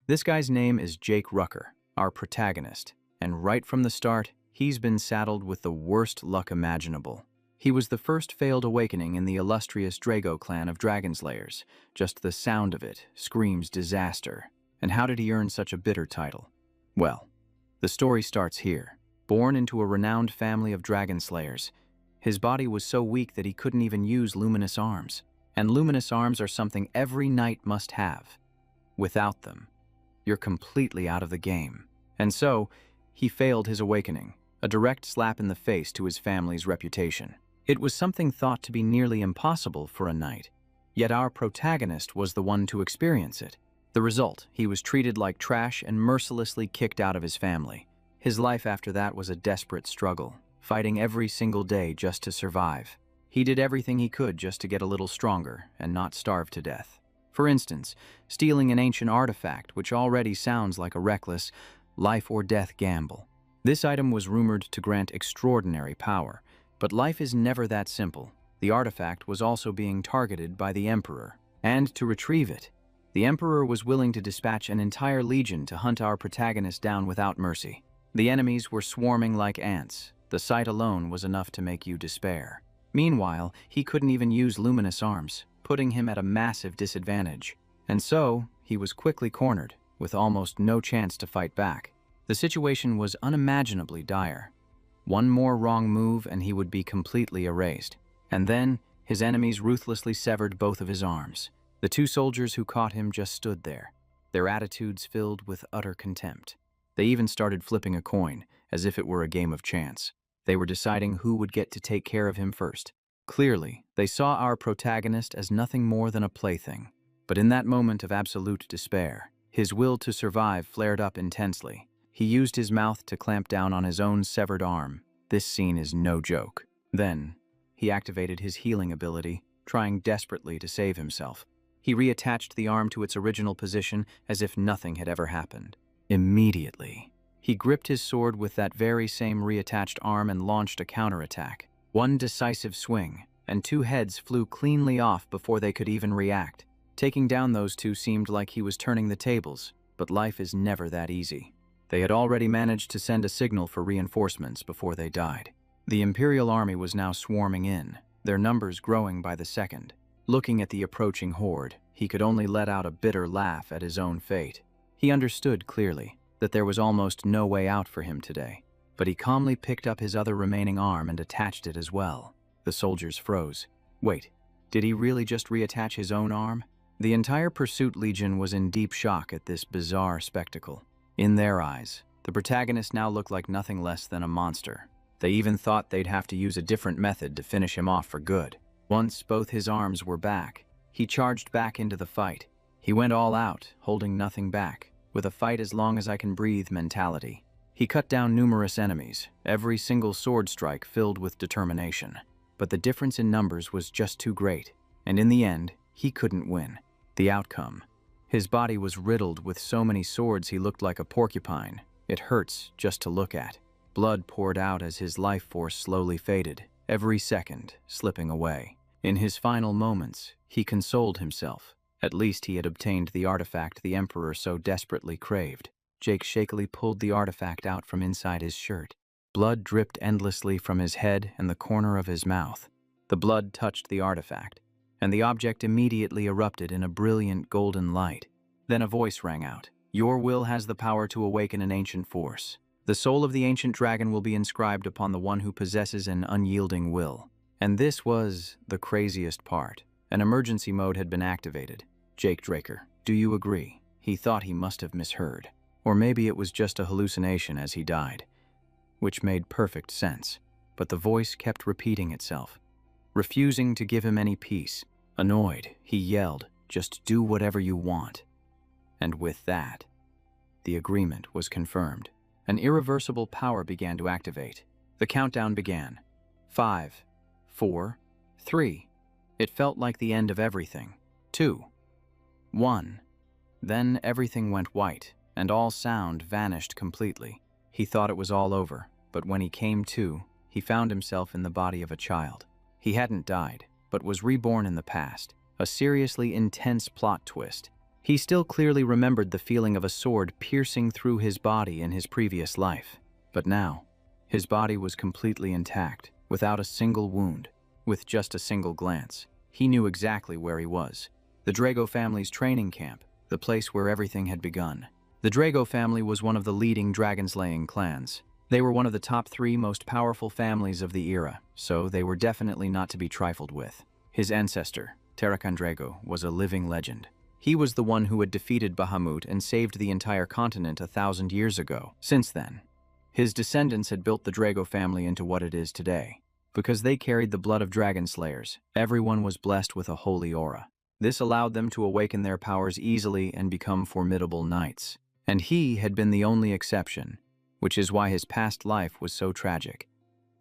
This guy's name is Jake Rucker, our protagonist, and right from the start, he's been saddled with the worst luck imaginable. He was the first failed awakening in the illustrious Drago clan of Dragonslayers. Just the sound of it screams disaster. And how did he earn such a bitter title? Well, the story starts here. Born into a renowned family of Dragonslayers, his body was so weak that he couldn't even use luminous arms. And luminous arms are something every knight must have. Without them, you're completely out of the game. And so, he failed his awakening, a direct slap in the face to his family's reputation. It was something thought to be nearly impossible for a knight, yet our protagonist was the one to experience it. The result, he was treated like trash and mercilessly kicked out of his family. His life after that was a desperate struggle, fighting every single day just to survive. He did everything he could just to get a little stronger and not starve to death. For instance, stealing an ancient artifact, which already sounds like a reckless, life-or-death gamble. This item was rumored to grant extraordinary power, but life is never that simple. The artifact was also being targeted by the Emperor, and to retrieve it, the Emperor was willing to dispatch an entire legion to hunt our protagonist down without mercy. The enemies were swarming like ants. The sight alone was enough to make you despair. Meanwhile, he couldn't even use luminous arms, putting him at a massive disadvantage. And so, he was quickly cornered, with almost no chance to fight back. The situation was unimaginably dire. One more wrong move and he would be completely erased. And then, his enemies ruthlessly severed both of his arms. The two soldiers who caught him just stood there, their attitudes filled with utter contempt. They even started flipping a coin, as if it were a game of chance. They were deciding who would get to take care of him first. Clearly, they saw our protagonist as nothing more than a plaything. But in that moment of absolute despair, his will to survive flared up intensely. He used his mouth to clamp down on his own severed arm. This scene is no joke. Then, he activated his healing ability, trying desperately to save himself. He reattached the arm to its original position as if nothing had ever happened. Immediately, he gripped his sword with that very same reattached arm and launched a counterattack. One decisive swing, and two heads flew cleanly off before they could even react. Taking down those two seemed like he was turning the tables, but life is never that easy. They had already managed to send a signal for reinforcements before they died. The Imperial army was now swarming in, their numbers growing by the second. Looking at the approaching horde, he could only let out a bitter laugh at his own fate. He understood clearly that there was almost no way out for him today, but he calmly picked up his other remaining arm and attached it as well. The soldiers froze. Wait, did he really just reattach his own arm? The entire Pursuit Legion was in deep shock at this bizarre spectacle. In their eyes, the protagonist now looked like nothing less than a monster. They even thought they'd have to use a different method to finish him off for good. Once both his arms were back, he charged back into the fight. He went all out, holding nothing back, with a fight as long as I can breathe mentality. He cut down numerous enemies, every single sword strike filled with determination. But the difference in numbers was just too great, and in the end, he couldn't win. The outcome. His body was riddled with so many swords he looked like a porcupine. It hurts just to look at. Blood poured out as his life force slowly faded, every second slipping away. In his final moments, he consoled himself. At least he had obtained the artifact the Emperor so desperately craved. Jake shakily pulled the artifact out from inside his shirt. Blood dripped endlessly from his head and the corner of his mouth. The blood touched the artifact, and the object immediately erupted in a brilliant golden light. Then a voice rang out. Your will has the power to awaken an ancient force. The soul of the ancient dragon will be inscribed upon the one who possesses an unyielding will. And this was the craziest part. An emergency mode had been activated. Jake Draker, do you agree? He thought he must have misheard. Or maybe it was just a hallucination as he died. Which made perfect sense. But the voice kept repeating itself, refusing to give him any peace. Annoyed, he yelled, just do whatever you want. And with that, the agreement was confirmed. An irreversible power began to activate. The countdown began. 5, 4, 3. It felt like the end of everything. 2, 1. Then everything went white, and all sound vanished completely. He thought it was all over, but when he came to, he found himself in the body of a child. He hadn't died, but was reborn in the past. A seriously intense plot twist. He still clearly remembered the feeling of a sword piercing through his body in his previous life. But now, his body was completely intact, without a single wound. With just a single glance, he knew exactly where he was. The Drago family's training camp, the place where everything had begun. The Drago family was one of the leading dragon-slaying clans. They were one of the top 3 most powerful families of the era, so they were definitely not to be trifled with. His ancestor, Tarakan Drago, was a living legend. He was the one who had defeated Bahamut and saved the entire continent 1,000 years ago. Since then, his descendants had built the Drago family into what it is today. Because they carried the blood of dragon slayers, everyone was blessed with a holy aura. This allowed them to awaken their powers easily and become formidable knights. And he had been the only exception, which is why his past life was so tragic.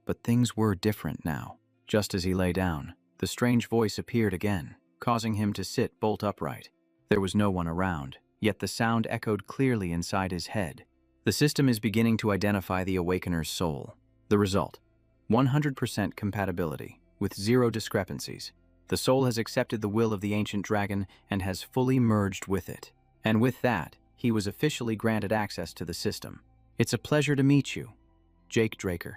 But things were different now. Just as he lay down, the strange voice appeared again, causing him to sit bolt upright. There was no one around, yet the sound echoed clearly inside his head. The system is beginning to identify the awakener's soul. The result: 100% compatibility, with 0 discrepancies. The soul has accepted the will of the ancient dragon and has fully merged with it. And with that, he was officially granted access to the system. "It's a pleasure to meet you, Jake Draker."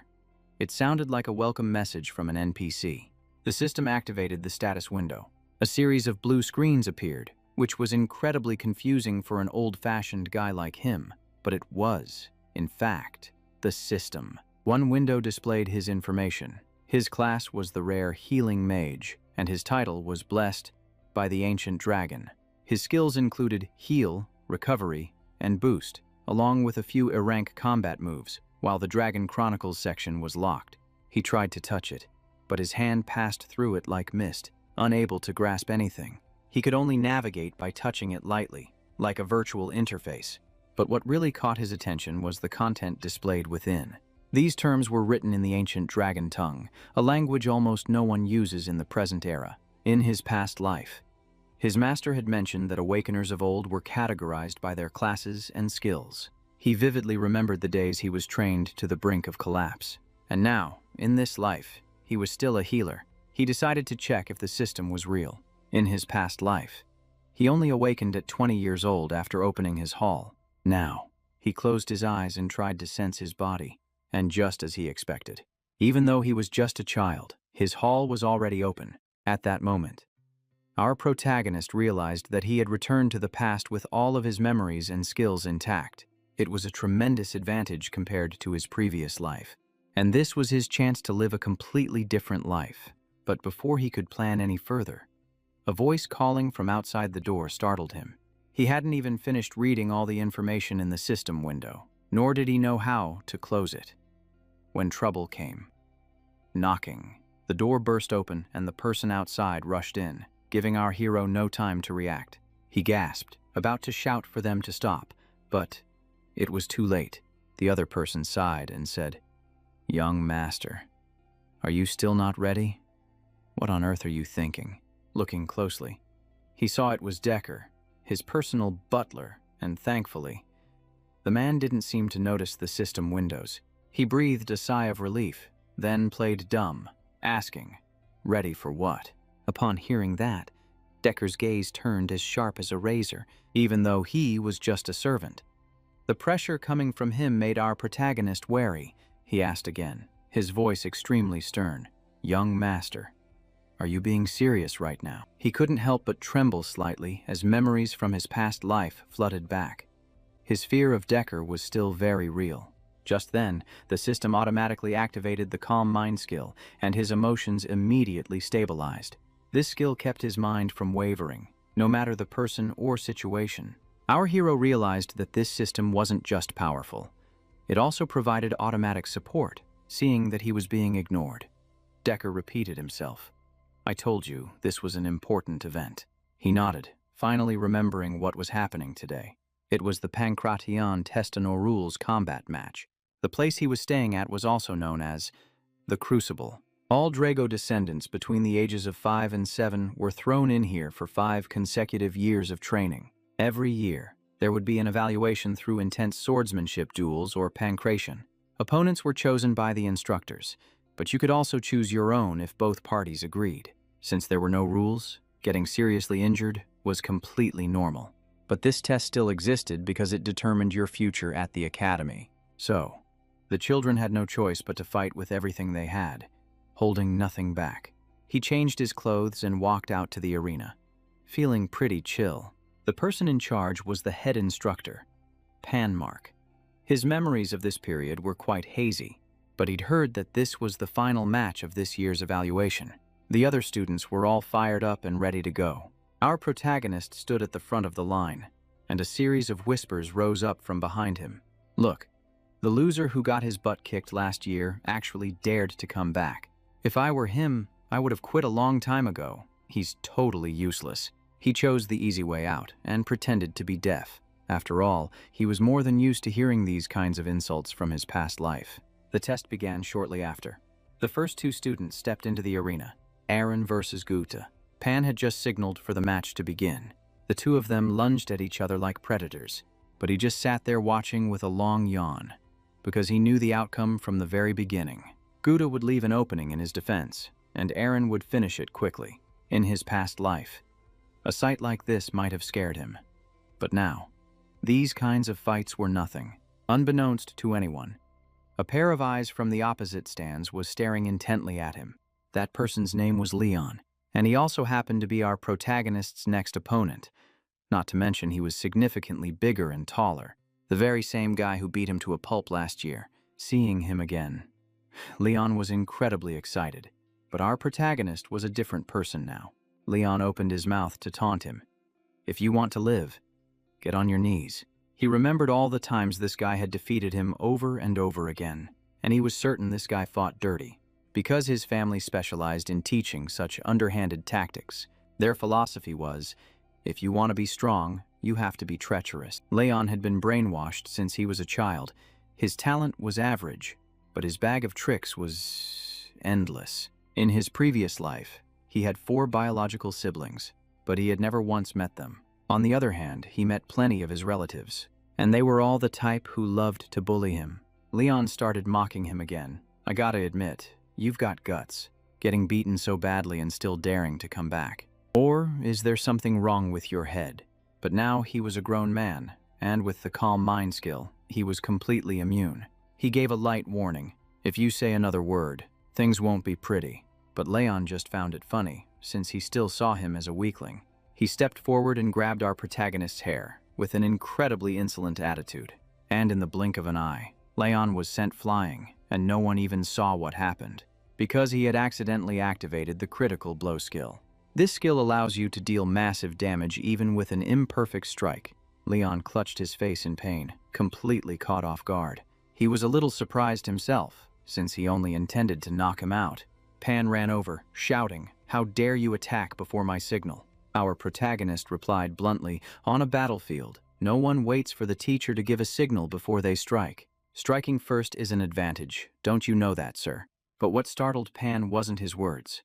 It sounded like a welcome message from an NPC. The system activated the status window. A series of blue screens appeared, which was incredibly confusing for an old-fashioned guy like him. But it was, in fact, the system. One window displayed his information. His class was the rare Healing Mage, and his title was Blessed by the Ancient Dragon. His skills included Heal, Recovery, and Boost, along with a few rank combat moves, while the Dragon Chronicles section was locked. He tried to touch it, but his hand passed through it like mist, unable to grasp anything. He could only navigate by touching it lightly, like a virtual interface. But what really caught his attention was the content displayed within. These terms were written in the ancient dragon tongue, a language almost no one uses in the present era. In his past life, his master had mentioned that awakeners of old were categorized by their classes and skills. He vividly remembered the days he was trained to the brink of collapse. And now, in this life, he was still a healer. He decided to check if the system was real. In his past life, he only awakened at 20 years old after opening his hall. Now, he closed his eyes and tried to sense his body, and just as he expected. Even though he was just a child, his hall was already open. At that moment, our protagonist realized that he had returned to the past with all of his memories and skills intact. It was a tremendous advantage compared to his previous life, and this was his chance to live a completely different life. But before he could plan any further, a voice calling from outside the door startled him. He hadn't even finished reading all the information in the system window, nor did he know how to close it, when trouble came. Knocking. The door burst open and the person outside rushed in, giving our hero no time to react. He gasped, about to shout for them to stop, but it was too late. The other person sighed and said, "Young master, are you still not ready? What on earth are you thinking?" Looking closely, he saw it was Decker, his personal butler, and thankfully, the man didn't seem to notice the system windows. He breathed a sigh of relief, then played dumb, asking, "Ready for what?" Upon hearing that, Decker's gaze turned as sharp as a razor, even though he was just a servant. The pressure coming from him made our protagonist wary. He asked again, his voice extremely stern, "Young master, are you being serious right now?" He couldn't help but tremble slightly as memories from his past life flooded back. His fear of Decker was still very real. Just then, the system automatically activated the Calm Mind skill, and his emotions immediately stabilized. This skill kept his mind from wavering, no matter the person or situation. Our hero realized that this system wasn't just powerful. It also provided automatic support, seeing that he was being ignored. Decker repeated himself. "I told you this was an important event." He nodded, finally remembering what was happening today. It was the Pankration Testano Rules combat match. The place he was staying at was also known as the Crucible. All Drago descendants between the ages of 5 and 7 were thrown in here for 5 consecutive years of training. Every year, there would be an evaluation through intense swordsmanship duels or pankration. Opponents were chosen by the instructors, but you could also choose your own if both parties agreed. Since there were no rules, getting seriously injured was completely normal. But this test still existed because it determined your future at the academy. So, the children had no choice but to fight with everything they had, holding nothing back. He changed his clothes and walked out to the arena, feeling pretty chill. The person in charge was the head instructor, Panmark. His memories of this period were quite hazy, but he'd heard that this was the final match of this year's evaluation. The other students were all fired up and ready to go. Our protagonist stood at the front of the line, and a series of whispers rose up from behind him. Look, the loser who got his butt kicked last year actually dared to come back. If I were him, I would have quit a long time ago. He's totally useless. He chose the easy way out and pretended to be deaf. After all, he was more than used to hearing these kinds of insults from his past life. The test began shortly after. The first two students stepped into the arena, Aaron versus Guta. Pan had just signaled for the match to begin. The two of them lunged at each other like predators, but he just sat there watching with a long yawn, because he knew the outcome from the very beginning. Guta would leave an opening in his defense, and Aaron would finish it quickly. In his past life, a sight like this might have scared him. But now, these kinds of fights were nothing. Unbeknownst to anyone, a pair of eyes from the opposite stands was staring intently at him. That person's name was Leon, and he also happened to be our protagonist's next opponent. Not to mention he was significantly bigger and taller, the very same guy who beat him to a pulp last year. Seeing him again, Leon was incredibly excited, but our protagonist was a different person now. Leon opened his mouth to taunt him. If you want to live, get on your knees. He remembered all the times this guy had defeated him over and over again, and he was certain this guy fought dirty. Because his family specialized in teaching such underhanded tactics, their philosophy was, if you want to be strong, you have to be treacherous. Leon had been brainwashed since he was a child. His talent was average, but his bag of tricks was endless. In his previous life, he had 4 biological siblings, but he had never once met them. On the other hand, he met plenty of his relatives, and they were all the type who loved to bully him. Leon started mocking him again. I gotta admit, you've got guts, getting beaten so badly and still daring to come back. Or is there something wrong with your head? But now he was a grown man, and with the calm mind skill, he was completely immune. He gave a light warning. If you say another word, things won't be pretty. But Leon just found it funny, since he still saw him as a weakling. He stepped forward and grabbed our protagonist's hair, with an incredibly insolent attitude. And in the blink of an eye, Leon was sent flying, and no one even saw what happened, because he had accidentally activated the critical blow skill. This skill allows you to deal massive damage even with an imperfect strike. Leon clutched his face in pain, completely caught off guard. He was a little surprised himself, since he only intended to knock him out. Pan ran over, shouting, "How dare you attack before my signal?" Our protagonist replied bluntly, "On a battlefield, no one waits for the teacher to give a signal before they strike. Striking first is an advantage, don't you know that, sir?" But what startled Pan wasn't his words,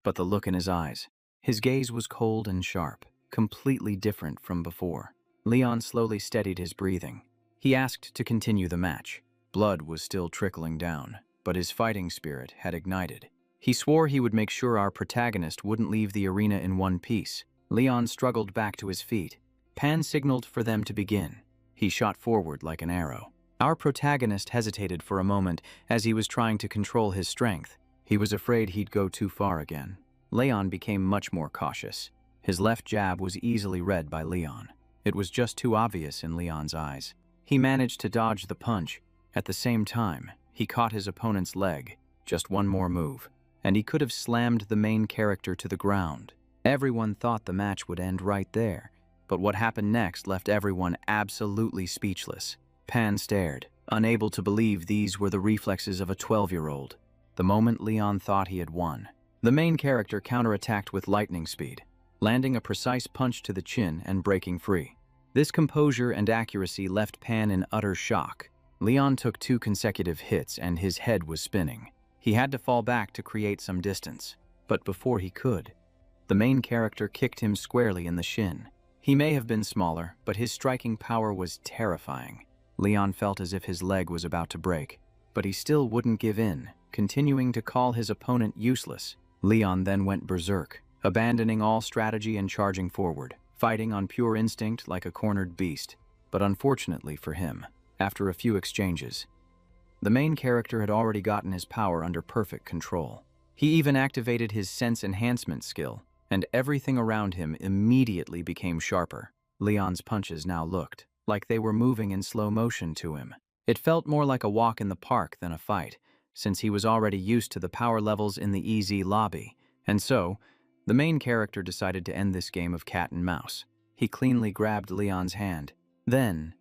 but the look in his eyes. His gaze was cold and sharp, completely different from before. Leon slowly steadied his breathing. He asked to continue the match. Blood was still trickling down, but his fighting spirit had ignited. He swore he would make sure our protagonist wouldn't leave the arena in one piece. Leon struggled back to his feet. Pan signaled for them to begin. He shot forward like an arrow. Our protagonist hesitated for a moment as he was trying to control his strength. He was afraid he'd go too far again. Leon became much more cautious. His left jab was easily read by Leon. It was just too obvious in Leon's eyes. He managed to dodge the punch. At the same time, he caught his opponent's leg. Just one more move, and he could have slammed the main character to the ground. Everyone thought the match would end right there, but what happened next left everyone absolutely speechless. Pan stared, unable to believe these were the reflexes of a 12-year-old. The moment Leon thought he had won, the main character counterattacked with lightning speed, landing a precise punch to the chin and breaking free. This composure and accuracy left Pan in utter shock. Leon took 2 consecutive hits and his head was spinning. He had to fall back to create some distance, but before he could, the main character kicked him squarely in the shin. He may have been smaller, but his striking power was terrifying. Leon felt as if his leg was about to break, but he still wouldn't give in, continuing to call his opponent useless. Leon then went berserk, abandoning all strategy and charging forward. fighting on pure instinct like a cornered beast. But unfortunately for him, after a few exchanges, the main character had already gotten his power under perfect control. He even activated his sense enhancement skill, and everything around him immediately became sharper. Leon's punches now looked like they were moving in slow motion to him. It felt more like a walk in the park than a fight, since he was already used to the power levels in the EZ lobby. And so, the main character decided to end this game of cat and mouse. He cleanly grabbed Leon's hand. Then,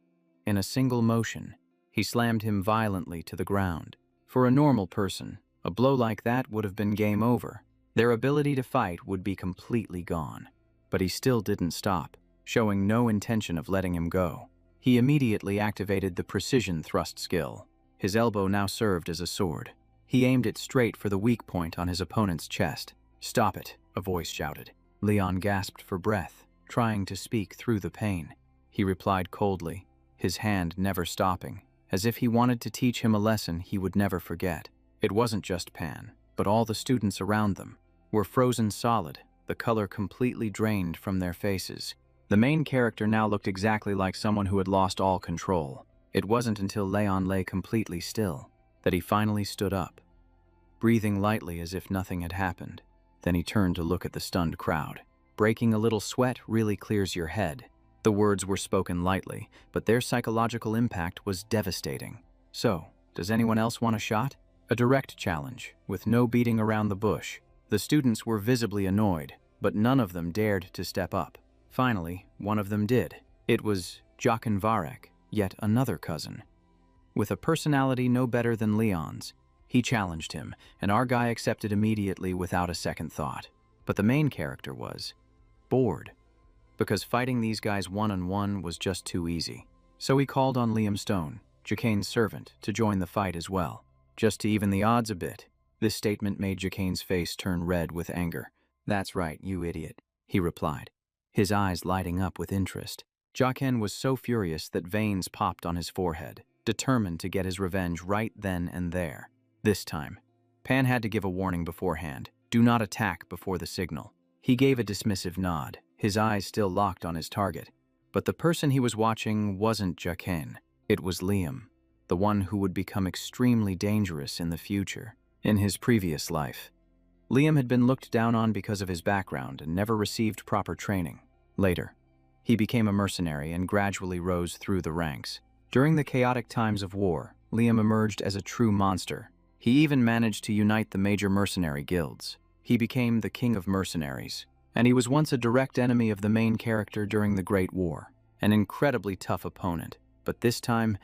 in a single motion, he slammed him violently to the ground. For a normal person, a blow like that would have been game over. Their ability to fight would be completely gone. But he still didn't stop, showing no intention of letting him go. He immediately activated the precision thrust skill. His elbow now served as a sword. He aimed it straight for the weak point on his opponent's chest. "Stop it," a voice shouted. Leon gasped for breath, trying to speak through the pain. He replied coldly, his hand never stopping, as if he wanted to teach him a lesson he would never forget. It wasn't just Pan, but all the students around them were frozen solid, the color completely drained from their faces. The main character now looked exactly like someone who had lost all control. It wasn't until Leon lay completely still that he finally stood up, breathing lightly as if nothing had happened. Then he turned to look at the stunned crowd. "Breaking a little sweat really clears your head." The words were spoken lightly, but their psychological impact was devastating. "So, does anyone else want a shot?" A direct challenge, with no beating around the bush. The students were visibly annoyed, but none of them dared to step up. Finally, one of them did. It was Jockin Varek, yet another cousin. With a personality no better than Leon's, he challenged him, and our guy accepted immediately without a second thought. But the main character was bored, because fighting these guys one-on-one was just too easy. So he called on Liam Stone, Jockin's servant, to join the fight as well, just to even the odds a bit. This statement made Jockin's face turn red with anger. "That's right, you idiot," he replied, his eyes lighting up with interest. Jockin was so furious that veins popped on his forehead, determined to get his revenge right then and there. This time, Pan had to give a warning beforehand. "Do not attack before the signal." He gave a dismissive nod, his eyes still locked on his target. But the person he was watching wasn't Jockin. It was Liam, the one who would become extremely dangerous in the future. In his previous life, Liam had been looked down on because of his background and never received proper training. Later, he became a mercenary and gradually rose through the ranks. During the chaotic times of war, Liam emerged as a true monster. He even managed to unite the major mercenary guilds. He became the king of mercenaries, and he was once a direct enemy of the main character during the Great War, an incredibly tough opponent. But this time,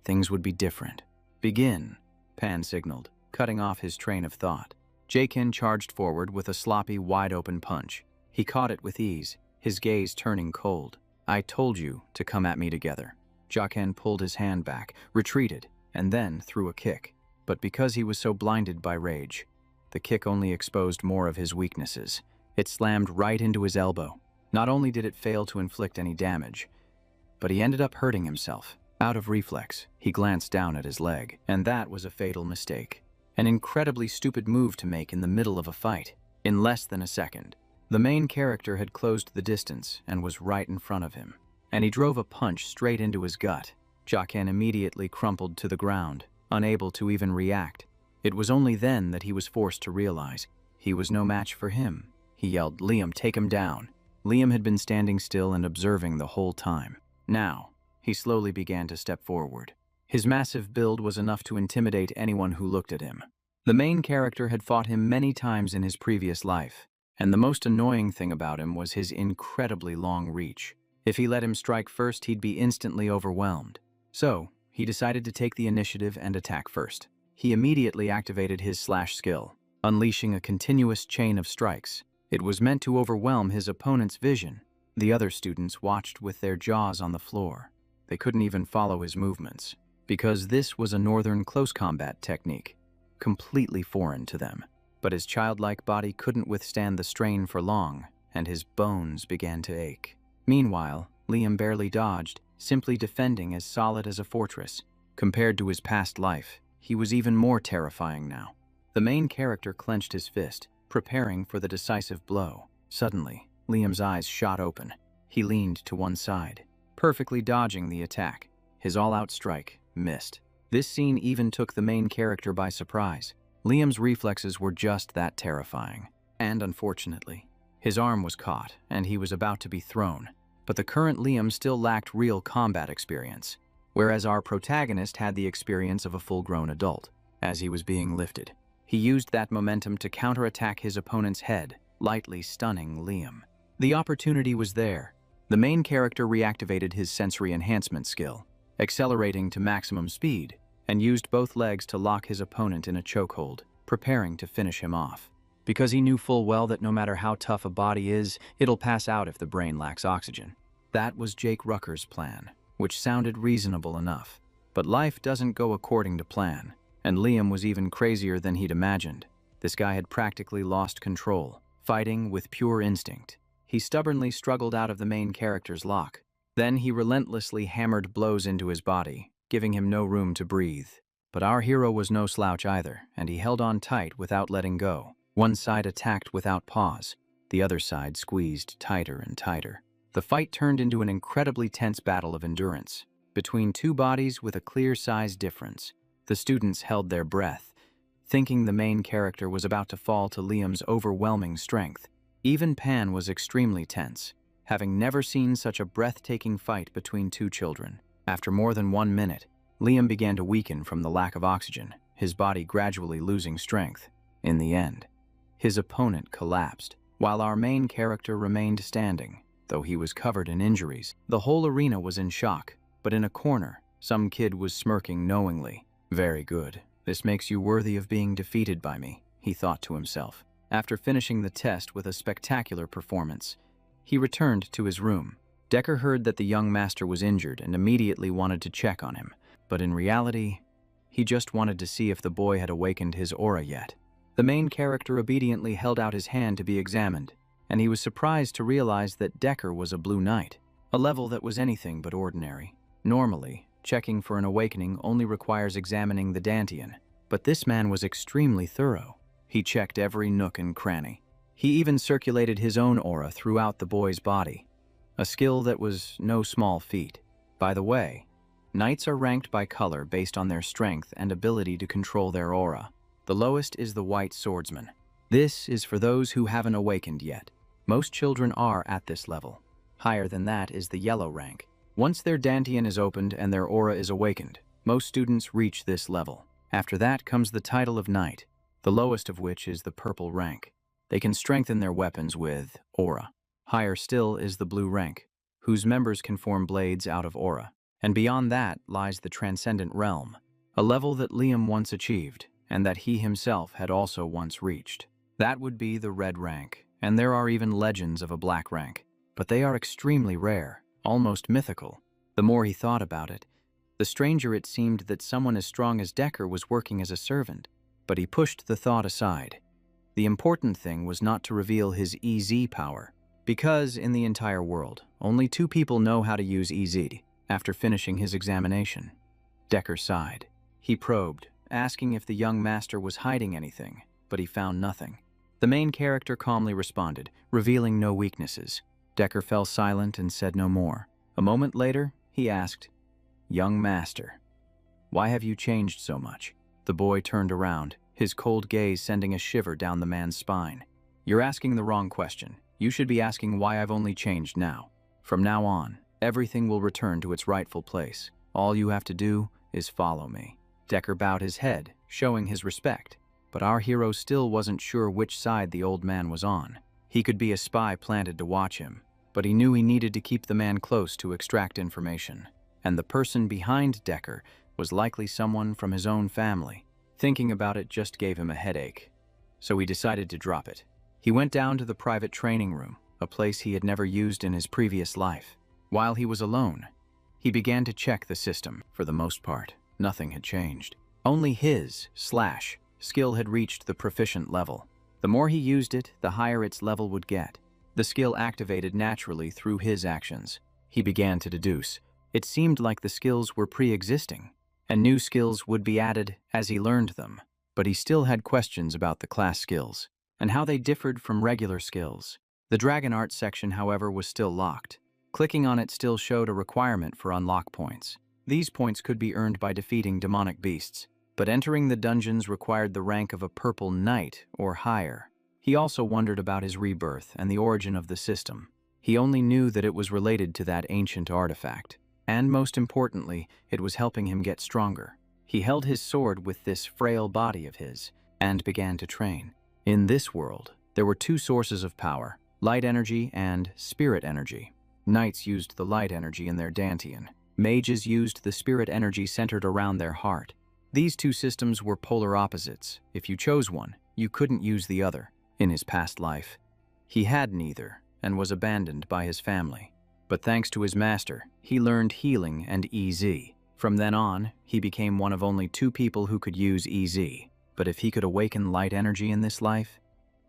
things would be different. "Begin," Pan signaled, cutting off his train of thought. Jockin charged forward with a sloppy, wide-open punch. He caught it with ease, his gaze turning cold. "I told you to come at me together." Jockin pulled his hand back, retreated, and then threw a kick. But because he was so blinded by rage, the kick only exposed more of his weaknesses. It slammed right into his elbow. Not only did it fail to inflict any damage, but he ended up hurting himself. Out of reflex, he glanced down at his leg, and that was a fatal mistake. An incredibly stupid move to make in the middle of a fight. In less than a second, the main character had closed the distance and was right in front of him, and he drove a punch straight into his gut. Jockin immediately crumpled to the ground, unable to even react. It was only then that he was forced to realize he was no match for him. He yelled, "Liam, take him down." Liam had been standing still and observing the whole time. Now, he slowly began to step forward. His massive build was enough to intimidate anyone who looked at him. The main character had fought him many times in his previous life, and the most annoying thing about him was his incredibly long reach. If he let him strike first, he'd be instantly overwhelmed. So, he decided to take the initiative and attack first. He immediately activated his slash skill, unleashing a continuous chain of strikes. It was meant to overwhelm his opponent's vision. The other students watched with their jaws on the floor. They couldn't even follow his movements, because this was a northern close combat technique, completely foreign to them. But his childlike body couldn't withstand the strain for long, and his bones began to ache. Meanwhile, Liam barely dodged, simply defending as solid as a fortress. Compared to his past life, he was even more terrifying now. The main character clenched his fist, preparing for the decisive blow. Suddenly, Liam's eyes shot open. He leaned to one side, perfectly dodging the attack. His all-out strike missed. This scene even took the main character by surprise. Liam's reflexes were just that terrifying. And unfortunately, his arm was caught, and he was about to be thrown. But the current Liam still lacked real combat experience, whereas our protagonist had the experience of a full-grown adult. As he was being lifted, he used that momentum to counterattack his opponent's head, lightly stunning Liam. The opportunity was there. The main character reactivated his sensory enhancement skill, accelerating to maximum speed, and used both legs to lock his opponent in a chokehold, preparing to finish him off. Because he knew full well that no matter how tough a body is, it'll pass out if the brain lacks oxygen. That was Jake Rucker's plan, which sounded reasonable enough. But life doesn't go according to plan, and Liam was even crazier than he'd imagined. This guy had practically lost control, fighting with pure instinct. He stubbornly struggled out of the main character's lock. Then he relentlessly hammered blows into his body, giving him no room to breathe. But our hero was no slouch either, and he held on tight without letting go. One side attacked without pause. The other side squeezed tighter and tighter. The fight turned into an incredibly tense battle of endurance, between two bodies with a clear size difference. The students held their breath, thinking the main character was about to fall to Liam's overwhelming strength. Even Pan was extremely tense, having never seen such a breathtaking fight between two children. After more than 1 minute, Liam began to weaken from the lack of oxygen, his body gradually losing strength. In the end, his opponent collapsed, while our main character remained standing, though he was covered in injuries. The whole arena was in shock, but in a corner, some kid was smirking knowingly. "Very good. This makes you worthy of being defeated by me," he thought to himself. After finishing the test with a spectacular performance, he returned to his room. Decker heard that the young master was injured and immediately wanted to check on him, but in reality, he just wanted to see if the boy had awakened his aura yet. The main character obediently held out his hand to be examined, and he was surprised to realize that Decker was a Blue Knight, a level that was anything but ordinary. Normally, checking for an awakening only requires examining the Dantian, but this man was extremely thorough. He checked every nook and cranny. He even circulated his own aura throughout the boy's body, a skill that was no small feat. By the way, knights are ranked by color based on their strength and ability to control their aura. The lowest is the white swordsman. This is for those who haven't awakened yet. Most children are at this level. Higher than that is the yellow rank. Once their Dantian is opened and their aura is awakened, most students reach this level. After that comes the title of knight, the lowest of which is the purple rank. They can strengthen their weapons with aura. Higher still is the blue rank, whose members can form blades out of aura. And beyond that lies the transcendent realm, a level that Liam once achieved, and that he himself had also once reached. That would be the red rank, and there are even legends of a black rank, but they are extremely rare, almost mythical. The more he thought about it, the stranger it seemed that someone as strong as Decker was working as a servant, but he pushed the thought aside. The important thing was not to reveal his EZ power, because in the entire world, only 2 people know how to use EZ. After finishing his examination, Decker sighed. He probed, asking if the young master was hiding anything, but he found nothing. The main character calmly responded, revealing no weaknesses. Decker fell silent and said no more. A moment later, he asked, "Young master, why have you changed so much?" The boy turned around, his cold gaze sending a shiver down the man's spine. "You're asking the wrong question. You should be asking why I've only changed now. From now on, everything will return to its rightful place. All you have to do is follow me." Decker bowed his head, showing his respect, but our hero still wasn't sure which side the old man was on. He could be a spy planted to watch him, but he knew he needed to keep the man close to extract information. And the person behind Decker was likely someone from his own family. Thinking about it just gave him a headache, so he decided to drop it. He went down to the private training room, a place he had never used in his previous life. While he was alone, he began to check the system. For the most part, nothing had changed. Only his skill had reached the proficient level. The more he used it, the higher its level would get. The skill activated naturally through his actions. He began to deduce. It seemed like the skills were pre-existing, and new skills would be added as he learned them. But he still had questions about the class skills, and how they differed from regular skills. The Dragon Art section, however, was still locked. Clicking on it still showed a requirement for unlock points. These points could be earned by defeating demonic beasts, but entering the dungeons required the rank of a purple knight or higher. He also wondered about his rebirth and the origin of the system. He only knew that it was related to that ancient artifact, and most importantly, it was helping him get stronger. He held his sword with this frail body of his and began to train. In this world, there were two sources of power, light energy and spirit energy. Knights used the light energy in their dantian. Mages used the spirit energy centered around their heart. These two systems were polar opposites. If you chose one, you couldn't use the other. In his past life, he had neither and was abandoned by his family. But thanks to his master, he learned healing and EZ. From then on, he became one of only 2 people who could use EZ. But if he could awaken light energy in this life,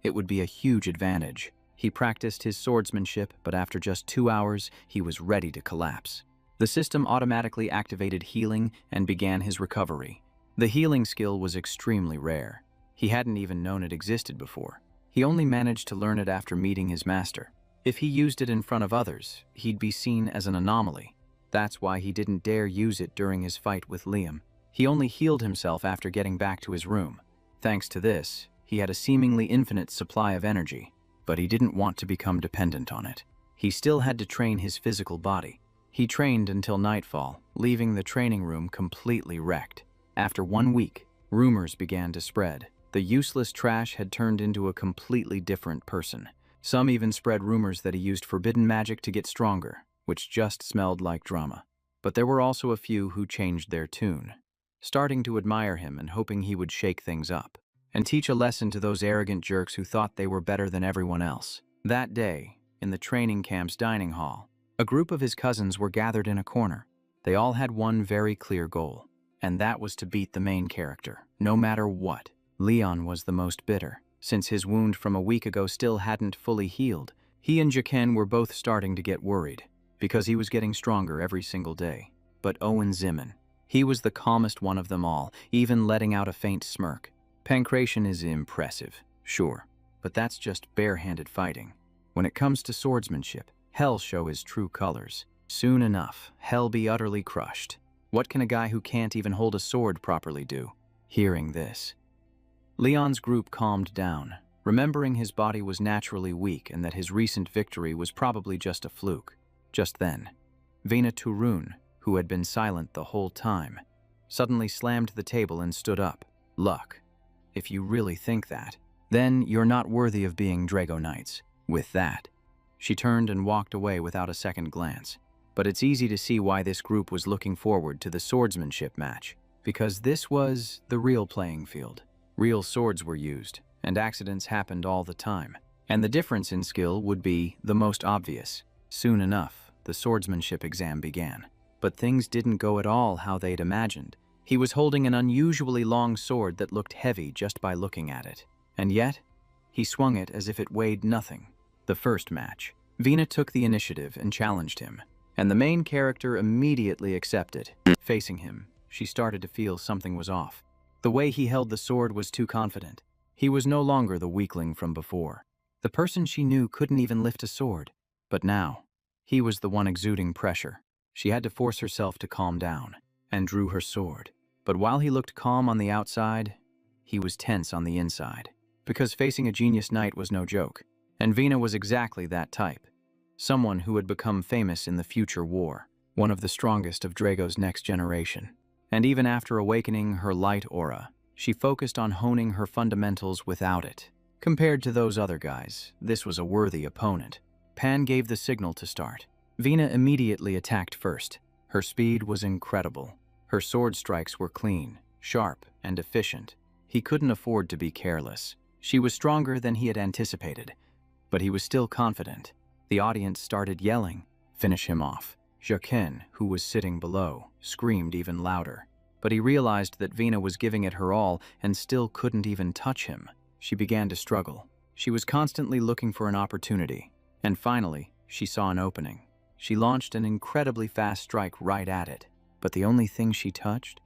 it would be a huge advantage. He practiced his swordsmanship, but after just 2 hours, he was ready to collapse. The system automatically activated healing and began his recovery. The healing skill was extremely rare. He hadn't even known it existed before. He only managed to learn it after meeting his master. If he used it in front of others, he'd be seen as an anomaly. That's why he didn't dare use it during his fight with Liam. He only healed himself after getting back to his room. Thanks to this, he had a seemingly infinite supply of energy, but he didn't want to become dependent on it. He still had to train his physical body. He trained until nightfall, leaving the training room completely wrecked. After 1 week, rumors began to spread. The useless trash had turned into a completely different person. Some even spread rumors that he used forbidden magic to get stronger, which just smelled like drama. But there were also a few who changed their tune, starting to admire him and hoping he would shake things up and teach a lesson to those arrogant jerks who thought they were better than everyone else. That day, in the training camp's dining hall, a group of his cousins were gathered in a corner. They all had one very clear goal, and that was to beat the main character, no matter what. Leon was the most bitter. Since his wound from a week ago still hadn't fully healed, he and Jaken were both starting to get worried, because he was getting stronger every single day. But Owen Zimmon, he was the calmest one of them all, even letting out a faint smirk. Pancration is impressive, sure, but that's just bare-handed fighting. When it comes to swordsmanship, Hell show his true colors. Soon enough, Hell be utterly crushed. What can a guy who can't even hold a sword properly do? Hearing this, Leon's group calmed down, remembering his body was naturally weak and that his recent victory was probably just a fluke. Just then, Vina Turun, who had been silent the whole time, suddenly slammed the table and stood up. Luck. If you really think that, then you're not worthy of being Drago Knights. With that, she turned and walked away without a second glance. But it's easy to see why this group was looking forward to the swordsmanship match, because this was the real playing field. Real swords were used, and accidents happened all the time. And the difference in skill would be the most obvious. Soon enough, the swordsmanship exam began. But things didn't go at all how they'd imagined. He was holding an unusually long sword that looked heavy just by looking at it. And yet, he swung it as if it weighed nothing. The first match, Vina took the initiative and challenged him, and the main character immediately accepted. Facing him, she started to feel something was off. The way he held the sword was too confident. He was no longer the weakling from before. The person she knew couldn't even lift a sword. But now, he was the one exuding pressure. She had to force herself to calm down, and drew her sword. But while he looked calm on the outside, he was tense on the inside. Because facing a genius knight was no joke, and Vina was exactly that type. Someone who would become famous in the future war, one of the strongest of Drago's next generation. And even after awakening her light aura, she focused on honing her fundamentals without it. Compared to those other guys, this was a worthy opponent. Pan gave the signal to start. Vina immediately attacked first. Her speed was incredible. Her sword strikes were clean, sharp, and efficient. He couldn't afford to be careless. She was stronger than he had anticipated, but he was still confident. The audience started yelling, "Finish him off." Jaken, who was sitting below, screamed even louder. But he realized that Vina was giving it her all and still couldn't even touch him. She began to struggle. She was constantly looking for an opportunity. And finally, she saw an opening. She launched an incredibly fast strike right at it. But the only thing she touched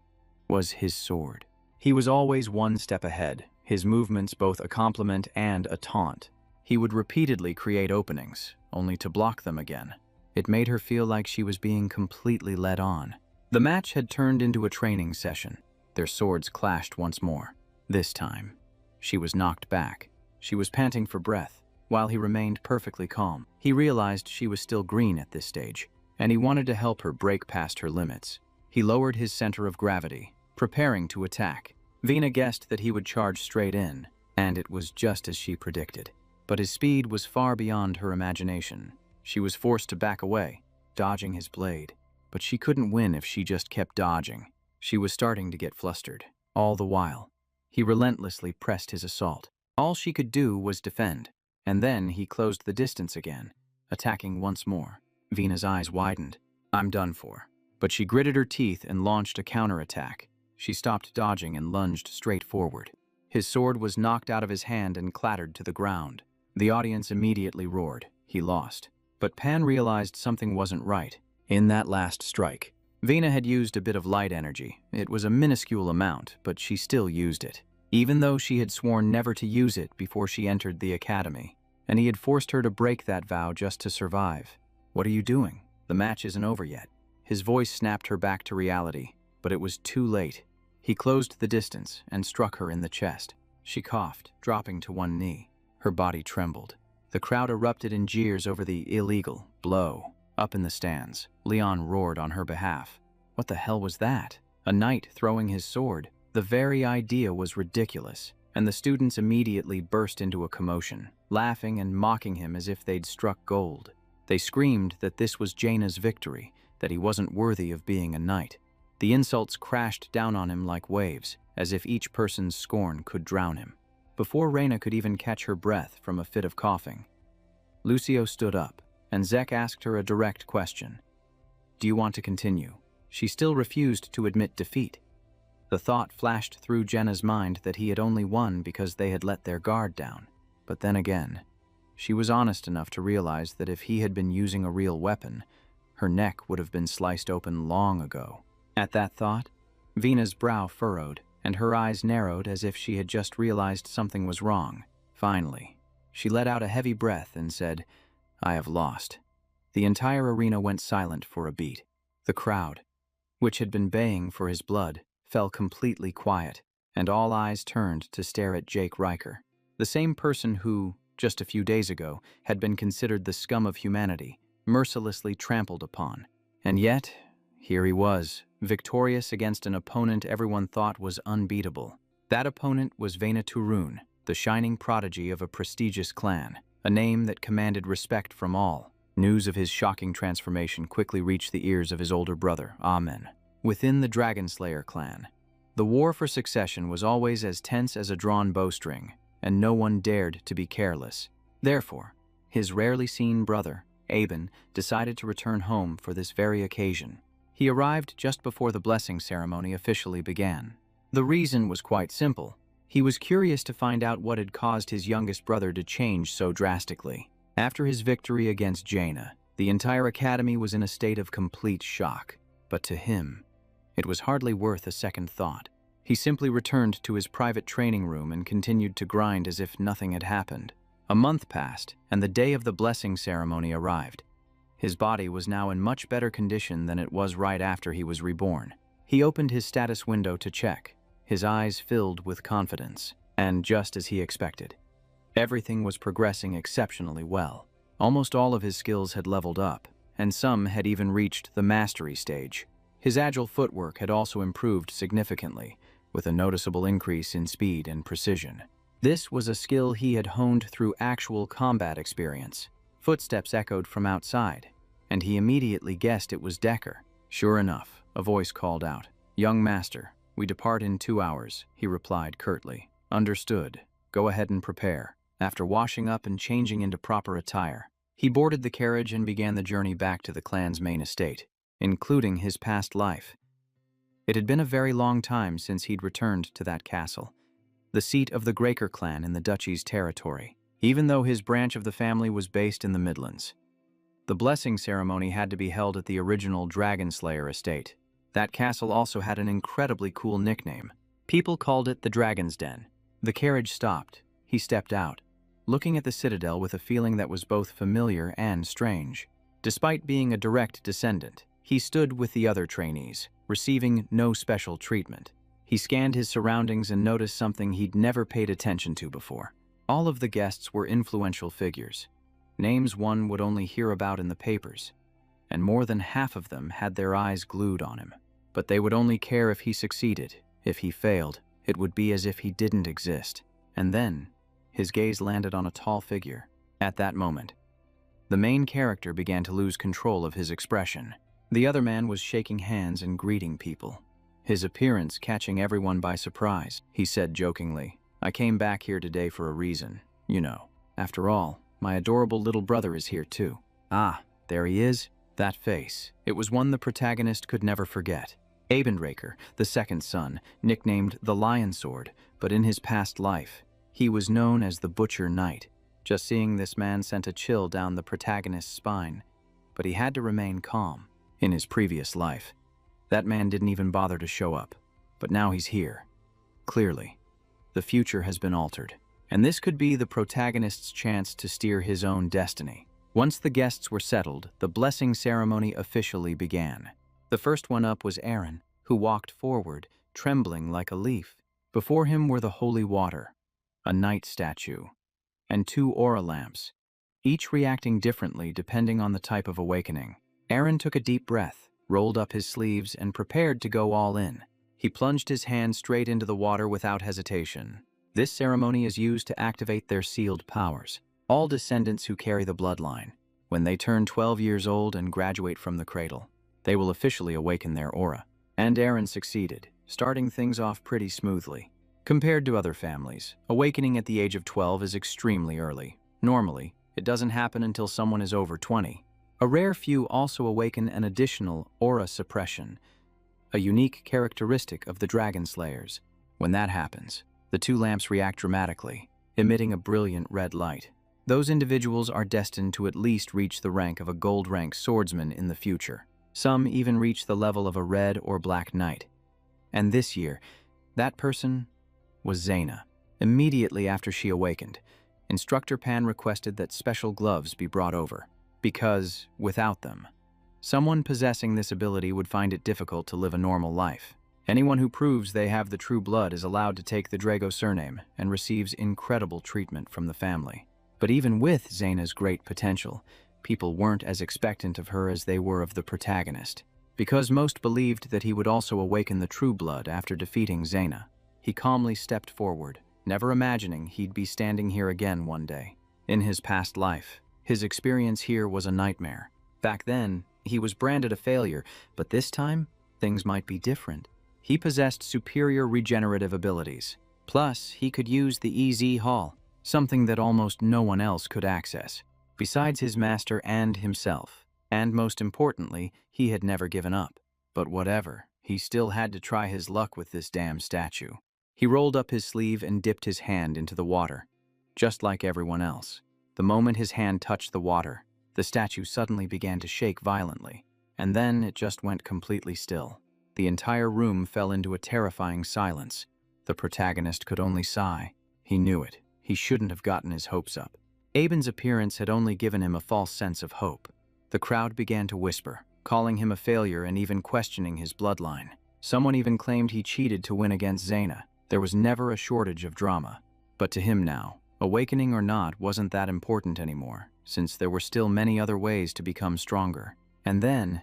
was his sword. He was always one step ahead, his movements both a compliment and a taunt. He would repeatedly create openings, only to block them again. It made her feel like she was being completely led on. The match had turned into a training session. Their swords clashed once more. This time, she was knocked back. She was panting for breath, while he remained perfectly calm. He realized she was still green at this stage, and he wanted to help her break past her limits. He lowered his center of gravity, preparing to attack. Vina guessed that he would charge straight in, and it was just as she predicted. But his speed was far beyond her imagination. She was forced to back away, dodging his blade. But she couldn't win if she just kept dodging. She was starting to get flustered. All the while, he relentlessly pressed his assault. All she could do was defend, and then he closed the distance again, attacking once more. Vina's eyes widened. "I'm done for." But she gritted her teeth and launched a counterattack. She stopped dodging and lunged straight forward. His sword was knocked out of his hand and clattered to the ground. The audience immediately roared. He lost. But Pan realized something wasn't right. In that last strike, Vina had used a bit of light energy. It was a minuscule amount, but she still used it, even though she had sworn never to use it before she entered the academy, and he had forced her to break that vow just to survive. "What are you doing? The match isn't over yet." His voice snapped her back to reality, but it was too late. He closed the distance and struck her in the chest. She coughed, dropping to one knee. Her body trembled. The crowd erupted in jeers over the illegal blow. Up in the stands, Leon roared on her behalf. What the hell was that? A knight throwing his sword? The very idea was ridiculous, and the students immediately burst into a commotion, laughing and mocking him as if they'd struck gold. They screamed that this was Jaina's victory, that he wasn't worthy of being a knight. The insults crashed down on him like waves, as if each person's scorn could drown him. Before Reina could even catch her breath from a fit of coughing, Lucio stood up, and Zek asked her a direct question. "Do you want to continue?" She still refused to admit defeat. The thought flashed through Jenna's mind that he had only won because they had let their guard down. But then again, she was honest enough to realize that if he had been using a real weapon, her neck would have been sliced open long ago. At that thought, Vina's brow furrowed, and her eyes narrowed as if she had just realized something was wrong. Finally, she let out a heavy breath and said, "I have lost." The entire arena went silent for a beat. The crowd, which had been baying for his blood, fell completely quiet, and all eyes turned to stare at Jake Riker, the same person who, just a few days ago, had been considered the scum of humanity, mercilessly trampled upon. And yet, here he was, victorious against an opponent everyone thought was unbeatable. That opponent was Vena Turun, the shining prodigy of a prestigious clan, a name that commanded respect from all. News of his shocking transformation quickly reached the ears of his older brother, Amen. Within the Dragonslayer clan, the war for succession was always as tense as a drawn bowstring, and no one dared to be careless. Therefore, his rarely seen brother, Aben, decided to return home for this very occasion. He arrived just before the blessing ceremony officially began. The reason was quite simple. He was curious to find out what had caused his youngest brother to change so drastically. After his victory against Jaina, the entire academy was in a state of complete shock. But to him, it was hardly worth a second thought. He simply returned to his private training room and continued to grind as if nothing had happened. A month passed, and the day of the blessing ceremony arrived. His body was now in much better condition than it was right after he was reborn. He opened his status window to check, his eyes filled with confidence, and just as he expected, everything was progressing exceptionally well. Almost all of his skills had leveled up, and some had even reached the mastery stage. His agile footwork had also improved significantly, with a noticeable increase in speed and precision. This was a skill he had honed through actual combat experience. Footsteps echoed from outside, and he immediately guessed it was Decker. Sure enough, a voice called out, "Young master, we depart in 2 hours," he replied curtly. "Understood. Go ahead and prepare." After washing up and changing into proper attire, he boarded the carriage and began the journey back to the clan's main estate, including his past life. It had been a very long time since he'd returned to that castle, the seat of the Graker clan in the duchy's territory, even though his branch of the family was based in the Midlands. The blessing ceremony had to be held at the original Dragonslayer estate. That castle also had an incredibly cool nickname. People called it the Dragon's Den. The carriage stopped. He stepped out, looking at the citadel with a feeling that was both familiar and strange. Despite being a direct descendant, he stood with the other trainees, receiving no special treatment. He scanned his surroundings and noticed something he'd never paid attention to before. All of the guests were influential figures, names one would only hear about in the papers, and more than half of them had their eyes glued on him. But they would only care if he succeeded. If he failed, it would be as if he didn't exist. And then, his gaze landed on a tall figure. At that moment, the main character began to lose control of his expression. The other man was shaking hands and greeting people, his appearance catching everyone by surprise. He said jokingly, "I came back here today for a reason, you know. After all, my adorable little brother is here too." Ah, there he is. That face. It was one the protagonist could never forget. Abendrecher, the second son, nicknamed the Lion Sword, but in his past life, he was known as the Butcher Knight. Just seeing this man sent a chill down the protagonist's spine, but he had to remain calm. In his previous life, that man didn't even bother to show up, but now he's here. Clearly, the future has been altered, and this could be the protagonist's chance to steer his own destiny. Once the guests were settled, the blessing ceremony officially began. The first one up was Aaron, who walked forward, trembling like a leaf. Before him were the holy water, a night statue, and 2 aura lamps, each reacting differently depending on the type of awakening. Aaron took a deep breath, rolled up his sleeves, and prepared to go all in. He plunged his hand straight into the water without hesitation. This ceremony is used to activate their sealed powers. All descendants who carry the bloodline, when they turn 12 years old and graduate from the cradle, they will officially awaken their aura. And Aaron succeeded, starting things off pretty smoothly. Compared to other families, awakening at the age of 12 is extremely early. Normally, it doesn't happen until someone is over 20. A rare few also awaken an additional aura suppression, a unique characteristic of the Dragon Slayers. When that happens, the 2 lamps react dramatically, emitting a brilliant red light. Those individuals are destined to at least reach the rank of a gold-rank swordsman in the future. Some even reach the level of a red or black knight. And this year, that person was Zaina. Immediately after she awakened, Instructor Pan requested that special gloves be brought over, because, without them, someone possessing this ability would find it difficult to live a normal life. Anyone who proves they have the true blood is allowed to take the Drago surname and receives incredible treatment from the family. But even with Zaina's great potential, people weren't as expectant of her as they were of the protagonist, because most believed that he would also awaken the true blood after defeating Zaina. He calmly stepped forward, never imagining he'd be standing here again one day. In his past life, his experience here was a nightmare. Back then, he was branded a failure, but this time, things might be different. He possessed superior regenerative abilities. Plus, he could use the EZ Hall, something that almost no one else could access, besides his master and himself. And most importantly, he had never given up. But whatever, he still had to try his luck with this damn statue. He rolled up his sleeve and dipped his hand into the water, just like everyone else. The moment his hand touched the water, the statue suddenly began to shake violently, and then it just went completely still. The entire room fell into a terrifying silence. The protagonist could only sigh. He knew it. He shouldn't have gotten his hopes up. Aben's appearance had only given him a false sense of hope. The crowd began to whisper, calling him a failure and even questioning his bloodline. Someone even claimed he cheated to win against Zaina. There was never a shortage of drama. But to him now, awakening or not wasn't that important anymore, since there were still many other ways to become stronger. And then,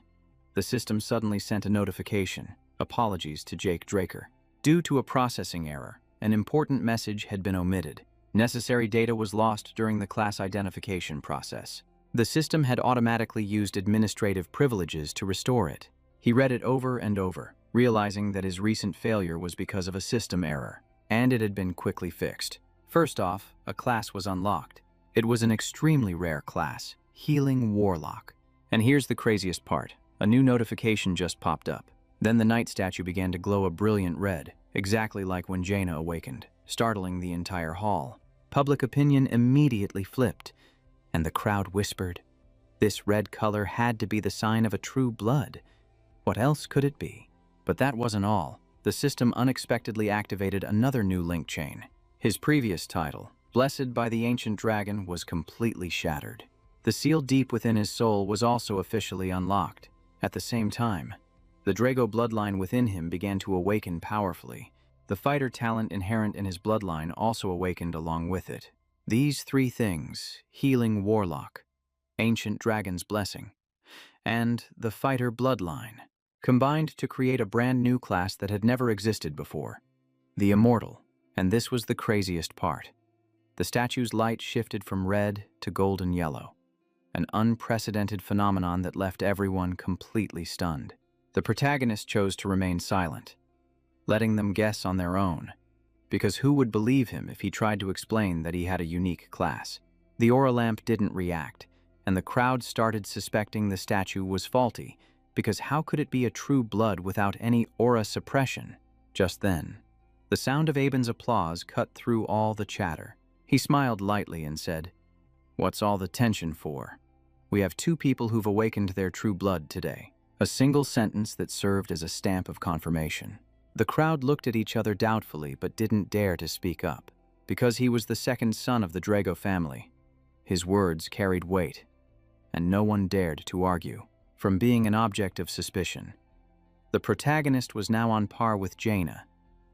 the system suddenly sent a notification. Apologies to Jake Draker. Due to a processing error, an important message had been omitted. Necessary data was lost during the class identification process. The system had automatically used administrative privileges to restore it. He read it over and over, realizing that his recent failure was because of a system error, and it had been quickly fixed. First off, a class was unlocked. It was an extremely rare class, Healing Warlock. And here's the craziest part. A new notification just popped up. Then the night statue began to glow a brilliant red, exactly like when Jaina awakened, startling the entire hall. Public opinion immediately flipped, and the crowd whispered, this red color had to be the sign of a true blood. What else could it be? But that wasn't all. The system unexpectedly activated another new link chain. His previous title, Blessed by the Ancient Dragon, was completely shattered. The seal deep within his soul was also officially unlocked. At the same time, the Drago bloodline within him began to awaken powerfully. The fighter talent inherent in his bloodline also awakened along with it. These three things, healing warlock, ancient dragon's blessing, and the fighter bloodline, combined to create a brand new class that had never existed before, the immortal. And this was the craziest part. The statue's light shifted from red to golden yellow, an unprecedented phenomenon that left everyone completely stunned. The protagonist chose to remain silent, letting them guess on their own, because who would believe him if he tried to explain that he had a unique class? The aura lamp didn't react, and the crowd started suspecting the statue was faulty, because how could it be a true blood without any aura suppression? Just then, the sound of Aben's applause cut through all the chatter. He smiled lightly and said, "What's all the tension for? We have two people who've awakened their true blood today." A single sentence that served as a stamp of confirmation. The crowd looked at each other doubtfully but didn't dare to speak up. Because he was the second son of the Drago family, his words carried weight, and no one dared to argue. From being an object of suspicion, the protagonist was now on par with Jaina,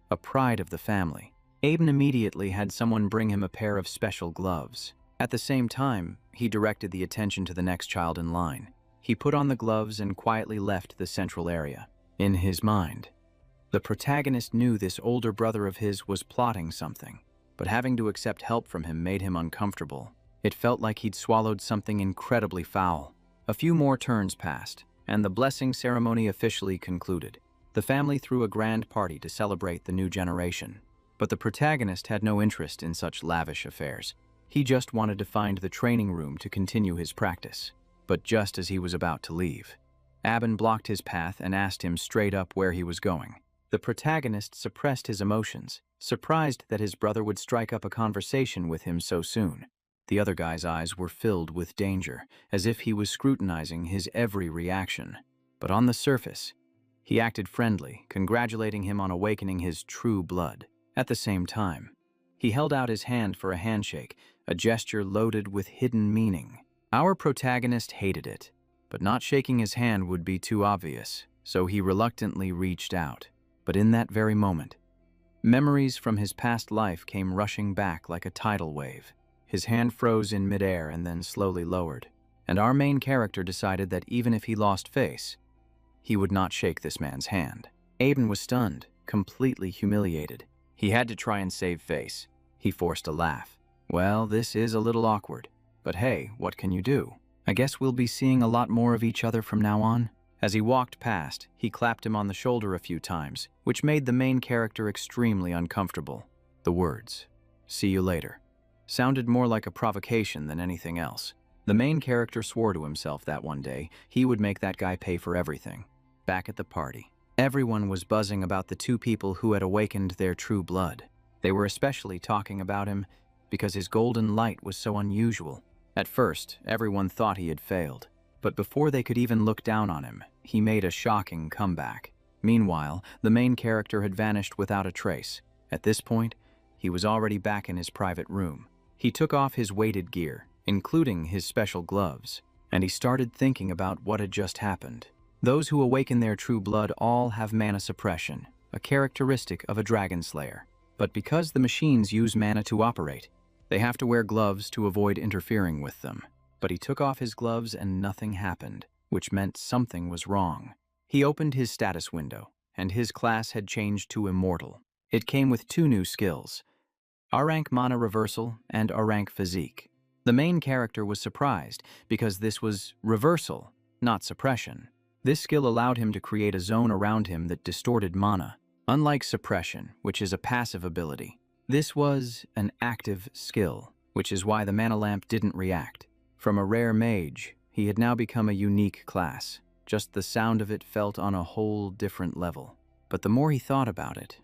a pride of the family. Aben immediately had someone bring him a pair of special gloves. At the same time, he directed the attention to the next child in line. He put on the gloves and quietly left the central area. In his mind, the protagonist knew this older brother of his was plotting something, but having to accept help from him made him uncomfortable. It felt like he'd swallowed something incredibly foul. A few more turns passed, and the blessing ceremony officially concluded. The family threw a grand party to celebrate the new generation. But the protagonist had no interest in such lavish affairs. He just wanted to find the training room to continue his practice. But just as he was about to leave, Aben blocked his path and asked him straight up where he was going. The protagonist suppressed his emotions, surprised that his brother would strike up a conversation with him so soon. The other guy's eyes were filled with danger, as if he was scrutinizing his every reaction. But on the surface, he acted friendly, congratulating him on awakening his true blood. At the same time, he held out his hand for a handshake, a gesture loaded with hidden meaning. Our protagonist hated it, but not shaking his hand would be too obvious, so he reluctantly reached out. But in that very moment, memories from his past life came rushing back like a tidal wave. His hand froze in midair and then slowly lowered, and our main character decided that even if he lost face, he would not shake this man's hand. Aben was stunned, completely humiliated. He had to try and save face. He forced a laugh. "Well, this is a little awkward, but hey, what can you do? I guess we'll be seeing a lot more of each other from now on." As he walked past, he clapped him on the shoulder a few times, which made the main character extremely uncomfortable. The words, "See you later," sounded more like a provocation than anything else. The main character swore to himself that one day he would make that guy pay for everything. Back at the party, everyone was buzzing about the two people who had awakened their true blood. They were especially talking about him because his golden light was so unusual. At first, everyone thought he had failed, but before they could even look down on him, he made a shocking comeback. Meanwhile, the main character had vanished without a trace. At this point, he was already back in his private room. He took off his weighted gear, including his special gloves, and he started thinking about what had just happened. Those who awaken their true blood all have mana suppression, a characteristic of a dragon slayer. But because the machines use mana to operate, they have to wear gloves to avoid interfering with them. But he took off his gloves and nothing happened, which meant something was wrong. He opened his status window, and his class had changed to Immortal. It came with two new skills, R-rank Mana Reversal and R-rank Physique. The main character was surprised because this was reversal, not suppression. This skill allowed him to create a zone around him that distorted mana. Unlike suppression, which is a passive ability, this was an active skill, which is why the mana lamp didn't react. From a rare mage, he had now become a unique class. Just the sound of it felt on a whole different level. But the more he thought about it,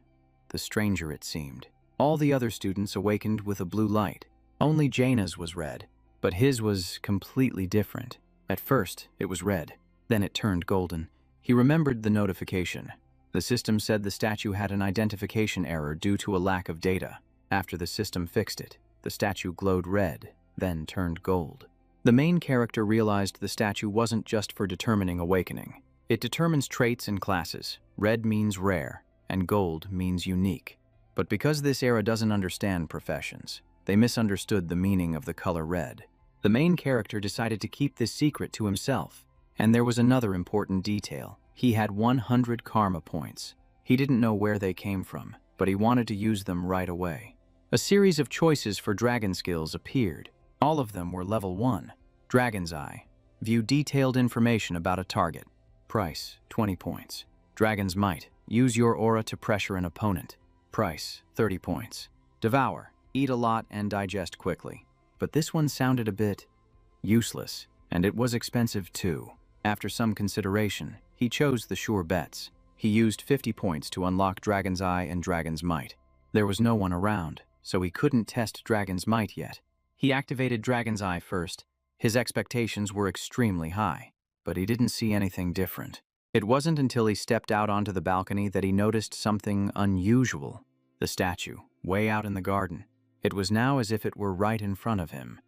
the stranger it seemed. All the other students awakened with a blue light. Only Jaina's was red, but his was completely different. At first, it was red. Then it turned golden. He remembered the notification. The system said the statue had an identification error due to a lack of data. After the system fixed it, the statue glowed red, then turned gold. The main character realized the statue wasn't just for determining awakening. It determines traits and classes. Red means rare, and gold means unique. But because this era doesn't understand professions, they misunderstood the meaning of the color red. The main character decided to keep this secret to himself. And there was another important detail. He had 100 karma points. He didn't know where they came from, but he wanted to use them right away. A series of choices for dragon skills appeared. All of them were level 1. Dragon's Eye. View detailed information about a target. Price, 20 points. Dragon's Might. Use your aura to pressure an opponent. Price, 30 points. Devour. Eat a lot and digest quickly. But this one sounded a bit useless, and it was expensive too. After some consideration, he chose the sure bets. He used 50 points to unlock Dragon's Eye and Dragon's Might. There was no one around, so he couldn't test Dragon's Might yet. He activated Dragon's Eye first. His expectations were extremely high, but he didn't see anything different. It wasn't until he stepped out onto the balcony that he noticed something unusual. The statue, way out in the garden. It was now as if it were right in front of him.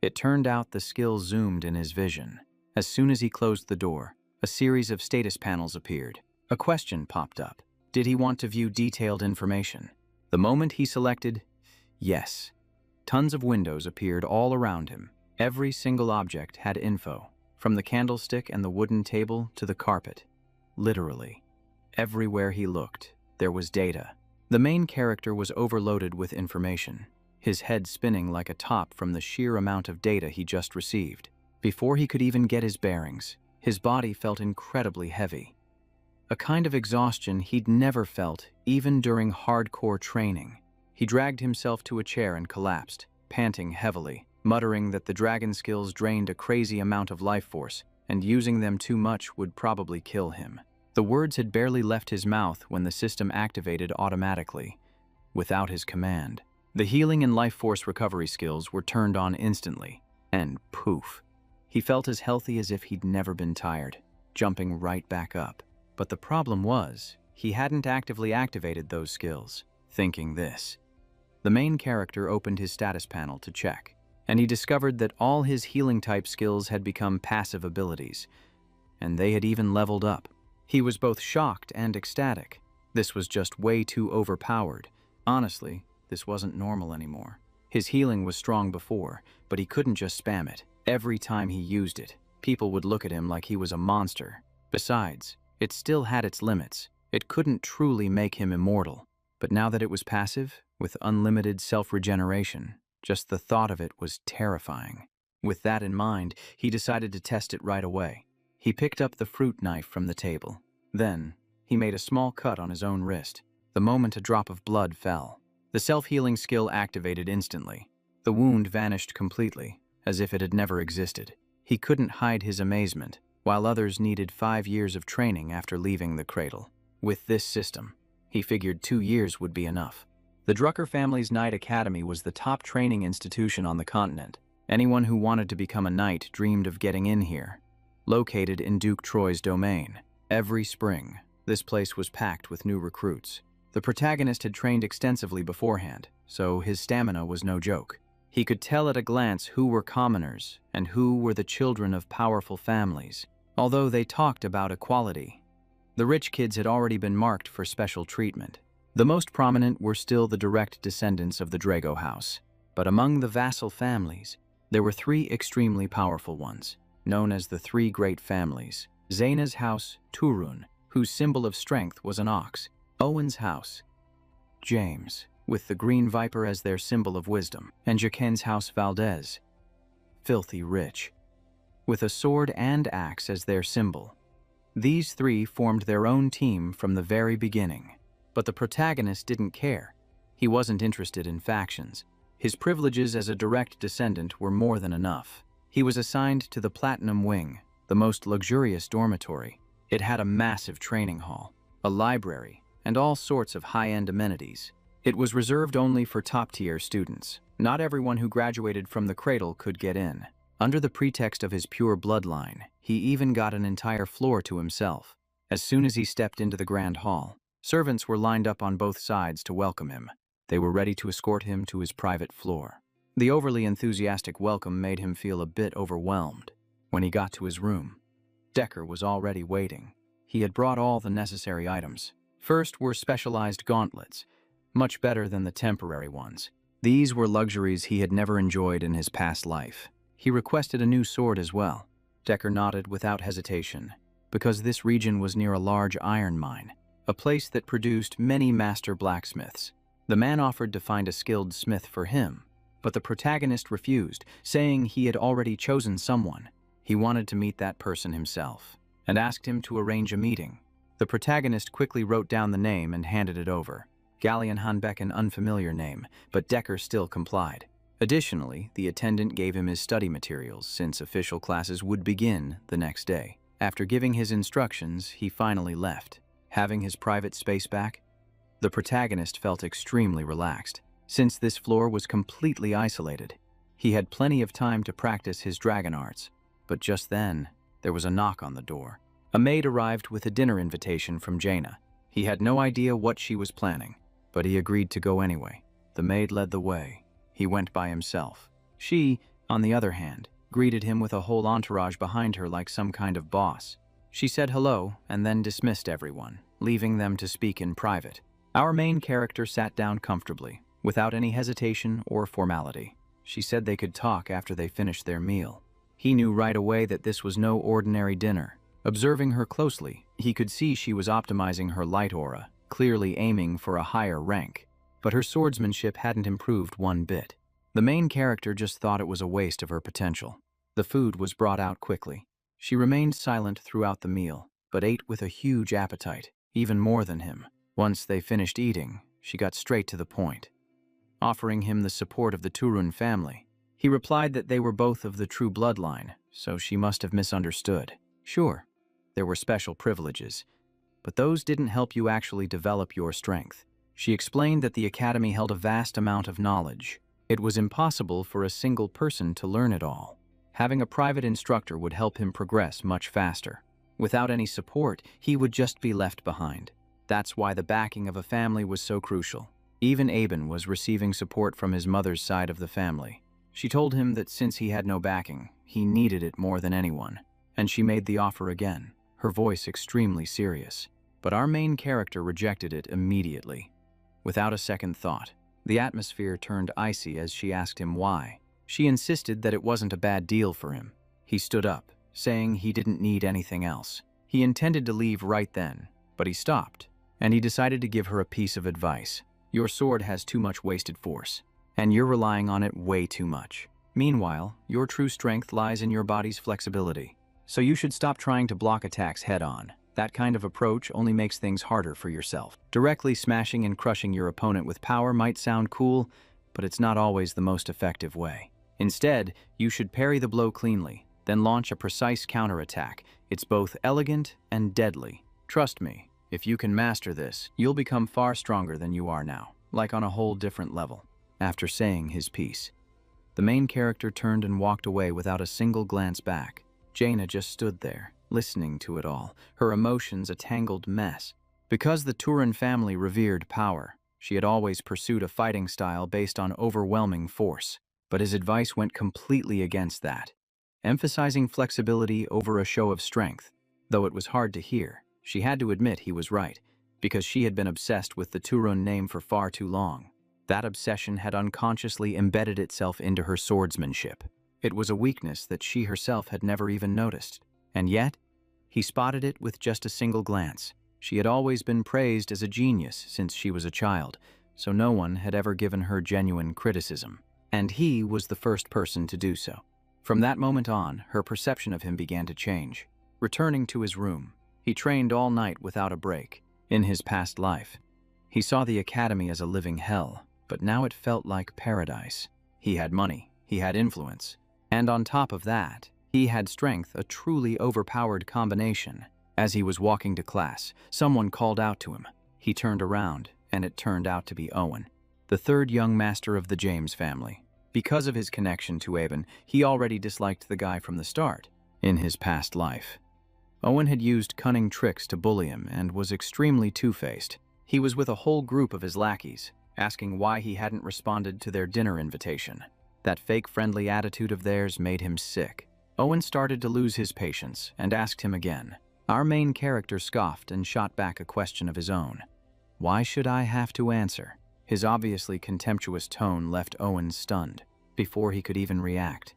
It turned out the skill zoomed in his vision. As soon as he closed the door, a series of status panels appeared. A question popped up. Did he want to view detailed information? The moment he selected yes, tons of windows appeared all around him. Every single object had info, from the candlestick and the wooden table to the carpet. Literally, everywhere he looked, there was data. The main character was overloaded with information, his head spinning like a top from the sheer amount of data he just received. Before he could even get his bearings, his body felt incredibly heavy. A kind of exhaustion he'd never felt, even during hardcore training. He dragged himself to a chair and collapsed, panting heavily, muttering that the dragon skills drained a crazy amount of life force, and using them too much would probably kill him. The words had barely left his mouth when the system activated automatically, without his command. The healing and life force recovery skills were turned on instantly, and poof. He felt as healthy as if he'd never been tired, jumping right back up. But the problem was, he hadn't actively activated those skills. Thinking this, the main character opened his status panel to check, and he discovered that all his healing type skills had become passive abilities, and they had even leveled up. He was both shocked and ecstatic. This was just way too overpowered. Honestly, this wasn't normal anymore. His healing was strong before, but he couldn't just spam it. Every time he used it, people would look at him like he was a monster. Besides, it still had its limits. It couldn't truly make him immortal. But now that it was passive, with unlimited self-regeneration, just the thought of it was terrifying. With that in mind, he decided to test it right away. He picked up the fruit knife from the table. Then, he made a small cut on his own wrist. The moment a drop of blood fell, the self-healing skill activated instantly. The wound vanished completely, as if it had never existed. He couldn't hide his amazement, while others needed 5 years of training after leaving the cradle. With this system, he figured 2 years would be enough. The Drucker family's Knight Academy was the top training institution on the continent. Anyone who wanted to become a knight dreamed of getting in here. Located in Duke Troy's domain, every spring, this place was packed with new recruits. The protagonist had trained extensively beforehand, so his stamina was no joke. He could tell at a glance who were commoners and who were the children of powerful families. Although they talked about equality, the rich kids had already been marked for special treatment. The most prominent were still the direct descendants of the Drago house. But among the vassal families, there were 3 extremely powerful ones, known as the 3 great families. Zaina's house, Turun, whose symbol of strength was an ox. Owen's house, James, with the green viper as their symbol of wisdom. And Jaquen's house, Valdez, filthy rich, with a sword and axe as their symbol. These 3 formed their own team from the very beginning. But the protagonist didn't care. He wasn't interested in factions. His privileges as a direct descendant were more than enough. He was assigned to the Platinum Wing, the most luxurious dormitory. It had a massive training hall, a library, and all sorts of high-end amenities. It was reserved only for top-tier students. Not everyone who graduated from the cradle could get in. Under the pretext of his pure bloodline, he even got an entire floor to himself. As soon as he stepped into the grand hall, servants were lined up on both sides to welcome him. They were ready to escort him to his private floor. The overly enthusiastic welcome made him feel a bit overwhelmed. When he got to his room, Decker was already waiting. He had brought all the necessary items. First were specialized gauntlets, much better than the temporary ones. These were luxuries he had never enjoyed in his past life. He requested a new sword as well. Decker nodded without hesitation, because this region was near a large iron mine, a place that produced many master blacksmiths. The man offered to find a skilled smith for him, but the protagonist refused, saying he had already chosen someone. He wanted to meet that person himself, and asked him to arrange a meeting. The protagonist quickly wrote down the name and handed it over. Gallian Hanbeck, an unfamiliar name, but Decker still complied. Additionally, the attendant gave him his study materials, since official classes would begin the next day. After giving his instructions, he finally left. Having his private space back, the protagonist felt extremely relaxed. Since this floor was completely isolated, he had plenty of time to practice his dragon arts. But just then, there was a knock on the door. A maid arrived with a dinner invitation from Jaina. He had no idea what she was planning, but he agreed to go anyway. The maid led the way. He went by himself. She, on the other hand, greeted him with a whole entourage behind her like some kind of boss. She said hello and then dismissed everyone, leaving them to speak in private. Our main character sat down comfortably, without any hesitation or formality. She said they could talk after they finished their meal. He knew right away that this was no ordinary dinner. Observing her closely, he could see she was optimizing her light aura, clearly aiming for a higher rank. But her swordsmanship hadn't improved one bit. The main character just thought it was a waste of her potential. The food was brought out quickly. She remained silent throughout the meal, but ate with a huge appetite, even more than him. Once they finished eating, she got straight to the point, offering him the support of the Turun family. He replied that they were both of the true bloodline, so she must have misunderstood. Sure, there were special privileges, but those didn't help you actually develop your strength. She explained that the academy held a vast amount of knowledge. It was impossible for a single person to learn it all. Having a private instructor would help him progress much faster. Without any support, he would just be left behind. That's why the backing of a family was so crucial. Even Aben was receiving support from his mother's side of the family. She told him that since he had no backing, he needed it more than anyone, and she made the offer again, her voice extremely serious. But our main character rejected it immediately. Without a second thought, the atmosphere turned icy as she asked him why. She insisted that it wasn't a bad deal for him. He stood up, saying he didn't need anything else. He intended to leave right then, but he stopped, and he decided to give her a piece of advice. Your sword has too much wasted force, and you're relying on it way too much. Meanwhile, your true strength lies in your body's flexibility, so you should stop trying to block attacks head-on. That kind of approach only makes things harder for yourself. Directly smashing and crushing your opponent with power might sound cool, but it's not always the most effective way. Instead, you should parry the blow cleanly, then launch a precise counterattack. It's both elegant and deadly. Trust me, if you can master this, you'll become far stronger than you are now, like on a whole different level. After saying his piece, the main character turned and walked away without a single glance back. Jaina just stood there, listening to it all, her emotions a tangled mess. Because the Turan family revered power, she had always pursued a fighting style based on overwhelming force. But his advice went completely against that, emphasizing flexibility over a show of strength. Though it was hard to hear, she had to admit he was right, because she had been obsessed with the Turun name for far too long. That obsession had unconsciously embedded itself into her swordsmanship. It was a weakness that she herself had never even noticed. And yet, he spotted it with just a single glance. She had always been praised as a genius since she was a child, so no one had ever given her genuine criticism. And he was the first person to do so. From that moment on, her perception of him began to change. Returning to his room, he trained all night without a break. In his past life, he saw the academy as a living hell, but now it felt like paradise. He had money, he had influence, and on top of that, he had strength, a truly overpowered combination. As he was walking to class, someone called out to him. He turned around, and it turned out to be Owen, the third young master of the James family. Because of his connection to Aben, he already disliked the guy from the start. In his past life, Owen had used cunning tricks to bully him and was extremely two-faced. He was with a whole group of his lackeys, asking why he hadn't responded to their dinner invitation. That fake friendly attitude of theirs made him sick. Owen started to lose his patience and asked him again. Our main character scoffed and shot back a question of his own. Why should I have to answer? His obviously contemptuous tone left Owen stunned before he could even react.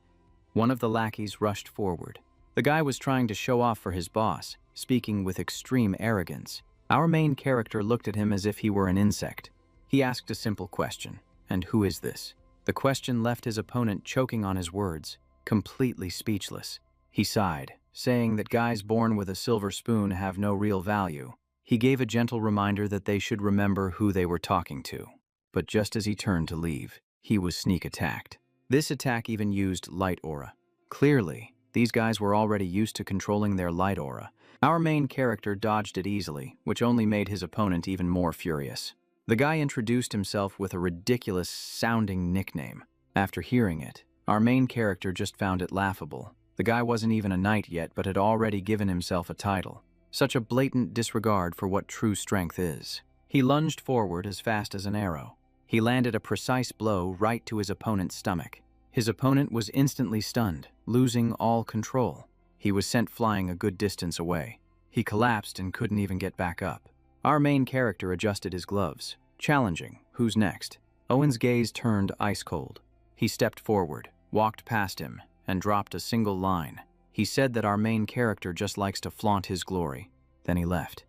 One of the lackeys rushed forward. The guy was trying to show off for his boss, speaking with extreme arrogance. Our main character looked at him as if he were an insect. He asked a simple question. And who is this? The question left his opponent choking on his words, completely speechless. He sighed, saying that guys born with a silver spoon have no real value. He gave a gentle reminder that they should remember who they were talking to. But just as he turned to leave, he was sneak attacked. This attack even used light aura. Clearly, these guys were already used to controlling their light aura. Our main character dodged it easily, which only made his opponent even more furious. The guy introduced himself with a ridiculous-sounding nickname. After hearing it, our main character just found it laughable. The guy wasn't even a knight yet, but had already given himself a title. Such a blatant disregard for what true strength is. He lunged forward as fast as an arrow. He landed a precise blow right to his opponent's stomach. His opponent was instantly stunned, losing all control. He was sent flying a good distance away. He collapsed and couldn't even get back up. Our main character adjusted his gloves, challenging, who's next? Owen's gaze turned ice cold. He stepped forward, walked past him, and dropped a single line. He said that our main character just likes to flaunt his glory. Then he left,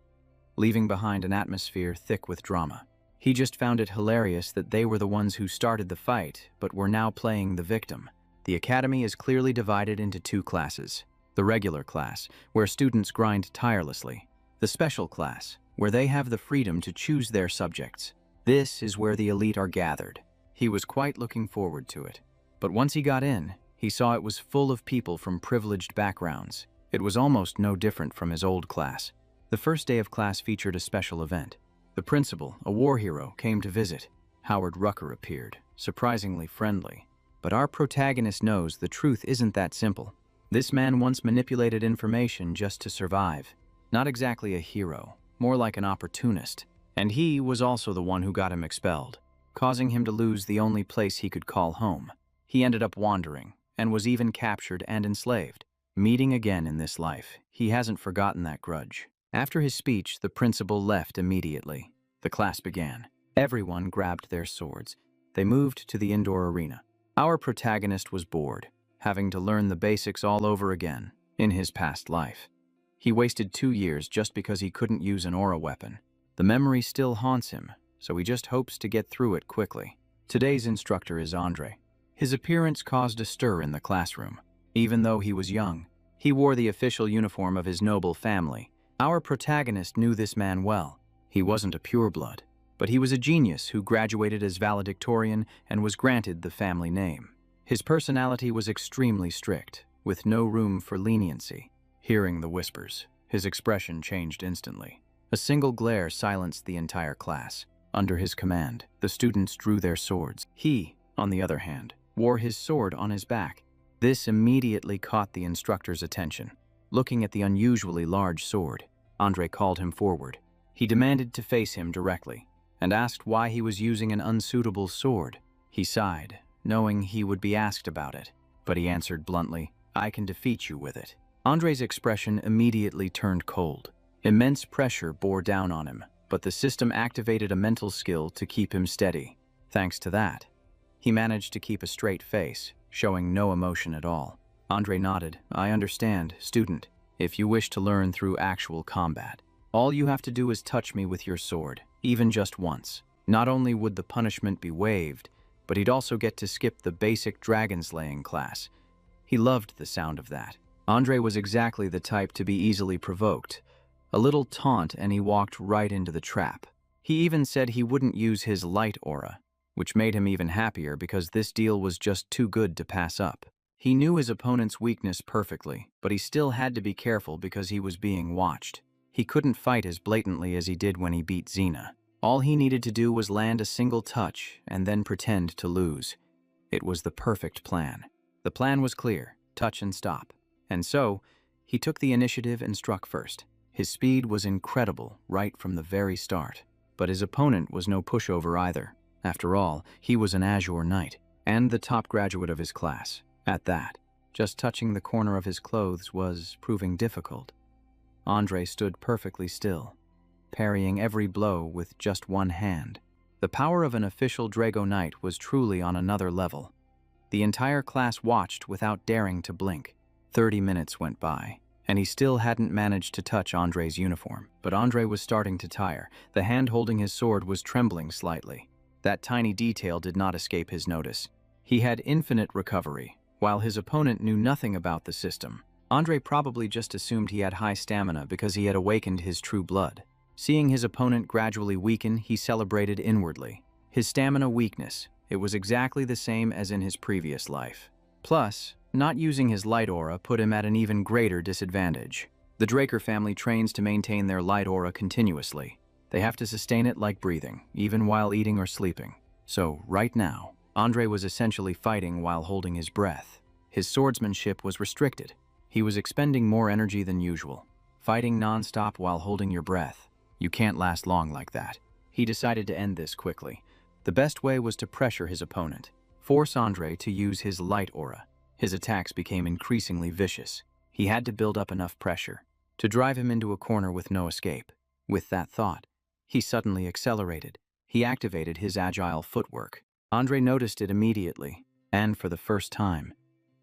leaving behind an atmosphere thick with drama. He just found it hilarious that they were the ones who started the fight, but were now playing the victim. The academy is clearly divided into two classes. The regular class, where students grind tirelessly. The special class, where they have the freedom to choose their subjects. This is where the elite are gathered. He was quite looking forward to it. But once he got in, he saw it was full of people from privileged backgrounds. It was almost no different from his old class. The first day of class featured a special event. The principal, a war hero, came to visit. Howard Rucker appeared, surprisingly friendly. But our protagonist knows the truth isn't that simple. This man once manipulated information just to survive. Not exactly a hero, more like an opportunist. And he was also the one who got him expelled, causing him to lose the only place he could call home. He ended up wandering, and was even captured and enslaved. Meeting again in this life, he hasn't forgotten that grudge. After his speech, the principal left immediately. The class began. Everyone grabbed their swords. They moved to the indoor arena. Our protagonist was bored, having to learn the basics all over again in his past life. He wasted 2 years just because he couldn't use an aura weapon. The memory still haunts him, so he just hopes to get through it quickly. Today's instructor is Andre. His appearance caused a stir in the classroom. Even though he was young, he wore the official uniform of his noble family. Our protagonist knew this man well. He wasn't a pureblood, but he was a genius who graduated as valedictorian and was granted the family name. His personality was extremely strict, with no room for leniency. Hearing the whispers, his expression changed instantly. A single glare silenced the entire class. Under his command, the students drew their swords. He, on the other hand, wore his sword on his back. This immediately caught the instructor's attention. Looking at the unusually large sword, Andre called him forward. He demanded to face him directly, and asked why he was using an unsuitable sword. He sighed, knowing he would be asked about it, but he answered bluntly, "I can defeat you with it." Andre's expression immediately turned cold. Immense pressure bore down on him, but the system activated a mental skill to keep him steady. Thanks to that, he managed to keep a straight face, showing no emotion at all. Andre nodded. "I understand, student. If you wish to learn through actual combat, all you have to do is touch me with your sword, even just once. Not only would the punishment be waived, but he'd also get to skip the basic dragon slaying class." He loved the sound of that. Andre was exactly the type to be easily provoked. A little taunt and he walked right into the trap. He even said he wouldn't use his light aura, which made him even happier because this deal was just too good to pass up. He knew his opponent's weakness perfectly, but he still had to be careful because he was being watched. He couldn't fight as blatantly as he did when he beat Xena. All he needed to do was land a single touch and then pretend to lose. It was the perfect plan. The plan was clear: touch and stop. And so, he took the initiative and struck first. His speed was incredible right from the very start. But his opponent was no pushover either. After all, he was an Azure Knight. and the top graduate of his class. At that, just touching the corner of his clothes was proving difficult. Andre stood perfectly still, parrying every blow with just one hand. The power of an official Drago Knight was truly on another level. The entire class watched without daring to blink. 30 minutes went by, and he still hadn't managed to touch Andre's uniform. But Andre was starting to tire. The hand holding his sword was trembling slightly. That tiny detail did not escape his notice. He had infinite recovery, while his opponent knew nothing about the system. Andre probably just assumed he had high stamina because he had awakened his true blood. Seeing his opponent gradually weaken, he celebrated inwardly. His stamina weakness, it was exactly the same as in his previous life. Plus, not using his light aura put him at an even greater disadvantage. The Draker family trains to maintain their light aura continuously. They have to sustain it like breathing, even while eating or sleeping. So, right now, Andre was essentially fighting while holding his breath. His swordsmanship was restricted. He was expending more energy than usual. Fighting non-stop while holding your breath. You can't last long like that. He decided to end this quickly. The best way was to pressure his opponent. Force Andre to use his light aura. His attacks became increasingly vicious. He had to build up enough pressure to drive him into a corner with no escape. With that thought, he suddenly accelerated. He activated his agile footwork. Andre noticed it immediately, and for the first time,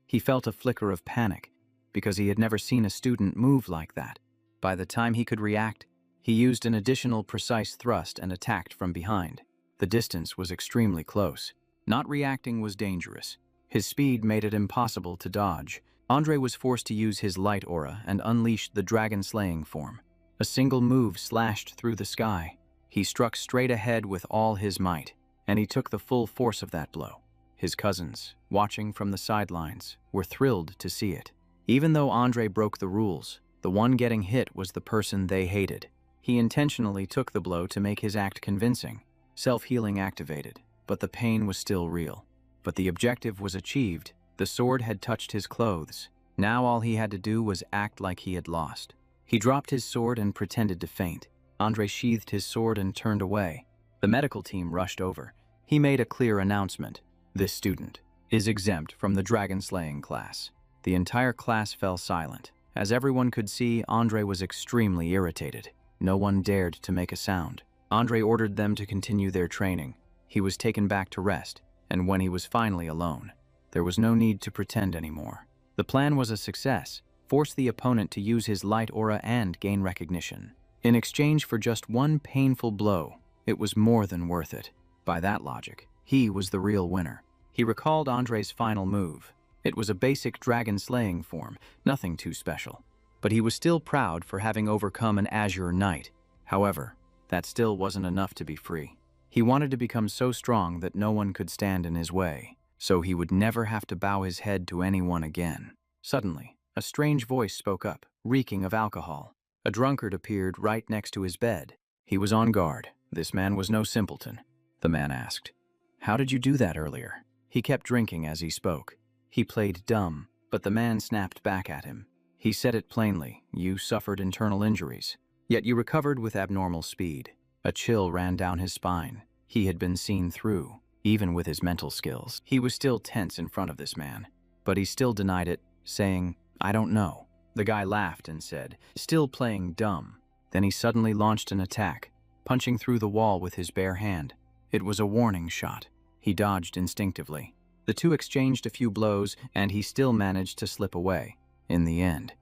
he felt a flicker of panic because he had never seen a student move like that. By the time he could react, he used an additional precise thrust and attacked from behind. The distance was extremely close. Not reacting was dangerous. His speed made it impossible to dodge. Andre was forced to use his light aura and unleashed the dragon-slaying form. A single move slashed through the sky. He struck straight ahead with all his might, and he took the full force of that blow. His cousins, watching from the sidelines, were thrilled to see it. Even though Andre broke the rules, the one getting hit was the person they hated. He intentionally took the blow to make his act convincing. Self-healing activated, but the pain was still real. But the objective was achieved. The sword had touched his clothes. Now all he had to do was act like he had lost. He dropped his sword and pretended to faint. Andre sheathed his sword and turned away. The medical team rushed over. He made a clear announcement. This student is exempt from the dragon-slaying class. The entire class fell silent. As everyone could see, Andre was extremely irritated. No one dared to make a sound. Andre ordered them to continue their training. He was taken back to rest, and when he was finally alone, there was no need to pretend anymore. The plan was a success. Force the opponent to use his light aura and gain recognition. In exchange for just one painful blow, it was more than worth it. By that logic, he was the real winner. He recalled Andre's final move. It was a basic dragon-slaying form, nothing too special. But he was still proud for having overcome an Azure Knight. However, that still wasn't enough to be free. He wanted to become so strong that no one could stand in his way, so he would never have to bow his head to anyone again. Suddenly, a strange voice spoke up, reeking of alcohol. A drunkard appeared right next to his bed. He was on guard. This man was no simpleton. The man asked, "How did you do that earlier?" He kept drinking as he spoke. He played dumb, but the man snapped back at him. He said it plainly, "You suffered internal injuries, yet you recovered with abnormal speed." A chill ran down his spine. He had been seen through, even with his mental skills. He was still tense in front of this man, but he still denied it, saying, "I don't know." The guy laughed and said, still playing dumb. Then he suddenly launched an attack, punching through the wall with his bare hand. It was a warning shot. He dodged instinctively. The two exchanged a few blows, and he still managed to slip away. In the end,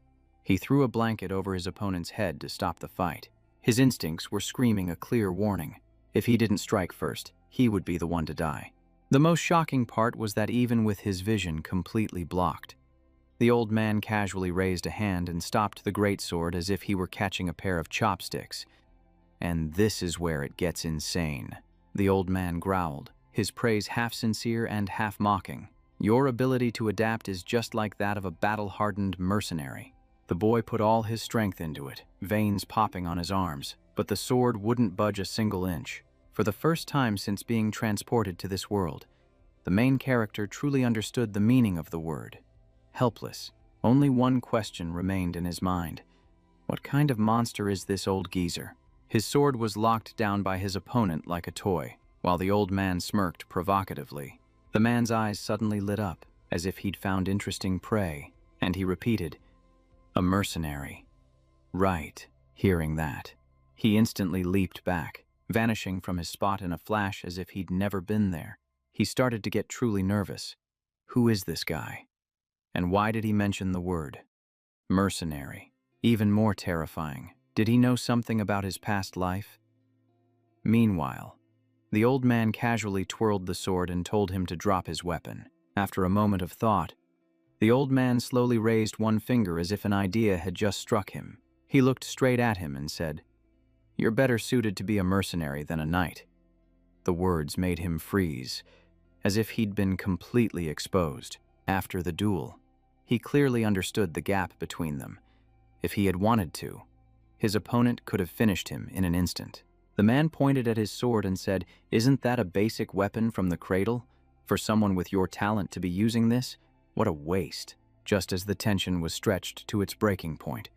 he threw a blanket over his opponent's head to stop the fight. His instincts were screaming a clear warning. If he didn't strike first, he would be the one to die. The most shocking part was that even with his vision completely blocked, the old man casually raised a hand and stopped the greatsword as if he were catching a pair of chopsticks. And this is where it gets insane. The old man growled, his praise half sincere and half mocking. "Your ability to adapt is just like that of a battle-hardened mercenary." The boy put all his strength into it, veins popping on his arms, but the sword wouldn't budge a single inch. For the first time since being transported to this world, the main character truly understood the meaning of the word. Helpless. Only one question remained in his mind. What kind of monster is this old geezer? His sword was locked down by his opponent like a toy, while the old man smirked provocatively. The man's eyes suddenly lit up, as if he'd found interesting prey, and he repeated, "A mercenary." Right, hearing that. He instantly leaped back, vanishing from his spot in a flash as if he'd never been there. He started to get truly nervous. Who is this guy? And why did he mention the word mercenary? Even more terrifying, did he know something about his past life? Meanwhile, the old man casually twirled the sword and told him to drop his weapon. After a moment of thought, the old man slowly raised one finger as if an idea had just struck him. He looked straight at him and said, "You're better suited to be a mercenary than a knight." The words made him freeze, as if he'd been completely exposed. After the duel, he clearly understood the gap between them. If he had wanted to, his opponent could have finished him in an instant. The man pointed at his sword and said, "Isn't that a basic weapon from the cradle? For someone with your talent to be using this? What a waste." Just as the tension was stretched to its breaking point,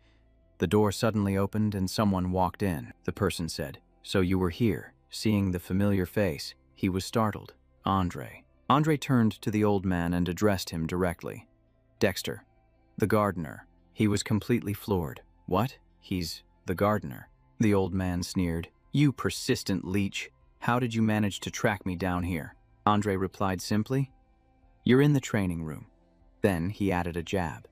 the door suddenly opened and someone walked in. The person said, "So you were here." Seeing the familiar face, he was startled. Andre. Andre turned to the old man and addressed him directly. "Dexter, the gardener." He was completely floored. "What? He's the gardener?" The old man sneered. "You persistent leech. How did you manage to track me down here?" Andre replied simply, "You're in the training room." Then he added a jab.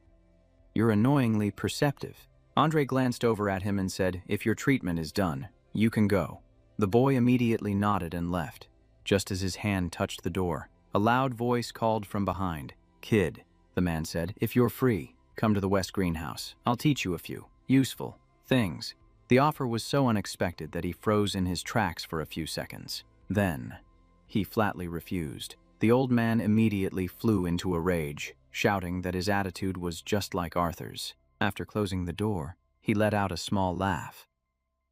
"You're annoyingly perceptive." Andre glanced over at him and said, "If your treatment is done, you can go." The boy immediately nodded and left. Just as his hand touched the door, a loud voice called from behind. "Kid," the man said, "if you're free, come to the West Greenhouse. I'll teach you a few useful things." The offer was so unexpected that he froze in his tracks for a few seconds. Then, he flatly refused. The old man immediately flew into a rage, shouting that his attitude was just like Arthur's. After closing the door, he let out a small laugh.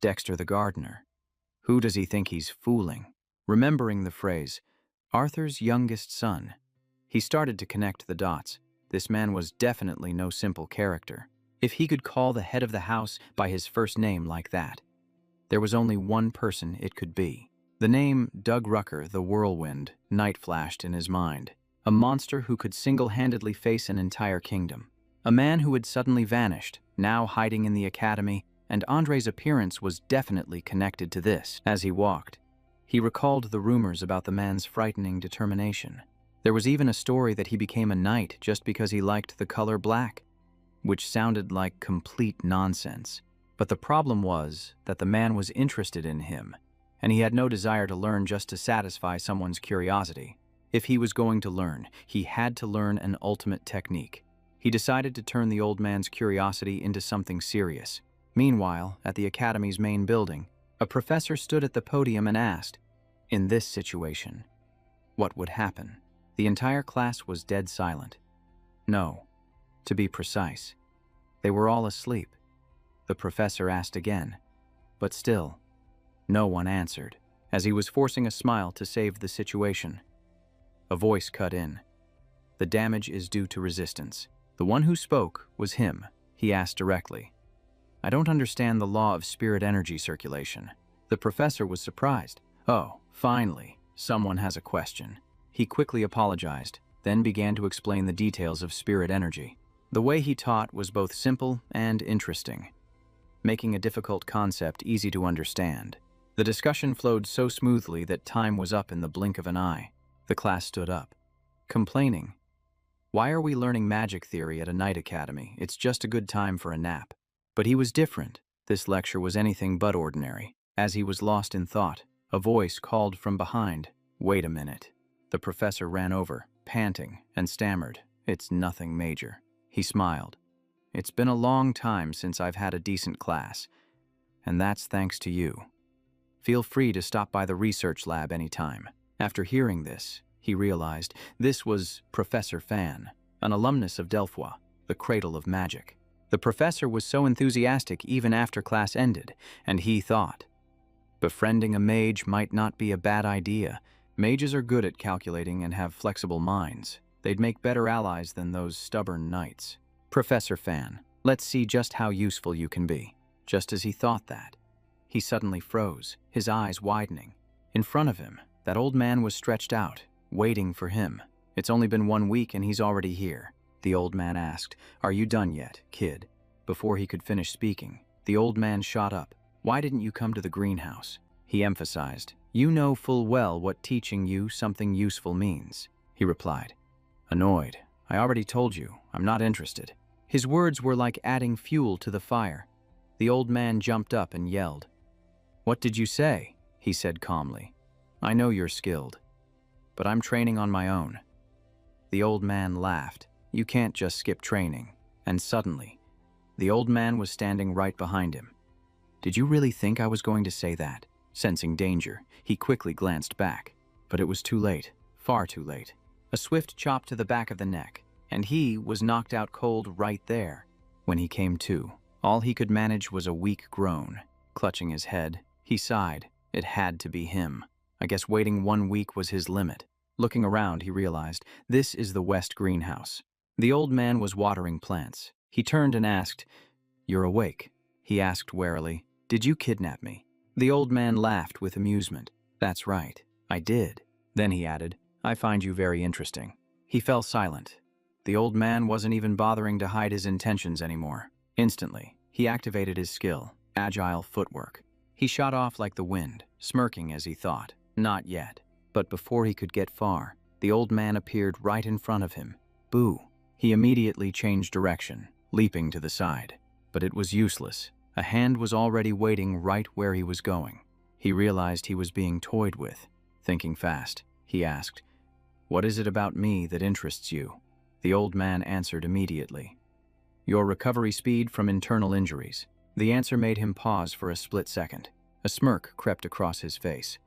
Dexter the gardener. Who does he think he's fooling? Remembering the phrase, Arthur's youngest son, he started to connect the dots. This man was definitely no simple character. If he could call the head of the house by his first name like that, there was only one person it could be. The name Doug Rucker, the Whirlwind, night flashed in his mind. A monster who could single-handedly face an entire kingdom. A man who had suddenly vanished, now hiding in the academy, and Andre's appearance was definitely connected to this. As he walked, he recalled the rumors about the man's frightening determination. There was even a story that he became a knight just because he liked the color black, which sounded like complete nonsense. But the problem was that the man was interested in him, and he had no desire to learn just to satisfy someone's curiosity. If he was going to learn, he had to learn an ultimate technique. He decided to turn the old man's curiosity into something serious. Meanwhile, at the academy's main building, a professor stood at the podium and asked, in this situation, what would happen? The entire class was dead silent. No, to be precise, they were all asleep. The professor asked again, but still, no one answered. As he was forcing a smile to save the situation, a voice cut in. The damage is due to resistance. The one who spoke was him. He asked directly, I don't understand the law of spirit energy circulation. The professor was surprised. Oh, finally, someone has a question. He quickly apologized, then began to explain the details of spirit energy. The way he taught was both simple and interesting, making a difficult concept easy to understand. The discussion flowed so smoothly that time was up in the blink of an eye. The class stood up, complaining. Why are we learning magic theory at a night academy? It's just a good time for a nap. But he was different. This lecture was anything but ordinary. As he was lost in thought, a voice called from behind, Wait a minute. The professor ran over, panting, and stammered, It's nothing major. He smiled. It's been a long time since I've had a decent class, and that's thanks to you. Feel free to stop by the research lab anytime. After hearing this, he realized this was Professor Fan, an alumnus of Delphi, the cradle of magic. The professor was so enthusiastic even after class ended, and he thought, befriending a mage might not be a bad idea. Mages are good at calculating and have flexible minds. They'd make better allies than those stubborn knights. Professor Fan, let's see just how useful you can be. Just as he thought that, he suddenly froze, his eyes widening. In front of him, that old man was stretched out, waiting for him. It's only been 1 week and he's already here. The old man asked, "Are you done yet, kid?" Before he could finish speaking, the old man shot up. "Why didn't you come to the greenhouse?" He emphasized, "You know full well what teaching you something useful means." He replied, annoyed, "I already told you, I'm not interested." His words were like adding fuel to the fire. The old man jumped up and yelled. "What did you say?" he said calmly. "I know you're skilled, but I'm training on my own." The old man laughed. "You can't just skip training." And suddenly, the old man was standing right behind him. "Did you really think I was going to say that?" Sensing danger, he quickly glanced back. But it was too late, far too late. A swift chop to the back of the neck, and he was knocked out cold right there. When he came to, all he could manage was a weak groan. Clutching his head, he sighed. It had to be him. I guess waiting 1 week was his limit. Looking around, he realized, this is the West greenhouse. The old man was watering plants. He turned and asked, "You're awake?" He asked warily, "Did you kidnap me?" The old man laughed with amusement. "That's right, I did." Then he added, "I find you very interesting." He fell silent. The old man wasn't even bothering to hide his intentions anymore. Instantly, he activated his skill, agile footwork. He shot off like the wind, smirking as he thought, "Not yet." But before he could get far, the old man appeared right in front of him. Boo! He immediately changed direction, leaping to the side. But it was useless. A hand was already waiting right where he was going. He realized he was being toyed with. Thinking fast, he asked, "What is it about me that interests you?" The old man answered immediately, "Your recovery speed from internal injuries." The answer made him pause for a split second. A smirk crept across his face.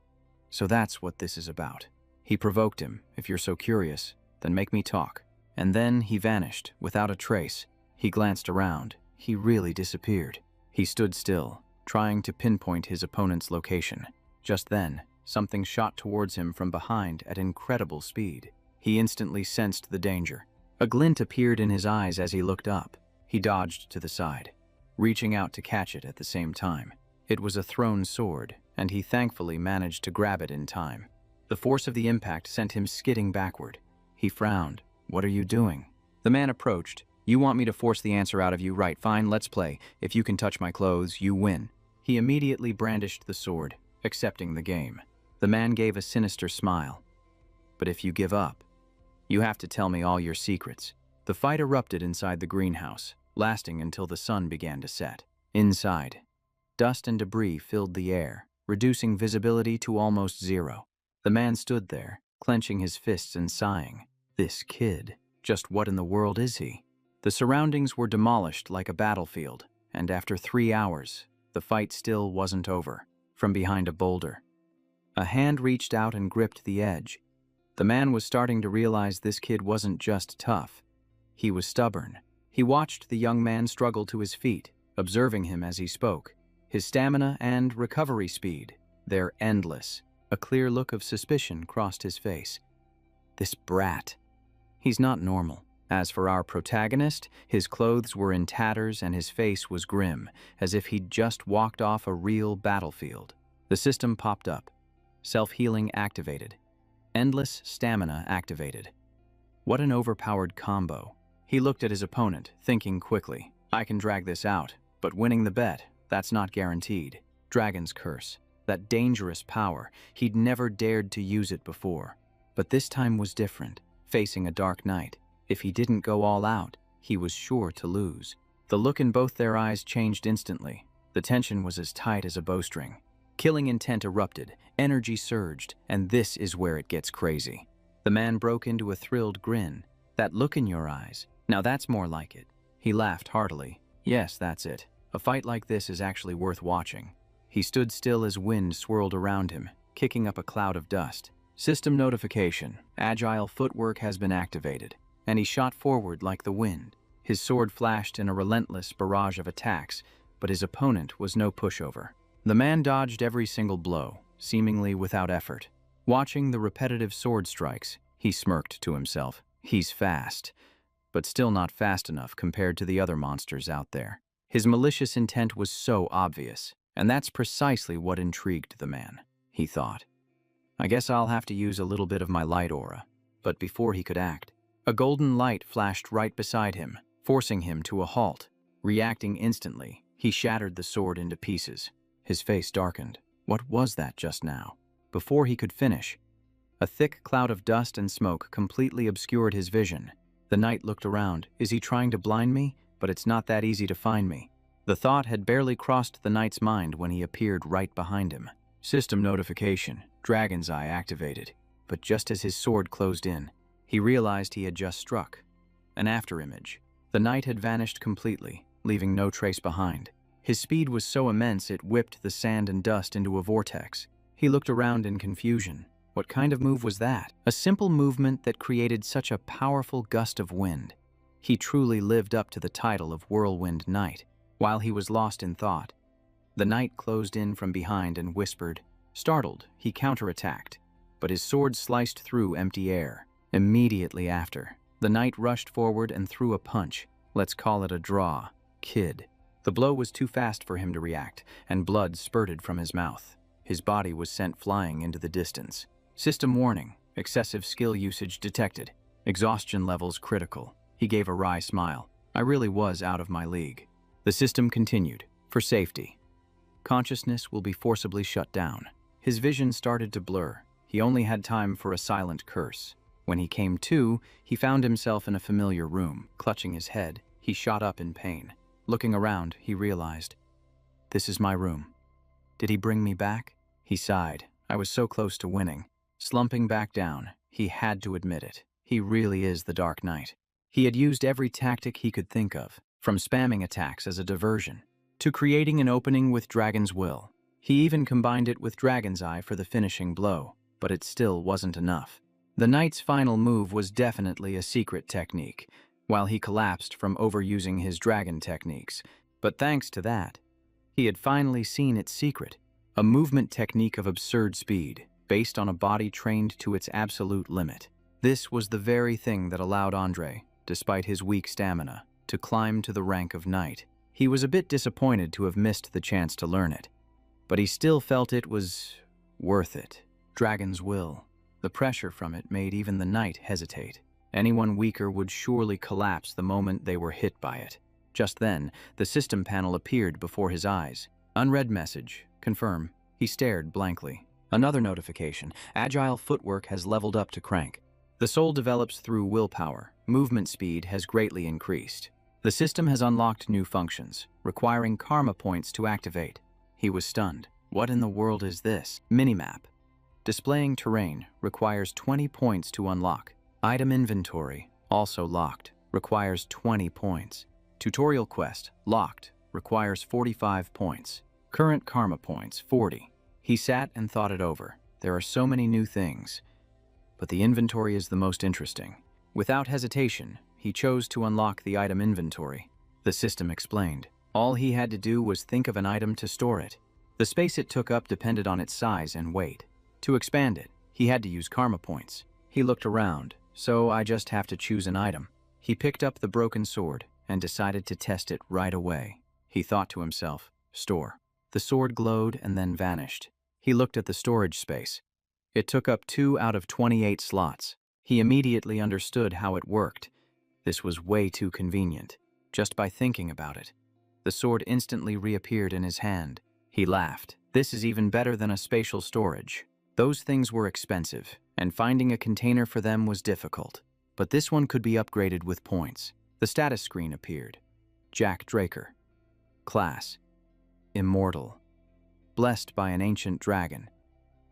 "So that's what this is about." He provoked him. "If you're so curious, then make me talk." And then he vanished, without a trace. He glanced around. He really disappeared. He stood still, trying to pinpoint his opponent's location. Just then, something shot towards him from behind at incredible speed. He instantly sensed the danger. A glint appeared in his eyes as he looked up. He dodged to the side, reaching out to catch it at the same time. It was a thrown sword, and he thankfully managed to grab it in time. The force of the impact sent him skidding backward. He frowned. "What are you doing?" The man approached. "You want me to force the answer out of you, right? Fine, let's play. If you can touch my clothes, you win." He immediately brandished the sword, accepting the game. The man gave a sinister smile. "But if you give up, you have to tell me all your secrets." The fight erupted inside the greenhouse, lasting until the sun began to set. Inside, dust and debris filled the air, reducing visibility to almost zero. The man stood there, clenching his fists and sighing. This kid, just what in the world is he? The surroundings were demolished like a battlefield, and after 3 hours, the fight still wasn't over. From behind a boulder, a hand reached out and gripped the edge. The man was starting to realize this kid wasn't just tough. He was stubborn. He watched the young man struggle to his feet, observing him as he spoke. His stamina and recovery speed, they're endless. A clear look of suspicion crossed his face. This brat. He's not normal. As for our protagonist, his clothes were in tatters and his face was grim, as if he'd just walked off a real battlefield. The system popped up. Self-healing activated. Endless stamina activated. What an overpowered combo. He looked at his opponent, thinking quickly, "I can drag this out, but winning the bet, that's not guaranteed." Dragon's curse. That dangerous power. He'd never dared to use it before. But this time was different. Facing a dark night, if he didn't go all out, he was sure to lose. The look in both their eyes changed instantly. The tension was as tight as a bowstring. Killing intent erupted, energy surged, and this is where it gets crazy. The man broke into a thrilled grin. "That look in your eyes, now that's more like it." He laughed heartily. "Yes, that's it. A fight like this is actually worth watching." He stood still as wind swirled around him, kicking up a cloud of dust. System notification. Agile footwork has been activated. And he shot forward like the wind. His sword flashed in a relentless barrage of attacks, but his opponent was no pushover. The man dodged every single blow, seemingly without effort. Watching the repetitive sword strikes, he smirked to himself. He's fast, but still not fast enough compared to the other monsters out there. His malicious intent was so obvious, and that's precisely what intrigued the man, he thought. I guess I'll have to use a little bit of my light aura. But before he could act, a golden light flashed right beside him, forcing him to a halt. Reacting instantly, he shattered the sword into pieces. His face darkened. What was that just now? Before he could finish, a thick cloud of dust and smoke completely obscured his vision. The knight looked around. Is he trying to blind me? But it's not that easy to find me. The thought had barely crossed the knight's mind when he appeared right behind him. System notification. Dragon's Eye activated. But just as his sword closed in, he realized he had just struck. An afterimage. The knight had vanished completely, leaving no trace behind. His speed was so immense it whipped the sand and dust into a vortex. He looked around in confusion. What kind of move was that? A simple movement that created such a powerful gust of wind. He truly lived up to the title of Whirlwind Knight. While he was lost in thought, the knight closed in from behind and whispered. Startled, he counterattacked, but his sword sliced through empty air. Immediately after, the knight rushed forward and threw a punch. Let's call it a draw. Kid. The blow was too fast for him to react, and blood spurted from his mouth. His body was sent flying into the distance. System warning. Excessive skill usage detected. Exhaustion levels critical. He gave a wry smile. I really was out of my league. The system continued. For safety. Consciousness will be forcibly shut down. His vision started to blur. He only had time for a silent curse. When he came to, he found himself in a familiar room. Clutching his head, he shot up in pain. Looking around, he realized, this is my room. Did he bring me back? He sighed. I was so close to winning. Slumping back down, he had to admit it. He really is the Dark Knight. He had used every tactic he could think of, from spamming attacks as a diversion, to creating an opening with Dragon's Will. He even combined it with Dragon's Eye for the finishing blow, but it still wasn't enough. The knight's final move was definitely a secret technique, while he collapsed from overusing his dragon techniques. But thanks to that, he had finally seen its secret, a movement technique of absurd speed, based on a body trained to its absolute limit. This was the very thing that allowed Andre, despite his weak stamina, to climb to the rank of knight. He was a bit disappointed to have missed the chance to learn it, but he still felt it was worth it. Dragon's Will. The pressure from it made even the knight hesitate. Anyone weaker would surely collapse the moment they were hit by it. Just then, the system panel appeared before his eyes. Unread message. Confirm. He stared blankly. Another notification. Agile footwork has leveled up to crank. The soul develops through willpower. Movement speed has greatly increased. The system has unlocked new functions, requiring karma points to activate. He was stunned. What in the world is this? Minimap. Displaying terrain requires 20 points to unlock. Item inventory, also locked, requires 20 points. Tutorial quest, locked, requires 45 points. Current karma points, 40. He sat and thought it over. There are so many new things, but the inventory is the most interesting. Without hesitation, he chose to unlock the item inventory. The system explained. All he had to do was think of an item to store it. The space it took up depended on its size and weight. To expand it, he had to use karma points. He looked around. So I just have to choose an item. He picked up the broken sword and decided to test it right away. He thought to himself, store. The sword glowed and then vanished. He looked at the storage space. It took up 2 out of 28 slots. He immediately understood how it worked. This was way too convenient. Just by thinking about it, the sword instantly reappeared in his hand. He laughed. This is even better than a spatial storage. Those things were expensive, and finding a container for them was difficult. But this one could be upgraded with points. The status screen appeared. Jack Draker. Class. Immortal. Blessed by an ancient dragon.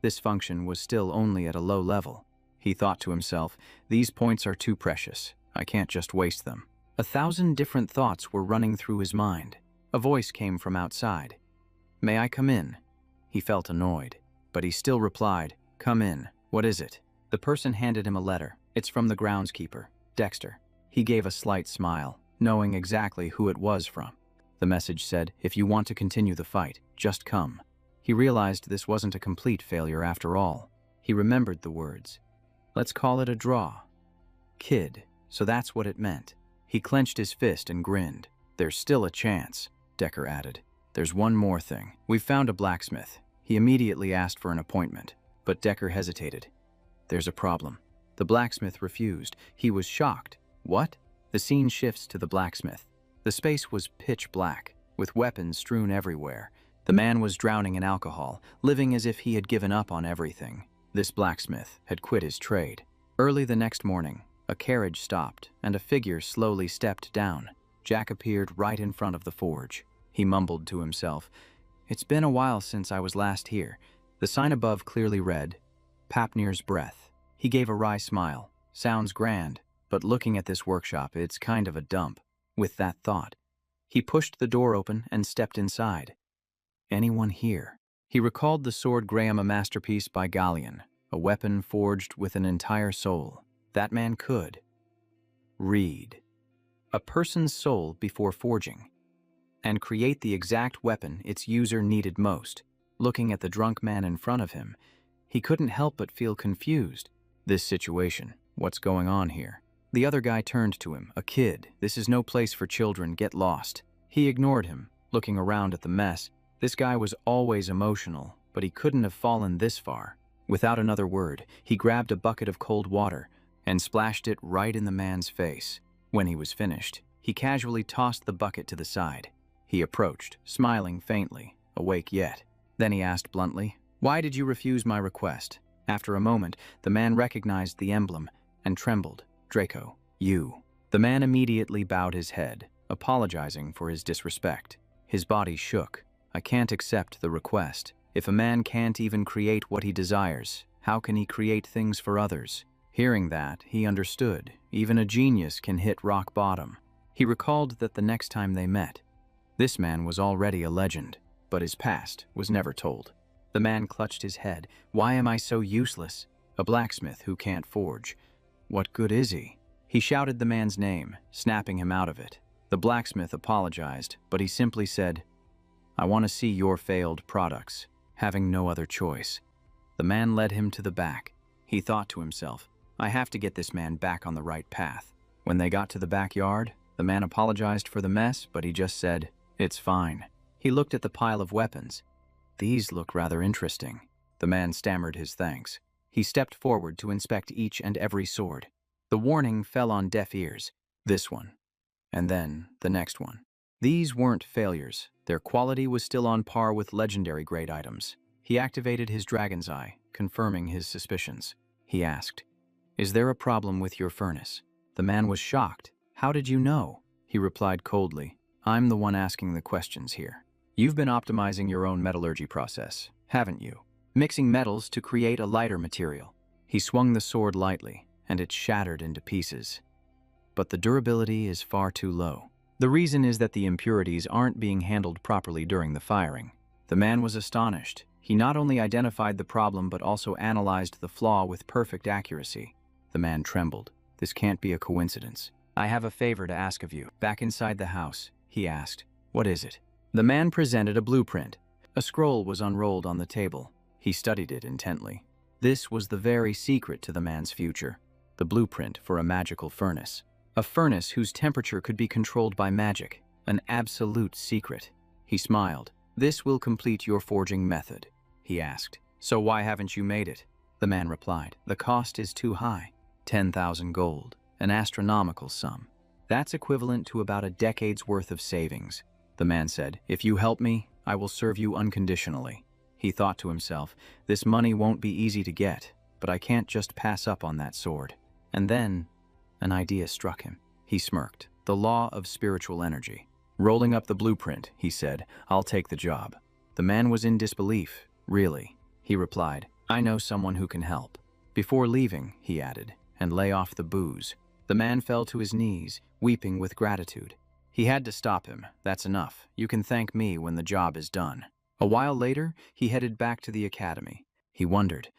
This function was still only at a low level. He thought to himself, these points are too precious. I can't just waste them. 1,000 different thoughts were running through his mind. A voice came from outside. May I come in? He felt annoyed, but he still replied, come in. What is it? The person handed him a letter. It's from the groundskeeper, Dexter. He gave a slight smile, knowing exactly who it was from. The message said, if you want to continue the fight, just come. He realized this wasn't a complete failure after all. He remembered the words. Let's call it a draw. Kid, so that's what it meant. He clenched his fist and grinned. There's still a chance, Decker added. There's one more thing. We've found a blacksmith. He immediately asked for an appointment. But Decker hesitated. There's a problem. The blacksmith refused. He was shocked. What? The scene shifts to the blacksmith. The space was pitch black, with weapons strewn everywhere. The man was drowning in alcohol, living as if he had given up on everything. This blacksmith had quit his trade. Early the next morning, a carriage stopped, and a figure slowly stepped down. Jack appeared right in front of the forge. He mumbled to himself, "It's been a while since I was last here." The sign above clearly read, "Papnir's Breath." He gave a wry smile. Sounds grand, but looking at this workshop, it's kind of a dump. With that thought, he pushed the door open and stepped inside. Anyone here? He recalled the sword Graham, a masterpiece by Gallion, a weapon forged with an entire soul. That man could read a person's soul before forging and create the exact weapon its user needed most. Looking at the drunk man in front of him, he couldn't help but feel confused. This situation, what's going on here? The other guy turned to him. "A kid. This is no place for children. Get lost." He ignored him, looking around at the mess. This guy was always emotional, but he couldn't have fallen this far. Without another word, he grabbed a bucket of cold water and splashed it right in the man's face. When he was finished, he casually tossed the bucket to the side. He approached, smiling faintly, awake yet. Then he asked bluntly, "Why did you refuse my request?" After a moment, the man recognized the emblem and trembled. "Draco, you." The man immediately bowed his head, apologizing for his disrespect. His body shook. "I can't accept the request. If a man can't even create what he desires, how can he create things for others?" Hearing that, he understood. Even a genius can hit rock bottom. He recalled that the next time they met, this man was already a legend, but his past was never told. The man clutched his head. "Why am I so useless? A blacksmith who can't forge. What good is he?" He shouted the man's name, snapping him out of it. The blacksmith apologized, but he simply said, "I want to see your failed products," having no other choice. The man led him to the back. He thought to himself, "I have to get this man back on the right path." When they got to the backyard, the man apologized for the mess, but he just said, "It's fine." He looked at the pile of weapons. "These look rather interesting." The man stammered his thanks. He stepped forward to inspect each and every sword. The warning fell on deaf ears. This one, and then the next one. These weren't failures. Their quality was still on par with legendary grade items. He activated his dragon's eye, confirming his suspicions. He asked, "Is there a problem with your furnace?" The man was shocked. "How did you know?" He replied coldly, "I'm the one asking the questions here. You've been optimizing your own metallurgy process, haven't you? Mixing metals to create a lighter material." He swung the sword lightly, and it shattered into pieces. "But the durability is far too low. The reason is that the impurities aren't being handled properly during the firing." The man was astonished. He not only identified the problem but also analyzed the flaw with perfect accuracy. The man trembled. "This can't be a coincidence. I have a favor to ask of you." Back inside the house, he asked, "What is it?" The man presented a blueprint. A scroll was unrolled on the table. He studied it intently. This was the very secret to the man's future. The blueprint for a magical furnace. A furnace whose temperature could be controlled by magic. An absolute secret. He smiled. "This will complete your forging method," he asked. "So why haven't you made it?" The man replied, "The cost is too high. 10,000 gold. An astronomical sum. That's equivalent to about a decade's worth of savings." The man said, "If you help me, I will serve you unconditionally." He thought to himself, "This money won't be easy to get, but I can't just pass up on that sword." And then an idea struck him. He smirked. The law of spiritual energy. Rolling up the blueprint, he said, "I'll take the job." The man was in disbelief. "Really?" He replied, "I know someone who can help." Before leaving, he added, "and lay off the booze." The man fell to his knees, weeping with gratitude. He had to stop him. "That's enough. You can thank me when the job is done." A while later, he headed back to the academy. He wondered,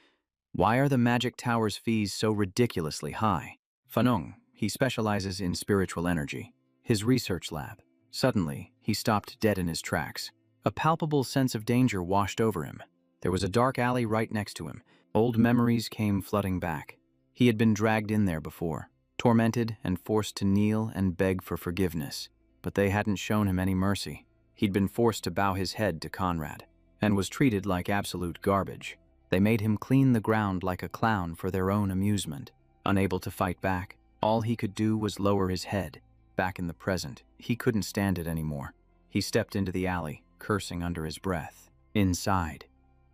why are the magic tower's fees so ridiculously high? Fanung, he specializes in spiritual energy. His research lab. Suddenly, he stopped dead in his tracks. A palpable sense of danger washed over him. There was a dark alley right next to him. Old memories came flooding back. He had been dragged in there before, tormented and forced to kneel and beg for forgiveness. But they hadn't shown him any mercy. He'd been forced to bow his head to Conrad, and was treated like absolute garbage. They made him clean the ground like a clown for their own amusement. Unable to fight back, all he could do was lower his head. Back in the present, he couldn't stand it anymore. He stepped into the alley, cursing under his breath. Inside,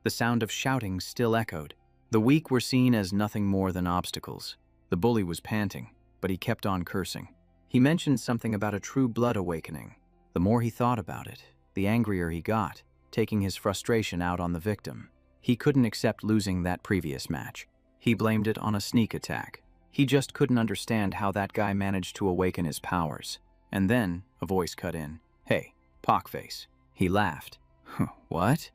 the sound of shouting still echoed. The weak were seen as nothing more than obstacles. The bully was panting, but he kept on cursing. He mentioned something about a true blood awakening. The more he thought about it, the angrier he got, taking his frustration out on the victim. He couldn't accept losing that previous match. He blamed it on a sneak attack. He just couldn't understand how that guy managed to awaken his powers. And then a voice cut in. "Hey, Pockface." He laughed. "What?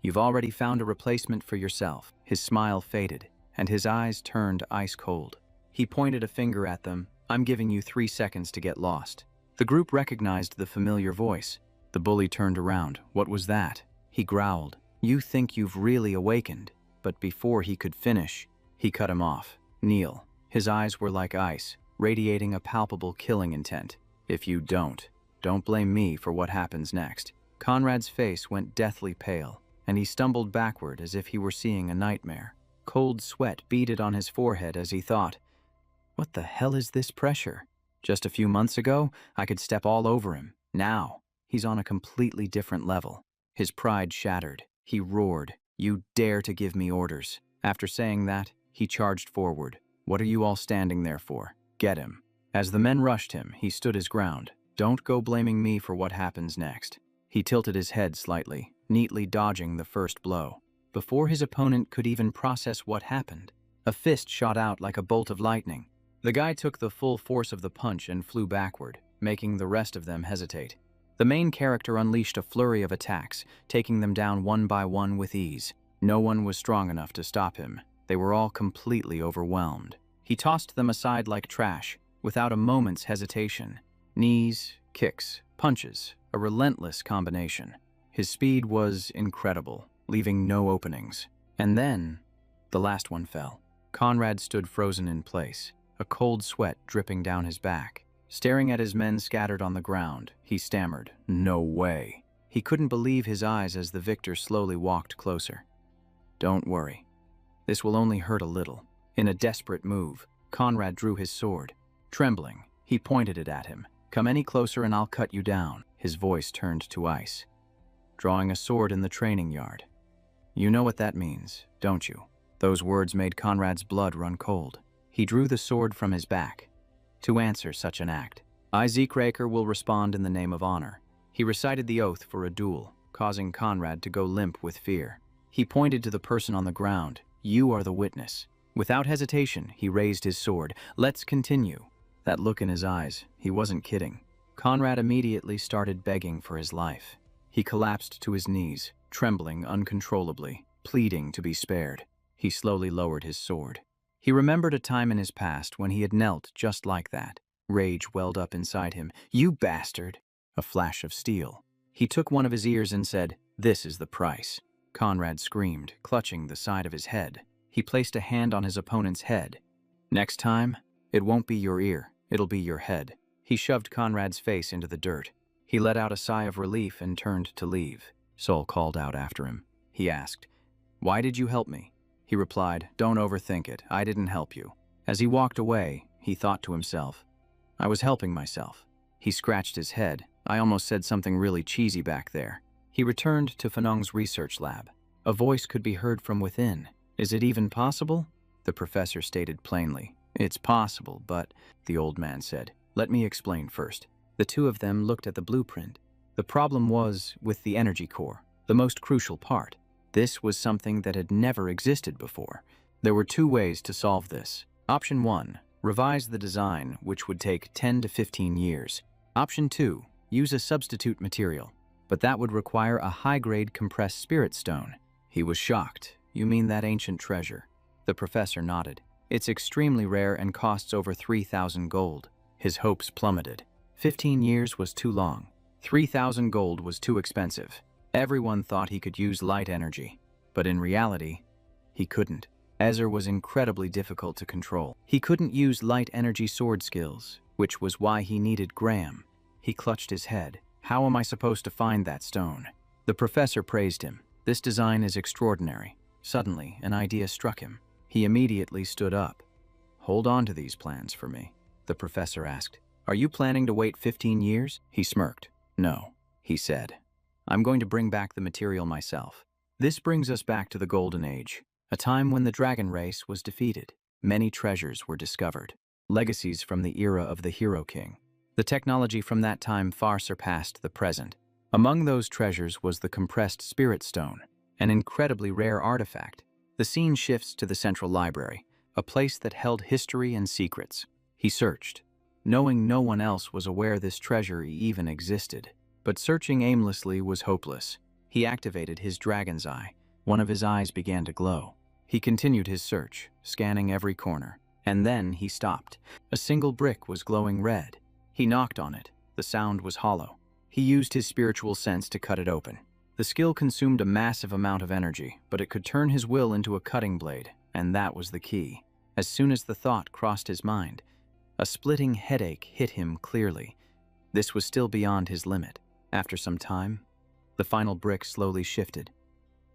You've already found a replacement for yourself." His smile faded, and his eyes turned ice cold. He pointed a finger at them. "I'm giving you 3 seconds to get lost." The group recognized the familiar voice. The bully turned around. "What was that?" He growled. "You think you've really awakened." But before he could finish, he cut him off. "Kneel." His eyes were like ice, radiating a palpable killing intent. "If you don't blame me for what happens next." Conrad's face went deathly pale, and he stumbled backward as if he were seeing a nightmare. Cold sweat beaded on his forehead as he thought, "What the hell is this pressure? Just a few months ago, I could step all over him. Now, he's on a completely different level." His pride shattered. He roared, "You dare to give me orders." After saying that, he charged forward. "What are you all standing there for? Get him." As the men rushed him, he stood his ground. "Don't go blaming me for what happens next." He tilted his head slightly, neatly dodging the first blow. Before his opponent could even process what happened, a fist shot out like a bolt of lightning. The guy took the full force of the punch and flew backward, making the rest of them hesitate. The main character unleashed a flurry of attacks, taking them down one by one with ease. No one was strong enough to stop him. They were all completely overwhelmed. He tossed them aside like trash, without a moment's hesitation. Knees, kicks, punches, a relentless combination. His speed was incredible, leaving no openings. And then, the last one fell. Conrad stood frozen in place, a cold sweat dripping down his back. Staring at his men scattered on the ground, he stammered, "No way." He couldn't believe his eyes as the victor slowly walked closer. "Don't worry. This will only hurt a little." In a desperate move, Conrad drew his sword. Trembling, he pointed it at him. "Come any closer and I'll cut you down." His voice turned to ice. "Drawing a sword in the training yard. You know what that means, don't you?" Those words made Conrad's blood run cold. He drew the sword from his back. "To answer such an act, I, Zeekraker, will respond in the name of honor." He recited the oath for a duel, causing Conrad to go limp with fear. He pointed to the person on the ground. "You are the witness." Without hesitation, he raised his sword. "Let's continue." That look in his eyes, he wasn't kidding. Conrad immediately started begging for his life. He collapsed to his knees, trembling uncontrollably, pleading to be spared. He slowly lowered his sword. He remembered a time in his past when he had knelt just like that. Rage welled up inside him. "You bastard!" A flash of steel. He took one of his ears and said, "This is the price." Conrad screamed, clutching the side of his head. He placed a hand on his opponent's head. "Next time, it won't be your ear, it'll be your head." He shoved Conrad's face into the dirt. He let out a sigh of relief and turned to leave. Sol called out after him. He asked, "Why did you help me?" He replied, "Don't overthink it, I didn't help you." As he walked away, he thought to himself, "I was helping myself." He scratched his head. I almost said something really cheesy back there. He returned to Fanong's research lab. A voice could be heard from within. "Is it even possible?" The professor stated plainly. "It's possible, but," the old man said. "Let me explain first." The two of them looked at the blueprint. The problem was with the energy core, the most crucial part. This was something that had never existed before. There were 2 ways to solve this. Option 1, revise the design, which would take 10 to 15 years. Option 2, use a substitute material, but that would require a high-grade compressed spirit stone. He was shocked. "You mean that ancient treasure?" The professor nodded. "It's extremely rare and costs over 3,000 gold. His hopes plummeted. 15 years was too long. 3,000 gold was too expensive. Everyone thought he could use light energy, but in reality, he couldn't. Ezer was incredibly difficult to control. He couldn't use light energy sword skills, which was why he needed Graham. He clutched his head. "How am I supposed to find that stone?" The professor praised him. "This design is extraordinary. Suddenly, an idea struck him. He immediately stood up. "Hold on to these plans for me," the professor asked. "Are you planning to wait 15 years?" He smirked. "No," he said. "I'm going to bring back the material myself." This brings us back to the Golden Age, a time when the dragon race was defeated. Many treasures were discovered, legacies from the era of the Hero King. The technology from that time far surpassed the present. Among those treasures was the compressed spirit stone, an incredibly rare artifact. The scene shifts to the central library, a place that held history and secrets. He searched, knowing no one else was aware this treasure even existed. But searching aimlessly was hopeless. He activated his dragon's eye. One of his eyes began to glow. He continued his search, scanning every corner. And then he stopped. A single brick was glowing red. He knocked on it. The sound was hollow. He used his spiritual sense to cut it open. The skill consumed a massive amount of energy, but it could turn his will into a cutting blade, and that was the key. As soon as the thought crossed his mind, a splitting headache hit him clearly. This was still beyond his limit. After some time, the final brick slowly shifted,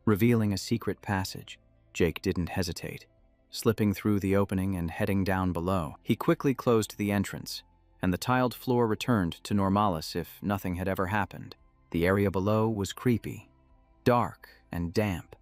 revealing a secret passage. Jake didn't hesitate. Slipping through the opening and heading down below, he quickly closed the entrance, and the tiled floor returned to normalis if nothing had ever happened. The area below was creepy, dark, and damp,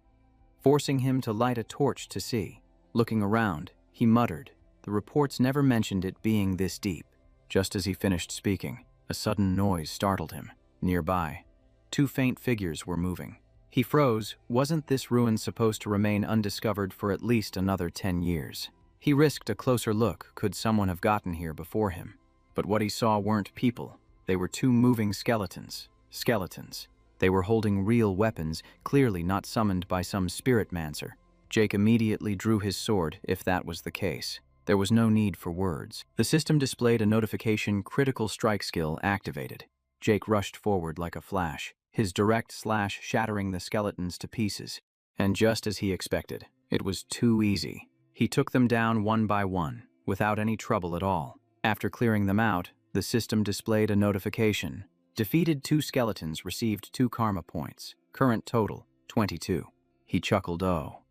forcing him to light a torch to see. Looking around, he muttered. The reports never mentioned it being this deep. Just as he finished speaking, a sudden noise startled him. Nearby, two faint figures were moving. He froze. Wasn't this ruin supposed to remain undiscovered for at least another 10 years? He risked a closer look. Could someone have gotten here before him? But what he saw weren't people. They were two moving skeletons. Skeletons. They were holding real weapons, clearly not summoned by some spirit-mancer. Jake immediately drew his sword, if that was the case. There was no need for words. The system displayed a notification: critical strike skill activated. Jake rushed forward like a flash, his direct slash shattering the skeletons to pieces. And just as he expected, it was too easy. He took them down one by one, without any trouble at all. After clearing them out, the system displayed a notification. Defeated 2 skeletons received 2 karma points. Current total, 22. He chuckled. Oh,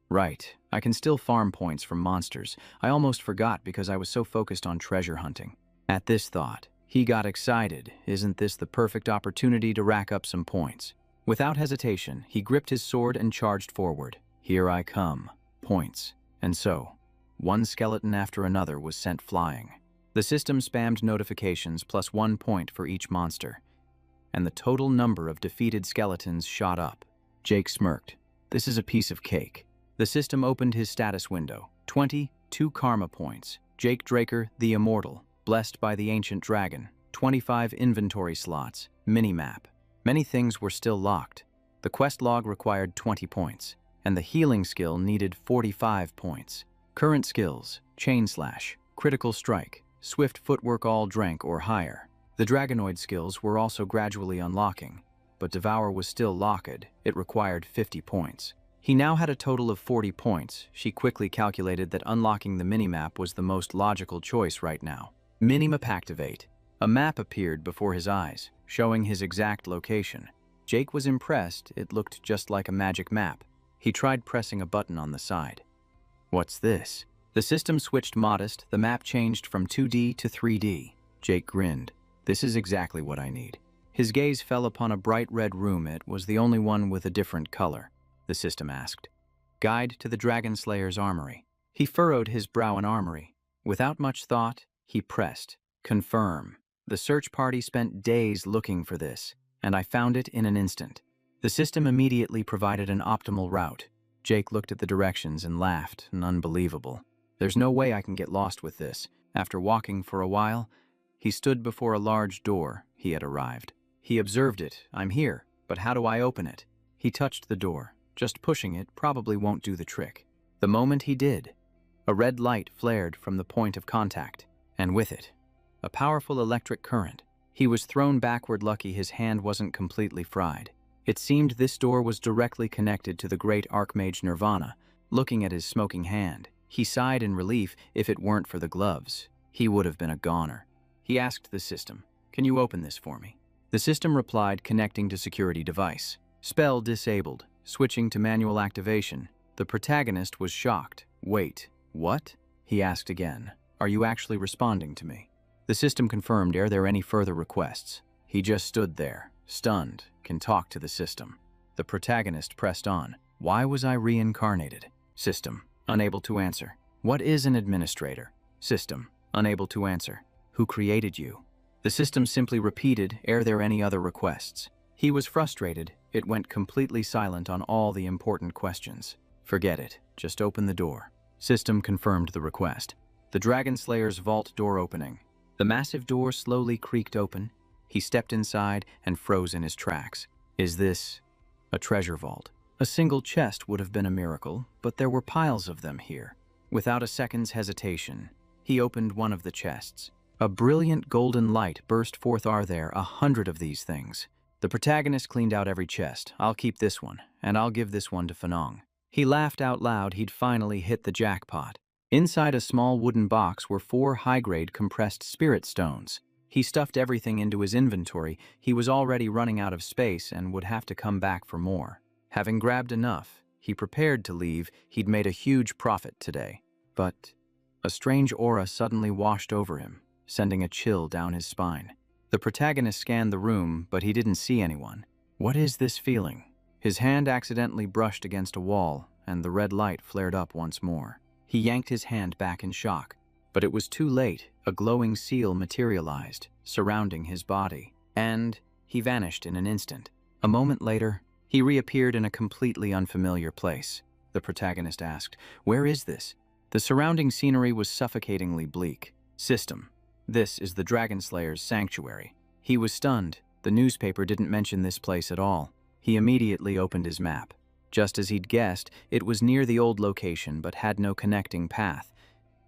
right. I can still farm points from monsters. I almost forgot because I was so focused on treasure hunting. At this thought, he got excited. Isn't this the perfect opportunity to rack up some points? Without hesitation, he gripped his sword and charged forward. Here I come. Points. And so, one skeleton after another was sent flying. The system spammed notifications plus 1 point for each monster, and the total number of defeated skeletons shot up. Jake smirked. This is a piece of cake. The system opened his status window. 22 karma points. Jake Draker, the Immortal, blessed by the ancient dragon. 25 inventory slots. Minimap. Many things were still locked. The quest log required 20 points, and the healing skill needed 45 points. Current skills: chain slash, critical strike, swift footwork, all rank or higher. The dragonoid skills were also gradually unlocking, but Devour was still locked. It required 50 points. He now had a total of 40 points. She quickly calculated that unlocking the minimap was the most logical choice right now. Minimap activate. A map appeared before his eyes, showing his exact location. Jake was impressed. It looked just like a magic map. He tried pressing a button on the side. What's this? The system switched modest. The map changed from 2D to 3D. Jake grinned. This is exactly what I need. His gaze fell upon a bright red room. It was the only one with a different color. The system asked. Guide to the Dragon Slayer's armory. He furrowed his brow. An armory. Without much thought, he pressed confirm. The search party spent days looking for this, and I found it in an instant. The system immediately provided an optimal route. Jake looked at the directions and laughed. Unbelievable. There's no way I can get lost with this. After walking for a while, he stood before a large door. He had arrived. He observed it. I'm here, but how do I open it? He touched the door. Just pushing it probably won't do the trick. The moment he did, a red light flared from the point of contact, and with it, a powerful electric current. He was thrown backward. Lucky his hand wasn't completely fried. It seemed this door was directly connected to the great Archmage Nirvana. Looking at his smoking hand, he sighed in relief. If it weren't for the gloves, he would have been a goner. He asked the system, "Can you open this for me?" The system replied, "Connecting to security device. Spell disabled. Switching to manual activation." The protagonist was shocked. "Wait, what?" he asked again. "Are you actually responding to me?" The system confirmed, "Are there any further requests?" He just stood there, stunned, can talk to the system. The protagonist pressed on. "Why was I reincarnated?" System, unable to answer. "What is an administrator?" System, unable to answer. "Who created you?" The system simply repeated, "Are there any other requests?" He was frustrated. It went completely silent on all the important questions. "Forget it. Just open the door." System confirmed the request. The Dragon Slayer's vault door opening. The massive door slowly creaked open. He stepped inside and froze in his tracks. Is this a treasure vault? A single chest would have been a miracle, but there were piles of them here. Without a second's hesitation, he opened one of the chests. A brilliant golden light burst forth. "Are there 100 of these things?" The protagonist cleaned out every chest. "I'll keep this one, and I'll give this one to Fanong." He laughed out loud. He'd finally hit the jackpot. Inside a small wooden box were 4 high-grade compressed spirit stones. He stuffed everything into his inventory. He was already running out of space and would have to come back for more. Having grabbed enough, he prepared to leave. He'd made a huge profit today. But a strange aura suddenly washed over him, sending a chill down his spine. The protagonist scanned the room, but he didn't see anyone. What is this feeling? His hand accidentally brushed against a wall, and the red light flared up once more. He yanked his hand back in shock, but it was too late. A glowing seal materialized, surrounding his body, and he vanished in an instant. A moment later, he reappeared in a completely unfamiliar place. The protagonist asked, "Where is this?" The surrounding scenery was suffocatingly bleak. System. This is the Dragon Slayer's sanctuary. He was stunned. The newspaper didn't mention this place at all. He immediately opened his map. Just as he'd guessed, it was near the old location but had no connecting path,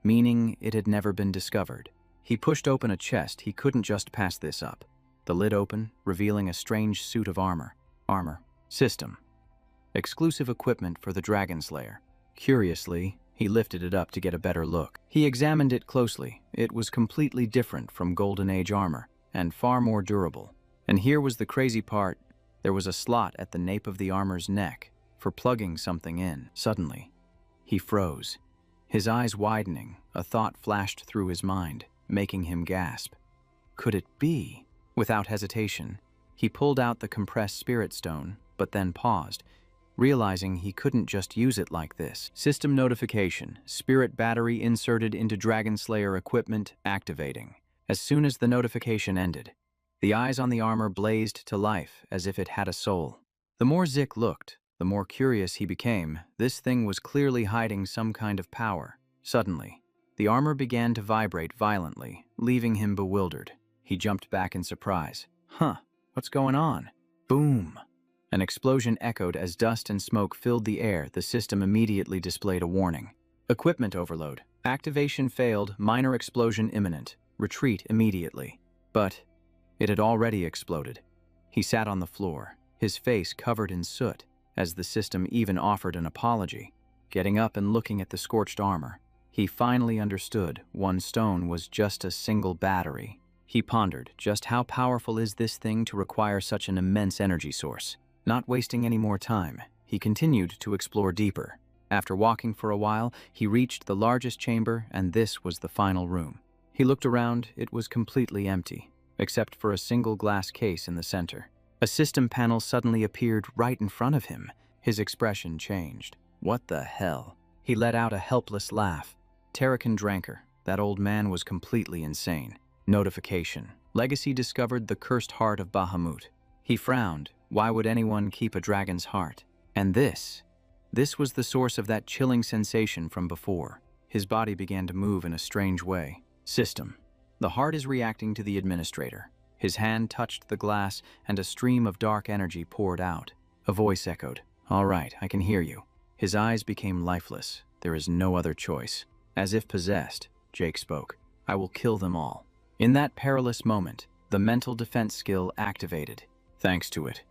meaning it had never been discovered. He pushed open a chest. He couldn't just pass this up. The lid opened, revealing a strange suit of armor. System. Exclusive equipment for the Dragon Slayer. Curiously, he lifted it up to get a better look. He examined it closely. It was completely different from Golden Age armor, and far more durable. And here was the crazy part. There was a slot at the nape of the armor's neck for plugging something in. Suddenly, he froze. His eyes widening, a thought flashed through his mind, making him gasp. Could it be? Without hesitation, he pulled out the compressed spirit stone, but then paused, realizing he couldn't just use it like this. System notification. Spirit battery inserted into Dragon Slayer equipment activating. As soon as the notification ended, the eyes on the armor blazed to life as if it had a soul. The more Zik looked, the more curious he became. This thing was clearly hiding some kind of power. Suddenly, the armor began to vibrate violently, leaving him bewildered. He jumped back in surprise. What's going on? Boom! An explosion echoed as dust and smoke filled the air. The system immediately displayed a warning. Equipment overload. Activation failed. Minor explosion imminent. Retreat immediately. But it had already exploded. He sat on the floor, his face covered in soot, as the system even offered an apology. Getting up and looking at the scorched armor, he finally understood one stone was just a single battery. He pondered, just how powerful is this thing to require such an immense energy source? Not wasting any more time, he continued to explore deeper. After walking for a while, he reached the largest chamber, and this was the final room. He looked around. It was completely empty, except for a single glass case in the center. A system panel suddenly appeared right in front of him. His expression changed. What the hell? He let out a helpless laugh. Terrakan Dranker, that old man was completely insane. Notification. Legacy discovered the cursed heart of Bahamut. He frowned. Why would anyone keep a dragon's heart? And this was the source of that chilling sensation from before. His body began to move in a strange way. System. The heart is reacting to the administrator. His hand touched the glass, and a stream of dark energy poured out. A voice echoed. All right, I can hear you. His eyes became lifeless. There is no other choice. As if possessed, Jake spoke. I will kill them all. In that perilous moment, the mental defense skill activated. Thanks to it,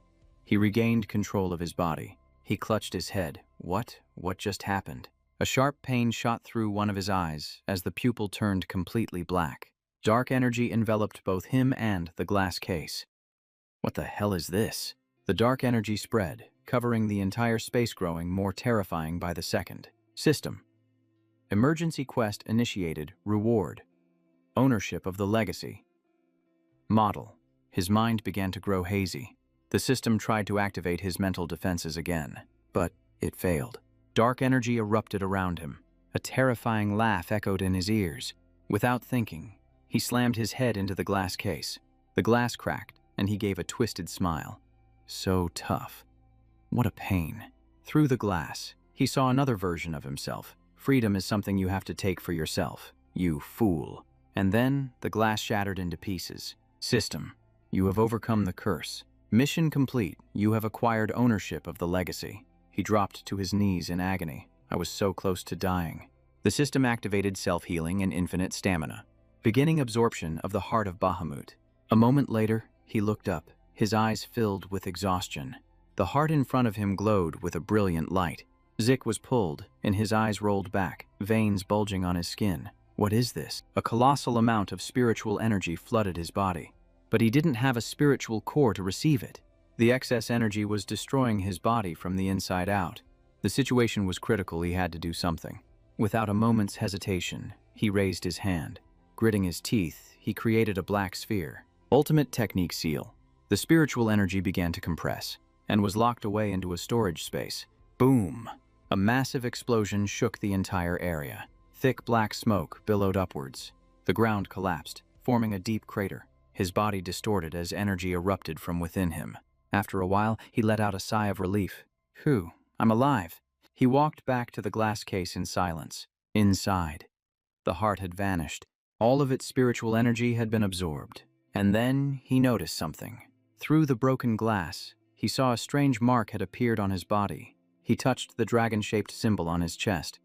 he regained control of his body. He clutched his head. What just happened? A sharp pain shot through one of his eyes as the pupil turned completely black. Dark energy enveloped both him and the glass case. What the hell is this? The dark energy spread, covering the entire space, growing more terrifying by the second. System. Emergency quest initiated. Reward. Ownership of the legacy. Model. His mind began to grow hazy. The system tried to activate his mental defenses again, but it failed. Dark energy erupted around him. A terrifying laugh echoed in his ears. Without thinking, he slammed his head into the glass case. The glass cracked, and he gave a twisted smile. So tough. What a pain. Through the glass, he saw another version of himself. Freedom is something you have to take for yourself, you fool. And then the glass shattered into pieces. System. You have overcome the curse. Mission complete. You have acquired ownership of the legacy. He dropped to his knees in agony. I was so close to dying. The system activated self-healing and infinite stamina, beginning absorption of the heart of Bahamut. A moment later, he looked up, his eyes filled with exhaustion. The heart in front of him glowed with a brilliant light. Zik was pulled, and his eyes rolled back, veins bulging on his skin. What is this? A colossal amount of spiritual energy flooded his body. But he didn't have a spiritual core to receive it. The excess energy was destroying his body from the inside out. The situation was critical. He had to do something. Without a moment's hesitation, he raised his hand. Gritting his teeth, he created a black sphere. Ultimate technique seal. The spiritual energy began to compress and was locked away into a storage space. Boom! A massive explosion shook the entire area. Thick black smoke billowed upwards. The ground collapsed, forming a deep crater. His body distorted as energy erupted from within him. After a while, he let out a sigh of relief. Phew, I'm alive. He walked back to the glass case in silence. Inside, the heart had vanished. All of its spiritual energy had been absorbed. And then he noticed something. Through the broken glass, he saw a strange mark had appeared on his body. He touched the dragon-shaped symbol on his chest.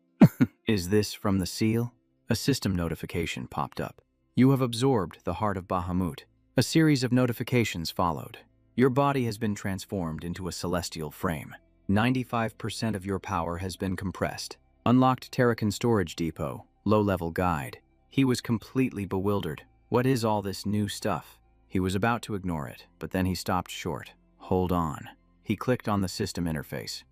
Is this from the seal? A system notification popped up. You have absorbed the heart of Bahamut. A series of notifications followed. Your body has been transformed into a celestial frame. 95% of your power has been compressed. Unlocked Terrakan Storage Depot. Low-level guide. He was completely bewildered. What is all this new stuff? He was about to ignore it, but then he stopped short. Hold on. He clicked on the system interface.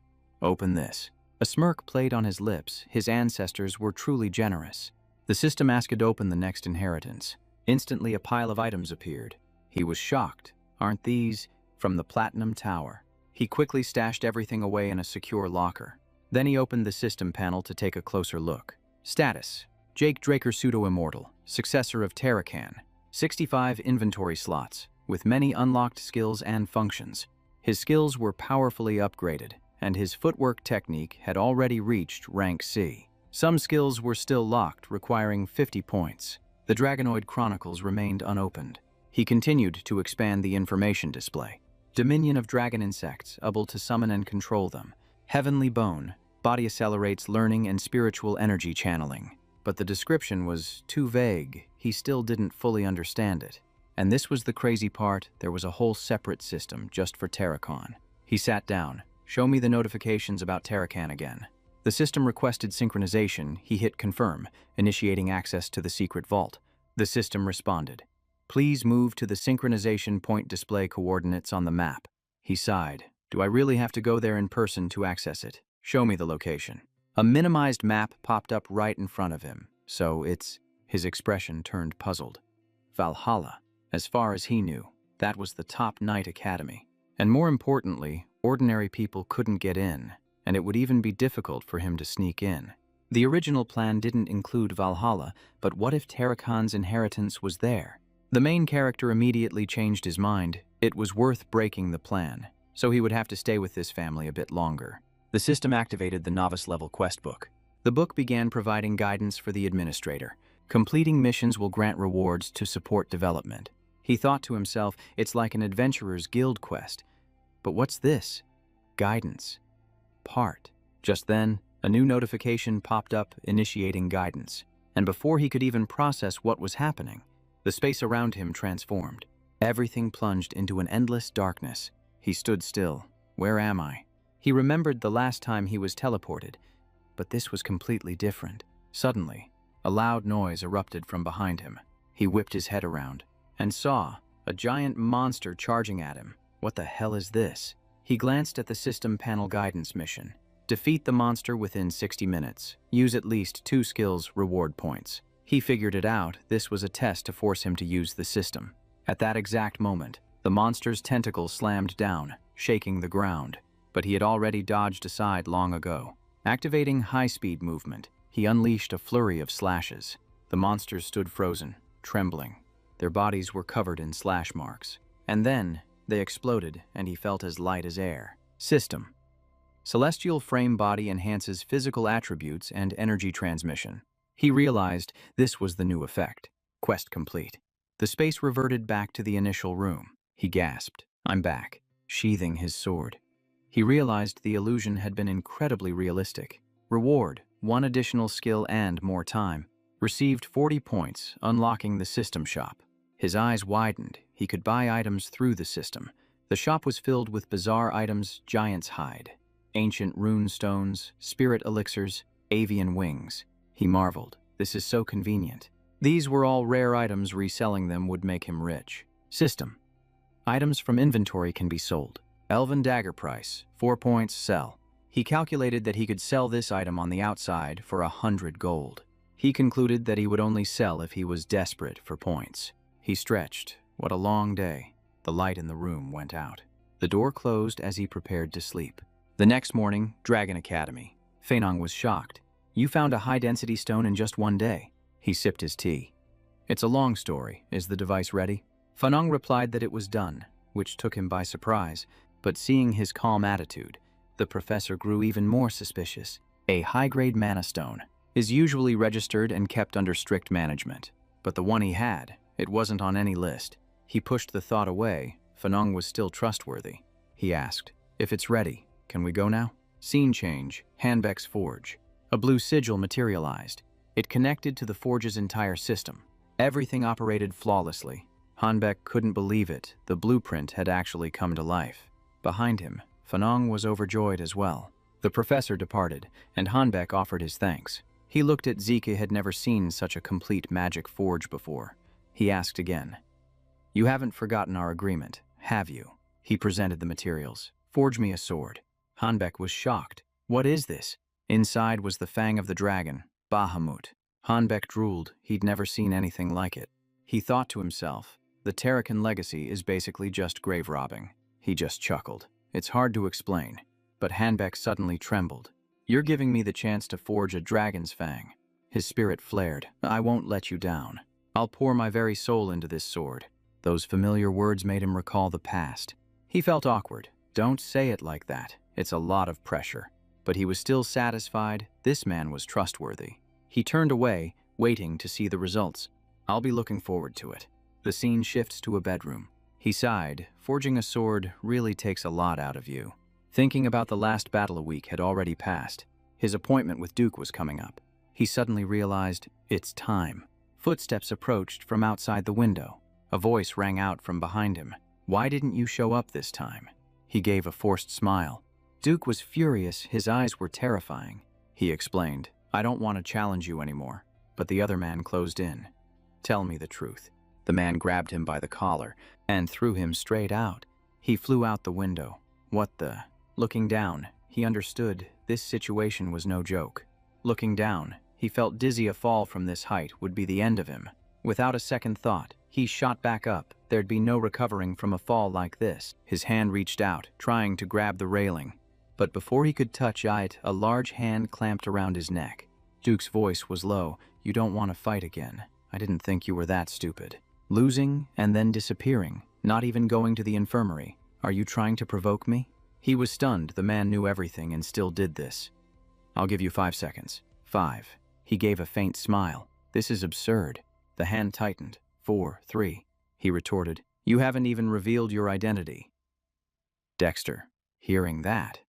Open this. A smirk played on his lips. His ancestors were truly generous. The system asked to open the next inheritance. Instantly, a pile of items appeared. He was shocked. Aren't these from the Platinum Tower? He quickly stashed everything away in a secure locker. Then he opened the system panel to take a closer look. Status. Jake Draker Pseudo-Immortal, successor of Terrakan. 65 inventory slots, with many unlocked skills and functions. His skills were powerfully upgraded, and his footwork technique had already reached rank C. Some skills were still locked, requiring 50 points. The Dragonoid Chronicles remained unopened. He continued to expand the information display. Dominion of dragon insects, able to summon and control them. Heavenly Bone, body accelerates learning and spiritual energy channeling. But the description was too vague. He still didn't fully understand it. And this was the crazy part. There was a whole separate system just for Terrakan. He sat down. Show me the notifications about Terrakan again. The system requested synchronization. He hit confirm, initiating access to the secret vault. The system responded. Please move to the synchronization point, display coordinates on the map. He sighed. Do I really have to go there in person to access it? Show me the location. A minimized map popped up right in front of him. So it's... His expression turned puzzled. Valhalla. As far as he knew, that was the top knight academy. And more importantly, ordinary people couldn't get in, and it would even be difficult for him to sneak in. The original plan didn't include Valhalla, but what if Terrakan's inheritance was there? The main character immediately changed his mind. It was worth breaking the plan, so he would have to stay with this family a bit longer. The system activated the novice-level quest book. The book began providing guidance for the administrator. Completing missions will grant rewards to support development. He thought to himself, it's like an adventurer's guild quest. But what's this? Guidance. Part. Just then, a new notification popped up initiating guidance. And before he could even process what was happening, the space around him transformed. Everything plunged into an endless darkness. He stood still. Where am I? He remembered the last time he was teleported, but this was completely different. Suddenly, a loud noise erupted from behind him. He whipped his head around and saw a giant monster charging at him. What the hell is this? He glanced at the system panel guidance mission. Defeat the monster within 60 minutes. Use at least 2 skills reward points. He figured it out. This was a test to force him to use the system. At that exact moment, the monster's tentacle slammed down, shaking the ground. But he had already dodged aside long ago. Activating high-speed movement, he unleashed a flurry of slashes. The monsters stood frozen, trembling. Their bodies were covered in slash marks. And then, they exploded, and he felt as light as air. System. Celestial frame body enhances physical attributes and energy transmission. He realized this was the new effect. Quest complete. The space reverted back to the initial room. He gasped, "I'm back," sheathing his sword. He realized the illusion had been incredibly realistic. Reward, 1 additional skill and more time. Received 40 points, unlocking the system shop. His eyes widened. He could buy items through the system. The shop was filled with bizarre items: giant's hide, ancient rune stones, spirit elixirs, avian wings. He marveled. This is so convenient. These were all rare items. Reselling them would make him rich. System. Items from inventory can be sold. Elven dagger price, 4 points, sell. He calculated that he could sell this item on the outside for 100 gold. He concluded that he would only sell if he was desperate for points. He stretched. What a long day. The light in the room went out. The door closed as he prepared to sleep. The next morning, Dragon Academy. Feinong was shocked. "You found a high-density stone in just 1 day." He sipped his tea. "It's a long story. Is the device ready?" Feinong replied that it was done, which took him by surprise. But seeing his calm attitude, the professor grew even more suspicious. A high-grade mana stone is usually registered and kept under strict management. But the one he had, it wasn't on any list. He pushed the thought away. Feinong was still trustworthy. He asked, "If it's ready, can we go now?" Scene change, Hanbeck's forge. A blue sigil materialized. It connected to the forge's entire system. Everything operated flawlessly. Hanbeck couldn't believe it. The blueprint had actually come to life. Behind him, Feinong was overjoyed as well. The professor departed, and Hanbeck offered his thanks. He looked at Zeke. Had never seen such a complete magic forge before. He asked again, "You haven't forgotten our agreement, have you?" He presented the materials. "Forge me a sword." Hanbeck was shocked. "What is this?" Inside was the fang of the dragon, Bahamut. Hanbeck drooled. He'd never seen anything like it. He thought to himself, the Terracan legacy is basically just grave robbing. He just chuckled. It's hard to explain. But Hanbeck suddenly trembled. "You're giving me the chance to forge a dragon's fang." His spirit flared. "I won't let you down. I'll pour my very soul into this sword." Those familiar words made him recall the past. He felt awkward. Don't say it like that. It's a lot of pressure. But he was still satisfied. This man was trustworthy. He turned away, waiting to see the results. "I'll be looking forward to it." The scene shifts to a bedroom. He sighed. Forging a sword really takes a lot out of you. Thinking about the last battle a week had already passed. His appointment with Duke was coming up. He suddenly realized, it's time. Footsteps approached from outside the window. A voice rang out from behind him. "Why didn't you show up this time?" He gave a forced smile. Duke was furious. His eyes were terrifying. He explained, "I don't want to challenge you anymore." But the other man closed in. "Tell me the truth." The man grabbed him by the collar and threw him straight out. He flew out the window. What the? Looking down, he understood this situation was no joke. Looking down, he felt dizzy. A fall from this height would be the end of him. Without a second thought, he shot back up. There'd be no recovering from a fall like this. His hand reached out, trying to grab the railing. But before he could touch it, a large hand clamped around his neck. Duke's voice was low. "You don't want to fight again. I didn't think you were that stupid. Losing and then disappearing, not even going to the infirmary. Are you trying to provoke me?" He was stunned. The man knew everything and still did this. "I'll give you 5 seconds. 5. He gave a faint smile. "This is absurd." The hand tightened. 4, 3. He retorted, "You haven't even revealed your identity." Dexter. Hearing that,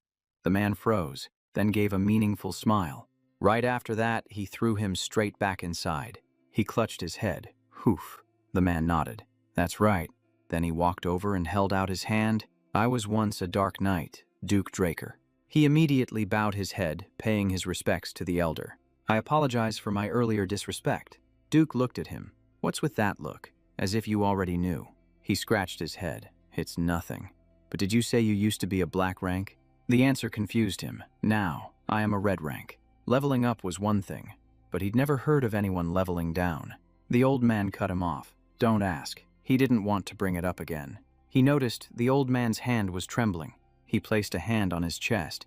the man froze, then gave a meaningful smile. Right after that, he threw him straight back inside. He clutched his head. "Hoof." The man nodded. "That's right." Then he walked over and held out his hand. "I was once a dark knight, Duke Draker." He immediately bowed his head, paying his respects to the elder. "I apologize for my earlier disrespect." Duke looked at him. "What's with that look? As if you already knew." He scratched his head. "It's nothing." But did you say you used to be a black rank? The answer confused him. Now, I am a red rank. Leveling up was one thing, but he'd never heard of anyone leveling down. The old man cut him off. Don't ask. He didn't want to bring it up again. He noticed the old man's hand was trembling. He placed a hand on his chest.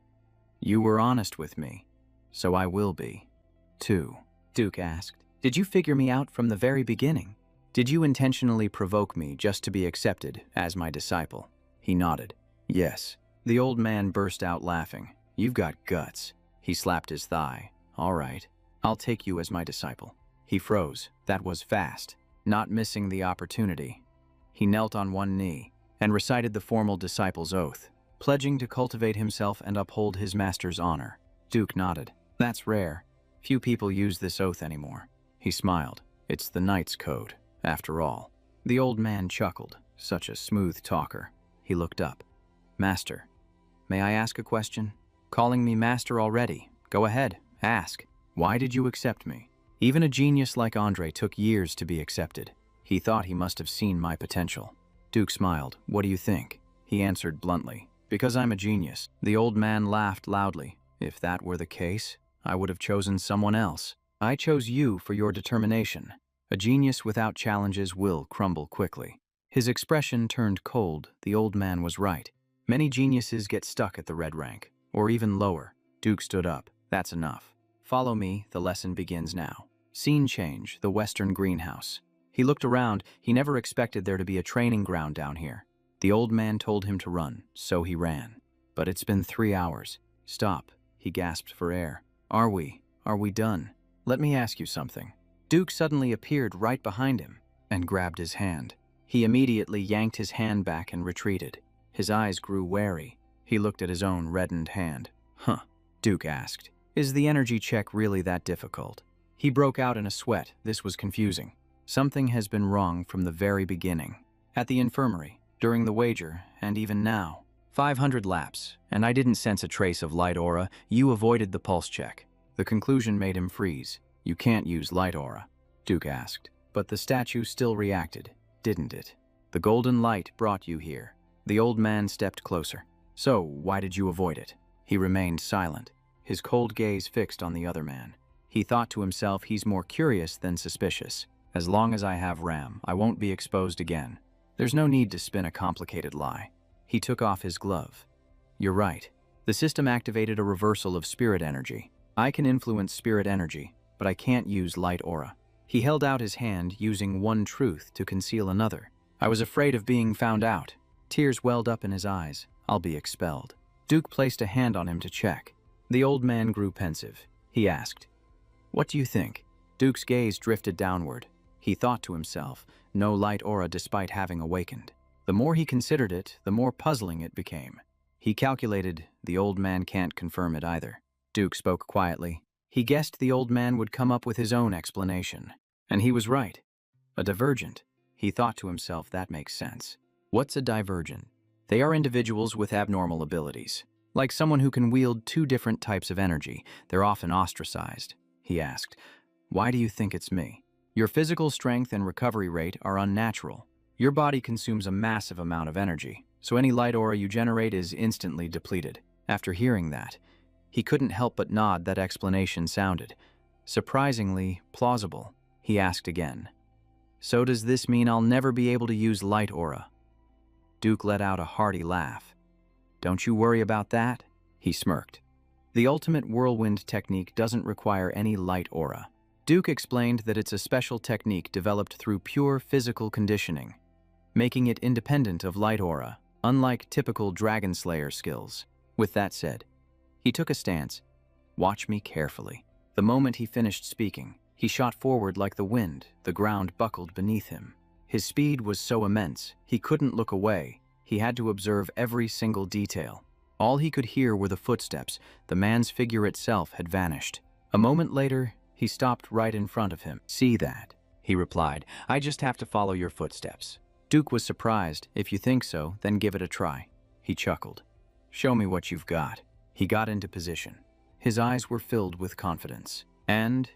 You were honest with me, so I will be, too. Duke asked. Did you figure me out from the very beginning? Did you intentionally provoke me just to be accepted as my disciple? He nodded. Yes. The old man burst out laughing. You've got guts. He slapped his thigh. All right, I'll take you as my disciple. He froze. That was fast, not missing the opportunity. He knelt on one knee and recited the formal disciple's oath, pledging to cultivate himself and uphold his master's honor. Duke nodded. That's rare. Few people use this oath anymore. He smiled. It's the knight's code, after all. The old man chuckled. Such a smooth talker. He looked up. Master, may I ask a question? Calling me master already. Go ahead, ask. Why did you accept me? Even a genius like Andre took years to be accepted. He thought he must have seen my potential. Duke smiled. What do you think? He answered bluntly. Because I'm a genius. The old man laughed loudly. If that were the case, I would have chosen someone else. I chose you for your determination. A genius without challenges will crumble quickly. His expression turned cold. The old man was right. Many geniuses get stuck at the red rank, or even lower. Duke stood up. That's enough. Follow me, the lesson begins now. Scene change, the western greenhouse. He looked around. He never expected there to be a training ground down here. The old man told him to run, so he ran. But it's been 3 hours. Stop. He gasped for air. Are we done? Let me ask you something. Duke suddenly appeared right behind him and grabbed his hand. He immediately yanked his hand back and retreated. His eyes grew wary. He looked at his own reddened hand. Huh, Duke asked. Is the energy check really that difficult? He broke out in a sweat. This was confusing. Something has been wrong from the very beginning. At the infirmary, during the wager, and even now. 500 laps, and I didn't sense a trace of light aura. You avoided the pulse check. The conclusion made him freeze. You can't use light aura, Duke asked. But the statue still reacted, didn't it? The golden light brought you here. The old man stepped closer. So, why did you avoid it? He remained silent, his cold gaze fixed on the other man. He thought to himself, he's more curious than suspicious. As long as I have RAM, I won't be exposed again. There's no need to spin a complicated lie. He took off his glove. You're right. The system activated a reversal of spirit energy. I can influence spirit energy, but I can't use light aura. He held out his hand, using one truth to conceal another. I was afraid of being found out. Tears welled up in his eyes. I'll be expelled. Duke placed a hand on him to check. The old man grew pensive. He asked, What do you think? Duke's gaze drifted downward. He thought to himself, no light aura despite having awakened. The more he considered it, the more puzzling it became. He calculated, the old man can't confirm it either. Duke spoke quietly. He guessed the old man would come up with his own explanation. And he was right. A divergent. He thought to himself, that makes sense. What's a divergent? They are individuals with abnormal abilities. Like someone who can wield 2 different types of energy. They're often ostracized. He asked, Why do you think it's me? Your physical strength and recovery rate are unnatural. Your body consumes a massive amount of energy, so any light aura you generate is instantly depleted. After hearing that, he couldn't help but nod. That explanation sounded surprisingly plausible. He asked again, So does this mean I'll never be able to use light aura? Duke let out a hearty laugh. Don't you worry about that, he smirked. The ultimate whirlwind technique doesn't require any light aura. Duke explained that it's a special technique developed through pure physical conditioning, making it independent of light aura, unlike typical Dragon Slayer skills. With that said, he took a stance. Watch me carefully. The moment he finished speaking, he shot forward like the wind. The ground buckled beneath him. His speed was so immense, he couldn't look away. He had to observe every single detail. All he could hear were the footsteps. The man's figure itself had vanished. A moment later, he stopped right in front of him. See that? He replied. I just have to follow your footsteps. Duke was surprised. If you think so, then give it a try. He chuckled. Show me what you've got. He got into position. His eyes were filled with confidence. And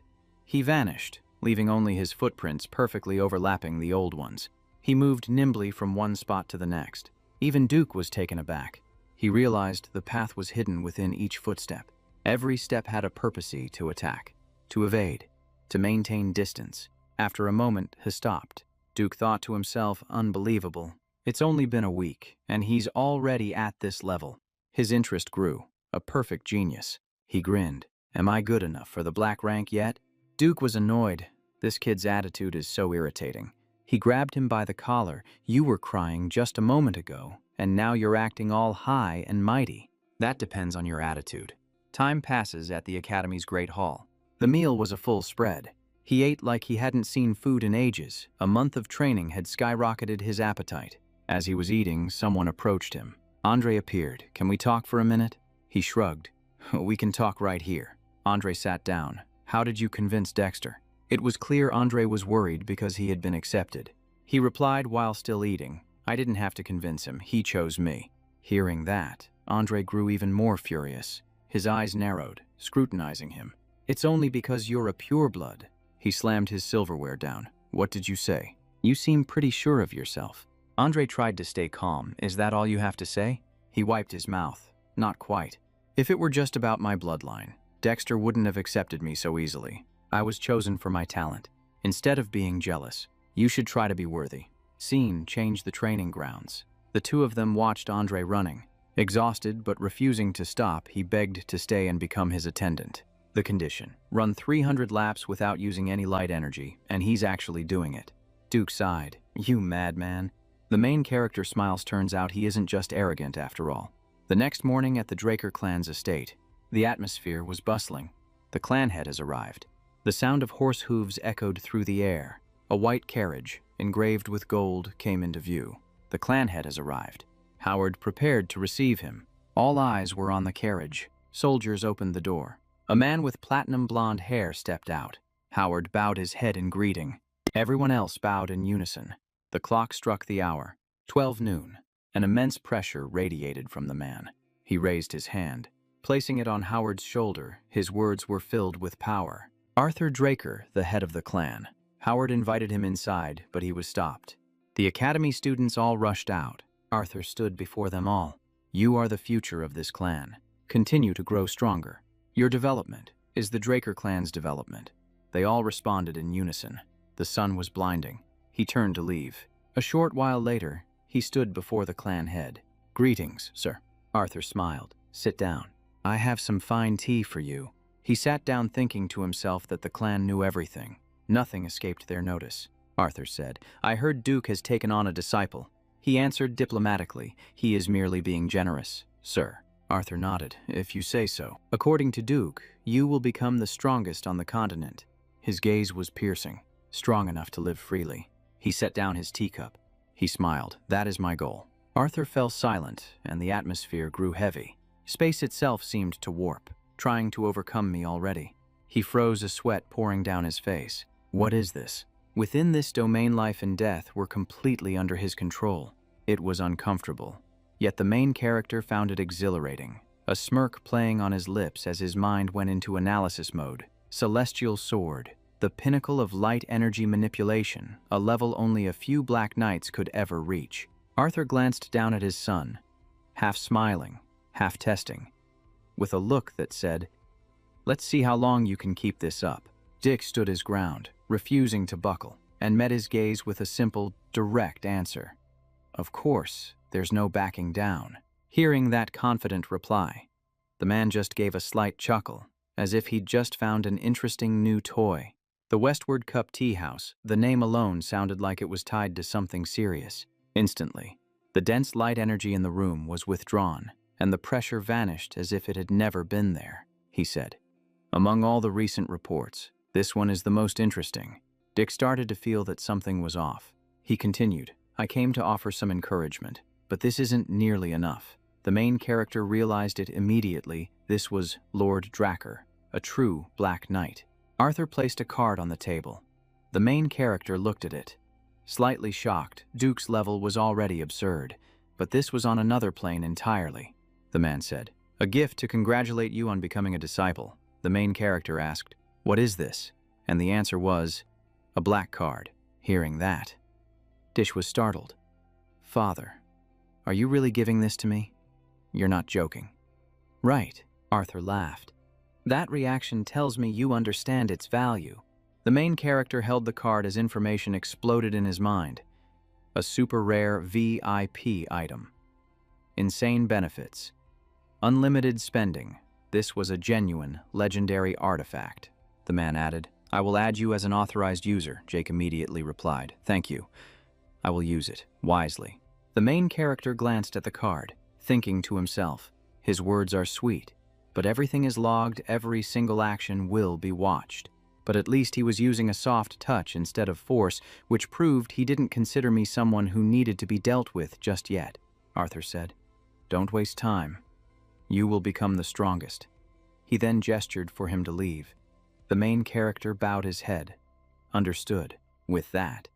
he vanished, leaving only his footprints perfectly overlapping the old ones. He moved nimbly from one spot to the next. Even Duke was taken aback. He realized the path was hidden within each footstep. Every step had a purpose: to attack, to evade, to maintain distance. After a moment, he stopped. Duke thought to himself, unbelievable. It's only been a week, and he's already at this level. His interest grew. A perfect genius. He grinned. Am I good enough for the black rank yet? Duke was annoyed. This kid's attitude is so irritating. He grabbed him by the collar. You were crying just a moment ago, and now you're acting all high and mighty. That depends on your attitude. Time passes at the Academy's Great Hall. The meal was a full spread. He ate like he hadn't seen food in ages. A month of training had skyrocketed his appetite. As he was eating, someone approached him. Andre appeared. Can we talk for a minute? He shrugged. We can talk right here. Andre sat down. How did you convince Dexter? It was clear Andre was worried because he had been accepted. He replied while still eating. I didn't have to convince him. He chose me. Hearing that, Andre grew even more furious. His eyes narrowed, scrutinizing him. It's only because you're a pureblood. He slammed his silverware down. What did you say? You seem pretty sure of yourself. Andre tried to stay calm. Is that all you have to say? He wiped his mouth. Not quite. If it were just about my bloodline, Dexter wouldn't have accepted me so easily. I was chosen for my talent. Instead of being jealous, you should try to be worthy. Scene changed the training grounds. The two of them watched Andre running. Exhausted but refusing to stop, he begged to stay and become his attendant. The condition: run 300 laps without using any light energy, and he's actually doing it. Duke sighed. You madman. The main character smiles. Turns out he isn't just arrogant after all. The next morning at the Draker clan's estate, the atmosphere was bustling. The clan head has arrived. The sound of horse hooves echoed through the air. A white carriage, engraved with gold, came into view. The clan head has arrived. Howard prepared to receive him. All eyes were on the carriage. Soldiers opened the door. A man with platinum blonde hair stepped out. Howard bowed his head in greeting. Everyone else bowed in unison. The clock struck the hour. 12 noon. An immense pressure radiated from the man. He raised his hand. Placing it on Howard's shoulder, his words were filled with power. Arthur Draker, the head of the clan. Howard invited him inside, but he was stopped. The academy students all rushed out. Arthur stood before them all. You are the future of this clan. Continue to grow stronger. Your development is the Draker clan's development. They all responded in unison. The sun was blinding. He turned to leave. A short while later, he stood before the clan head. Greetings, sir. Arthur smiled. Sit down. I have some fine tea for you. He sat down, thinking to himself that the clan knew everything. Nothing escaped their notice. Arthur said, I heard Duke has taken on a disciple. He answered diplomatically. He is merely being generous, sir. Arthur nodded. If you say so. According to Duke, you will become the strongest on the continent. His gaze was piercing, strong enough to live freely. He set down his teacup. He smiled. That is my goal. Arthur fell silent, and the atmosphere grew heavy. Space itself seemed to warp, trying to overcome me already. He froze, a sweat pouring down his face. What is this? Within this domain, life and death were completely under his control. It was uncomfortable. Yet the main character found it exhilarating, a smirk playing on his lips as his mind went into analysis mode. Celestial sword, the pinnacle of light energy manipulation, a level only a few Black Knights could ever reach. Arthur glanced down at his son, half smiling, half testing, with a look that said, let's see how long you can keep this up. Dick stood his ground, refusing to buckle, and met his gaze with a simple, direct answer. Of course, there's no backing down. Hearing that confident reply, the man just gave a slight chuckle, as if he'd just found an interesting new toy. The Westward Cup Tea House, the name alone sounded like it was tied to something serious. Instantly, the dense light energy in the room was withdrawn, and the pressure vanished as if it had never been there. He said, among all the recent reports, this one is the most interesting. Dick started to feel that something was off. He continued, I came to offer some encouragement, but this isn't nearly enough. The main character realized it immediately. This was Lord Draker, a true Black Knight. Arthur placed a card on the table. The main character looked at it. Slightly shocked, Duke's level was already absurd, but this was on another plane entirely. The man said, a gift to congratulate you on becoming a disciple. The main character asked, what is this? And the answer was, a black card. Hearing that, Dish was startled. Father, Are you really giving this to me? You're not joking. Right, Arthur laughed. That reaction tells me you understand its value. The main character held the card as information exploded in his mind. A super rare VIP item. Insane benefits. Unlimited spending. This was a genuine, legendary artifact. The man added. I will add you as an authorized user, Jake immediately replied. Thank you. I will use it, wisely. The main character glanced at the card, thinking to himself, his words are sweet, but everything is logged, every single action will be watched. But at least he was using a soft touch instead of force, which proved he didn't consider me someone who needed to be dealt with just yet, Arthur said. Don't waste time. You will become the strongest. He then gestured for him to leave. The main character bowed his head. Understood. With that,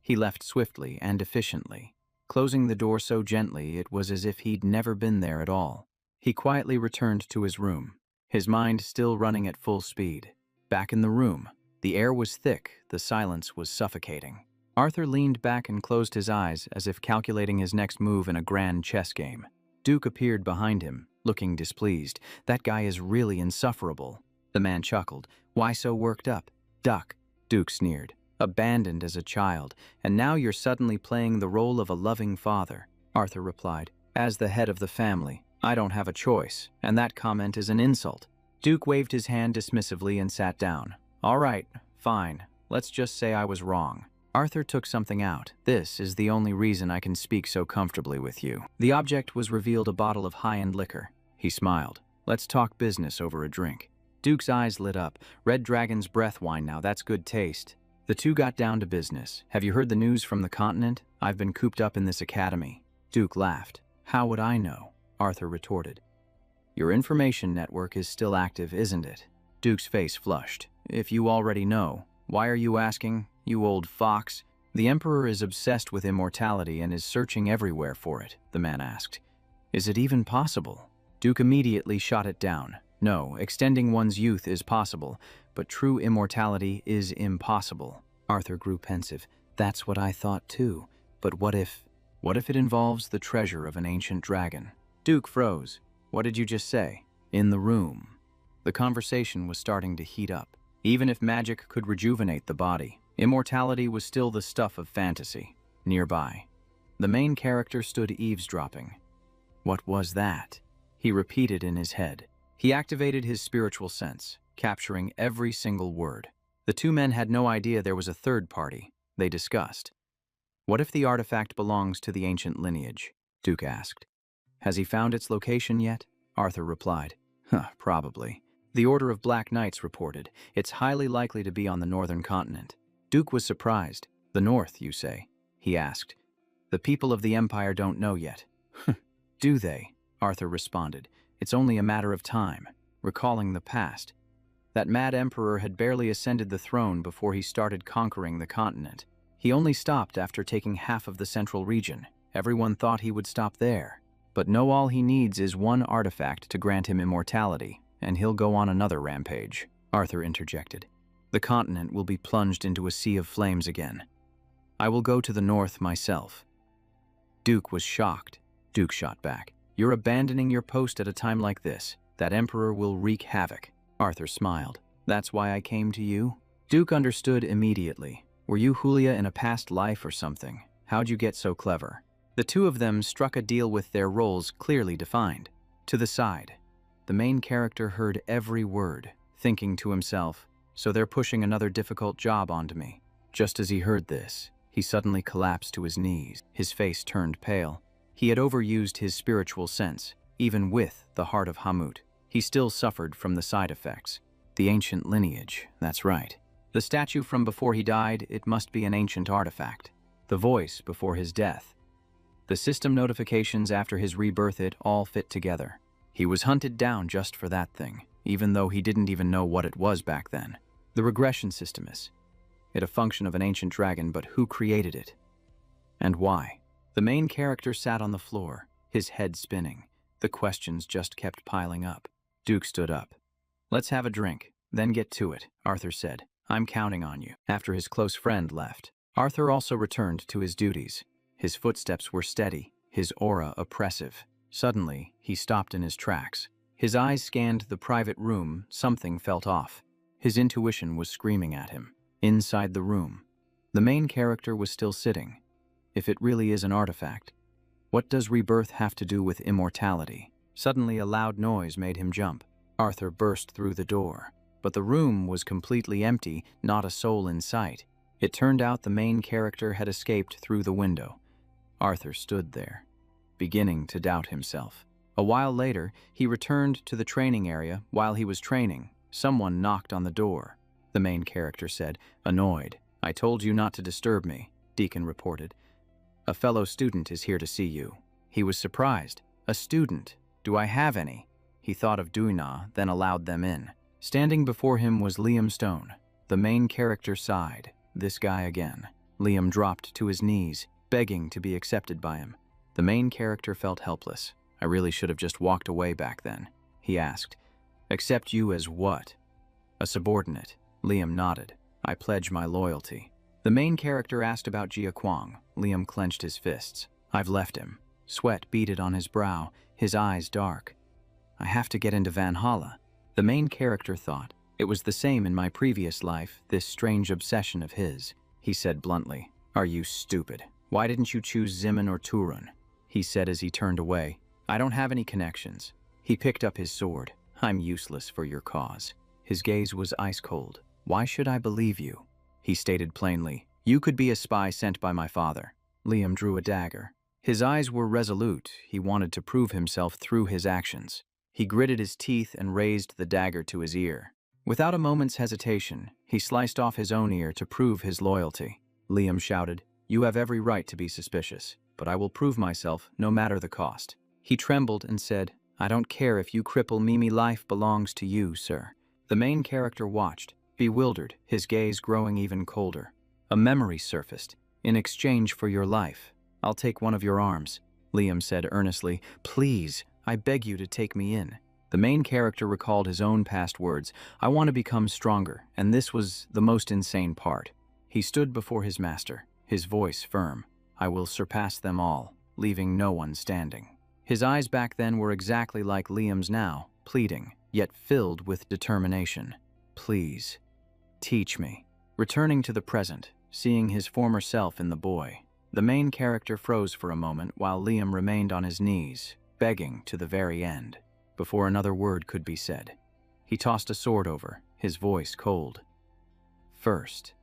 he left swiftly and efficiently, closing the door so gently it was as if he'd never been there at all. He quietly returned to his room, his mind still running at full speed. Back in the room, the air was thick, the silence was suffocating. Arthur leaned back and closed his eyes as if calculating his next move in a grand chess game. Duke appeared behind him, looking displeased. That guy is really insufferable. The man chuckled. Why so worked up? Duck, Duke sneered. Abandoned as a child, and now you're suddenly playing the role of a loving father, Arthur replied. As the head of the family, I don't have a choice, and that comment is an insult. Duke waved his hand dismissively and sat down. All right, fine. Let's just say I was wrong. Arthur took something out. This is the only reason I can speak so comfortably with you. The object was revealed a bottle of high-end liquor. He smiled. Let's talk business over a drink. Duke's eyes lit up. Red Dragon's breath wine now, that's good taste. The two got down to business. Have you heard the news from the continent? I've been cooped up in this academy. Duke laughed. How would I know? Arthur retorted. Your information network is still active, isn't it? Duke's face flushed. If you already know, why are you asking, you old fox? The Emperor is obsessed with immortality and is searching everywhere for it, the man asked. Is it even possible? Duke immediately shot it down. No, extending one's youth is possible, but true immortality is impossible. Arthur grew pensive. That's what I thought too. But what if it involves the treasure of an ancient dragon? Duke froze. What did you just say? In the room. The conversation was starting to heat up. Even if magic could rejuvenate the body, immortality was still the stuff of fantasy. Nearby, the main character stood eavesdropping. What was that? He repeated in his head. He activated his spiritual sense, capturing every single word. The two men had no idea there was a third party. They discussed. What if the artifact belongs to the ancient lineage? Duke asked. Has he found its location yet? Arthur replied. Probably. The Order of Black Knights reported. It's highly likely to be on the northern continent. Duke was surprised. The north, you say? He asked. The people of the Empire don't know yet. Do they? Arthur responded. It's only a matter of time. Recalling the past. That mad emperor had barely ascended the throne before he started conquering the continent. He only stopped after taking half of the central region. Everyone thought he would stop there. But no, all he needs is one artifact to grant him immortality, and he'll go on another rampage. Arthur interjected. The continent will be plunged into a sea of flames again. I will go to the north myself. Duke was shocked. Duke shot back. You're abandoning your post at a time like this. That emperor will wreak havoc. Arthur smiled. That's why I came to you? Duke understood immediately. Were you Julia in a past life or something? How'd you get so clever? The two of them struck a deal with their roles clearly defined. To the side, the main character heard every word, thinking to himself, so they're pushing another difficult job onto me. Just as he heard this, he suddenly collapsed to his knees. His face turned pale. He had overused his spiritual sense, even with the heart of Hamut. He still suffered from the side effects. The ancient lineage, that's right. The statue from before he died, it must be an ancient artifact. The voice before his death. The system notifications after his rebirth, it all fit together. He was hunted down just for that thing, even though he didn't even know what it was back then. The regression system is. It a function of an ancient dragon, but who created it? And why? The main character sat on the floor, his head spinning. The questions just kept piling up. Duke stood up. Let's have a drink, then get to it, Arthur said. I'm counting on you. After his close friend left, Arthur also returned to his duties. His footsteps were steady, his aura oppressive. Suddenly, he stopped in his tracks. His eyes scanned the private room. Something felt off. His intuition was screaming at him. Inside the room, the main character was still sitting. If it really is an artifact, what does rebirth have to do with immortality? Suddenly, a loud noise made him jump. Arthur burst through the door, but the room was completely empty, not a soul in sight. It turned out the main character had escaped through the window. Arthur stood there, beginning to doubt himself. A while later, he returned to the training area. While he was training, someone knocked on the door. The main character said, annoyed. "I told you not to disturb me," Deacon reported. "A fellow student is here to see you." He was surprised. A student? Do I have any? He thought of Duina, then allowed them in. Standing before him was Liam Stone. The main character sighed. This guy again. Liam dropped to his knees, begging to be accepted by him. The main character felt helpless. "I really should have just walked away back then," he asked. "Accept you as what?" "A subordinate." Liam nodded. "I pledge my loyalty." The main character asked about Jia Kwang. Liam clenched his fists. "I've left him." Sweat beaded on his brow, his eyes dark. "I have to get into Valhalla." The main character thought, "It was the same in my previous life, this strange obsession of his." He said bluntly, "Are you stupid? Why didn't you choose Zimin or Turun?" He said as he turned away, "I don't have any connections." He picked up his sword. "I'm useless for your cause." His gaze was ice cold. "Why should I believe you?" He stated plainly, "You could be a spy sent by my father." Liam drew a dagger. His eyes were resolute. He wanted to prove himself through his actions. He gritted his teeth and raised the dagger to his ear. Without a moment's hesitation, he sliced off his own ear to prove his loyalty. Liam shouted, "You have every right to be suspicious, but I will prove myself no matter the cost." He trembled and said, "I don't care if you cripple Mimi. Life belongs to you, sir." The main character watched, bewildered, his gaze growing even colder. A memory surfaced. "In exchange for your life, I'll take one of your arms," Liam said earnestly. "Please, I beg you to take me in." The main character recalled his own past words. "I want to become stronger," and this was the most insane part. He stood before his master, his voice firm. "I will surpass them all, leaving no one standing." His eyes back then were exactly like Liam's now, pleading, yet filled with determination. "Please, teach me." Returning to the present, seeing his former self in the boy, the main character froze for a moment while Liam remained on his knees, begging to the very end. Before another word could be said, he tossed a sword over, his voice cold. "First,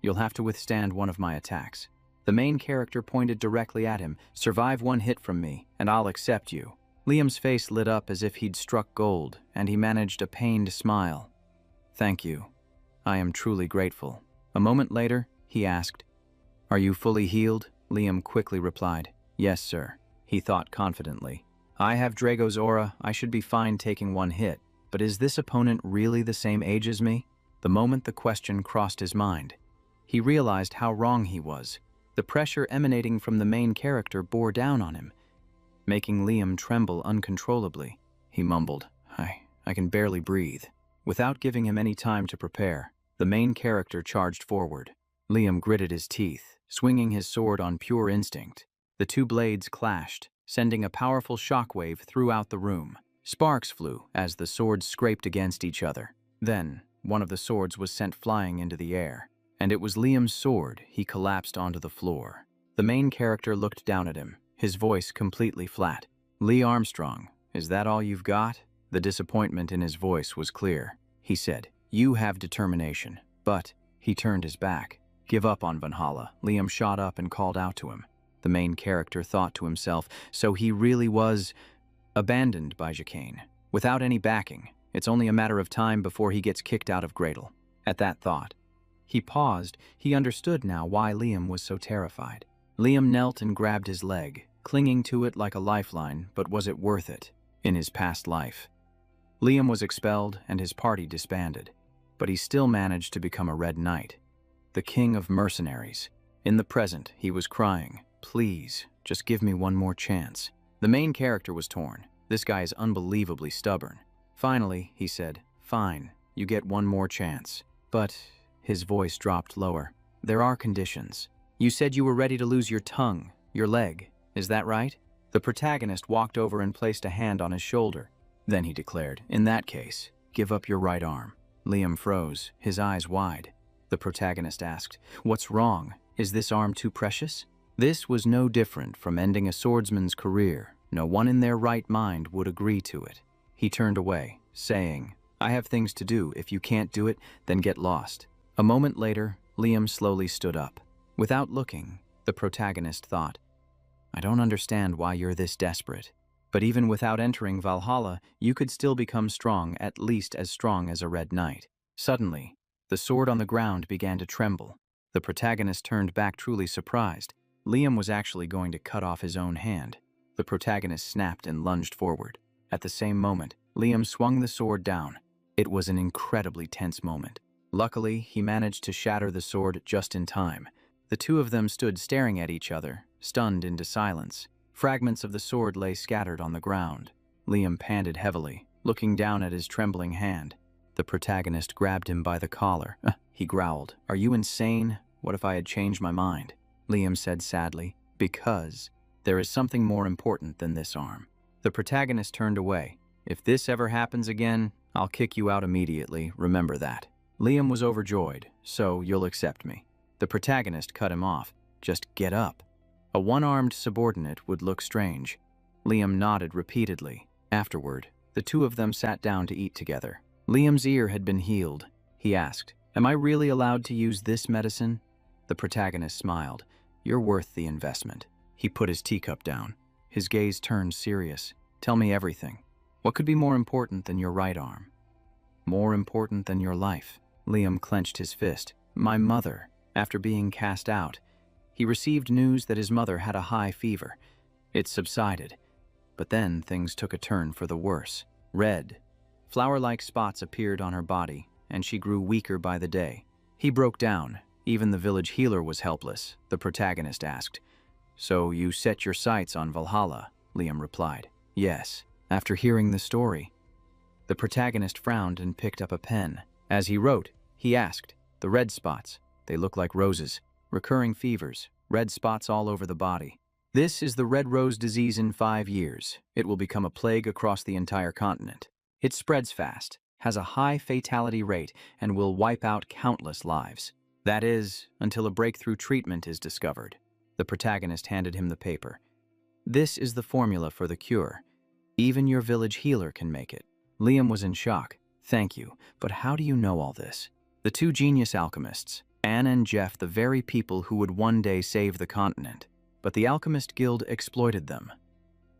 you'll have to withstand one of my attacks." The main character pointed directly at him. "Survive one hit from me, and I'll accept you." Liam's face lit up as if he'd struck gold, and he managed a pained smile. "Thank you. I am truly grateful." A moment later, he asked, "Are you fully healed?" Liam quickly replied, "Yes, sir." He thought confidently, "I have Drago's aura, I should be fine taking one hit, but is this opponent really the same age as me?" The moment the question crossed his mind, he realized how wrong he was. The pressure emanating from the main character bore down on him, making Liam tremble uncontrollably. He mumbled, I can barely breathe." Without giving him any time to prepare, the main character charged forward. Liam gritted his teeth, swinging his sword on pure instinct. The two blades clashed, sending a powerful shockwave throughout the room. Sparks flew as the swords scraped against each other. Then, one of the swords was sent flying into the air, and it was Liam's sword. He collapsed onto the floor. The main character looked down at him, his voice completely flat. "Lee Armstrong, is that all you've got?" The disappointment in his voice was clear. He said, "You have determination, but..." He turned his back. "Give up on Valhalla." Liam shot up and called out to him. The main character thought to himself, so he really was abandoned by Jacqueline. Without any backing, it's only a matter of time before he gets kicked out of Gradle. At that thought, he paused. He understood now why Liam was so terrified. Liam knelt and grabbed his leg, clinging to it like a lifeline, but was it worth it? In his past life, Liam was expelled and his party disbanded, but he still managed to become a Red Knight, the king of mercenaries. In the present, he was crying, "Please, just give me one more chance." The main character was torn. This guy is unbelievably stubborn. Finally, he said, "Fine, you get one more chance. But," his voice dropped lower, "there are conditions. You said you were ready to lose your tongue, your leg. is that right? The protagonist walked over and placed a hand on his shoulder. Then he declared, in that case, give up your right arm. Liam froze, his eyes wide. The protagonist asked, what's wrong? Is this arm too precious? This was no different from ending a swordsman's career. No one in their right mind would agree to it. He turned away, saying, I have things to do. If you can't do it, then get lost. A moment later, Liam slowly stood up. Without looking, the protagonist thought, I don't understand why you're this desperate. But even without entering Valhalla, you could still become strong, at least as strong as a Red Knight. Suddenly, the sword on the ground began to tremble. The protagonist turned back truly surprised. Liam was actually going to cut off his own hand. The protagonist snapped and lunged forward. At the same moment, Liam swung the sword down. It was an incredibly tense moment. Luckily, he managed to shatter the sword just in time. The two of them stood staring at each other, stunned into silence. Fragments of the sword lay scattered on the ground. Liam panted heavily, looking down at his trembling hand. The protagonist grabbed him by the collar. He growled, Are you insane? What if I had changed my mind? Liam said sadly, Because there is something more important than this arm. The protagonist turned away. If this ever happens again, I'll kick you out immediately, remember that. Liam was overjoyed, so you'll accept me. The protagonist cut him off. Just get up. A one-armed subordinate would look strange. Liam nodded repeatedly. Afterward, the two of them sat down to eat together. Liam's ear had been healed. He asked, Am I really allowed to use this medicine? The protagonist smiled. You're worth the investment. He put his teacup down. His gaze turned serious. Tell me everything. What could be more important than your right arm? More important than your life. Liam clenched his fist. My mother. After being cast out, he received news that his mother had a high fever. It subsided, but then things took a turn for the worse. Red, flower-like spots appeared on her body, and she grew weaker by the day. He broke down. Even the village healer was helpless. The protagonist asked, So you set your sights on Valhalla? Liam replied, Yes. After hearing the story, the protagonist frowned and picked up a pen. As he wrote, he asked, The red spots, they look like roses. Recurring fevers, red spots all over the body. This is the red rose disease in 5 years. It will become a plague across the entire continent. It spreads fast, has a high fatality rate, and will wipe out countless lives. That is, until a breakthrough treatment is discovered. The protagonist handed him the paper. This is the formula for the cure. Even your village healer can make it. Liam was in shock. Thank you, but how do you know all this? The two genius alchemists, Anne and Jeff, the very people who would one day save the continent. But the Alchemist Guild exploited them,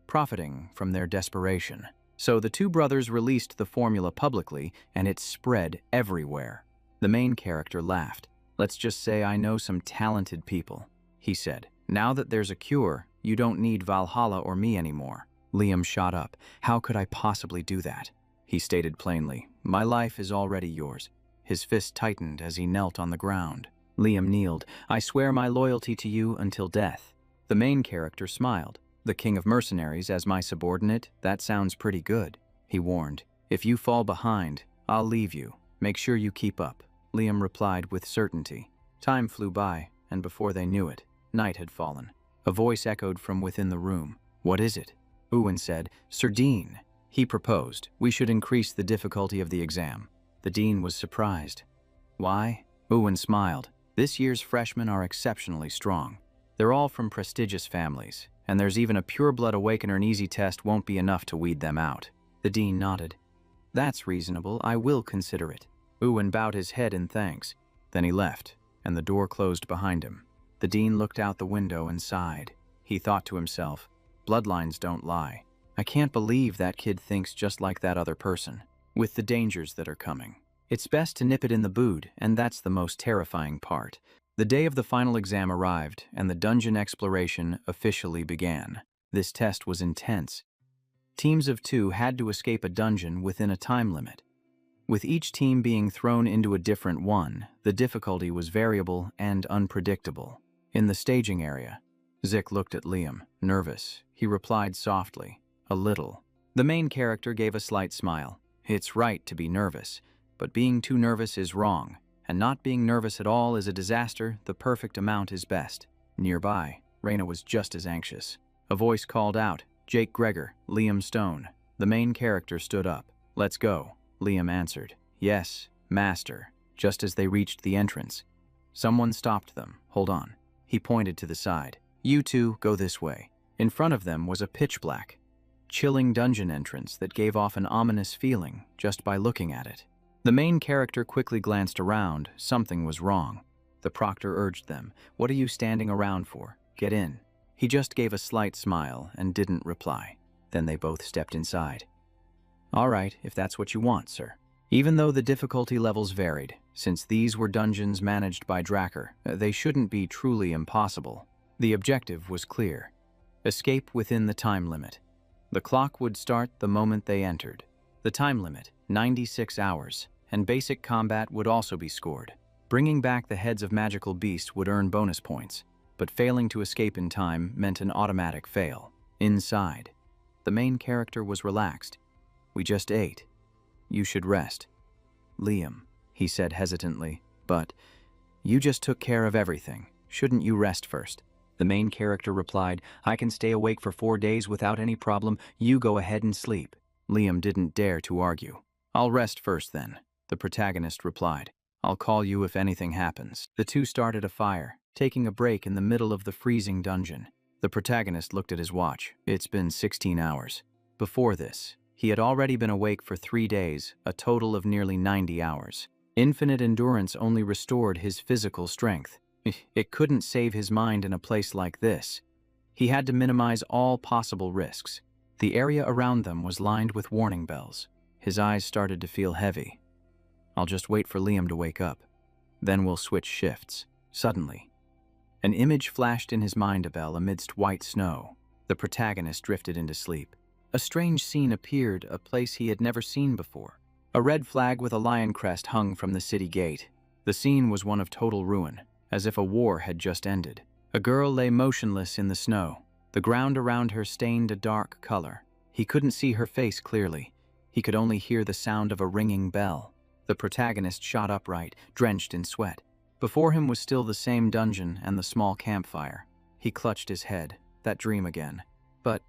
profiting from their desperation. So the two brothers released the formula publicly, and it spread everywhere. The main character laughed. Let's just say I know some talented people, he said. Now that there's a cure, you don't need Valhalla or me anymore. Liam shot up. How could I possibly do that? He stated plainly, My life is already yours. His fist tightened as he knelt on the ground. Liam kneeled. I swear my loyalty to you until death. The main character smiled. The king of mercenaries as my subordinate, that sounds pretty good. He warned. If you fall behind, I'll leave you. Make sure you keep up. Liam replied with certainty. Time flew by, and before they knew it, night had fallen. A voice echoed from within the room. What is it? Owen said. Sir Dean. He proposed. We should increase the difficulty of the exam. The dean was surprised. Why? Owen smiled. This year's freshmen are exceptionally strong. They're all from prestigious families, and there's even a pure-blood awakener and easy test won't be enough to weed them out. The dean nodded. That's reasonable. I will consider it. Owen bowed his head in thanks. Then he left, and the door closed behind him. The dean looked out the window and sighed. He thought to himself, Bloodlines don't lie. I can't believe that kid thinks just like that other person. With the dangers that are coming. It's best to nip it in the bud, and that's the most terrifying part. The day of the final exam arrived, and the dungeon exploration officially began. This test was intense. Teams of 2 had to escape a dungeon within a time limit. With each team being thrown into a different one, the difficulty was variable and unpredictable. In the staging area, Zick looked at Liam, nervous. He replied softly, A little. The main character gave a slight smile. It's right to be nervous, but being too nervous is wrong, and not being nervous at all is a disaster. The perfect amount is best. Nearby, Raina was just as anxious. A voice called out, "Jake Gregor, Liam Stone." The main character stood up. "Let's go," Liam answered. "Yes, master." Just as they reached the entrance, someone stopped them. "Hold on." He pointed to the side. "You two, go this way." In front of them was a pitch-black, chilling dungeon entrance that gave off an ominous feeling just by looking at it. The main character quickly glanced around. Something was wrong. The proctor urged them. "What are you standing around for? Get in." He just gave a slight smile and didn't reply. Then they both stepped inside. "All right, if that's what you want, sir." Even though the difficulty levels varied, since these were dungeons managed by Dracker, they shouldn't be truly impossible. The objective was clear: escape within the time limit. The clock would start the moment they entered. The time limit, 96 hours, and basic combat would also be scored. Bringing back the heads of magical beasts would earn bonus points, but failing to escape in time meant an automatic fail. Inside, the main character was relaxed. "We just ate. You should rest." "Liam," he said hesitantly, "but you just took care of everything. Shouldn't you rest first?" The main character replied, "I can stay awake for 4 days without any problem. You go ahead and sleep." Liam didn't dare to argue. "I'll rest first then," the protagonist replied. "I'll call you if anything happens." The two started a fire, taking a break in the middle of the freezing dungeon. The protagonist looked at his watch. It's been 16 hours. Before this, he had already been awake for 3 days, a total of nearly 90 hours. Infinite endurance only restored his physical strength. It couldn't save his mind in a place like this. He had to minimize all possible risks. The area around them was lined with warning bells. His eyes started to feel heavy. "I'll just wait for Liam to wake up. Then we'll switch shifts." Suddenly, an image flashed in his mind amidst white snow. The protagonist drifted into sleep. A strange scene appeared, a place he had never seen before. A red flag with a lion crest hung from the city gate. The scene was one of total ruin, as if a war had just ended. A girl lay motionless in the snow, the ground around her stained a dark color. He couldn't see her face clearly. He could only hear the sound of a ringing bell. The protagonist shot upright, drenched in sweat. Before him was still the same dungeon and the small campfire. He clutched his head. That dream again. But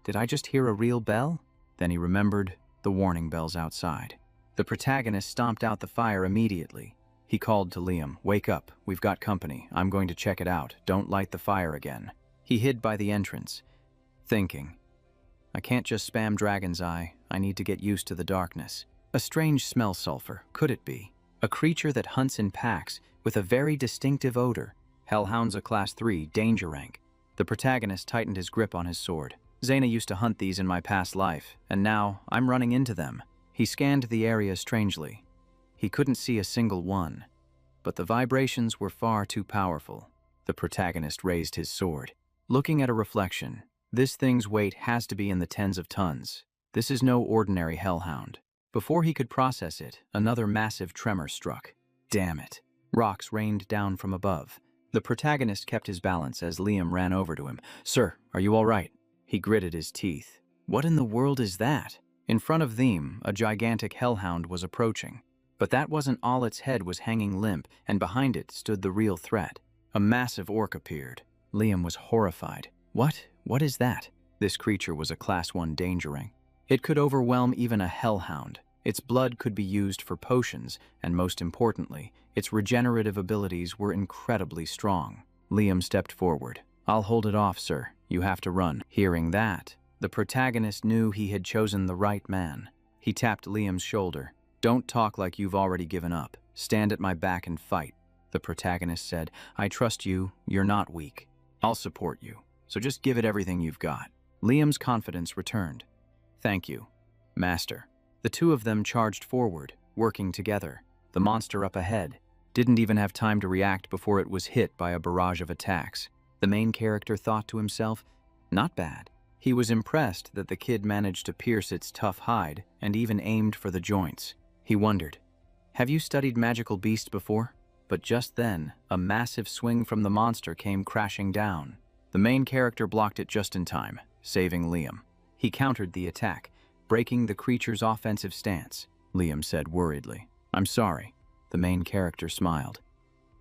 did I just hear a real bell? Then he remembered the warning bells outside. The protagonist stomped out the fire immediately. He called to Liam, "Wake up, we've got company. I'm going to check it out. Don't light the fire again." He hid by the entrance, thinking, "I can't just spam Dragon's Eye. I need to get used to the darkness." A strange smell sulfur, could it be? A creature that hunts in packs with a very distinctive odor. Hellhound's a Class 3, danger rank. The protagonist tightened his grip on his sword. "Zaina used to hunt these in my past life, and now I'm running into them." He scanned the area strangely. He couldn't see a single one, but the vibrations were far too powerful. The protagonist raised his sword. Looking at a reflection, this thing's weight has to be in the tens of tons. This is no ordinary hellhound. Before he could process it, another massive tremor struck. Damn it. Rocks rained down from above. The protagonist kept his balance as Liam ran over to him. "Sir, are you all right?" He gritted his teeth. What in the world is that? In front of them, a gigantic hellhound was approaching. But that wasn't all. Its head was hanging limp, and behind it stood the real threat. A massive orc appeared. Liam was horrified. What is that? This creature was a Class 1 danger rank. It could overwhelm even a hellhound. Its blood could be used for potions, and most importantly, its regenerative abilities were incredibly strong. Liam stepped forward. "I'll hold it off, sir. You have to run." Hearing that, the protagonist knew he had chosen the right man. He tapped Liam's shoulder. "Don't talk like you've already given up. Stand at my back and fight." The protagonist said, "I trust you. You're not weak. I'll support you. So just give it everything you've got." Liam's confidence returned. "Thank you, Master." The two of them charged forward, working together. The monster up ahead didn't even have time to react before it was hit by a barrage of attacks. The main character thought to himself, "Not bad." He was impressed that the kid managed to pierce its tough hide and even aimed for the joints. He wondered, "Have you studied magical beasts before?" But just then, a massive swing from the monster came crashing down. The main character blocked it just in time, saving Liam. He countered the attack, breaking the creature's offensive stance. Liam said worriedly, "I'm sorry." The main character smiled.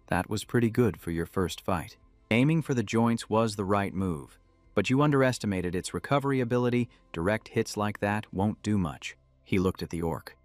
"That was pretty good for your first fight." Aiming for the joints was the right move. But you underestimated its recovery ability. Direct hits like that won't do much. He looked at the orc.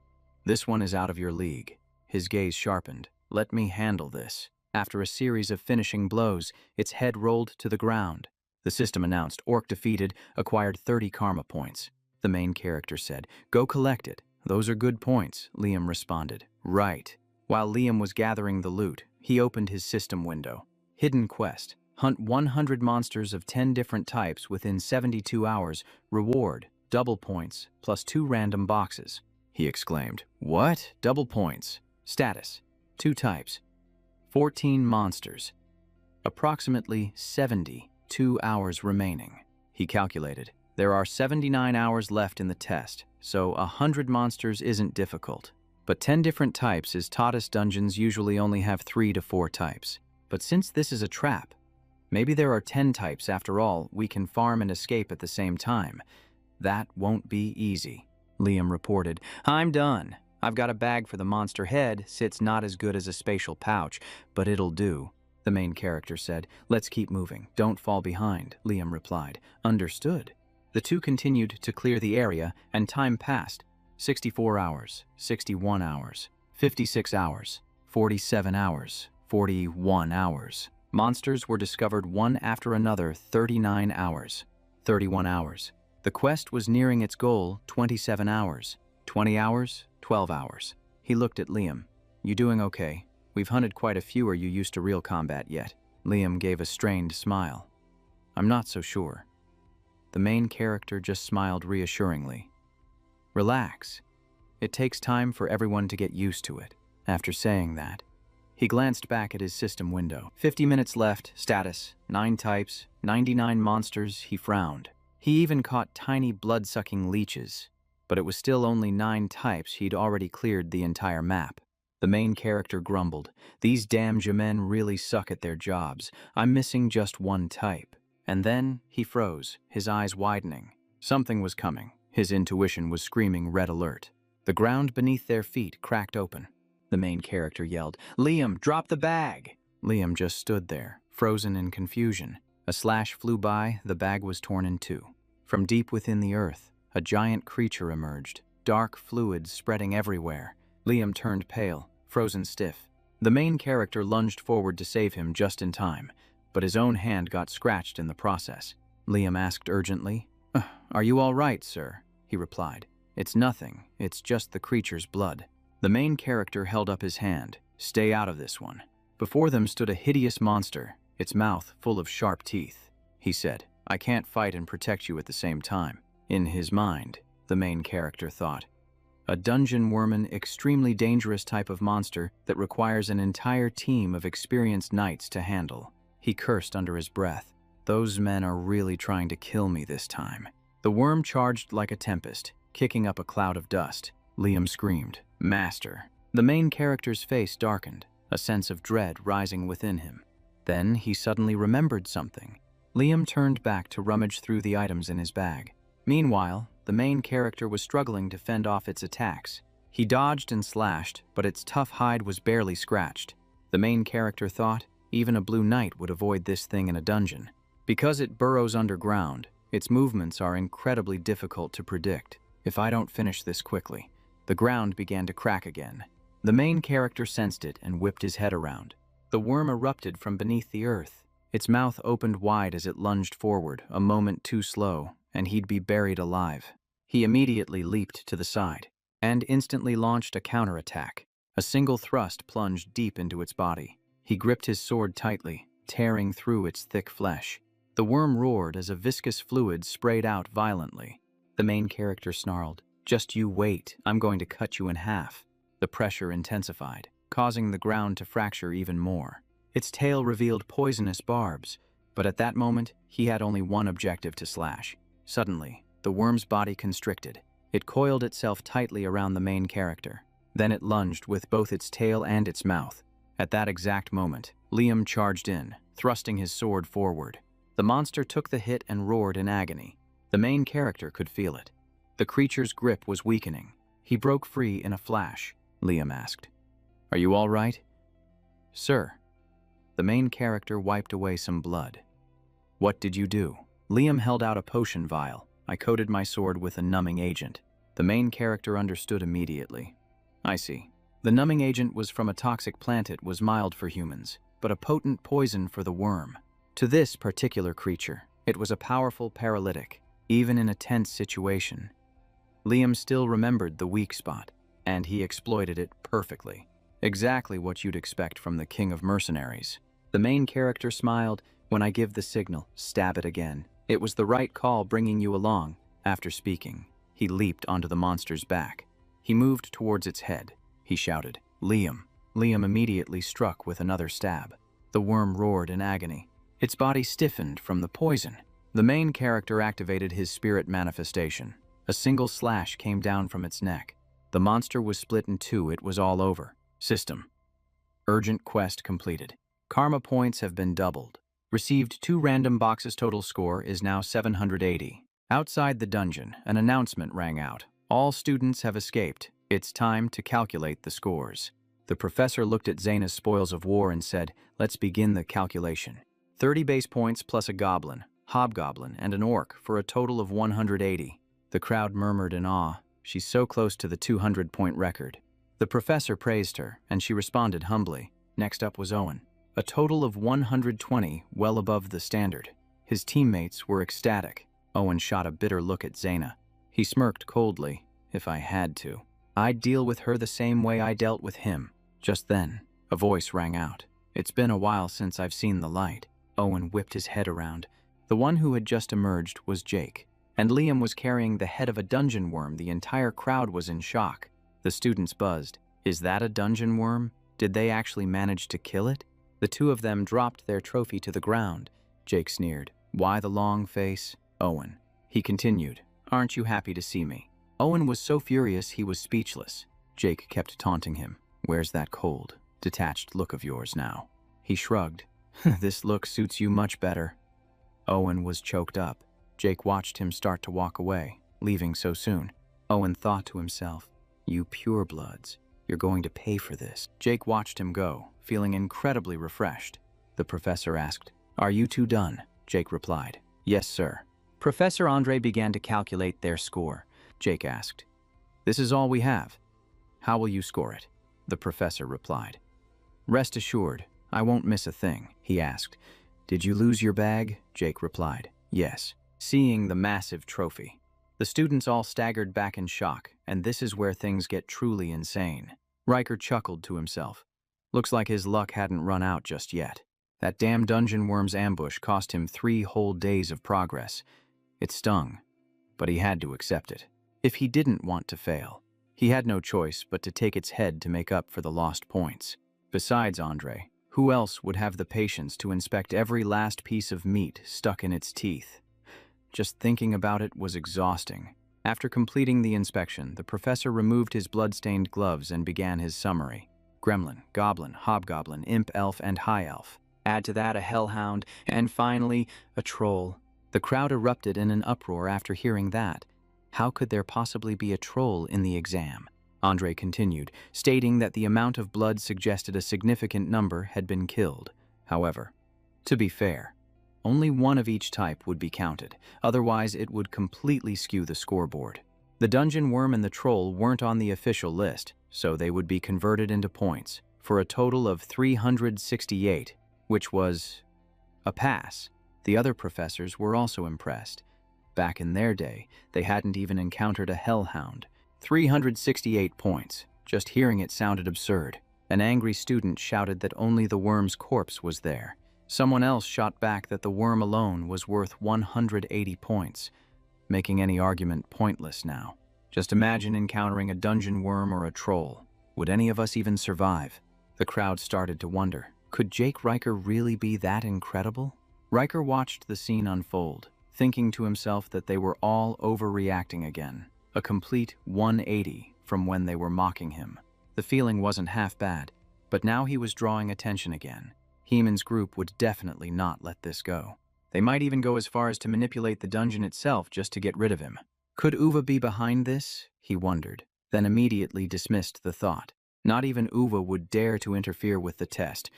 This one is out of your league. His gaze sharpened. Let me handle this. After a series of finishing blows, its head rolled to the ground. The system announced orc defeated, acquired 30 karma points. The main character said, "Go collect it." "Those are good points," Liam responded. "Right." While Liam was gathering the loot, he opened his system window. Hidden quest. Hunt 100 monsters of 10 different types within 72 hours. Reward, double points, plus 2 random boxes. He exclaimed. What? Double points. Status. 2 types. 14 monsters. Approximately 72 hours remaining. He calculated. There are 79 hours left in the test, so 100 monsters isn't difficult. But 10 different types is Tadas dungeons usually only have 3 to 4 types. But since this is a trap, maybe there are 10 types after all. We can farm and escape at the same time. That won't be easy. Liam reported. I'm done. I've got a bag for the monster head. Sits not as good as a spatial pouch, but it'll do. The main character said. Let's keep moving. Don't fall behind, Liam replied. Understood. The two continued to clear the area, and time passed. 64 hours, 61 hours, 56 hours, 47 hours, 41 hours. Monsters were discovered one after another. 39 hours, 31 hours. The quest was nearing its goal. 27 hours, 20 hours, 12 hours. He looked at Liam. You doing okay? We've hunted quite a few. Are you used to real combat yet? Liam gave a strained smile. I'm not so sure. The main character just smiled reassuringly. Relax. It takes time for everyone to get used to it. After saying that, he glanced back at his system window. 50 minutes left. Status. 9 types. 99 monsters. He frowned. He even caught tiny blood-sucking leeches. But it was still only 9 types. He'd already cleared the entire map. The main character grumbled. These damn Jamen really suck at their jobs. I'm missing just 1 type. And then he froze, his eyes widening. Something was coming. His intuition was screaming red alert. The ground beneath their feet cracked open. The main character yelled, Liam, drop the bag! Liam just stood there, frozen in confusion. A slash flew by. The bag was torn in 2. From deep within the earth, a giant creature emerged, dark fluids spreading everywhere. Liam turned pale, frozen stiff. The main character lunged forward to save him just in time, but his own hand got scratched in the process. Liam asked urgently, Are you all right, sir? He replied. It's nothing. It's just the creature's blood. The main character held up his hand. Stay out of this one. Before them stood a hideous monster, its mouth full of sharp teeth. He said, I can't fight and protect you at the same time. In his mind, the main character thought. A dungeon worman, extremely dangerous type of monster that requires an entire team of experienced knights to handle. He cursed under his breath. Those men are really trying to kill me this time. The worm charged like a tempest, kicking up a cloud of dust. Liam screamed, Master. The main character's face darkened, a sense of dread rising within him. Then he suddenly remembered something. Liam turned back to rummage through the items in his bag. Meanwhile, the main character was struggling to fend off its attacks. He dodged and slashed, but its tough hide was barely scratched. The main character thought, even a blue knight would avoid this thing in a dungeon. Because it burrows underground, its movements are incredibly difficult to predict. If I don't finish this quickly, the ground began to crack again. The main character sensed it and whipped his head around. The worm erupted from beneath the earth. Its mouth opened wide as it lunged forward, a moment too slow, and he'd be buried alive. He immediately leaped to the side and instantly launched a counterattack. A single thrust plunged deep into its body. He gripped his sword tightly, tearing through its thick flesh. The worm roared as a viscous fluid sprayed out violently. The main character snarled, Just you wait, I'm going to cut you in half. The pressure intensified, causing the ground to fracture even more. Its tail revealed poisonous barbs, but at that moment, he had only one objective to slash. Suddenly, the worm's body constricted. It coiled itself tightly around the main character. Then it lunged with both its tail and its mouth. At that exact moment, Liam charged in, thrusting his sword forward. The monster took the hit and roared in agony. The main character could feel it. The creature's grip was weakening. He broke free in a flash. Liam asked, Are you all right? Sir. The main character wiped away some blood. What did you do? Liam held out a potion vial. I coated my sword with a numbing agent. The main character understood immediately. I see. The numbing agent was from a toxic plant. It was mild for humans, but a potent poison for the worm. To this particular creature, it was a powerful paralytic, even in a tense situation. Liam still remembered the weak spot, and he exploited it perfectly. Exactly what you'd expect from the king of mercenaries. The main character smiled. When I give the signal, stab it again. It was the right call bringing you along. After speaking, he leaped onto the monster's back. He moved towards its head. He shouted, "Liam." Liam immediately struck with another stab. The worm roared in agony. Its body stiffened from the poison. The main character activated his spirit manifestation. A single slash came down from its neck. The monster was split in two. It was all over. System. Urgent quest completed. Karma points have been doubled. Received 2 random boxes. Total score is now 780. Outside the dungeon, an announcement rang out. All students have escaped. It's time to calculate the scores. The professor looked at Zaina's spoils of war and said, "Let's begin the calculation. 30 base points plus a goblin, hobgoblin, and an orc for a total of 180. The crowd murmured in awe. She's so close to the 200-point record. The professor praised her, and she responded humbly. Next up was Owen. A total of 120, well above the standard. His teammates were ecstatic. Owen shot a bitter look at Zaina. He smirked coldly. If I had to, I'd deal with her the same way I dealt with him. Just then, a voice rang out. It's been a while since I've seen the light. Owen whipped his head around. The one who had just emerged was Jake, and Liam was carrying the head of a dungeon worm. The entire crowd was in shock. The students buzzed. Is that a dungeon worm? Did they actually manage to kill it? The two of them dropped their trophy to the ground. Jake sneered. Why the long face? Owen. He continued. Aren't you happy to see me? Owen was so furious he was speechless. Jake kept taunting him. Where's that cold, detached look of yours now? He shrugged. This look suits you much better. Owen was choked up. Jake watched him start to walk away, leaving so soon. Owen thought to himself, you purebloods, you're going to pay for this. Jake watched him go, feeling incredibly refreshed. The professor asked, Are you two done? Jake replied, Yes, sir. Professor Andre began to calculate their score. Jake asked, This is all we have. How will you score it? The professor replied. Rest assured, I won't miss a thing, he asked. Did you lose your bag? Jake replied, Yes. Seeing the massive trophy, the students all staggered back in shock, and this is where things get truly insane. Riker chuckled to himself. Looks like his luck hadn't run out just yet. That damn dungeon worm's ambush cost him 3 whole days of progress. It stung, but he had to accept it. If he didn't want to fail, he had no choice but to take its head to make up for the lost points. Besides Andre, who else would have the patience to inspect every last piece of meat stuck in its teeth? Just thinking about it was exhausting. After completing the inspection, the professor removed his blood-stained gloves and began his summary. Gremlin, goblin, hobgoblin, imp elf, and high elf. Add to that a hellhound, and finally, a troll. The crowd erupted in an uproar after hearing that. How could there possibly be a troll in the exam? Andre continued, stating that the amount of blood suggested a significant number had been killed. However, to be fair, only one of each type would be counted, otherwise it would completely skew the scoreboard. The dungeon worm and the troll weren't on the official list, so they would be converted into points, for a total of 368, which was a pass. The other professors were also impressed. Back in their day, they hadn't even encountered a hellhound. 368 points. Just hearing it sounded absurd. An angry student shouted that only the worm's corpse was there. Someone else shot back that the worm alone was worth 180 points, making any argument pointless now. Just imagine encountering a dungeon worm or a troll. Would any of us even survive? The crowd started to wonder, could Jake Riker really be that incredible? Riker watched the scene unfold, thinking to himself that they were all overreacting again. A complete 180 from when they were mocking him. The feeling wasn't half bad, but now he was drawing attention again. Heeman's group would definitely not let this go. They might even go as far as to manipulate the dungeon itself just to get rid of him. Could Uva be behind this? He wondered, then immediately dismissed the thought. Not even Uva would dare to interfere with the test.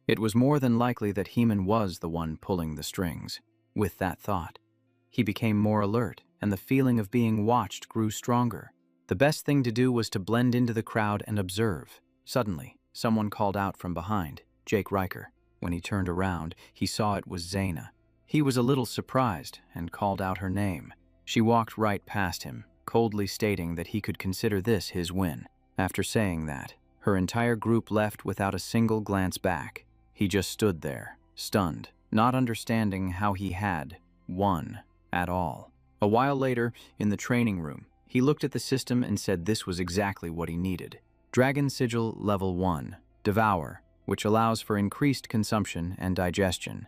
It was more than likely that Heeman was the one pulling the strings. With that thought, He became more alert, and the feeling of being watched grew stronger. The best thing to do was to blend into the crowd and observe. Suddenly, someone called out from behind, "Jake Riker." When he turned around, he saw it was Zaina. He was a little surprised and called out her name. She walked right past him, coldly stating that he could consider this his win. After saying that, her entire group left without a single glance back. He just stood there, stunned, not understanding how he had won at all. A while later, in the training room, he looked at the system and said this was exactly what he needed. Dragon Sigil Level 1, Devour, which allows for increased consumption and digestion.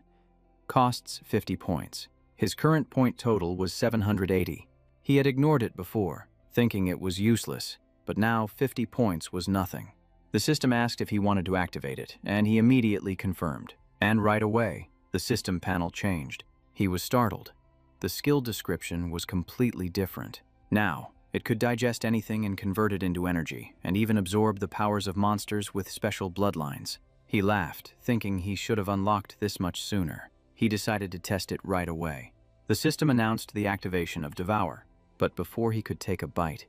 Costs 50 points. His current point total was 780. He had ignored it before, thinking it was useless, but now 50 points was nothing. The system asked if he wanted to activate it, and he immediately confirmed. And right away, the system panel changed. He was startled. The skill description was completely different. Now, it could digest anything and convert it into energy, and even absorb the powers of monsters with special bloodlines. He laughed, thinking he should have unlocked this much sooner. He decided to test it right away. The system announced the activation of Devour, but before he could take a bite,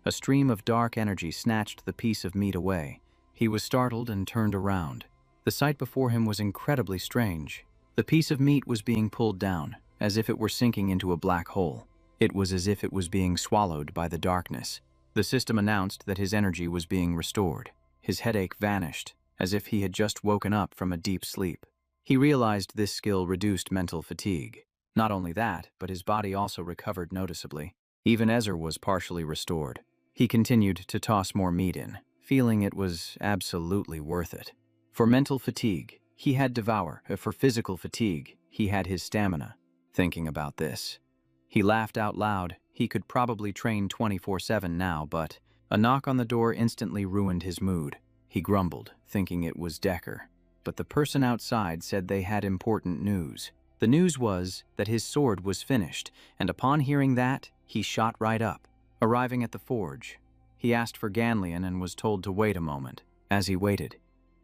a stream of dark energy snatched the piece of meat away. He was startled and turned around. The sight before him was incredibly strange. The piece of meat was being pulled down, as if it were sinking into a black hole. It was as if it was being swallowed by the darkness. The system announced that his energy was being restored. His headache vanished, as if he had just woken up from a deep sleep. He realized this skill reduced mental fatigue. Not only that, but his body also recovered noticeably. Even Ezer was partially restored. He continued to toss more meat in, feeling it was absolutely worth it. For mental fatigue, he had Devour. For physical fatigue, he had his stamina. Thinking about this, he laughed out loud. He could probably train 24/7 now, but a knock on the door instantly ruined his mood. He grumbled, thinking it was Decker. But the person outside said they had important news. The news was that his sword was finished, and upon hearing that, he shot right up. Arriving at the forge, he asked for Ganlion and was told to wait a moment. As he waited,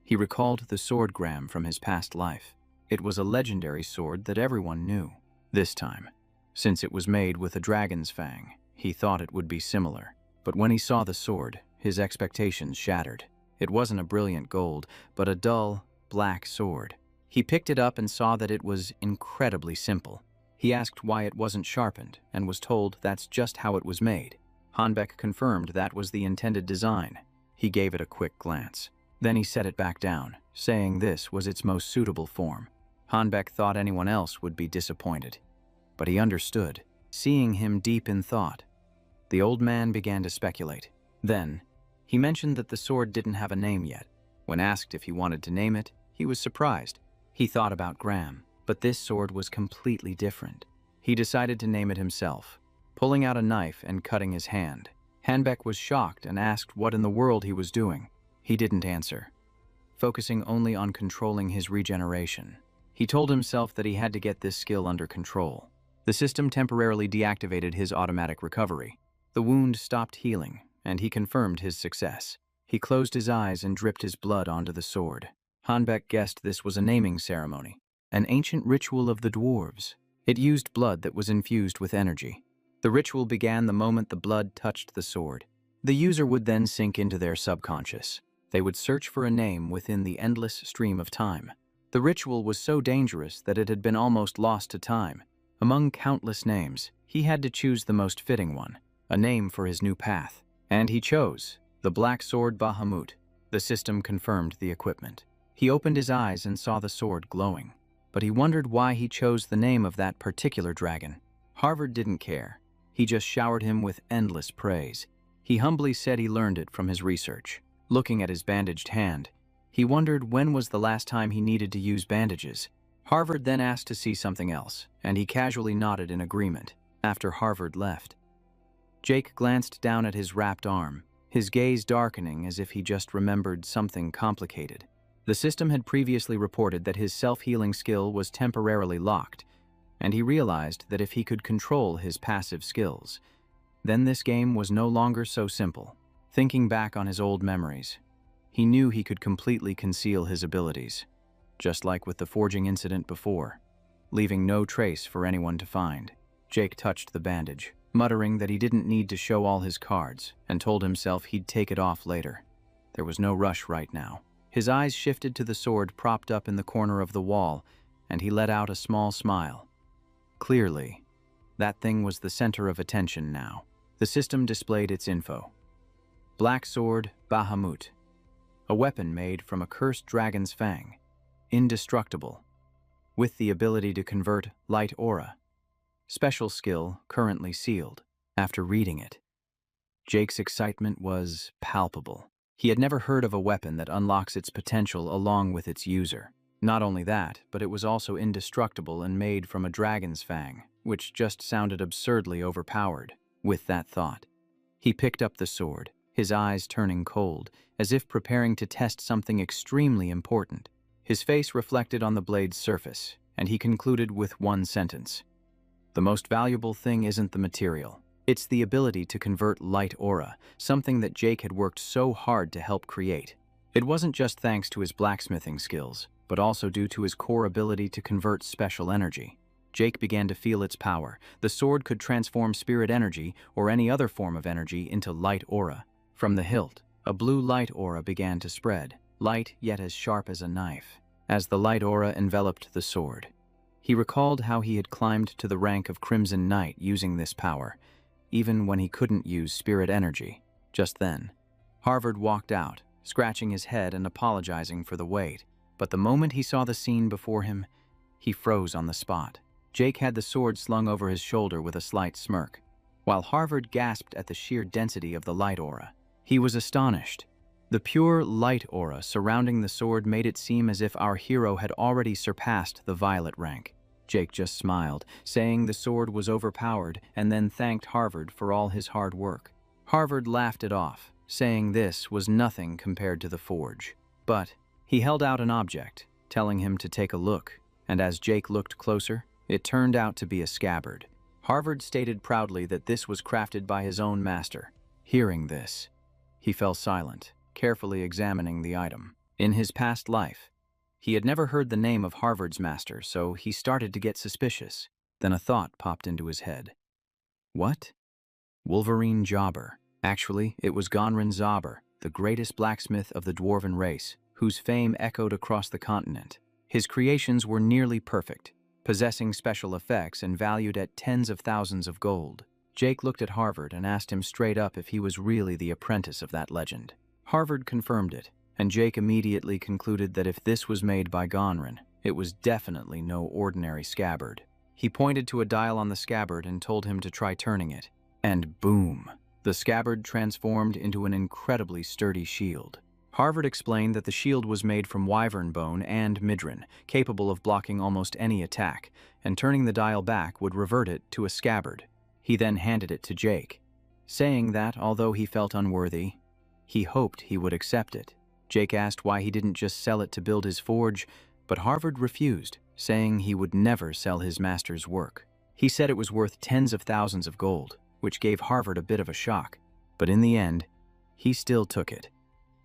he recalled the swordgram from his past life. It was a legendary sword that everyone knew. This time, since it was made with a dragon's fang, he thought it would be similar. But when he saw the sword, his expectations shattered. It wasn't a brilliant gold, but a dull, black sword. He picked it up and saw that it was incredibly simple. He asked why it wasn't sharpened, and was told that's just how it was made. Hanbeck confirmed that was the intended design. He gave it a quick glance. Then he set it back down, saying this was its most suitable form. Hanbeck thought anyone else would be disappointed. But he understood, seeing him deep in thought. The old man began to speculate. Then, he mentioned that the sword didn't have a name yet. When asked if he wanted to name it, he was surprised. He thought about Graham, but this sword was completely different. He decided to name it himself, pulling out a knife and cutting his hand. Hanbeck was shocked and asked what in the world he was doing. He didn't answer, focusing only on controlling his regeneration. He told himself that he had to get this skill under control. The system temporarily deactivated his automatic recovery. The wound stopped healing, and he confirmed his success. He closed his eyes and dripped his blood onto the sword. Hanbeck guessed this was a naming ceremony, an ancient ritual of the dwarves. It used blood that was infused with energy. The ritual began the moment the blood touched the sword. The user would then sink into their subconscious. They would search for a name within the endless stream of time. The ritual was so dangerous that it had been almost lost to time. Among countless names, he had to choose the most fitting one, a name for his new path. And he chose the Black Sword Bahamut. The system confirmed the equipment. He opened his eyes and saw the sword glowing, but he wondered why he chose the name of that particular dragon. Harvard didn't care. He just showered him with endless praise. He humbly said he learned it from his research. Looking at his bandaged hand, he wondered when was the last time he needed to use bandages. Harvard then asked to see something else, and he casually nodded in agreement. After Harvard left, Jake glanced down at his wrapped arm, his gaze darkening as if he just remembered something complicated. The system had previously reported that his self-healing skill was temporarily locked, and he realized that if he could control his passive skills, then this game was no longer so simple. Thinking back on his old memories, he knew he could completely conceal his abilities, just like with the forging incident before, leaving no trace for anyone to find. Jake touched the bandage, muttering that he didn't need to show all his cards, and told himself he'd take it off later. There was no rush right now. His eyes shifted to the sword propped up in the corner of the wall, and he let out a small smile. Clearly, that thing was the center of attention now. The system displayed its info. Black Sword Bahamut. A weapon made from a cursed dragon's fang. Indestructible. With the ability to convert light aura. Special skill currently sealed. After reading it, Jake's excitement was palpable. He had never heard of a weapon that unlocks its potential along with its user. Not only that, but it was also indestructible and made from a dragon's fang, which just sounded absurdly overpowered. With that thought, he picked up the sword, his eyes turning cold, as if preparing to test something extremely important. His face reflected on the blade's surface, and he concluded with one sentence. The most valuable thing isn't the material. It's the ability to convert light aura, something that Jake had worked so hard to help create. It wasn't just thanks to his blacksmithing skills, but also due to his core ability to convert special energy. Jake began to feel its power. The sword could transform spirit energy or any other form of energy into light aura. From the hilt, a blue light aura began to spread, light yet as sharp as a knife. As the light aura enveloped the sword, he recalled how he had climbed to the rank of Crimson Knight using this power, even when he couldn't use spirit energy. Just then, Harvard walked out, scratching his head and apologizing for the wait. But the moment he saw the scene before him, he froze on the spot. Jake had the sword slung over his shoulder with a slight smirk, while Harvard gasped at the sheer density of the light aura. He was astonished. The pure light aura surrounding the sword made it seem as if our hero had already surpassed the violet rank. Jake just smiled, saying the sword was overpowered, and then thanked Harvard for all his hard work. Harvard laughed it off, saying this was nothing compared to the forge. But he held out an object, telling him to take a look, and as Jake looked closer, it turned out to be a scabbard. Harvard stated proudly that this was crafted by his own master. Hearing this, he fell silent, carefully examining the item. In his past life, he had never heard the name of Harvard's master, so he started to get suspicious. Then a thought popped into his head. What? Wolverine Jobber. Actually, it was Gonrin Zobber, the greatest blacksmith of the dwarven race, whose fame echoed across the continent. His creations were nearly perfect, possessing special effects and valued at tens of thousands of gold. Jake looked at Harvard and asked him straight up if he was really the apprentice of that legend. Harvard confirmed it, and Jake immediately concluded that if this was made by Gonrin, it was definitely no ordinary scabbard. He pointed to a dial on the scabbard and told him to try turning it. And boom! The scabbard transformed into an incredibly sturdy shield. Harvard explained that the shield was made from wyvern bone and midrin, capable of blocking almost any attack, and turning the dial back would revert it to a scabbard. He then handed it to Jake, saying that, although he felt unworthy, he hoped he would accept it. Jake asked why he didn't just sell it to build his forge, but Harvard refused, saying he would never sell his master's work. He said it was worth tens of thousands of gold, which gave Harvard a bit of a shock. But in the end, he still took it,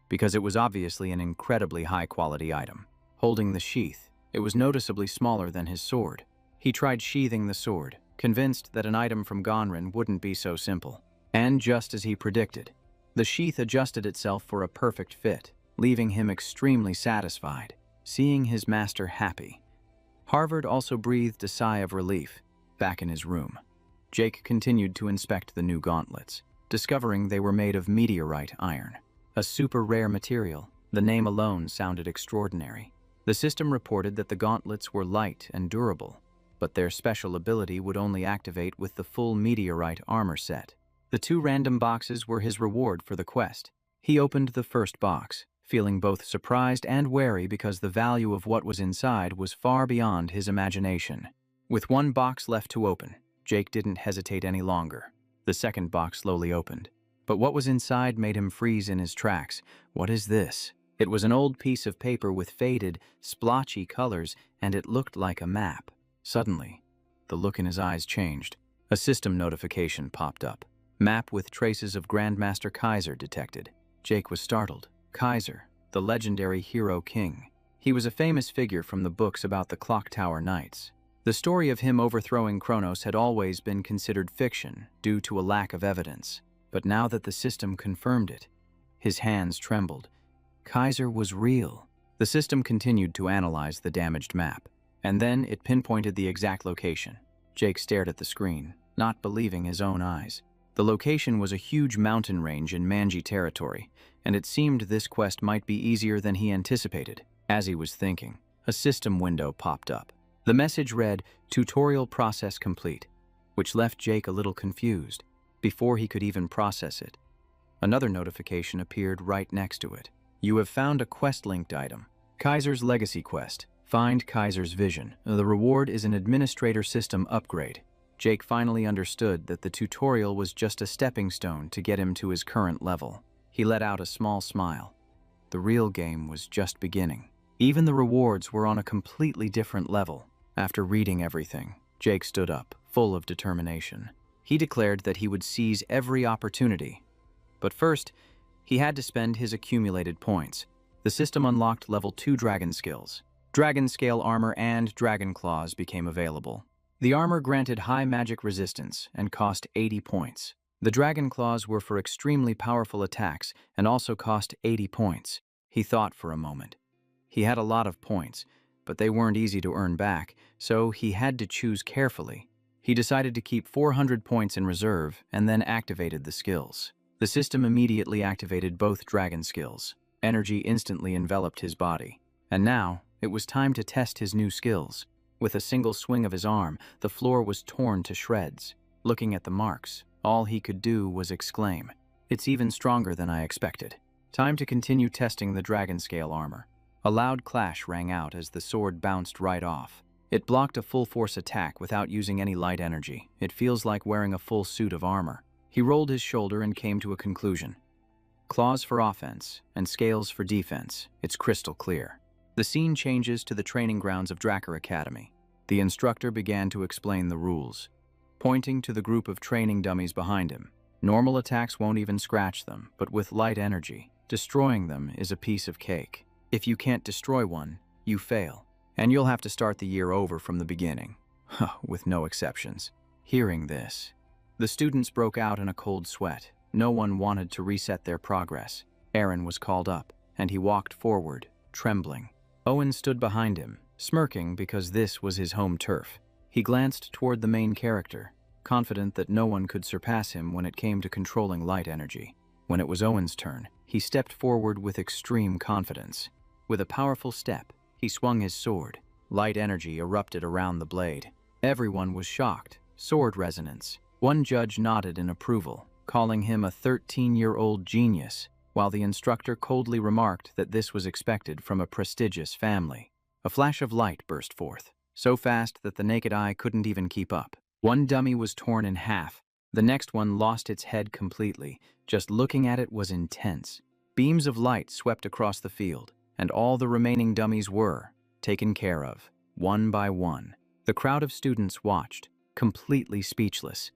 because it was obviously an incredibly high-quality item. Holding the sheath, it was noticeably smaller than his sword. He tried sheathing the sword, convinced that an item from Gonrin wouldn't be so simple. And just as he predicted, the sheath adjusted itself for a perfect fit, leaving him extremely satisfied, seeing his master happy. Harvard also breathed a sigh of relief. Back in his room, Jake continued to inspect the new gauntlets, discovering they were made of meteorite iron, a super rare material. The name alone sounded extraordinary. The system reported that the gauntlets were light and durable, but their special ability would only activate with the full meteorite armor set. The 2 random boxes were his reward for the quest. He opened the first box, feeling both surprised and wary because the value of what was inside was far beyond his imagination. With 1 box left to open, Jake didn't hesitate any longer. The second box slowly opened, but what was inside made him freeze in his tracks. What is this? It was an old piece of paper with faded, splotchy colors, and it looked like a map. Suddenly, the look in his eyes changed. A system notification popped up. Map with traces of Grandmaster Kaiser detected. Jake was startled. Kaiser, the legendary hero king. He was a famous figure from the books about the Clock Tower Knights. The story of him overthrowing Kronos had always been considered fiction due to a lack of evidence, but now that the system confirmed it, his hands trembled. Kaiser was real. The system continued to analyze the damaged map, and then it pinpointed the exact location. Jake stared at the screen, not believing his own eyes. The location was a huge mountain range in Manji territory, and it seemed this quest might be easier than he anticipated. As he was thinking, a system window popped up. The message read, "Tutorial process complete," which left Jake a little confused before he could even process it. Another notification appeared right next to it. "You have found a quest-linked item. Kaiser's Legacy Quest. Find Kaiser's Vision. The reward is an administrator system upgrade." Jake finally understood that the tutorial was just a stepping stone to get him to his current level. He let out a small smile. The real game was just beginning. Even the rewards were on a completely different level. After reading everything, Jake stood up, full of determination. He declared that he would seize every opportunity. But first, he had to spend his accumulated points. The system unlocked level 2 dragon skills. Dragon scale armor and dragon claws became available. The armor granted high magic resistance and cost 80 points. The dragon claws were for extremely powerful attacks and also cost 80 points. He thought for a moment. He had a lot of points, but they weren't easy to earn back, so he had to choose carefully. He decided to keep 400 points in reserve and then activated the skills. The system immediately activated both dragon skills. Energy instantly enveloped his body. And now, it was time to test his new skills. With a single swing of his arm, the floor was torn to shreds. Looking at the marks, all he could do was exclaim, "It's even stronger than I expected." Time to continue testing the dragon scale armor. A loud clash rang out as the sword bounced right off. It blocked a full-force attack without using any light energy. It feels like wearing a full suit of armor. He rolled his shoulder and came to a conclusion. Claws for offense and scales for defense. It's crystal clear. The scene changes to the training grounds of Drakkar Academy. The instructor began to explain the rules, pointing to the group of training dummies behind him. Normal attacks won't even scratch them, but with light energy, destroying them is a piece of cake. If you can't destroy one, you fail, and you'll have to start the year over from the beginning, with no exceptions. Hearing this, the students broke out in a cold sweat. No one wanted to reset their progress. Aaron was called up, and he walked forward, trembling. Owen stood behind him, smirking because this was his home turf. He glanced toward the main character, confident that no one could surpass him when it came to controlling light energy. When it was Owen's turn, he stepped forward with extreme confidence. With a powerful step, he swung his sword. Light energy erupted around the blade. Everyone was shocked. Sword resonance. One judge nodded in approval, calling him a 13-year-old genius, while the instructor coldly remarked that this was expected from a prestigious family. A flash of light burst forth, so fast that the naked eye couldn't even keep up. One dummy was torn in half. The next one lost its head completely. Just looking at it was intense. Beams of light swept across the field, and all the remaining dummies were taken care of, one by one. The crowd of students watched, completely speechless.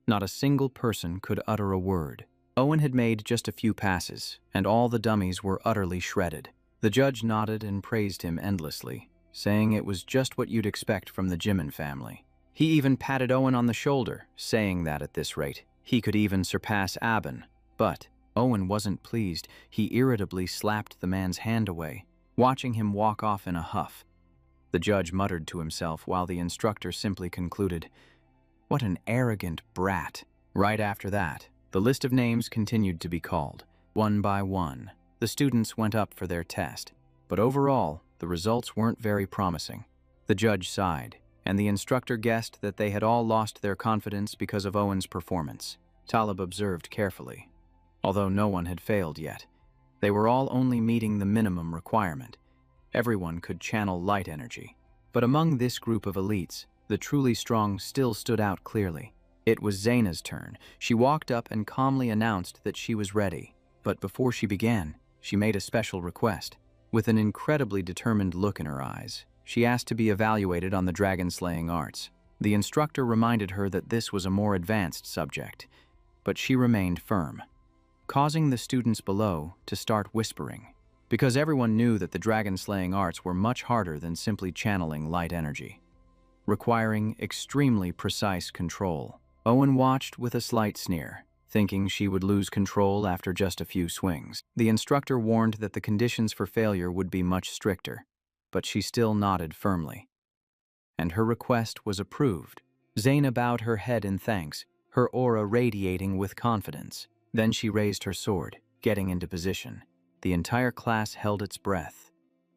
Not a single person could utter a word. Owen had made just a few passes, and all the dummies were utterly shredded. The judge nodded and praised him endlessly, saying it was just what you'd expect from the Jimin family. He even patted Owen on the shoulder, saying that at this rate, he could even surpass Aben. But Owen wasn't pleased. He irritably slapped the man's hand away, watching him walk off in a huff. The judge muttered to himself while the instructor simply concluded, "What an arrogant brat." Right after that, the list of names continued to be called. One by one, the students went up for their test. But overall, the results weren't very promising. The judge sighed, and the instructor guessed that they had all lost their confidence because of Owen's performance. Talib observed carefully. Although no one had failed yet, they were all only meeting the minimum requirement. Everyone could channel light energy. But among this group of elites, the truly strong still stood out clearly. It was Zaina's turn. She walked up and calmly announced that she was ready. But before she began, she made a special request. With an incredibly determined look in her eyes, she asked to be evaluated on the dragon-slaying arts. The instructor reminded her that this was a more advanced subject, but she remained firm, causing the students below to start whispering, because everyone knew that the dragon-slaying arts were much harder than simply channeling light energy. requiring extremely precise control. Owen watched with a slight sneer, thinking she would lose control after just a few swings. The instructor warned that the conditions for failure would be much stricter, but she still nodded firmly. And her request was approved. Zaina bowed her head in thanks, her aura radiating with confidence. Then she raised her sword, getting into position. The entire class held its breath,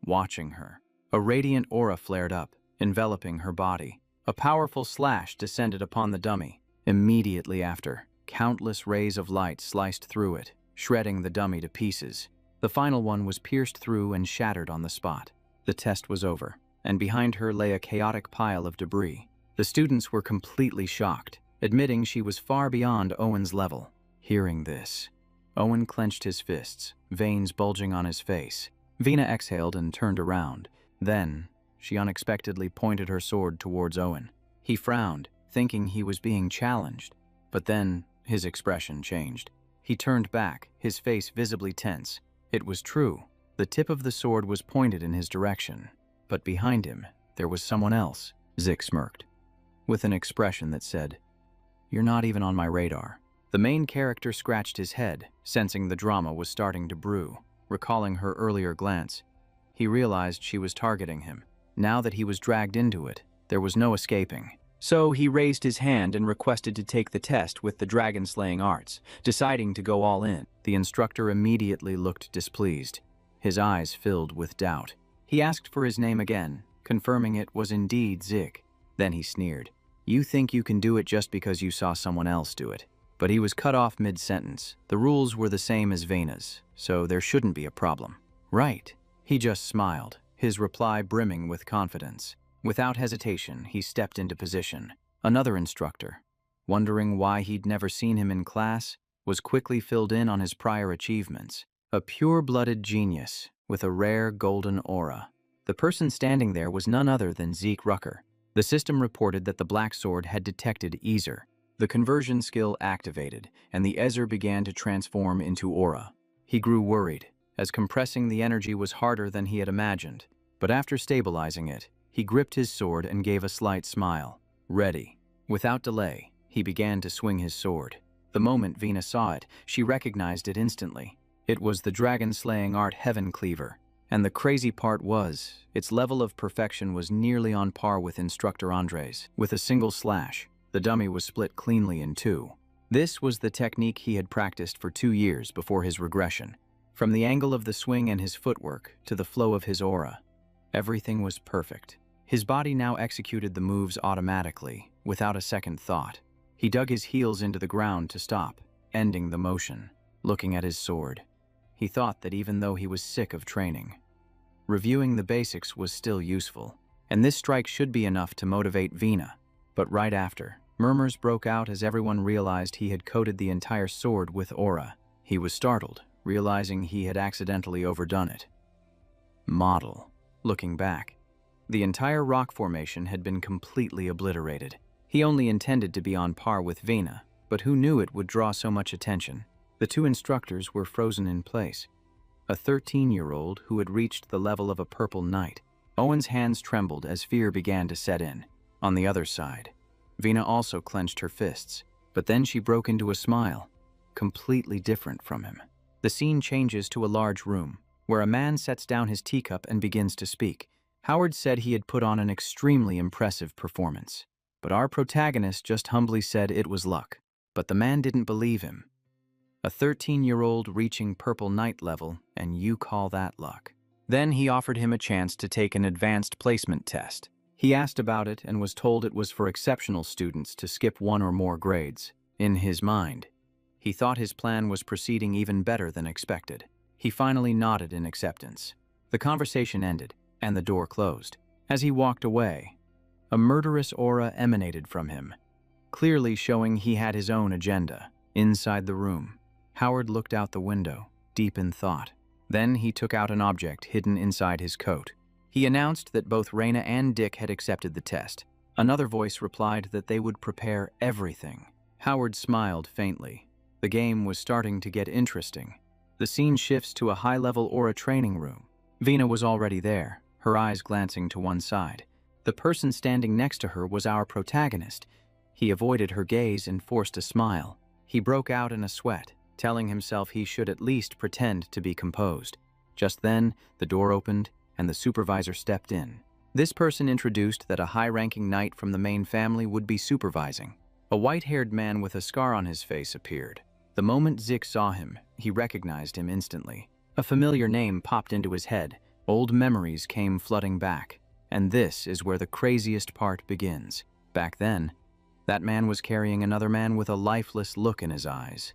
watching her. A radiant aura flared up, enveloping her body. A powerful slash descended upon the dummy. Immediately after, countless rays of light sliced through it, shredding the dummy to pieces. The final one was pierced through and shattered on the spot. The test was over, and behind her lay a chaotic pile of debris. The students were completely shocked, admitting she was far beyond Owen's level. Hearing this, Owen clenched his fists, veins bulging on his face. Vina exhaled and turned around. Then, she unexpectedly pointed her sword towards Owen. He frowned, thinking he was being challenged. But then, his expression changed. He turned back, his face visibly tense. It was true. The tip of the sword was pointed in his direction. But behind him, there was someone else. Zik smirked, with an expression that said, "You're not even on my radar." The main character scratched his head, sensing the drama was starting to brew. Recalling her earlier glance, he realized she was targeting him. Now that he was dragged into it, there was no escaping. So he raised his hand and requested to take the test with the dragon-slaying arts, deciding to go all in. The instructor immediately looked displeased, his eyes filled with doubt. He asked for his name again, confirming it was indeed Zik. Then he sneered, "You think you can do it just because you saw someone else do it." But he was cut off mid-sentence. The rules were the same as Vena's, so there shouldn't be a problem. Right. He just smiled, his reply brimming with confidence. Without hesitation, he stepped into position. Another instructor, wondering why he'd never seen him in class, was quickly filled in on his prior achievements. A pure-blooded genius with a rare golden aura. The person standing there was none other than Zeke Rucker. The system reported that the Black Sword had detected Ezer. The conversion skill activated, and the Ezer began to transform into aura. He grew worried, as compressing the energy was harder than he had imagined. But after stabilizing it, he gripped his sword and gave a slight smile. Ready. Without delay, he began to swing his sword. The moment Vina saw it, she recognized it instantly. It was the dragon-slaying art Heaven Cleaver. And the crazy part was, its level of perfection was nearly on par with Instructor Andre's. With a single slash, the dummy was split cleanly in two. This was the technique he had practiced for 2 years before his regression. From the angle of the swing and his footwork to the flow of his aura, everything was perfect. His body now executed the moves automatically, without a second thought. He dug his heels into the ground to stop, ending the motion. Looking at his sword, he thought that even though he was sick of training, reviewing the basics was still useful, and this strike should be enough to motivate Vina. But right after, murmurs broke out as everyone realized he had coated the entire sword with aura. He was startled, realizing he had accidentally overdone it. Model. Looking back, the entire rock formation had been completely obliterated. He only intended to be on par with Vina, but who knew it would draw so much attention? The two instructors were frozen in place. A 13-year-old who had reached the level of a purple knight. Owen's hands trembled as fear began to set in. On the other side, Vina also clenched her fists, but then she broke into a smile, completely different from him. The scene changes to a large room, where a man sets down his teacup and begins to speak. Howard said he had put on an extremely impressive performance, but our protagonist just humbly said it was luck. But the man didn't believe him. A 13-year-old reaching purple knight level, and you call that luck. Then he offered him a chance to take an advanced placement test. He asked about it and was told it was for exceptional students to skip 1 or more grades. In his mind, he thought his plan was proceeding even better than expected. He finally nodded in acceptance. The conversation ended, and the door closed. As he walked away, a murderous aura emanated from him, clearly showing he had his own agenda. Inside the room, Howard looked out the window, deep in thought. Then he took out an object hidden inside his coat. He announced that both Raina and Dick had accepted the test. Another voice replied that they would prepare everything. Howard smiled faintly. The game was starting to get interesting. The scene shifts to a high-level aura training room. Vina was already there, her eyes glancing to one side. The person standing next to her was our protagonist. He avoided her gaze and forced a smile. He broke out in a sweat, telling himself he should at least pretend to be composed. Just then, the door opened, and the supervisor stepped in. This person introduced that a high-ranking knight from the main family would be supervising. A white-haired man with a scar on his face appeared. The moment Zik saw him, he recognized him instantly. A familiar name popped into his head. Old memories came flooding back. And this is where the craziest part begins. Back then, that man was carrying another man with a lifeless look in his eyes.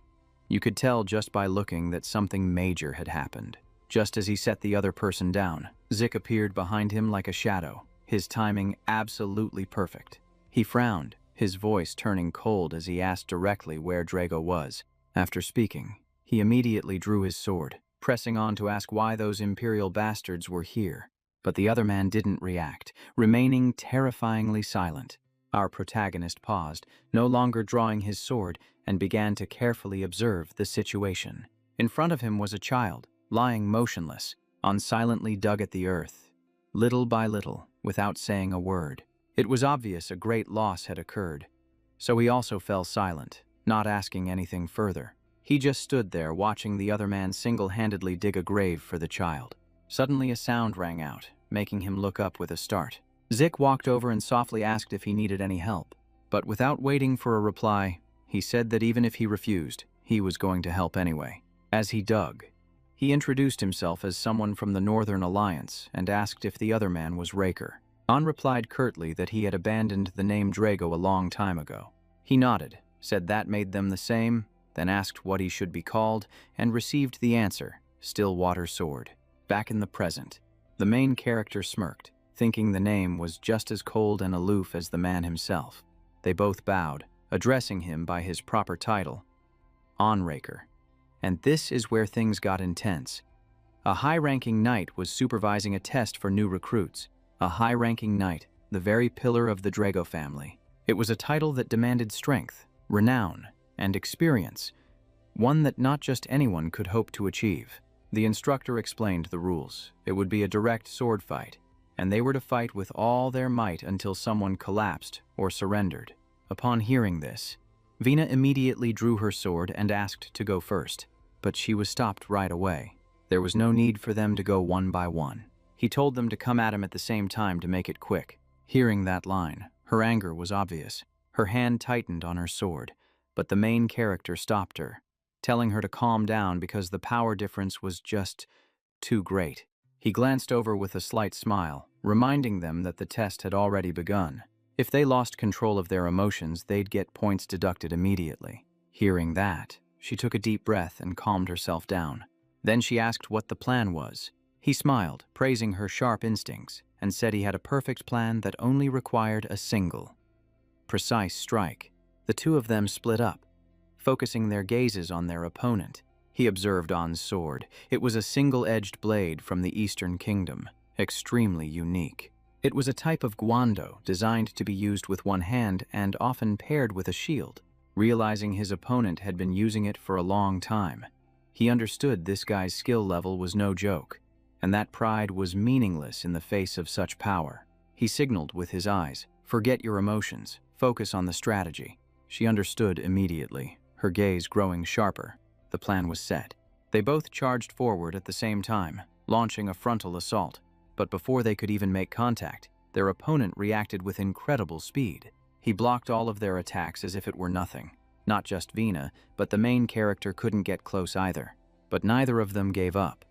You could tell just by looking that something major had happened. Just as he set the other person down, Zik appeared behind him like a shadow, his timing absolutely perfect. He frowned, his voice turning cold as he asked directly where Drago was. After speaking, he immediately drew his sword, pressing on to ask why those imperial bastards were here. But the other man didn't react, remaining terrifyingly silent. Our protagonist paused, no longer drawing his sword, and began to carefully observe the situation. In front of him was a child, lying motionless, silently dug at the earth, little by little, without saying a word. It was obvious a great loss had occurred, so he also fell silent, not asking anything further. He just stood there watching the other man single-handedly dig a grave for the child. Suddenly a sound rang out, making him look up with a start. Zik walked over and softly asked if he needed any help, but without waiting for a reply, he said that even if he refused, he was going to help anyway. As he dug, he introduced himself as someone from the Northern Alliance and asked if the other man was Raker. An replied curtly that he had abandoned the name Drago a long time ago. He nodded, said that made them the same, then asked what he should be called, and received the answer, Stillwater Sword. Back in the present, the main character smirked, thinking the name was just as cold and aloof as the man himself. They both bowed, addressing him by his proper title, Anraker. And this is where things got intense. A high-ranking knight was supervising a test for new recruits. A high-ranking knight, the very pillar of the Drago family. It was a title that demanded strength, renown, and experience, one that not just anyone could hope to achieve. The instructor explained the rules. It would be a direct sword fight, and they were to fight with all their might until someone collapsed or surrendered. Upon hearing this, Vina immediately drew her sword and asked to go first, but she was stopped right away. There was no need for them to go one by one. He told them to come at him at the same time to make it quick. Hearing that line, her anger was obvious. Her hand tightened on her sword, but the main character stopped her, telling her to calm down because the power difference was just too great. He glanced over with a slight smile, reminding them that the test had already begun. If they lost control of their emotions, they'd get points deducted immediately. Hearing that, she took a deep breath and calmed herself down. Then she asked what the plan was. He smiled, praising her sharp instincts, and said he had a perfect plan that only required a single, precise strike. The two of them split up, focusing their gazes on their opponent. He observed An's sword. It was a single-edged blade from the Eastern Kingdom, extremely unique. It was a type of guando designed to be used with one hand and often paired with a shield. Realizing his opponent had been using it for a long time, he understood this guy's skill level was no joke, and that pride was meaningless in the face of such power. He signaled with his eyes, "Forget your emotions, focus on the strategy." She understood immediately, her gaze growing sharper. The plan was set. They both charged forward at the same time, launching a frontal assault. But before they could even make contact, their opponent reacted with incredible speed. He blocked all of their attacks as if it were nothing. Not just Vina, but the main character couldn't get close either. But neither of them gave up,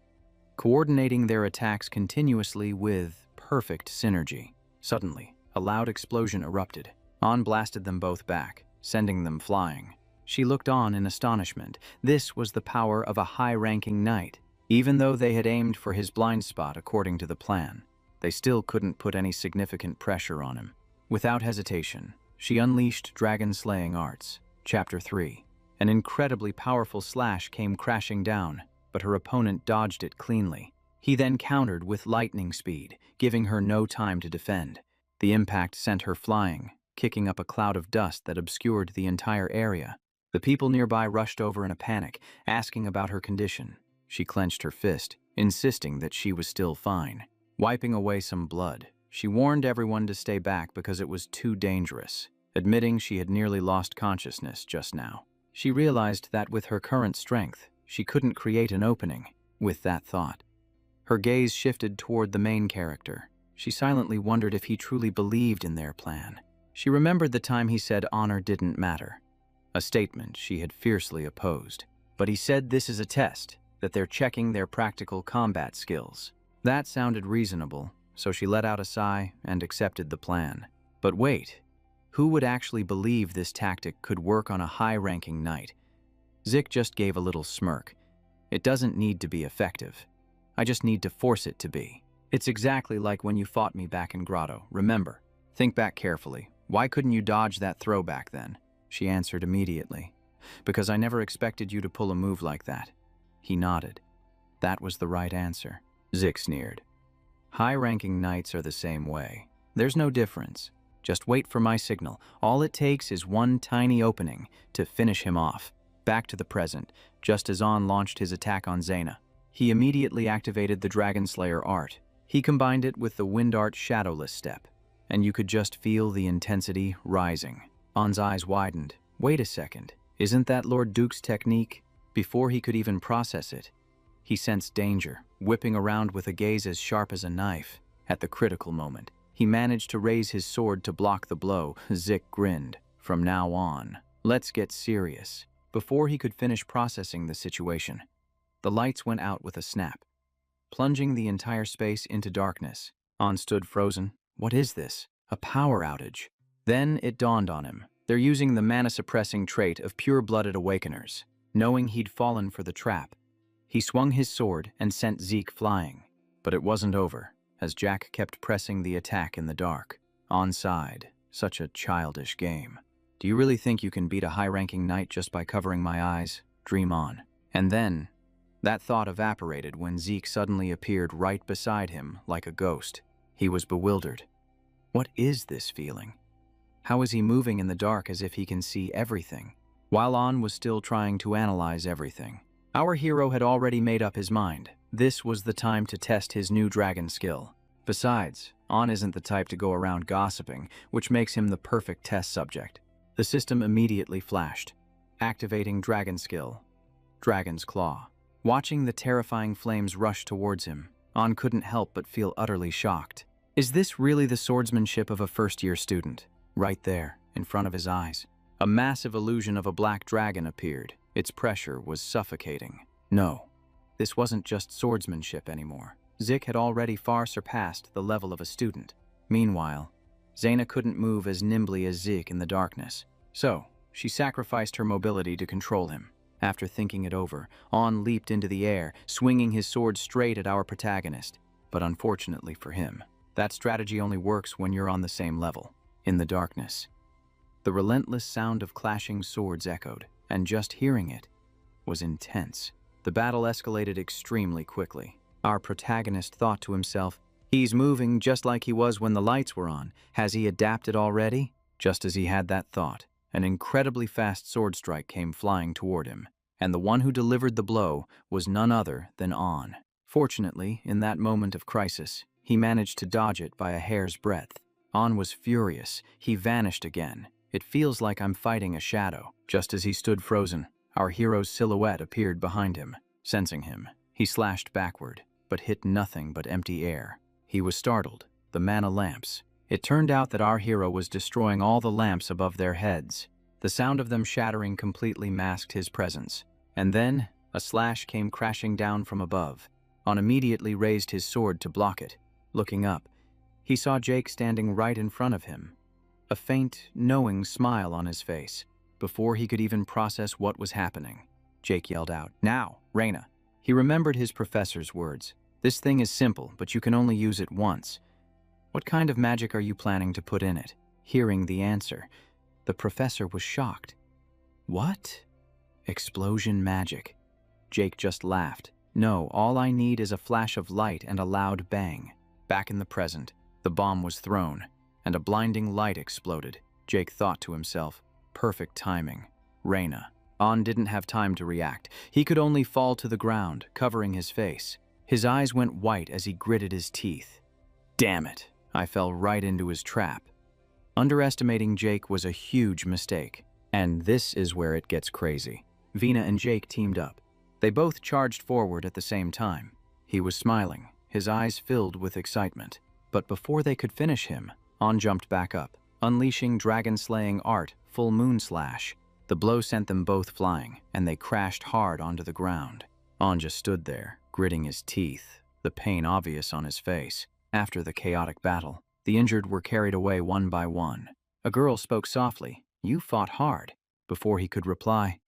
coordinating their attacks continuously with perfect synergy. Suddenly, a loud explosion erupted. An blasted them both back, sending them flying. She looked on in astonishment. This was the power of a high-ranking knight. Even though they had aimed for his blind spot according to the plan, they still couldn't put any significant pressure on him. Without hesitation, she unleashed dragon-slaying arts. Chapter 3. An incredibly powerful slash came crashing down, but her opponent dodged it cleanly. He then countered with lightning speed, giving her no time to defend. The impact sent her flying, kicking up a cloud of dust that obscured the entire area. The people nearby rushed over in a panic, asking about her condition. She clenched her fist, insisting that she was still fine. Wiping away some blood, She warned everyone to stay back because it was too dangerous, admitting she had nearly lost consciousness just now. She realized that with her current strength, she couldn't create an opening. With that thought, her gaze shifted toward the main character. She silently wondered if he truly believed in their plan. She remembered the time he said honor didn't matter, a statement she had fiercely opposed. But he said this is a test, that they're checking their practical combat skills. That sounded reasonable, so she let out a sigh and accepted the plan. But wait, who would actually believe this tactic could work on a high-ranking knight? Zik just gave a little smirk. It doesn't need to be effective. I just need to force it to be. It's exactly like when you fought me back in Grotto, remember? Think back carefully. Why couldn't you dodge that throw back then? She answered immediately. Because I never expected you to pull a move like that. He nodded. That was the right answer. Zik sneered. High-ranking knights are the same way. There's no difference. Just wait for my signal. All it takes is one tiny opening to finish him off. Back to the present, just as On launched his attack on Zaina. He immediately activated the Dragon Slayer art. He combined it with the Wind Art Shadowless step, and you could just feel the intensity rising. On's eyes widened. Wait a second, isn't that Lord Duke's technique? Before he could even process it, he sensed danger, whipping around with a gaze as sharp as a knife. At the critical moment, he managed to raise his sword to block the blow. Zik grinned. From now on, let's get serious. Before he could finish processing the situation, the lights went out with a snap, plunging the entire space into darkness. On stood frozen. What is this? A power outage. Then it dawned on him. They're using the mana-suppressing trait of pure-blooded awakeners. Knowing he'd fallen for the trap, he swung his sword and sent Zeke flying. But it wasn't over, as Jack kept pressing the attack in the dark. On sighed. Such a childish game. Do you really think you can beat a high-ranking knight just by covering my eyes? Dream on. And then, that thought evaporated when Zeke suddenly appeared right beside him like a ghost. He was bewildered. What is this feeling? How is he moving in the dark as if he can see everything? While On was still trying to analyze everything, our hero had already made up his mind. This was the time to test his new dragon skill. Besides, On isn't the type to go around gossiping, which makes him the perfect test subject. The system immediately flashed, activating dragon skill, Dragon's Claw. Watching the terrifying flames rush towards him, On couldn't help but feel utterly shocked. Is this really the swordsmanship of a first-year student? Right there, in front of his eyes, a massive illusion of a black dragon appeared. Its pressure was suffocating. No, this wasn't just swordsmanship anymore. Zik had already far surpassed the level of a student. Meanwhile, Zaina couldn't move as nimbly as Zik in the darkness, so she sacrificed her mobility to control him. After thinking it over, On leaped into the air, swinging his sword straight at our protagonist. But unfortunately for him, that strategy only works when you're on the same level. In the darkness, the relentless sound of clashing swords echoed, and just hearing it was intense. The battle escalated extremely quickly. Our protagonist thought to himself, he's moving just like he was when the lights were on. Has he adapted already? Just as he had that thought, an incredibly fast sword strike came flying toward him, and the one who delivered the blow was none other than On. Fortunately, in that moment of crisis, he managed to dodge it by a hair's breadth. On was furious. He vanished again. It feels like I'm fighting a shadow. Just as he stood frozen, our hero's silhouette appeared behind him. Sensing him, he slashed backward, but hit nothing but empty air. He was startled. The mana lamps. It turned out that our hero was destroying all the lamps above their heads. The sound of them shattering completely masked his presence. And then, a slash came crashing down from above. On immediately raised his sword to block it. Looking up, he saw Jake standing right in front of him, a faint, knowing smile on his face. Before he could even process what was happening, Jake yelled out, "Now, Reina!" He remembered his professor's words. "This thing is simple, but you can only use it once. What kind of magic are you planning to put in it?" Hearing the answer, the professor was shocked. "What? Explosion magic?" Jake just laughed. "No, all I need is a flash of light and a loud bang." Back in the present, the bomb was thrown, and a blinding light exploded. Jake thought to himself, perfect timing. Reina. On didn't have time to react. He could only fall to the ground, covering his face. His eyes went white as he gritted his teeth. "Damn it, I fell right into his trap. Underestimating Jake was a huge mistake. And this is where it gets crazy. Vina and Jake teamed up. They both charged forward at the same time. He was smiling, his eyes filled with excitement. But before they could finish him, On jumped back up, unleashing dragon-slaying art, full moon slash. The blow sent them both flying, and they crashed hard onto the ground. On just stood there, gritting his teeth, the pain obvious on his face. After the chaotic battle, the injured were carried away one by one. A girl spoke softly, "You fought hard." Before he could reply,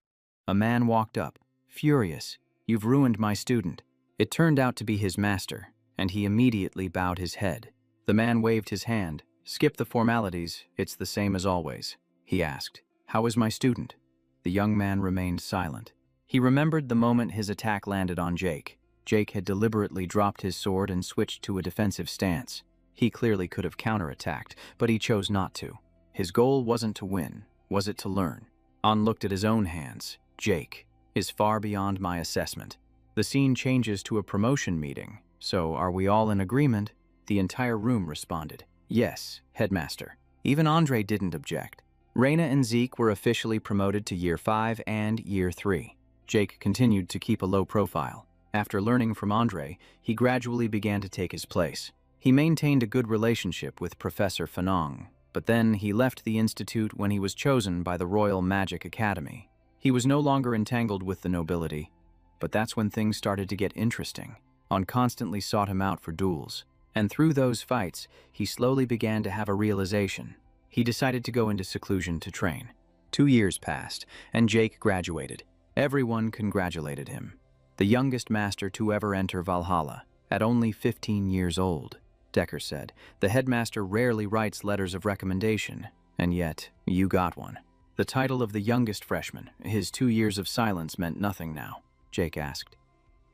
a man walked up, furious. "You've ruined my student." It turned out to be his master, and he immediately bowed his head. The man waved his hand. "Skip the formalities, it's the same as always." He asked, "How is my student?" The young man remained silent. He remembered the moment his attack landed on Jake. Jake had deliberately dropped his sword and switched to a defensive stance. He clearly could have counterattacked, but he chose not to. His goal wasn't to win, was it to learn? On looked at his own hands. Jake is far beyond my assessment. The scene changes to a promotion meeting. "So, are we all in agreement?" The entire room responded. "Yes, headmaster." Even Andre didn't object. Reina and Zeke were officially promoted to Year 5 and Year 3. Jake continued to keep a low profile. After learning from Andre, he gradually began to take his place. He maintained a good relationship with Professor Fanong, but then he left the institute when he was chosen by the Royal Magic Academy. He was no longer entangled with the nobility, but that's when things started to get interesting. On constantly sought him out for duels, and through those fights, he slowly began to have a realization. He decided to go into seclusion to train. 2 years passed, and Jake graduated. Everyone congratulated him. The youngest master to ever enter Valhalla, at only 15 years old. Decker said, "The headmaster rarely writes letters of recommendation, and yet, you got one." The title of the youngest freshman, his 2 years of silence meant nothing now. Jake asked,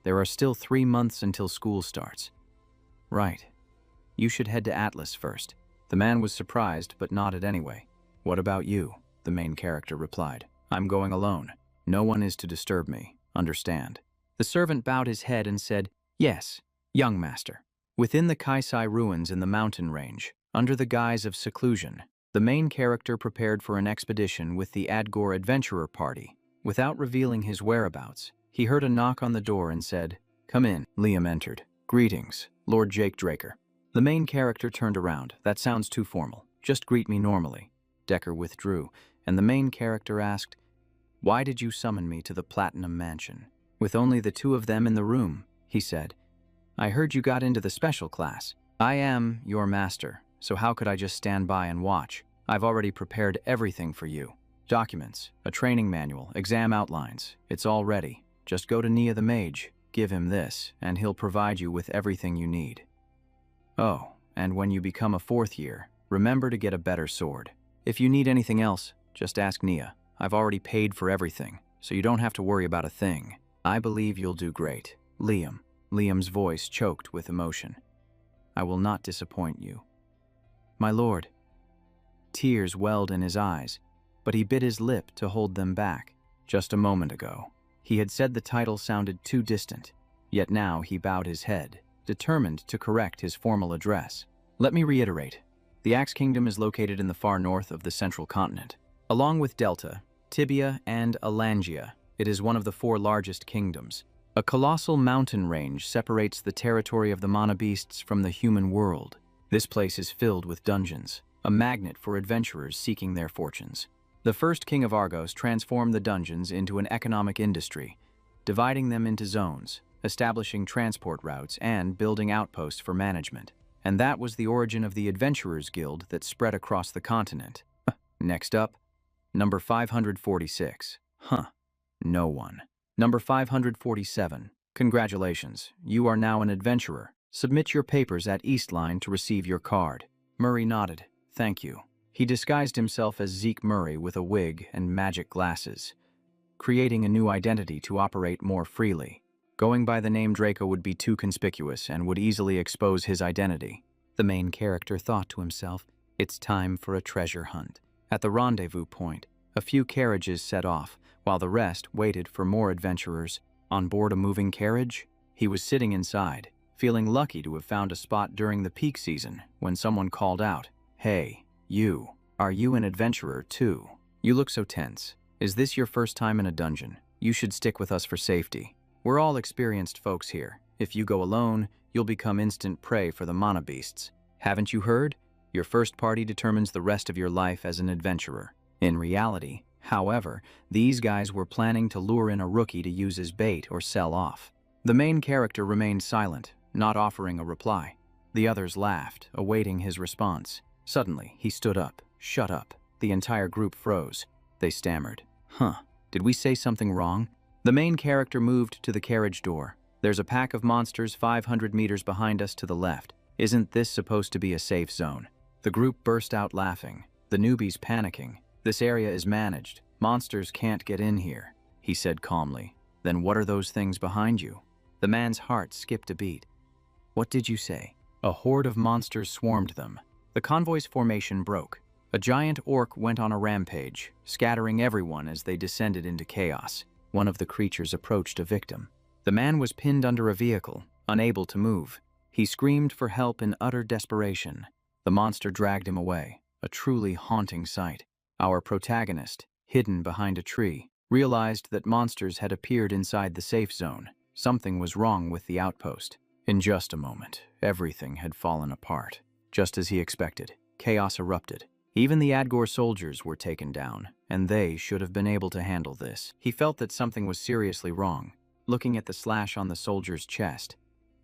"There are still 3 months until school starts." "Right. You should head to Atlas first." The man was surprised, but nodded anyway. "What about you?" the main character replied. "I'm going alone. No one is to disturb me, understand?" The servant bowed his head and said, "Yes, young master." Within the Kaisai ruins in the mountain range, under the guise of seclusion, the main character prepared for an expedition with the Adgor adventurer party. Without revealing his whereabouts, he heard a knock on the door and said, "Come in." Liam entered. "Greetings, Lord Jake Draker." The main character turned around. "That sounds too formal. Just greet me normally." Decker withdrew, and the main character asked, "Why did you summon me to the Platinum Mansion?" "With only the 2 of them in the room," he said. "I heard you got into the special class. I am your master, so how could I just stand by and watch? I've already prepared everything for you. Documents, a training manual, exam outlines. It's all ready. Just go to Nia the mage, give him this, and he'll provide you with everything you need. Oh, and when you become a 4th year, remember to get a better sword. If you need anything else, just ask Nia. I've already paid for everything, so you don't have to worry about a thing. I believe you'll do great. Liam." Liam's voice choked with emotion. "I will not disappoint you." "My lord." Tears welled in his eyes, but he bit his lip to hold them back. Just a moment ago, he had said the title sounded too distant, yet now he bowed his head, determined to correct his formal address. "Let me reiterate. The Axe Kingdom is located in the far north of the central continent. Along with Delta, Tibia, and Alangia, it is one of the 4 largest kingdoms. A colossal mountain range separates the territory of the mana beasts from the human world. This place is filled with dungeons, a magnet for adventurers seeking their fortunes. The first king of Argos transformed the dungeons into an economic industry, dividing them into zones, establishing transport routes, and building outposts for management. And that was the origin of the Adventurers Guild that spread across the continent. Next up, number 546. No one. Number 547. Congratulations, you are now an adventurer. Submit your papers at Eastline to receive your card. Murray nodded. "Thank you." He disguised himself as Zeke Murray with a wig and magic glasses, creating a new identity to operate more freely. Going by the name Draco would be too conspicuous and would easily expose his identity. The main character thought to himself, "It's time for a treasure hunt." At the rendezvous point, a few carriages set off, while the rest waited for more adventurers. On board a moving carriage, he was sitting inside. feeling lucky to have found a spot during the peak season when someone called out, "Hey, you, are you an adventurer too? You look so tense. Is this your first time in a dungeon? You should stick with us for safety. We're all experienced folks here. If you go alone, you'll become instant prey for the mana beasts. Haven't you heard? Your first party determines the rest of your life as an adventurer." In reality, however, these guys were planning to lure in a rookie to use as bait or sell off. The main character remained silent, not offering a reply. The others laughed, awaiting his response. Suddenly, he stood up. "Shut up." The entire group froze. They stammered. "Huh, did we say something wrong?" The main character moved to the carriage door. "There's a pack of monsters 500 meters behind us to the left. Isn't this supposed to be a safe zone?" The group burst out laughing, the newbies panicking. "This area is managed. Monsters can't get in here," he said calmly. "Then what are those things behind you?" The man's heart skipped a beat. "What did you say?" A horde of monsters swarmed them. The convoy's formation broke. A giant orc went on a rampage, scattering everyone as they descended into chaos. One of the creatures approached a victim. The man was pinned under a vehicle, unable to move. He screamed for help in utter desperation. The monster dragged him away, a truly haunting sight. Our protagonist, hidden behind a tree, realized that monsters had appeared inside the safe zone. Something was wrong with the outpost. In just a moment, everything had fallen apart. Just as he expected, chaos erupted. Even the Adgor soldiers were taken down, and they should have been able to handle this. He felt that something was seriously wrong. Looking at the slash on the soldier's chest,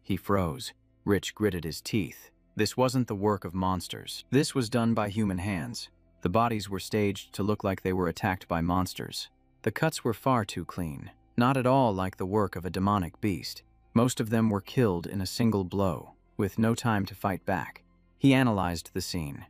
he froze. Rich gritted his teeth. This wasn't the work of monsters. This was done by human hands. The bodies were staged to look like they were attacked by monsters. The cuts were far too clean, not at all like the work of a demonic beast. Most of them were killed in a single blow, with no time to fight back. He analyzed the scene.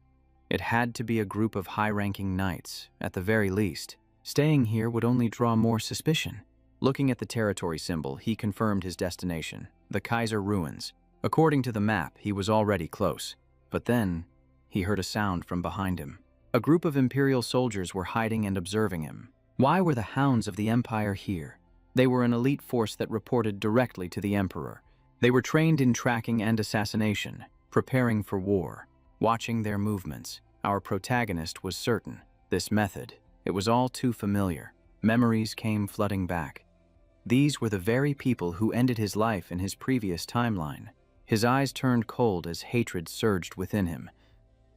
It had to be a group of high-ranking knights, at the very least. Staying here would only draw more suspicion. Looking at the territory symbol, he confirmed his destination, the Kaiser Ruins. According to the map, he was already close. But then, he heard a sound from behind him. A group of Imperial soldiers were hiding and observing him. Why were the hounds of the Empire here? They were an elite force that reported directly to the Emperor. They were trained in tracking and assassination, preparing for war. Watching their movements, our protagonist was certain. This method, it was all too familiar. Memories came flooding back. These were the very people who ended his life in his previous timeline. His eyes turned cold as hatred surged within him.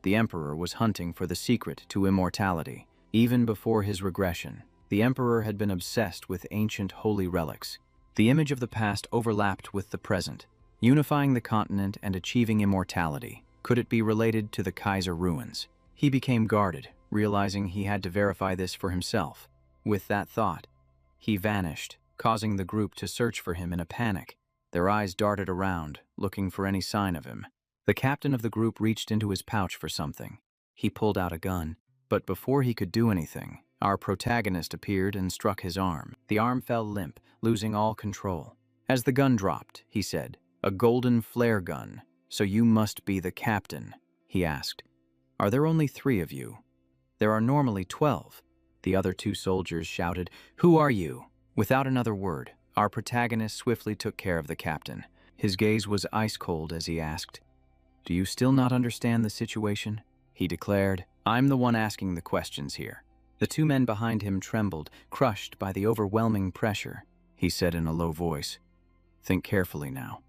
The Emperor was hunting for the secret to immortality. Even before his regression, the Emperor had been obsessed with ancient holy relics. The image of the past overlapped with the present, unifying the continent and achieving immortality. Could it be related to the Kaiser Ruins? He became guarded, realizing he had to verify this for himself. With that thought, he vanished, causing the group to search for him in a panic. Their eyes darted around, looking for any sign of him. The captain of the group reached into his pouch for something. He pulled out a gun, but before he could do anything, our protagonist appeared and struck his arm. The arm fell limp, losing all control. As the gun dropped, he said, "A golden flare gun. So you must be the captain," he asked. "Are there only 3 of you?" "There are normally 12. The other 2 soldiers shouted, "Who are you?" Without another word, our protagonist swiftly took care of the captain. His gaze was ice-cold as he asked, "Do you still not understand the situation?" He declared, "I'm the one asking the questions here." The 2 men behind him trembled, crushed by the overwhelming pressure. He said in a low voice, "Think carefully now.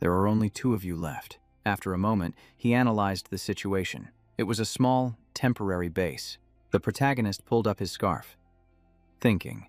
There are only 2 of you left." After a moment, he analyzed the situation. It was a small, temporary base. The protagonist pulled up his scarf, thinking,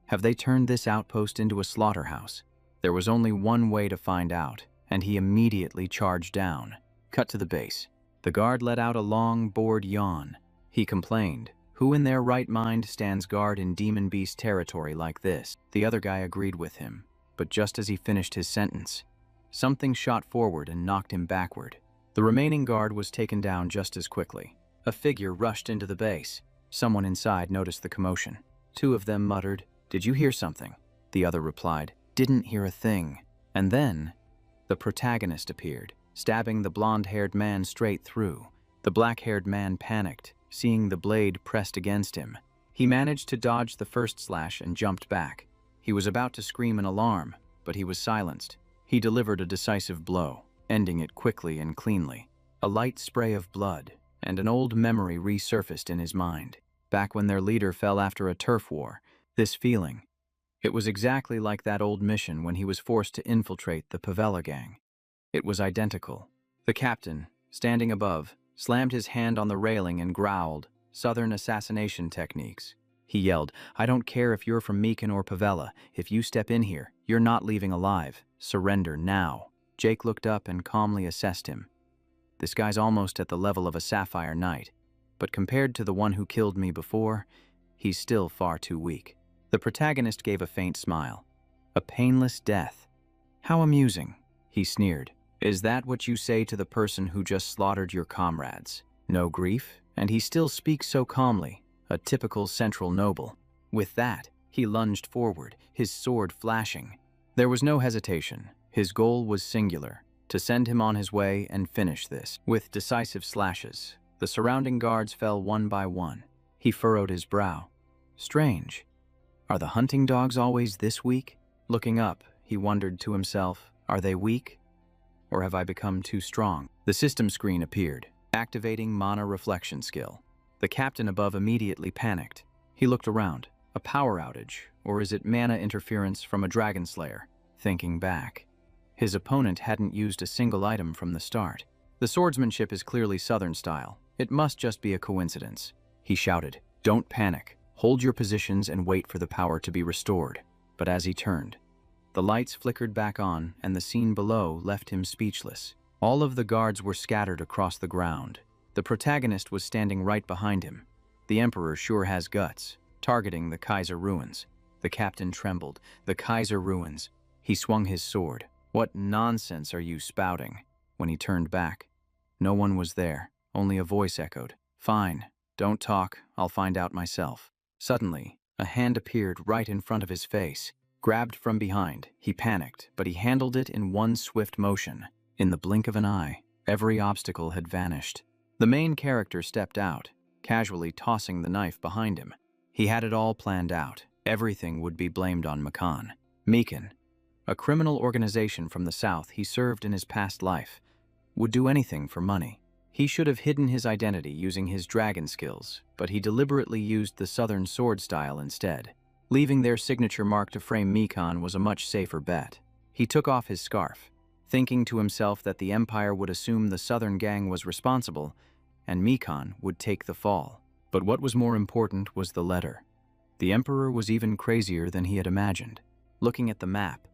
have they turned this outpost into a slaughterhouse? There was only one way to find out, and he immediately charged down. Cut to the base. The guard let out a long, bored yawn. He complained, "Who in their right mind stands guard in demon beast territory like this?" The other guy agreed with him, but just as he finished his sentence, something shot forward and knocked him backward. The remaining guard was taken down just as quickly. A figure rushed into the base. Someone inside noticed the commotion. 2 of them muttered, "Did you hear something?" The other replied, "Didn't hear a thing." And then, the protagonist appeared, stabbing the blonde-haired man straight through. The black-haired man panicked, seeing the blade pressed against him. He managed to dodge the first slash and jumped back. He was about to scream in alarm, but he was silenced. He delivered a decisive blow, ending it quickly and cleanly. A light spray of blood, and an old memory resurfaced in his mind. Back when their leader fell after a turf war, this feeling. It was exactly like that old mission when he was forced to infiltrate the Pavella gang. It was identical. The captain, standing above, slammed his hand on the railing and growled, "Southern assassination techniques." He yelled, "I don't care if you're from Meekin or Pavella. If you step in here, you're not leaving alive. Surrender now." Jake looked up and calmly assessed him. This guy's almost at the level of a Sapphire Knight, but compared to the one who killed me before, he's still far too weak. The protagonist gave a faint smile. A painless death. How amusing, he sneered. Is that what you say to the person who just slaughtered your comrades? No grief? And he still speaks so calmly, a typical central noble. With that, he lunged forward, his sword flashing. There was no hesitation. His goal was singular, to send him on his way and finish this. With decisive slashes, the surrounding guards fell one by one. He furrowed his brow. Strange. Are the hunting dogs always this weak? Looking up, he wondered to himself, are they weak? Or have I become too strong? The system screen appeared, activating mana reflection skill. The captain above immediately panicked. He looked around. A power outage, or is it mana interference from a dragon slayer? Thinking back. His opponent hadn't used a single item from the start. The swordsmanship is clearly Southern style. It must just be a coincidence. He shouted, "Don't panic. Hold your positions and wait for the power to be restored." But as he turned, the lights flickered back on and the scene below left him speechless. All of the guards were scattered across the ground. The protagonist was standing right behind him. The Emperor sure has guts, targeting the Kaiser ruins. The captain trembled. The Kaiser ruins. He swung his sword. What nonsense are you spouting? When he turned back, no one was there. Only a voice echoed, "Fine, don't talk, I'll find out myself." Suddenly, a hand appeared right in front of his face. Grabbed from behind, he panicked, but he handled it in one swift motion. In the blink of an eye, every obstacle had vanished. The main character stepped out, casually tossing the knife behind him. He had it all planned out. Everything would be blamed on Meekin, a criminal organization from the south he served in his past life, would do anything for money. He should have hidden his identity using his dragon skills, but he deliberately used the southern sword style instead. Leaving their signature mark to frame Meekin was a much safer bet. He took off his scarf, thinking to himself that the Empire would assume the southern gang was responsible, and Meekin would take the fall. But what was more important was the letter. The Emperor was even crazier than he had imagined. Looking at the map,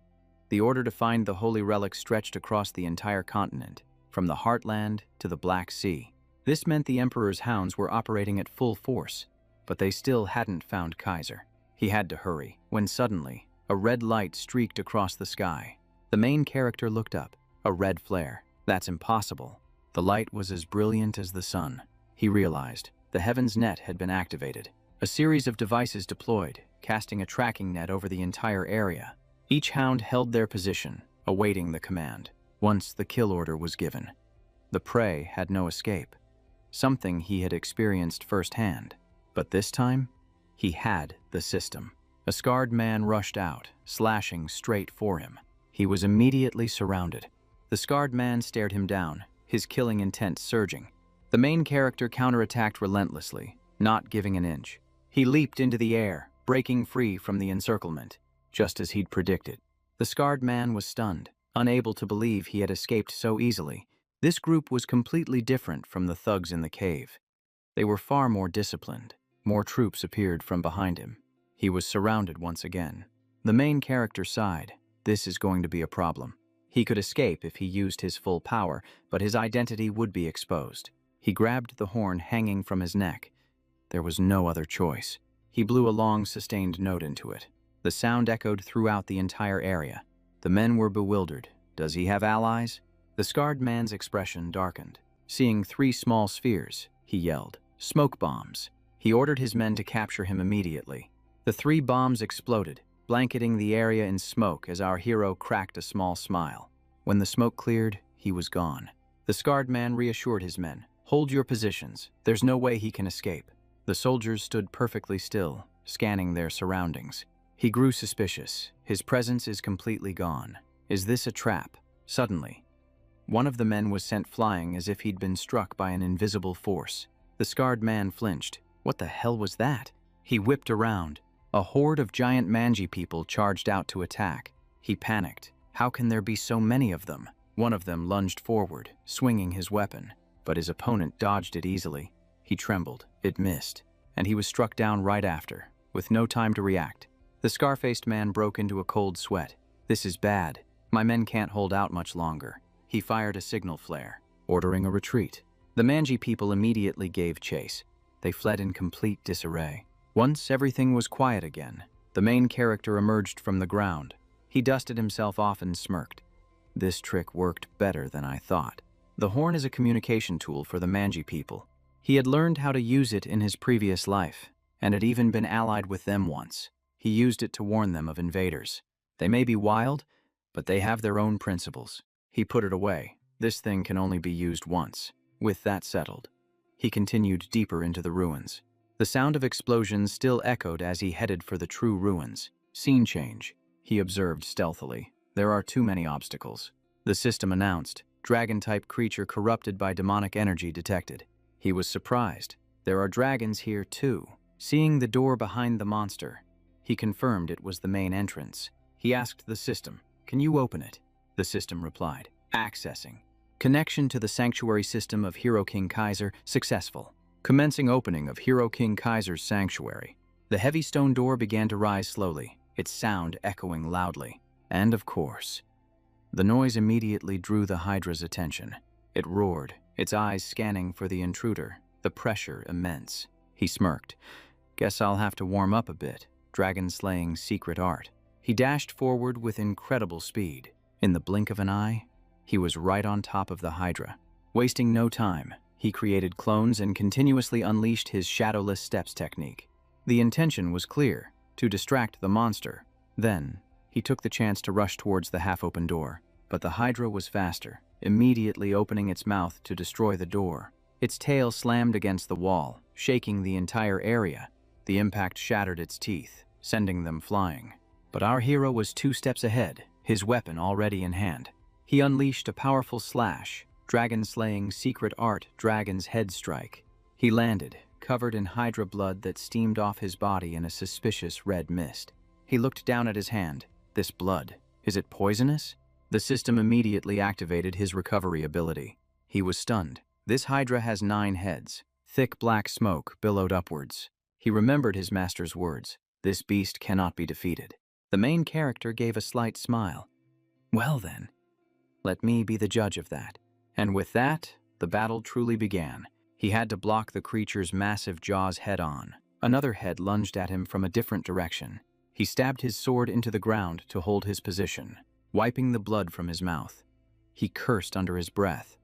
the order to find the holy relic stretched across the entire continent, from the Heartland to the Black Sea. This meant the Emperor's hounds were operating at full force, but they still hadn't found Kaiser. He had to hurry, when suddenly, a red light streaked across the sky. The main character looked up. A red flare. That's impossible. The light was as brilliant as the sun. He realized the heaven's net had been activated. A series of devices deployed, casting a tracking net over the entire area. Each hound held their position, awaiting the command. Once the kill order was given, the prey had no escape, something he had experienced firsthand. But this time, he had the system. A scarred man rushed out, slashing straight for him. He was immediately surrounded. The scarred man stared him down, his killing intent surging. The main character counterattacked relentlessly, not giving an inch. He leaped into the air, breaking free from the encirclement, just as he'd predicted. The scarred man was stunned, unable to believe he had escaped so easily. This group was completely different from the thugs in the cave. They were far more disciplined. More troops appeared from behind him. He was surrounded once again. The main character sighed. This is going to be a problem. He could escape if he used his full power, but his identity would be exposed. He grabbed the horn hanging from his neck. There was no other choice. He blew a long, sustained note into it. The sound echoed throughout the entire area. The men were bewildered. Does he have allies? The scarred man's expression darkened. Seeing 3 small spheres, he yelled, "Smoke bombs." He ordered his men to capture him immediately. The 3 bombs exploded, blanketing the area in smoke as our hero cracked a small smile. When the smoke cleared, he was gone. The scarred man reassured his men, "Hold your positions. There's no way he can escape." The soldiers stood perfectly still, scanning their surroundings. He grew suspicious. His presence is completely gone. Is this a trap? Suddenly, one of the men was sent flying as if he'd been struck by an invisible force. The scarred man flinched. What the hell was that? He whipped around. A horde of giant mangy people charged out to attack. He panicked. How can there be so many of them? One of them lunged forward, swinging his weapon, but his opponent dodged it easily. He trembled. It missed, and he was struck down right after, with no time to react. The scar-faced man broke into a cold sweat. This is bad. My men can't hold out much longer. He fired a signal flare, ordering a retreat. The mangy people immediately gave chase. They fled in complete disarray. Once everything was quiet again, the main character emerged from the ground. He dusted himself off and smirked. This trick worked better than I thought. The horn is a communication tool for the mangy people. He had learned how to use it in his previous life, and had even been allied with them once. He used it to warn them of invaders. They may be wild, but they have their own principles. He put it away. This thing can only be used once. With that settled, he continued deeper into the ruins. The sound of explosions still echoed as he headed for the true ruins. Scene change, he observed stealthily. There are too many obstacles. The system announced, dragon-type creature corrupted by demonic energy detected. He was surprised. There are dragons here too. Seeing the door behind the monster, he confirmed it was the main entrance. He asked the system, "Can you open it?" The system replied, "Accessing. Connection to the sanctuary system of Hero King Kaiser successful. Commencing opening of Hero King Kaiser's sanctuary." The heavy stone door began to rise slowly, its sound echoing loudly. And of course, the noise immediately drew the Hydra's attention. It roared, its eyes scanning for the intruder, the pressure immense. He smirked. "Guess I'll have to warm up a bit. Dragon-slaying secret art." He dashed forward with incredible speed. In the blink of an eye, he was right on top of the Hydra. Wasting no time, he created clones and continuously unleashed his shadowless steps technique. The intention was clear, to distract the monster. Then, he took the chance to rush towards the half-open door. But the Hydra was faster, immediately opening its mouth to destroy the door. Its tail slammed against the wall, shaking the entire area. The impact shattered its teeth, sending them flying. But our hero was 2 steps ahead, his weapon already in hand. He unleashed a powerful slash, dragon-slaying secret art Dragon's Head Strike. He landed, covered in Hydra blood that steamed off his body in a suspicious red mist. He looked down at his hand. This blood, is it poisonous? The system immediately activated his recovery ability. He was stunned. This Hydra has 9 heads. Thick black smoke billowed upwards. He remembered his master's words. This beast cannot be defeated. The main character gave a slight smile. Well then, let me be the judge of that. And with that, the battle truly began. He had to block the creature's massive jaws head-on. Another head lunged at him from a different direction. He stabbed his sword into the ground to hold his position, wiping the blood from his mouth. He cursed under his breath.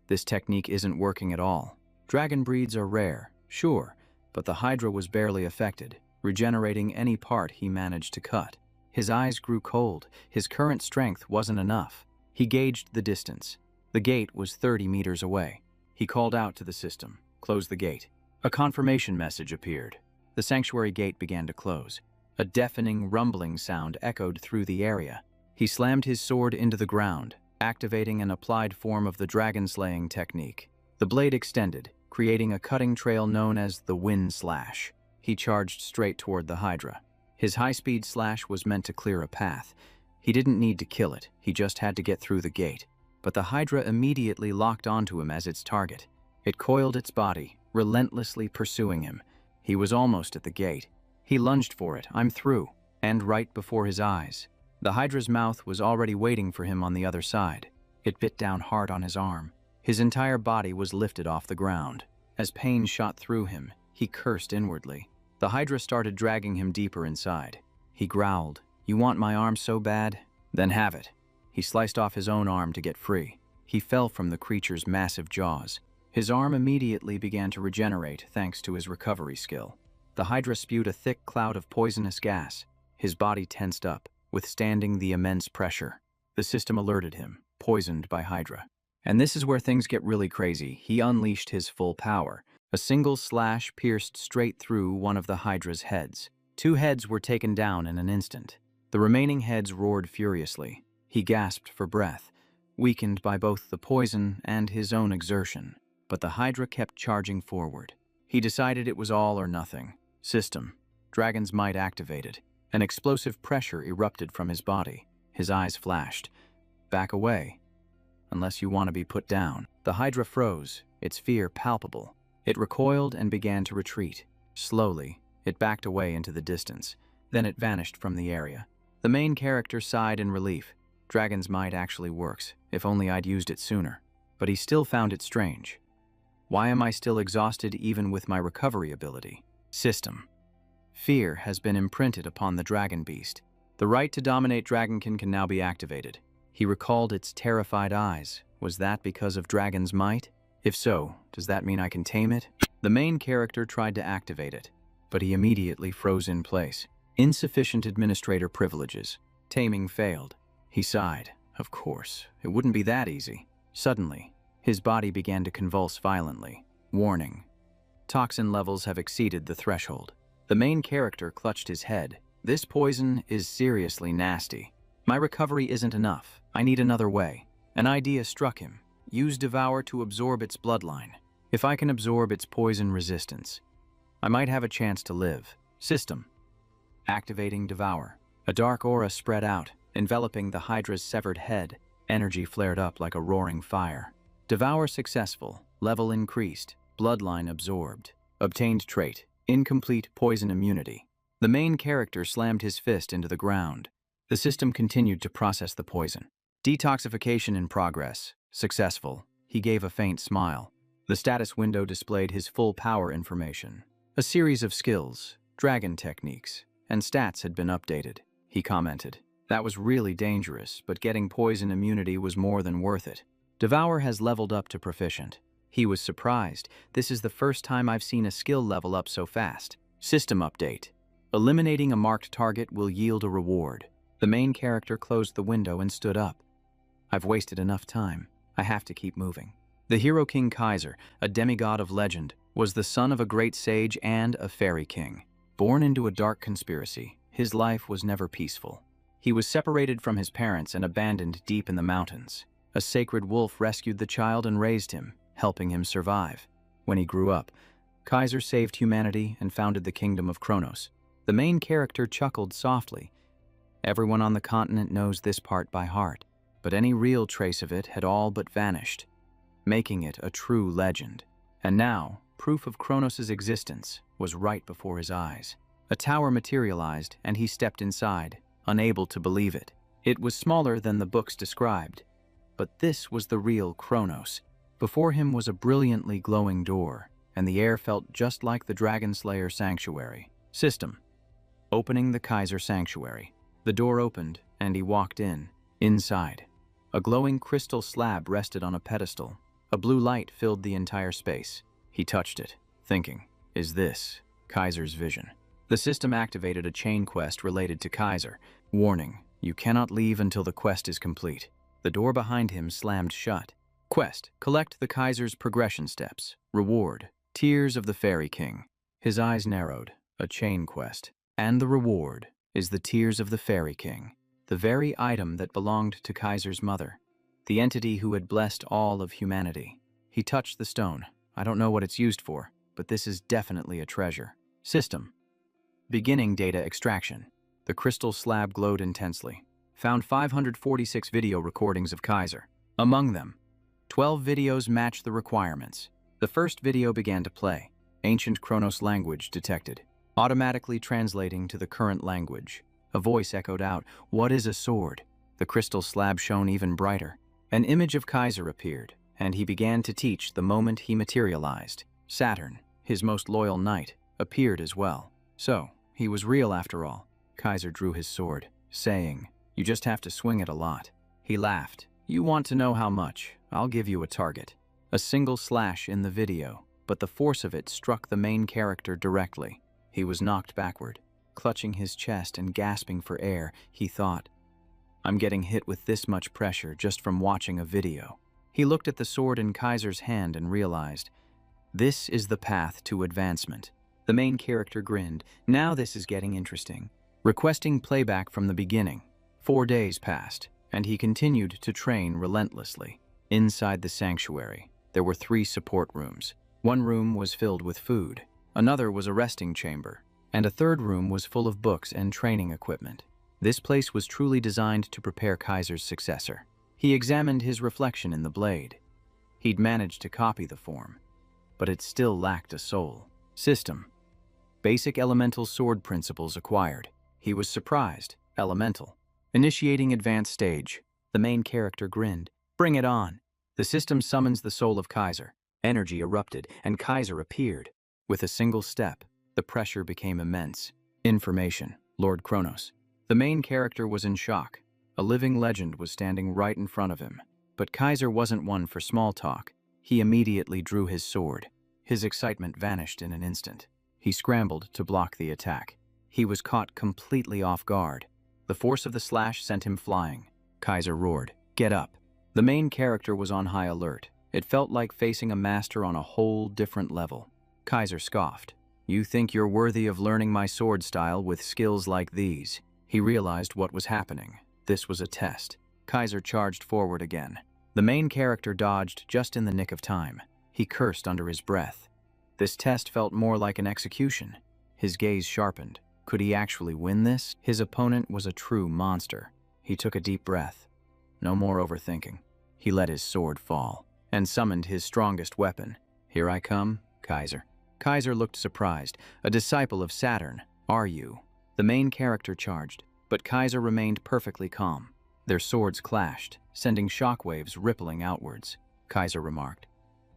This technique isn't working at all. Dragon breeds are rare, sure, but the Hydra was barely affected, regenerating any part he managed to cut. His eyes grew cold. His current strength wasn't enough. He gauged the distance. The gate was 30 meters away. He called out to the system, "Close the gate." A confirmation message appeared. The sanctuary gate began to close. A deafening rumbling sound echoed through the area. He slammed his sword into the ground, activating an applied form of the dragon-slaying technique. The blade extended, creating a cutting trail known as the Wind Slash. He charged straight toward the Hydra. His high-speed slash was meant to clear a path. He didn't need to kill it, he just had to get through the gate. But the Hydra immediately locked onto him as its target. It coiled its body, relentlessly pursuing him. He was almost at the gate. He lunged for it, "I'm through," and right before his eyes. The Hydra's mouth was already waiting for him on the other side. It bit down hard on his arm. His entire body was lifted off the ground. As pain shot through him, he cursed inwardly. The Hydra started dragging him deeper inside. He growled, "You want my arm so bad? Then have it." He sliced off his own arm to get free. He fell from the creature's massive jaws. His arm immediately began to regenerate thanks to his recovery skill. The Hydra spewed a thick cloud of poisonous gas. His body tensed up, withstanding the immense pressure. The system alerted him, poisoned by Hydra. And this is where things get really crazy. He unleashed his full power. A single slash pierced straight through one of the Hydra's heads. 2 heads were taken down in an instant. The remaining heads roared furiously. He gasped for breath, weakened by both the poison and his own exertion. But the Hydra kept charging forward. He decided it was all or nothing. System. Dragon's might activated. An explosive pressure erupted from his body. His eyes flashed. Back away. Unless you want to be put down. The Hydra froze, its fear palpable. It recoiled and began to retreat. Slowly, it backed away into the distance. Then it vanished from the area. The main character sighed in relief. Dragon's might actually works, if only I'd used it sooner. But he still found it strange. Why am I still exhausted even with my recovery ability? System. Fear has been imprinted upon the dragon beast. The right to dominate Dragonkin can now be activated. He recalled its terrified eyes. Was that because of Dragon's might? If so, does that mean I can tame it? The main character tried to activate it, but he immediately froze in place. Insufficient administrator privileges. Taming failed. He sighed. Of course, it wouldn't be that easy. Suddenly, his body began to convulse violently. Warning. Toxin levels have exceeded the threshold. The main character clutched his head. This poison is seriously nasty. My recovery isn't enough. I need another way. An idea struck him. Use Devour to absorb its bloodline. If I can absorb its poison resistance, I might have a chance to live. System. Activating Devour. A dark aura spread out, enveloping the Hydra's severed head. Energy flared up like a roaring fire. Devour successful. Level increased. Bloodline absorbed. Obtained trait. Incomplete poison immunity. The main character slammed his fist into the ground. The system continued to process the poison. Detoxification in progress. Successful. He gave a faint smile. The status window displayed his full power information. A series of skills, dragon techniques, and stats had been updated. He commented. That was really dangerous, but getting poison immunity was more than worth it. Devour has leveled up to proficient. He was surprised. This is the first time I've seen a skill level up so fast. System update. Eliminating a marked target will yield a reward. The main character closed the window and stood up. I've wasted enough time. I have to keep moving. The hero King Kaiser, a demigod of legend, was the son of a great sage and a fairy king. Born into a dark conspiracy, his life was never peaceful. He was separated from his parents and abandoned deep in the mountains. A sacred wolf rescued the child and raised him, helping him survive. When he grew up, Kaiser saved humanity and founded the kingdom of Kronos. The main character chuckled softly. Everyone on the continent knows this part by heart, but any real trace of it had all but vanished, making it a true legend. And now, proof of Kronos' existence was right before his eyes. A tower materialized, and he stepped inside, unable to believe it. It was smaller than the books described, but this was the real Kronos. Before him was a brilliantly glowing door, and the air felt just like the Dragon Slayer Sanctuary. System. Opening the Kaiser Sanctuary. The door opened, and he walked in. Inside, a glowing crystal slab rested on a pedestal. A blue light filled the entire space. He touched it, thinking, is this Kaiser's vision? The system activated a chain quest related to Kaiser. Warning, you cannot leave until the quest is complete. The door behind him slammed shut. Quest, collect the Kaiser's progression steps. Reward, Tears of the Fairy King. His eyes narrowed. A chain quest. And the reward is the Tears of the Fairy King, the very item that belonged to Kaiser's mother, the entity who had blessed all of humanity. He touched the stone. I don't know what it's used for, but this is definitely a treasure. System. Beginning data extraction. The crystal slab glowed intensely. Found 546 video recordings of Kaiser. Among them, 12 videos matched the requirements. The first video began to play. Ancient Kronos language detected. Automatically translating to the current language. A voice echoed out, "What is a sword?" The crystal slab shone even brighter. An image of Kaiser appeared, and he began to teach the moment he materialized. Saturn, his most loyal knight, appeared as well. So, he was real after all. Kaiser drew his sword, saying, "You just have to swing it a lot." He laughed. "You want to know how much? I'll give you a target." A single slash in the video, but the force of it struck the main character directly. He was knocked backward. Clutching his chest and gasping for air, he thought, I'm getting hit with this much pressure just from watching a video. He looked at the sword in Kaiser's hand and realized, this is the path to advancement. The main character grinned. Now this is getting interesting. Requesting playback from the beginning. 4 days passed, and he continued to train relentlessly. Inside the sanctuary, there were 3 support rooms. One room was filled with food, another was a resting chamber, and a third room was full of books and training equipment. This place was truly designed to prepare Kaiser's successor. He examined his reflection in the blade. He'd managed to copy the form, but it still lacked a soul. System. Basic elemental sword principles acquired. He was surprised. Elemental. Initiating advanced stage. The main character grinned. Bring it on. The system summons the soul of Kaiser. Energy erupted, and Kaiser appeared. With a single step, the pressure became immense. Information. Lord Kronos. The main character was in shock. A living legend was standing right in front of him. But Kaiser wasn't one for small talk. He immediately drew his sword. His excitement vanished in an instant. He scrambled to block the attack. He was caught completely off guard. The force of the slash sent him flying. Kaiser roared, "Get up!" The main character was on high alert. It felt like facing a master on a whole different level. Kaiser scoffed. "You think you're worthy of learning my sword style with skills like these?" He realized what was happening. This was a test. Kaiser charged forward again. The main character dodged just in the nick of time. He cursed under his breath. This test felt more like an execution. His gaze sharpened. Could he actually win this? His opponent was a true monster. He took a deep breath. No more overthinking. He let his sword fall and summoned his strongest weapon. "Here I come, Kaiser." Kaiser looked surprised. "A disciple of Saturn, are you?" The main character charged, but Kaiser remained perfectly calm. Their swords clashed, sending shockwaves rippling outwards. Kaiser remarked,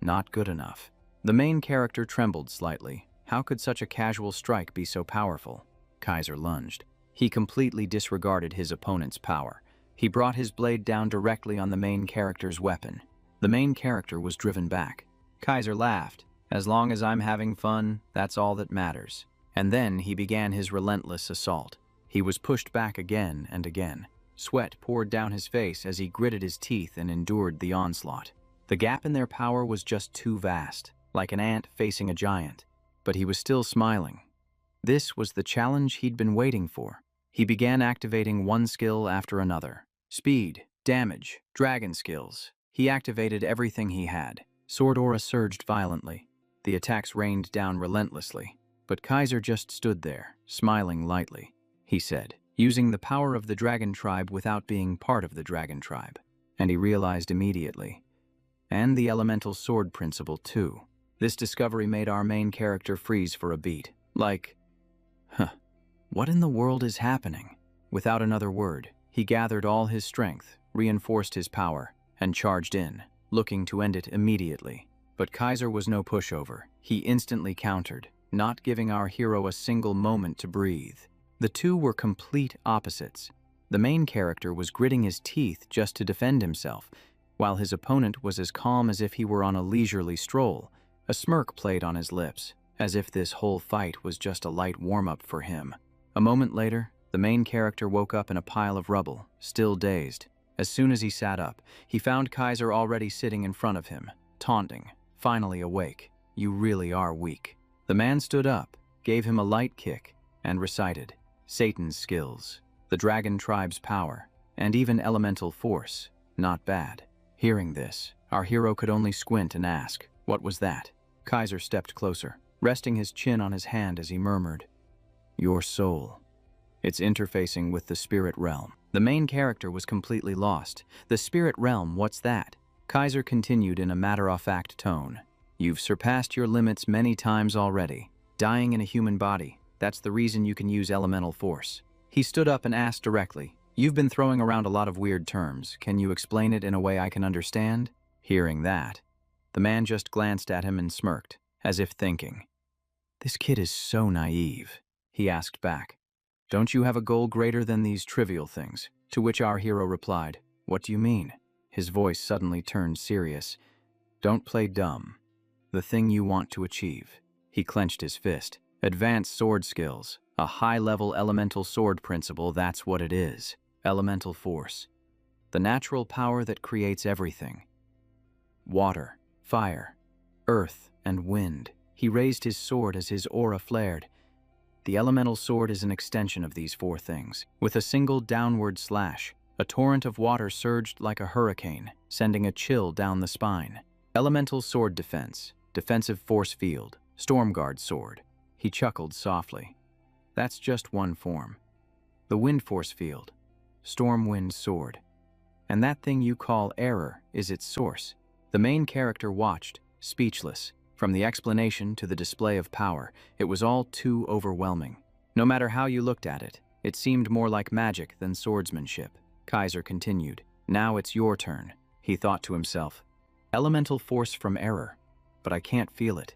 "Not good enough." The main character trembled slightly. How could such a casual strike be so powerful? Kaiser lunged. He completely disregarded his opponent's power. He brought his blade down directly on the main character's weapon. The main character was driven back. Kaiser laughed. "As long as I'm having fun, that's all that matters." And then he began his relentless assault. He was pushed back again and again. Sweat poured down his face as he gritted his teeth and endured the onslaught. The gap in their power was just too vast, like an ant facing a giant. But he was still smiling. This was the challenge he'd been waiting for. He began activating one skill after another. Speed, damage, dragon skills. He activated everything he had. Sword aura surged violently. The attacks rained down relentlessly. But Kaiser just stood there, smiling lightly. He said, using the power of the dragon tribe without being part of the dragon tribe. And he realized immediately. And the elemental sword principle too. This discovery made our main character freeze for a beat. Like, what in the world is happening? Without another word, he gathered all his strength, reinforced his power, and charged in, looking to end it immediately. But Kaiser was no pushover. He instantly countered, not giving our hero a single moment to breathe. The two were complete opposites. The main character was gritting his teeth just to defend himself, while his opponent was as calm as if he were on a leisurely stroll. A smirk played on his lips, as if this whole fight was just a light warm-up for him. A moment later, the main character woke up in a pile of rubble, still dazed. As soon as he sat up, he found Kaiser already sitting in front of him, taunting, finally awake. "You really are weak." The man stood up, gave him a light kick, and recited, Satan's skills, the dragon tribe's power, and even elemental force. Not bad. Hearing this, our hero could only squint and ask, "What was that?" Kaiser stepped closer, resting his chin on his hand as he murmured, "Your soul. It's interfacing with the spirit realm." The main character was completely lost. "The spirit realm, what's that?" Kaiser continued in a matter-of-fact tone. "You've surpassed your limits many times already. Dying in a human body, that's the reason you can use elemental force." He stood up and asked directly, "You've been throwing around a lot of weird terms. Can you explain it in a way I can understand?" Hearing that, the man just glanced at him and smirked, as if thinking, "This kid is so naive." He asked back, "Don't you have a goal greater than these trivial things?" To which our hero replied, "What do you mean?" His voice suddenly turned serious. "Don't play dumb. The thing you want to achieve." He clenched his fist. "Advanced sword skills. A high-level elemental sword principle, that's what it is. Elemental force. The natural power that creates everything. Water, fire, earth, and wind." He raised his sword as his aura flared. "The elemental sword is an extension of these 4 things. With a single downward slash, A torrent of water surged like a hurricane, sending a chill down the spine. Elemental sword defense, defensive force field, storm guard sword. He chuckled softly. That's just one form. The wind force field, storm wind sword. And that thing you call error is its source. The main character watched, speechless. From the explanation to the display of power, it was all too overwhelming. No matter how you looked at it, it seemed more like magic than swordsmanship. Kaiser continued. Now it's your turn, he thought to himself. Elemental force from error, but I can't feel it.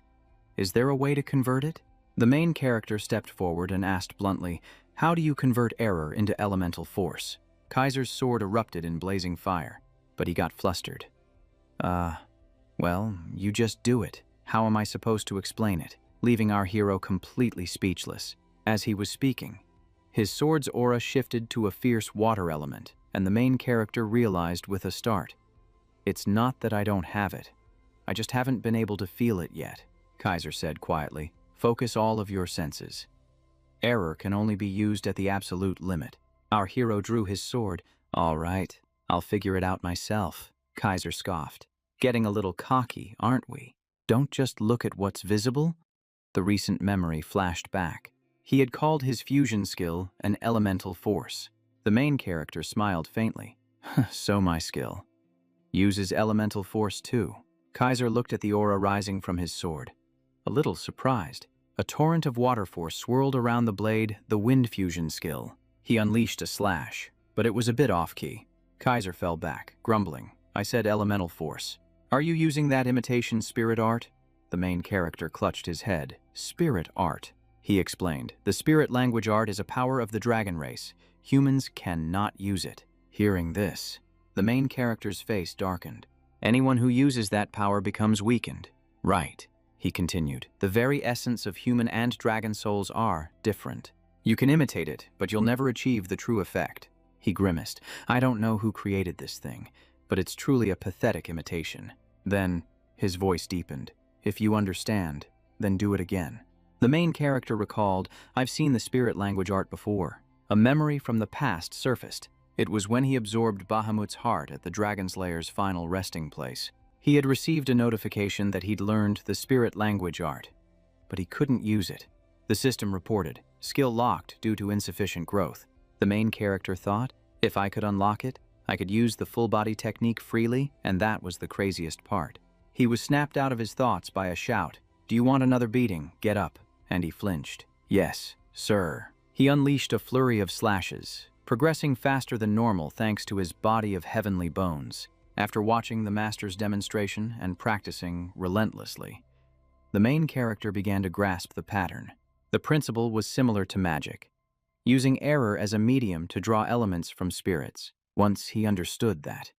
Is there a way to convert it? The main character stepped forward and asked bluntly, how do you convert error into elemental force? Kaiser's sword erupted in blazing fire, but he got flustered. Well, you just do it. How am I supposed to explain it? Leaving our hero completely speechless. As he was speaking, his sword's aura shifted to a fierce water element, and the main character realized with a start. It's not that I don't have it. I just haven't been able to feel it yet, Kaiser said quietly. Focus all of your senses. Error can only be used at the absolute limit. Our hero drew his sword. All right, I'll figure it out myself, Kaiser scoffed. Getting a little cocky, aren't we? Don't just look at what's visible. The recent memory flashed back. He had called his fusion skill an elemental force. The main character smiled faintly. So my skill uses elemental force too. Kaiser looked at the aura rising from his sword. A little surprised. A torrent of water force swirled around the blade, the wind fusion skill. He unleashed a slash, but it was a bit off-key. Kaiser fell back, grumbling. I said elemental force. Are you using that imitation spirit art? The main character clutched his head. Spirit art, he explained. The spirit language art is a power of the dragon race. Humans cannot use it. Hearing this, the main character's face darkened. Anyone who uses that power becomes weakened. Right, he continued. The very essence of human and dragon souls are different. You can imitate it, but you'll never achieve the true effect. He grimaced. I don't know who created this thing, but it's truly a pathetic imitation. Then, his voice deepened. If you understand, then do it again. The main character recalled, I've seen the spirit language art before. A memory from the past surfaced. It was when he absorbed Bahamut's heart at the Dragon Slayer's final resting place. He had received a notification that he'd learned the spirit language art, but he couldn't use it. The system reported, skill locked due to insufficient growth. The main character thought, if I could unlock it, I could use the full-body technique freely, and that was the craziest part. He was snapped out of his thoughts by a shout. Do you want another beating? Get up. And he flinched. Yes, sir. He unleashed a flurry of slashes, progressing faster than normal thanks to his body of heavenly bones. After watching the master's demonstration and practicing relentlessly, the main character began to grasp the pattern. The principle was similar to magic, using error as a medium to draw elements from spirits. Once he understood that,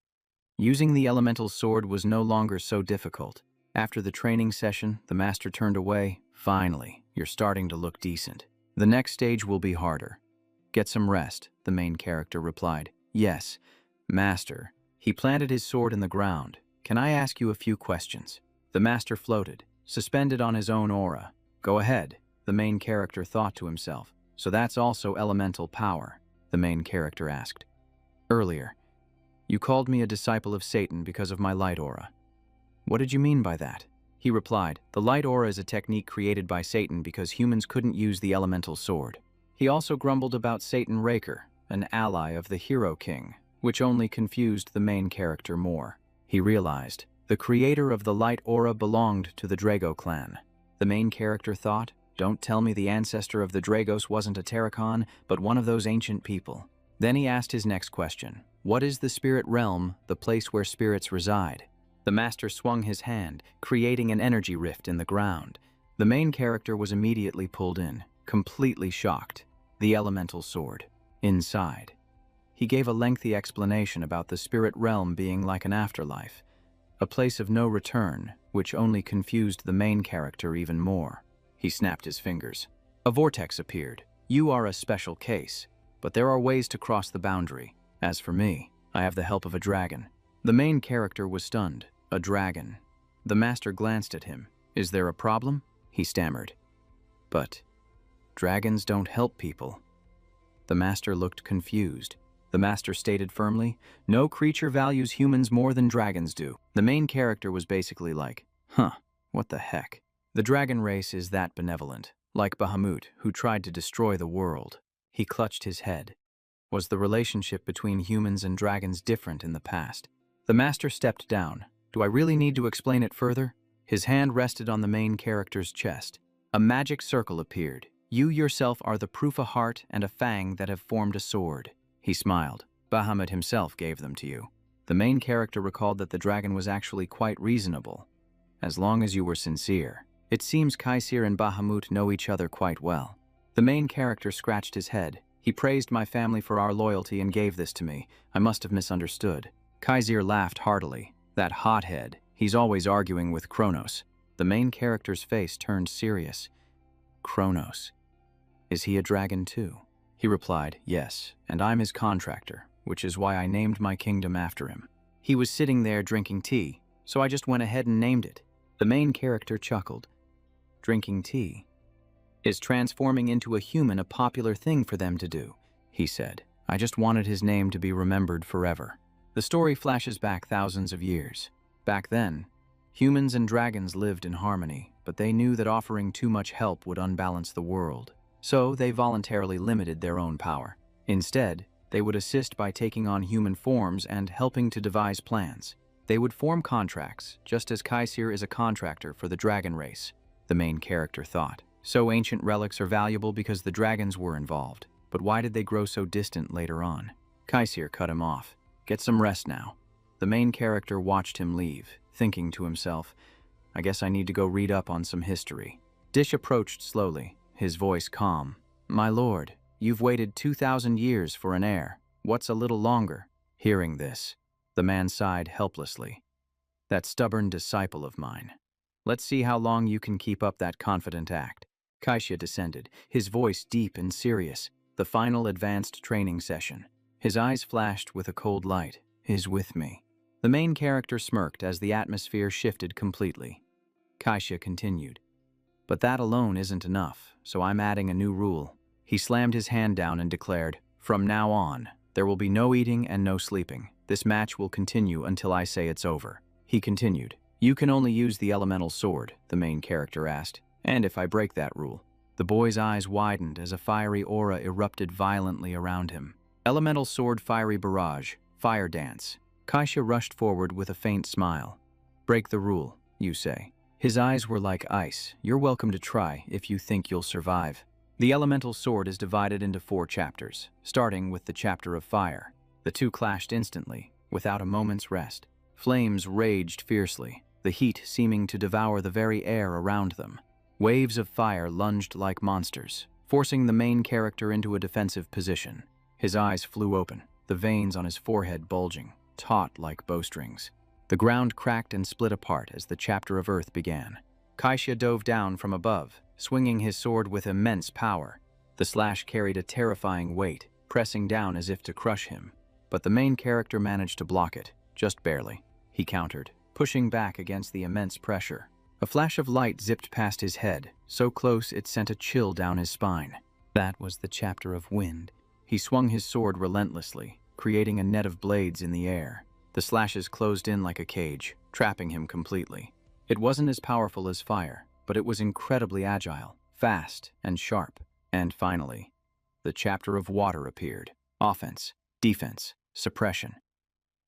using the elemental sword was no longer so difficult. After the training session, the master turned away. Finally, you're starting to look decent. The next stage will be harder. Get some rest, the main character replied. Yes, master. He planted his sword in the ground. Can I ask you a few questions? The master floated, suspended on his own aura. Go ahead, the main character thought to himself. So that's also elemental power, the main character asked. Earlier, you called me a disciple of Satan because of my light aura. What did you mean by that? He replied, the light aura is a technique created by Satan because humans couldn't use the elemental sword. He also grumbled about Satan Raker, an ally of the Hero King, which only confused the main character more. He realized, the creator of the light aura belonged to the Drago clan. The main character thought, don't tell me the ancestor of the Dragos wasn't a Terracon, but one of those ancient people. Then he asked his next question. What is the spirit realm, the place where spirits reside? The master swung his hand, creating an energy rift in the ground. The main character was immediately pulled in, completely shocked. The elemental sword. Inside. He gave a lengthy explanation about the spirit realm being like an afterlife, a place of no return, which only confused the main character even more. He snapped his fingers. A vortex appeared. You are a special case, but there are ways to cross the boundary. As for me, I have the help of a dragon. The main character was stunned. A dragon. The master glanced at him. Is there a problem? He stammered. But dragons don't help people. The master looked confused. the master stated firmly. No creature values humans more than dragons do. The main character was basically like, huh, what the heck? The dragon race is that benevolent, like Bahamut, who tried to destroy the world. He clutched his head. Was the relationship between humans and dragons different in the past? The master stepped down. Do I really need to explain it further? His hand rested on the main character's chest. A magic circle appeared. You yourself are the proof a heart and a fang that have formed a sword. He smiled. Bahamut himself gave them to you. The main character recalled that the dragon was actually quite reasonable, as long as you were sincere. It seems Kaisir and Bahamut know each other quite well. The main character scratched his head. He praised my family for our loyalty and gave this to me. I must have misunderstood. Kaisir laughed heartily. That hothead. He's always arguing with Kronos. The main character's face turned serious. Kronos. Is he a dragon too? He replied, yes, and I'm his contractor, which is why I named my kingdom after him. He was sitting there drinking tea, so I just went ahead and named it. The main character chuckled. Drinking tea. Is transforming into a human a popular thing for them to do? He said. I just wanted his name to be remembered forever. The story flashes back thousands of years. Back then, humans and dragons lived in harmony, but they knew that offering too much help would unbalance the world. So they voluntarily limited their own power. Instead, they would assist by taking on human forms and helping to devise plans. They would form contracts, just as Kaisir is a contractor for the dragon race, the main character thought. So ancient relics are valuable because the dragons were involved. But why did they grow so distant later on? Kaisir cut him off. Get some rest now. The main character watched him leave, thinking to himself, I guess I need to go read up on some history. Dish approached slowly, his voice calm. My lord, you've waited 2,000 years for an heir. What's a little longer? Hearing this, the man sighed helplessly. That stubborn disciple of mine. Let's see how long you can keep up that confident act. Kaisha descended, his voice deep and serious. The final advanced training session. His eyes flashed with a cold light. Is with me. The main character smirked as the atmosphere shifted completely. Kaisha continued. But that alone isn't enough, so I'm adding a new rule. He slammed his hand down and declared, from now on, there will be no eating and no sleeping. This match will continue until I say it's over. He continued. You can only use the elemental sword, the main character asked. And if I break that rule? The boy's eyes widened as a fiery aura erupted violently around him. Elemental sword fiery barrage, fire dance. Kaisha rushed forward with a faint smile. Break the rule, you say. His eyes were like ice. You're welcome to try if you think you'll survive. The elemental sword is divided into 4 chapters, starting with the chapter of fire. The two clashed instantly, without a moment's rest. Flames raged fiercely, the heat seeming to devour the very air around them. Waves of fire lunged like monsters, forcing the main character into a defensive position. His eyes flew open, the veins on his forehead bulging, taut like bowstrings. The ground cracked and split apart as the chapter of earth began. Kaisha dove down from above, swinging his sword with immense power. The slash carried a terrifying weight, pressing down as if to crush him. But the main character managed to block it, just barely. He countered, pushing back against the immense pressure. A flash of light zipped past his head, so close it sent a chill down his spine. That was the chapter of wind. He swung his sword relentlessly, creating a net of blades in the air. The slashes closed in like a cage, trapping him completely. It wasn't as powerful as fire, but it was incredibly agile, fast, and sharp. And finally, the chapter of water appeared. Offense, defense, suppression,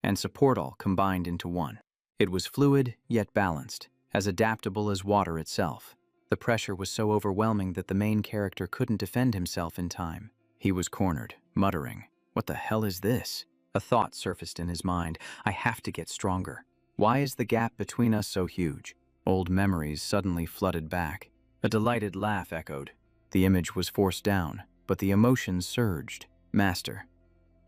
and support all combined into one. It was fluid, yet balanced, as adaptable as water itself. The pressure was so overwhelming that the main character couldn't defend himself in time. He was cornered, muttering, "What the hell is this?" A thought surfaced in his mind. I have to get stronger. Why is the gap between us so huge? Old memories suddenly flooded back. A delighted laugh echoed. The image was forced down, but the emotions surged. Master.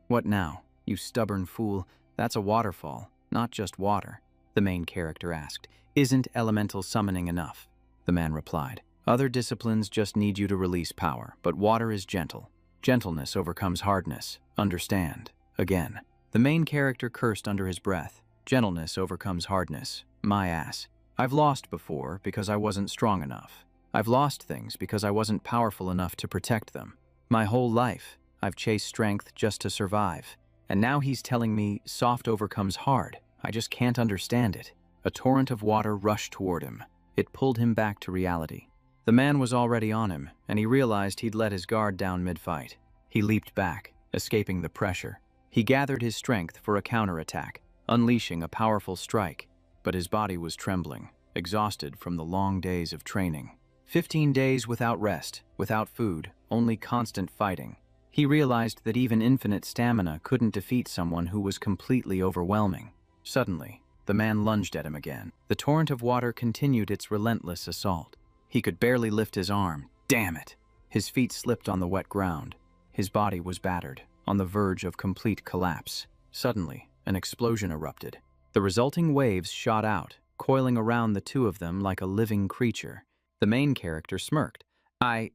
What now? You stubborn fool. That's a waterfall, not just water. The main character asked. Isn't elemental summoning enough? The man replied. Other disciplines just need you to release power, but water is gentle. Gentleness overcomes hardness. Understand. Again. The main character cursed under his breath. Gentleness overcomes hardness. My ass. I've lost before because I wasn't strong enough. I've lost things because I wasn't powerful enough to protect them. My whole life, I've chased strength just to survive. And now he's telling me soft overcomes hard. I just can't understand it. A torrent of water rushed toward him. It pulled him back to reality. The man was already on him, and he realized he'd let his guard down mid-fight. He leaped back, escaping the pressure. He gathered his strength for a counterattack, unleashing a powerful strike, but his body was trembling, exhausted from the long days of training. 15 days without rest, without food, only constant fighting. He realized that even infinite stamina couldn't defeat someone who was completely overwhelming. Suddenly, the man lunged at him again. The torrent of water continued its relentless assault. He could barely lift his arm. Damn it! His feet slipped on the wet ground. His body was battered, on the verge of complete collapse. Suddenly, an explosion erupted. The resulting waves shot out, coiling around the two of them like a living creature. The main character smirked. I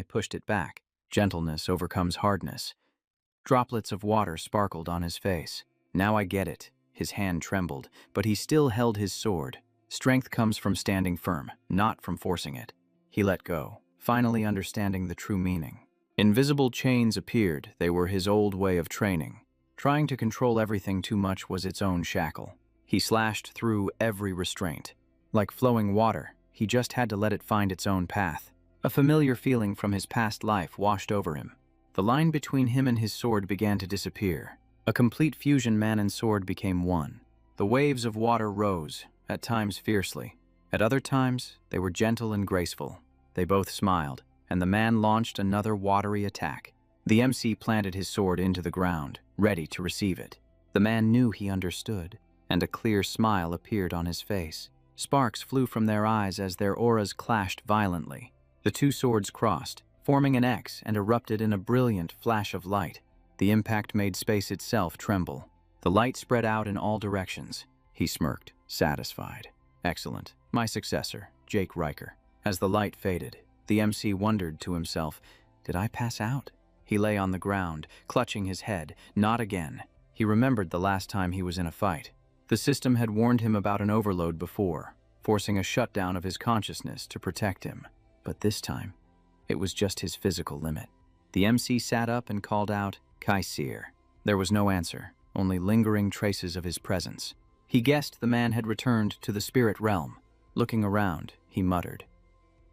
pushed it back. Gentleness overcomes hardness. Droplets of water sparkled on his face. Now I get it. His hand trembled, but he still held his sword. Strength comes from standing firm, not from forcing it. He let go, finally understanding the true meaning. Invisible chains appeared. They were his old way of training. Trying to control everything too much was its own shackle. He slashed through every restraint. Like flowing water, he just had to let it find its own path. A familiar feeling from his past life washed over him. The line between him and his sword began to disappear. A complete fusion. Man and sword became one. The waves of water rose, at times fiercely. At other times, they were gentle and graceful. They both smiled, and the man launched another watery attack. The MC planted his sword into the ground, ready to receive it. The man knew he understood, and a clear smile appeared on his face. Sparks flew from their eyes as their auras clashed violently. The two swords crossed, forming an X, and erupted in a brilliant flash of light. The impact made space itself tremble. The light spread out in all directions. He smirked, satisfied. Excellent. My successor, Jake Riker. As the light faded, the MC wondered to himself, did I pass out? He lay on the ground, clutching his head. Not again. He remembered the last time he was in a fight. The system had warned him about an overload before, forcing a shutdown of his consciousness to protect him. But this time, it was just his physical limit. The MC sat up and called out, Kaisir. There was no answer, only lingering traces of his presence. He guessed the man had returned to the spirit realm. Looking around, he muttered,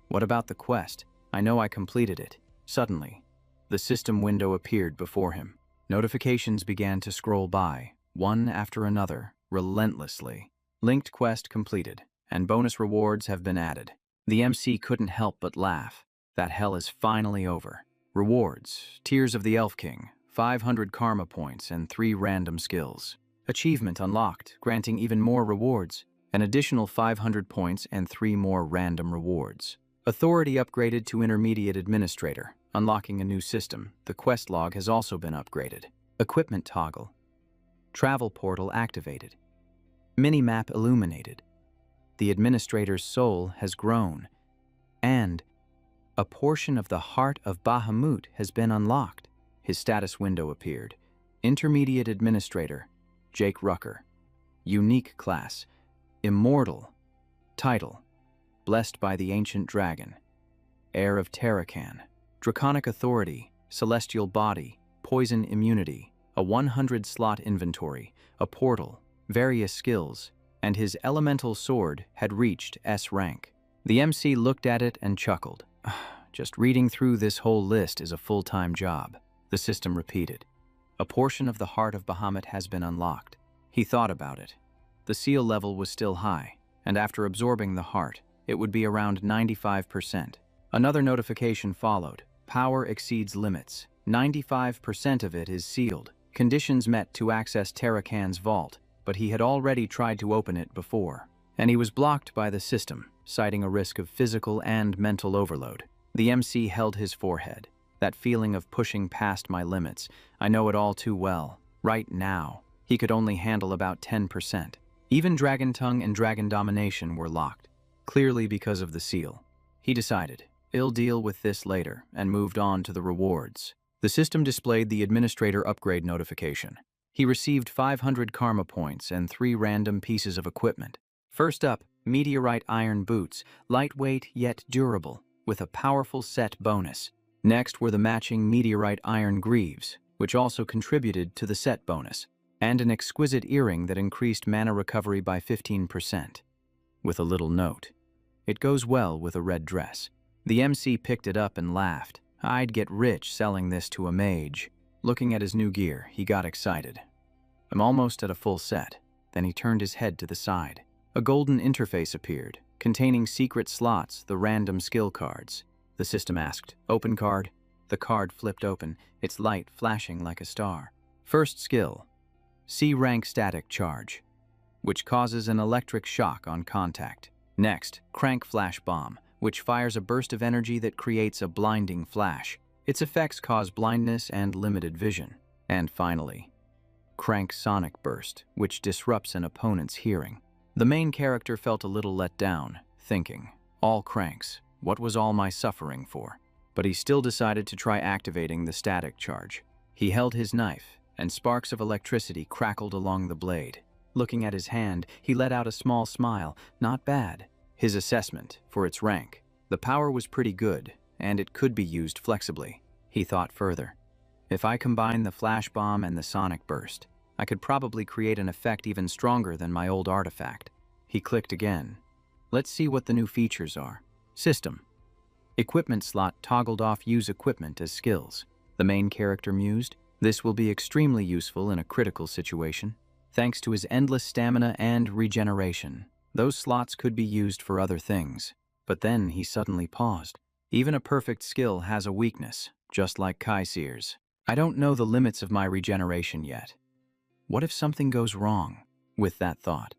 what about the quest? I know I completed it. Suddenly, the system window appeared before him. Notifications began to scroll by, one after another, relentlessly. Linked quest completed, and bonus rewards have been added. The MC couldn't help but laugh. That hell is finally over. Rewards, Tears of the Elf King, 500 karma points and 3 random skills. Achievement unlocked, granting even more rewards. An additional 500 points and 3 more random rewards. Authority upgraded to Intermediate Administrator, unlocking a new system. The quest log has also been upgraded. Equipment toggle. Travel portal activated. Minimap illuminated. The Administrator's soul has grown. And a portion of the heart of Bahamut has been unlocked. His status window appeared. Intermediate Administrator, Jake Rucker. Unique class, Immortal. Title, Blessed by the Ancient Dragon. Heir of Terracan. Draconic Authority, Celestial Body, Poison Immunity, a 100-slot inventory, a portal, various skills, and his elemental sword had reached S rank. The MC looked at it and chuckled. Just reading through this whole list is a full-time job. The system repeated. A portion of the heart of Bahamut has been unlocked. He thought about it. The seal level was still high, and after absorbing the heart, it would be around 95%. Another notification followed. Power exceeds limits. 95% of it is sealed. Conditions met to access Terracan's vault, but he had already tried to open it before, and he was blocked by the system, citing a risk of physical and mental overload. The MC held his forehead. That feeling of pushing past my limits, I know it all too well. Right now, he could only handle about 10%. Even Dragon Tongue and Dragon Domination were locked, clearly because of the seal. He decided, he'll deal with this later, and moved on to the rewards. The system displayed the Administrator upgrade notification. He received 500 karma points and 3 random pieces of equipment. First up, Meteorite Iron Boots, lightweight yet durable, with a powerful set bonus. Next were the matching Meteorite Iron Greaves, which also contributed to the set bonus, and an exquisite earring that increased mana recovery by 15%. With a little note. It goes well with a red dress. The MC picked it up and laughed. I'd get rich selling this to a mage. Looking at his new gear, he got excited. I'm almost at a full set. Then he turned his head to the side. A golden interface appeared, containing secret slots, the random skill cards. The system asked, "Open card." The card flipped open, its light flashing like a star. First skill, C-rank static charge, which causes an electric shock on contact. Next, crank flash bomb, which fires a burst of energy that creates a blinding flash. Its effects cause blindness and limited vision. And finally, crank sonic burst, which disrupts an opponent's hearing. The main character felt a little let down, thinking, all cranks, what was all my suffering for? But he still decided to try activating the static charge. He held his knife, and sparks of electricity crackled along the blade. Looking at his hand, he let out a small smile. Not bad. His assessment, for its rank. The power was pretty good, and it could be used flexibly. He thought further. If I combine the flash bomb and the sonic burst, I could probably create an effect even stronger than my old artifact. He clicked again. Let's see what the new features are. System. Equipment slot toggled off use equipment as skills. The main character mused. This will be extremely useful in a critical situation. Thanks to his endless stamina and regeneration, those slots could be used for other things. But then he suddenly paused. Even a perfect skill has a weakness, just like Kaisir's. I don't know the limits of my regeneration yet. What if something goes wrong? With that thought,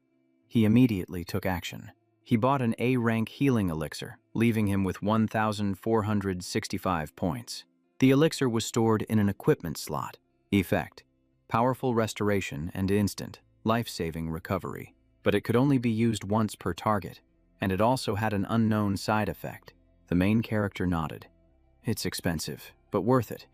he immediately took action. He bought an A-rank healing elixir, leaving him with 1,465 points. The elixir was stored in an equipment slot. Effect: powerful restoration and instant, life-saving recovery. But it could only be used once per target, and it also had an unknown side effect. The main character nodded. It's expensive, but worth it.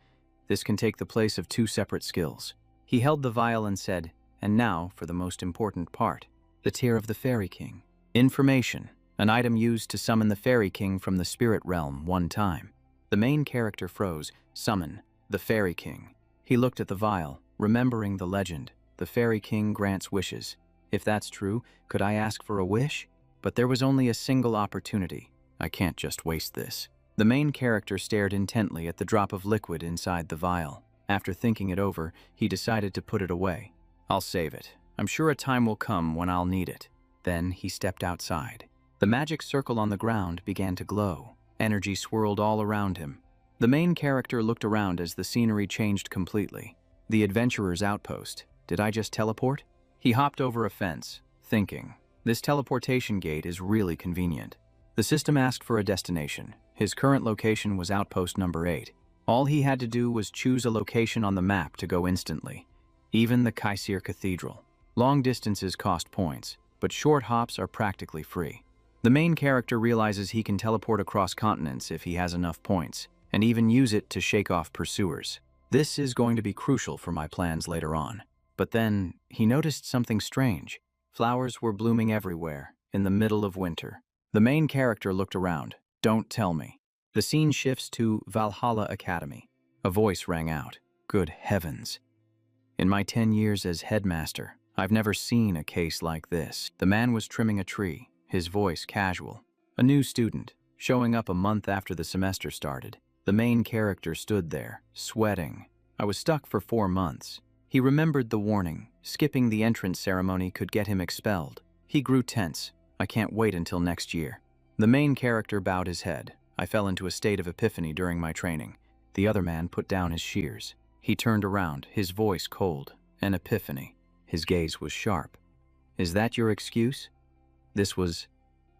This can take the place of 2 separate skills. He held the vial and said, and now for the most important part, the Tear of the Fairy King. Information, an item used to summon the Fairy King from the spirit realm one time. The main character froze. Summon the Fairy King. He looked at the vial, remembering the legend. The Fairy King grants wishes. If that's true, could I ask for a wish? But there was only a single opportunity. I can't just waste this. The main character stared intently at the drop of liquid inside the vial. After thinking it over, he decided to put it away. I'll save it. I'm sure a time will come when I'll need it. Then he stepped outside. The magic circle on the ground began to glow. Energy swirled all around him. The main character looked around as the scenery changed completely. The adventurer's outpost. Did I just teleport? He hopped over a fence, thinking, this teleportation gate is really convenient. The system asked for a destination. His current location was outpost number 8. All he had to do was choose a location on the map to go instantly. Even the Kaisir Cathedral. Long distances cost points, but short hops are practically free. The main character realizes he can teleport across continents if he has enough points, and even use it to shake off pursuers. This is going to be crucial for my plans later on. But then, he noticed something strange. Flowers were blooming everywhere, in the middle of winter. The main character looked around. Don't tell me. The scene shifts to Valhalla Academy. A voice rang out. Good heavens. In my 10 years as headmaster, I've never seen a case like this. The man was trimming a tree, his voice casual. A new student, showing up a month after the semester started. The main character stood there, sweating. I was stuck for 4 months. He remembered the warning. Skipping the entrance ceremony could get him expelled. He grew tense. I can't wait until next year. The main character bowed his head. I fell into a state of epiphany during my training. The other man put down his shears. He turned around, his voice cold. An epiphany. His gaze was sharp. Is that your excuse? This was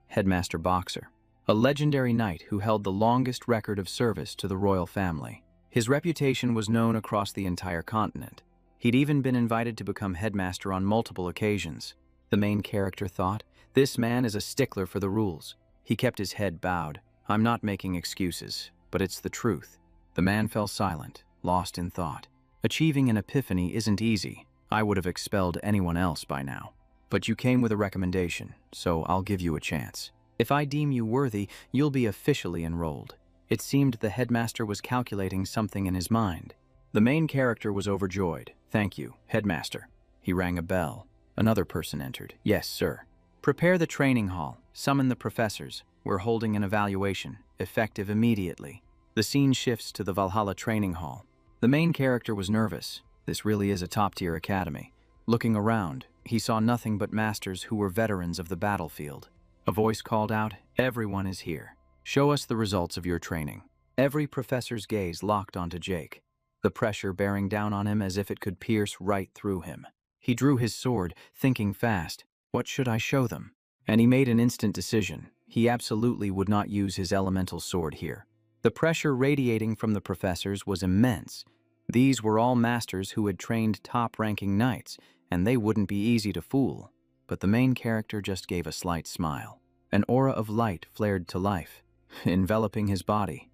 Headmaster Boxer, a legendary knight who held the longest record of service to the royal family. His reputation was known across the entire continent. He'd even been invited to become headmaster on multiple occasions. The main character thought, this man is a stickler for the rules. He kept his head bowed. I'm not making excuses, but it's the truth. The man fell silent, lost in thought. Achieving an epiphany isn't easy. I would have expelled anyone else by now. But you came with a recommendation, so I'll give you a chance. If I deem you worthy, you'll be officially enrolled. It seemed the headmaster was calculating something in his mind. The main character was overjoyed. "Thank you, headmaster." He rang a bell. Another person entered. "Yes, sir." "Prepare the training hall. Summon the professors. We're holding an evaluation, effective immediately." The scene shifts to the Valhalla training hall. The main character was nervous. This really is a top-tier academy. Looking around, he saw nothing but masters who were veterans of the battlefield. A voice called out, "Everyone is here. Show us the results of your training." Every professor's gaze locked onto Jake, the pressure bearing down on him as if it could pierce right through him. He drew his sword, thinking fast, "What should I show them?" And he made an instant decision. He absolutely would not use his elemental sword here. The pressure radiating from the professors was immense. These were all masters who had trained top-ranking knights, and they wouldn't be easy to fool. But the main character just gave a slight smile. An aura of light flared to life, enveloping his body.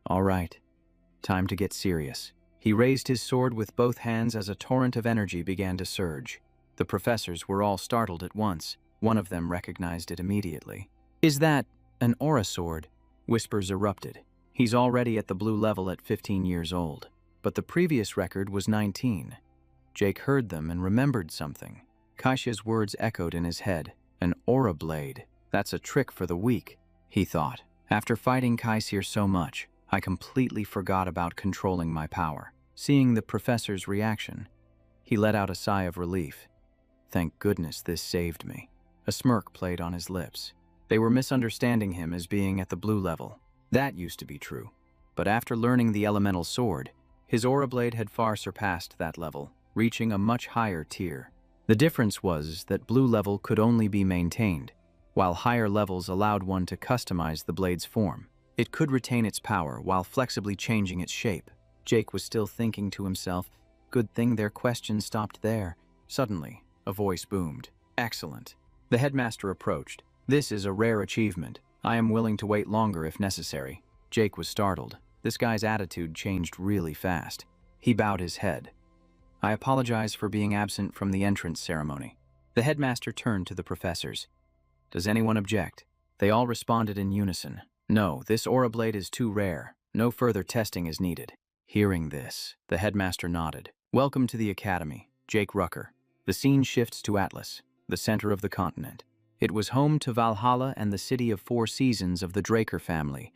"All right, time to get serious." He raised his sword with both hands as a torrent of energy began to surge. The professors were all startled at once. One of them recognized it immediately. "Is that an aura sword?" Whispers erupted. "He's already at the blue level at 15 years old. But the previous record was 19. Jake heard them and remembered something. Kaisha's words echoed in his head. "An aura blade. That's a trick for the weak," he thought. "After fighting Kaisir so much, I completely forgot about controlling my power." Seeing the professor's reaction, he let out a sigh of relief. "Thank goodness this saved me." A smirk played on his lips. They were misunderstanding him as being at the blue level. That used to be true. But after learning the elemental sword, his aura blade had far surpassed that level, reaching a much higher tier. The difference was that blue level could only be maintained, while higher levels allowed one to customize the blade's form. It could retain its power while flexibly changing its shape. Jake was still thinking to himself, good thing their question stopped there. Suddenly, a voice boomed. "Excellent." The headmaster approached. "This is a rare achievement. I am willing to wait longer if necessary." Jake was startled. This guy's attitude changed really fast. He bowed his head. "I apologize for being absent from the entrance ceremony." The headmaster turned to the professors. "Does anyone object?" They all responded in unison. "No, this aura blade is too rare. No further testing is needed." Hearing this, the headmaster nodded. "Welcome to the academy, Jake Rucker." The scene shifts to Atlas, the center of the continent. It was home to Valhalla and the city of 4 seasons of the Draker family,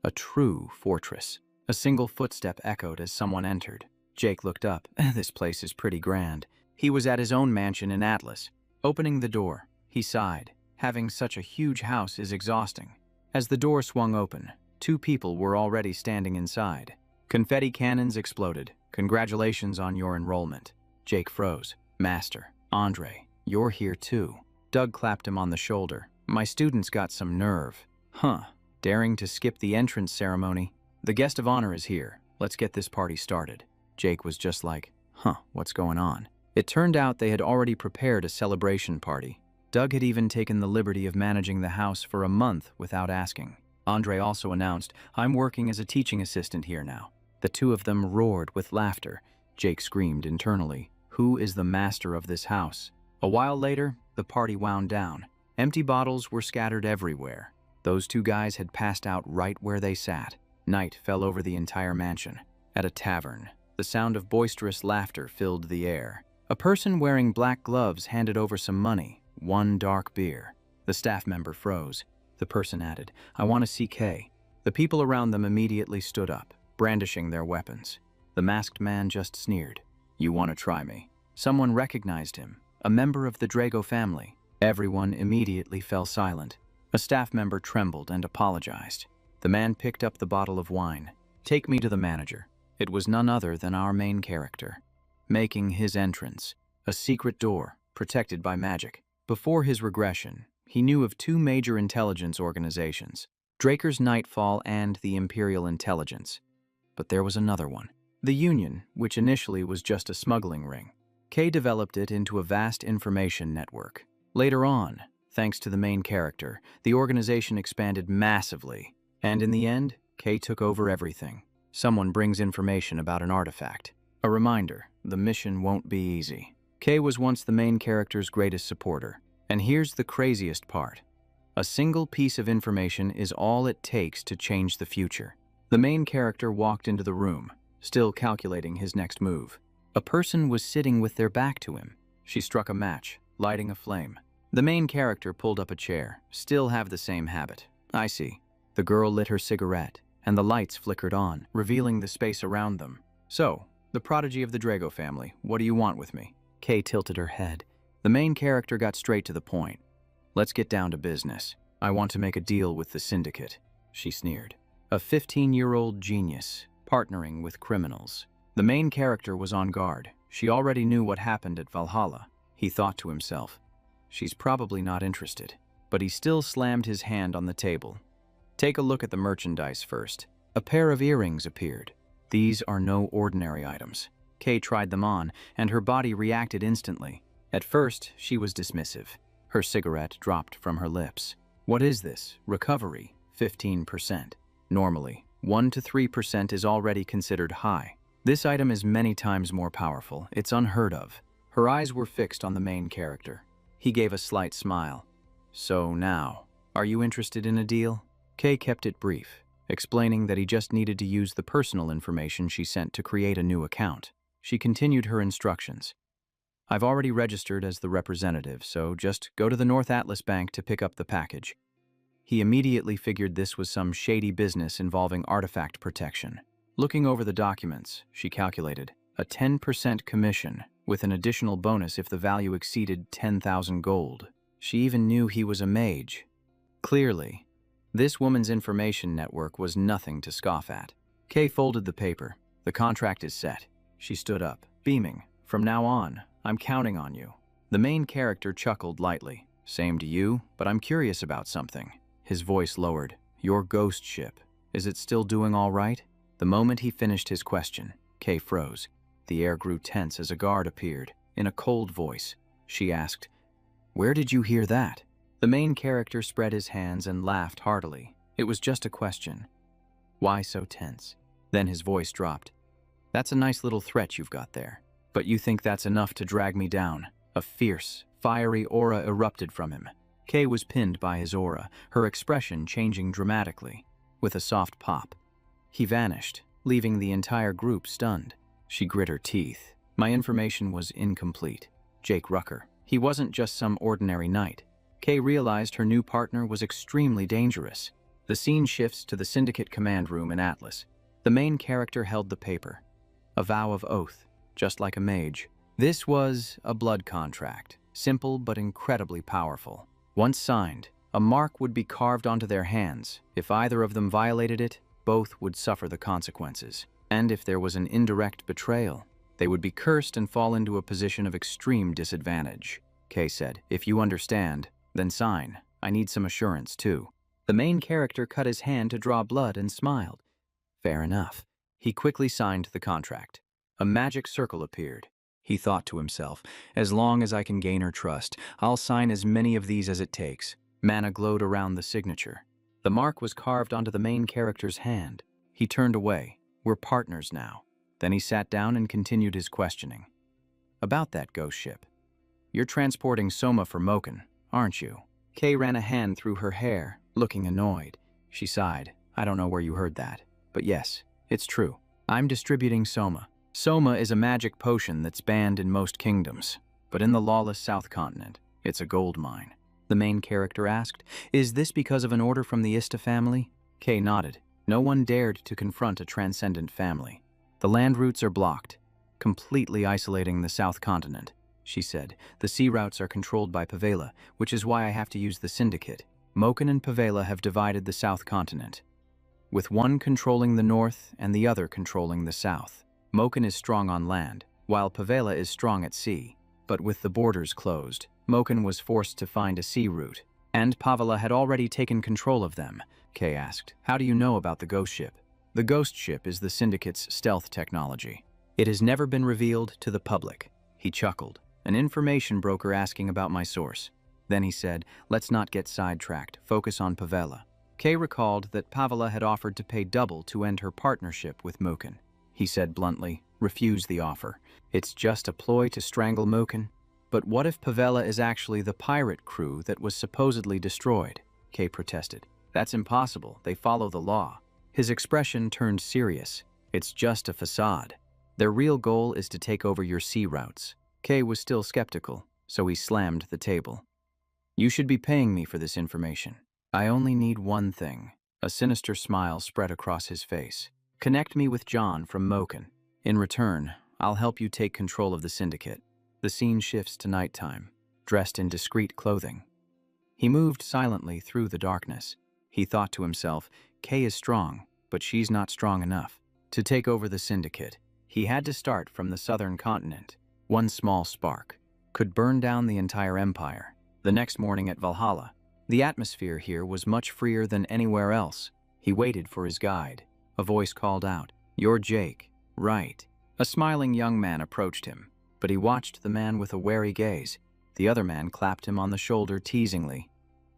a true fortress. A single footstep echoed as someone entered. Jake looked up. This place is pretty grand. He was at his own mansion in Atlas. Opening the door, he sighed. Having such a huge house is exhausting. As the door swung open, 2 people were already standing inside. Confetti cannons exploded. "Congratulations on your enrollment." Jake froze. "Master, Andre, you're here too." Doug clapped him on the shoulder. "My students got some nerve." "Huh, daring to skip the entrance ceremony. The guest of honor is here. Let's get this party started." Jake was just like, what's going on? It turned out they had already prepared a celebration party. Doug had even taken the liberty of managing the house for a month without asking. Andre also announced, "I'm working as a teaching assistant here now." The 2 of them roared with laughter. Jake screamed internally, "Who is the master of this house?" A while later, the party wound down. Empty bottles were scattered everywhere. Those 2 guys had passed out right where they sat. Night fell over the entire mansion. At a tavern, the sound of boisterous laughter filled the air. A person wearing black gloves handed over some money, 1 dark beer. The staff member froze. The person added, "I want to see Kay." The people around them immediately stood up, brandishing their weapons. The masked man just sneered. "You want to try me?" Someone recognized him, a member of the Drago family. Everyone immediately fell silent. A staff member trembled and apologized. The man picked up the bottle of wine. "Take me to the manager." It was none other than our main character. Making his entrance, a secret door, protected by magic. Before his regression, he knew of 2 major intelligence organizations, Draker's Nightfall and the Imperial Intelligence. But there was another one. The Union, which initially was just a smuggling ring. Kay developed it into a vast information network. Later on, thanks to the main character, the organization expanded massively. And in the end, Kay took over everything. Someone brings information about an artifact. A reminder, the mission won't be easy. Kay was once the main character's greatest supporter. And here's the craziest part. A single piece of information is all it takes to change the future. The main character walked into the room, still calculating his next move. A person was sitting with their back to him. She struck a match, lighting a flame. The main character pulled up a chair. Still have the same habit. I see. The girl lit her cigarette, and the lights flickered on, revealing the space around them. So, the prodigy of the Drago family, what do you want with me? Kay tilted her head. The main character got straight to the point. Let's get down to business. I want to make a deal with the syndicate, she sneered. A 15-year-old genius, partnering with criminals. The main character was on guard. She already knew what happened at Valhalla. He thought to himself, she's probably not interested. But he still slammed his hand on the table. Take a look at the merchandise first. A pair of earrings appeared. These are no ordinary items. Kay tried them on, and her body reacted instantly. At first, she was dismissive. Her cigarette dropped from her lips. What is this? Recovery, 15%. Normally, 1 to 3% is already considered high. This item is many times more powerful. It's unheard of. Her eyes were fixed on the main character. He gave a slight smile. So now, are you interested in a deal? Kay kept it brief, explaining that he just needed to use the personal information she sent to create a new account. She continued her instructions. I've already registered as the representative, so just go to the North Atlas Bank to pick up the package. He immediately figured this was some shady business involving artifact protection. Looking over the documents, she calculated a 10% commission with an additional bonus if the value exceeded 10,000 gold. She even knew he was a mage. Clearly, this woman's information network was nothing to scoff at. Kay folded the paper. The contract is set. She stood up, beaming. From now on, I'm counting on you. The main character chuckled lightly. Same to you, but I'm curious about something. His voice lowered. Your ghost ship, is it still doing all right? The moment he finished his question, Kay froze. The air grew tense as a guard appeared. In a cold voice, she asked, Where did you hear that? The main character spread his hands and laughed heartily. It was just a question. Why so tense? Then his voice dropped. That's a nice little threat you've got there. But you think that's enough to drag me down? A fierce, fiery aura erupted from him. Kay was pinned by his aura, her expression changing dramatically. With a soft pop, he vanished, leaving the entire group stunned. She grit her teeth. My information was incomplete. Jake Rucker. He wasn't just some ordinary knight. Kay realized her new partner was extremely dangerous. The scene shifts to the Syndicate command room in Atlas. The main character held the paper. A vow of oath, just like a mage. This was a blood contract, simple but incredibly powerful. Once signed, a mark would be carved onto their hands. If either of them violated it, both would suffer the consequences. And if there was an indirect betrayal, they would be cursed and fall into a position of extreme disadvantage. Kay said, If you understand, then sign. I need some assurance, too. The main character cut his hand to draw blood and smiled. Fair enough. He quickly signed the contract. A magic circle appeared. He thought to himself, as long as I can gain her trust, I'll sign as many of these as it takes. Mana glowed around the signature. The mark was carved onto the main character's hand. He turned away. We're partners now. Then he sat down and continued his questioning. About that ghost ship. You're transporting Soma for Moken, aren't you? Kay ran a hand through her hair, looking annoyed. She sighed. I don't know where you heard that, but yes, it's true. I'm distributing Soma. Soma is a magic potion that's banned in most kingdoms, but in the lawless South Continent, it's a gold mine. The main character asked, Is this because of an order from the Ista family? Kay nodded. No one dared to confront a transcendent family. The land routes are blocked, completely isolating the South Continent. She said, The sea routes are controlled by Pavela, which is why I have to use the Syndicate. Moken and Pavela have divided the South Continent, with one controlling the north and the other controlling the south. Moken is strong on land, while Pavela is strong at sea. But with the borders closed, Moken was forced to find a sea route. And Pavela had already taken control of them. Kay asked, How do you know about the ghost ship? The ghost ship is the Syndicate's stealth technology. It has never been revealed to the public. He chuckled, an information broker asking about my source. Then he said, Let's not get sidetracked, focus on Pavela. Kay recalled that Pavela had offered to pay double to end her partnership with Moken. He said bluntly, Refuse the offer. It's just a ploy to strangle Moken. But what if Pavela is actually the pirate crew that was supposedly destroyed? Kay protested. That's impossible. They follow the law. His expression turned serious. It's just a facade. Their real goal is to take over your sea routes. Kay was still skeptical, so he slammed the table. You should be paying me for this information. I only need one thing. A sinister smile spread across his face. Connect me with John from Moken. In return, I'll help you take control of the syndicate. The scene shifts to nighttime, dressed in discreet clothing. He moved silently through the darkness. He thought to himself, Kay is strong, but she's not strong enough. To take over the syndicate, he had to start from the southern continent. One small spark could burn down the entire empire. The next morning at Valhalla, the atmosphere here was much freer than anywhere else. He waited for his guide. A voice called out, "You're Jake, right?" A smiling young man approached him, but he watched the man with a wary gaze. The other man clapped him on the shoulder teasingly.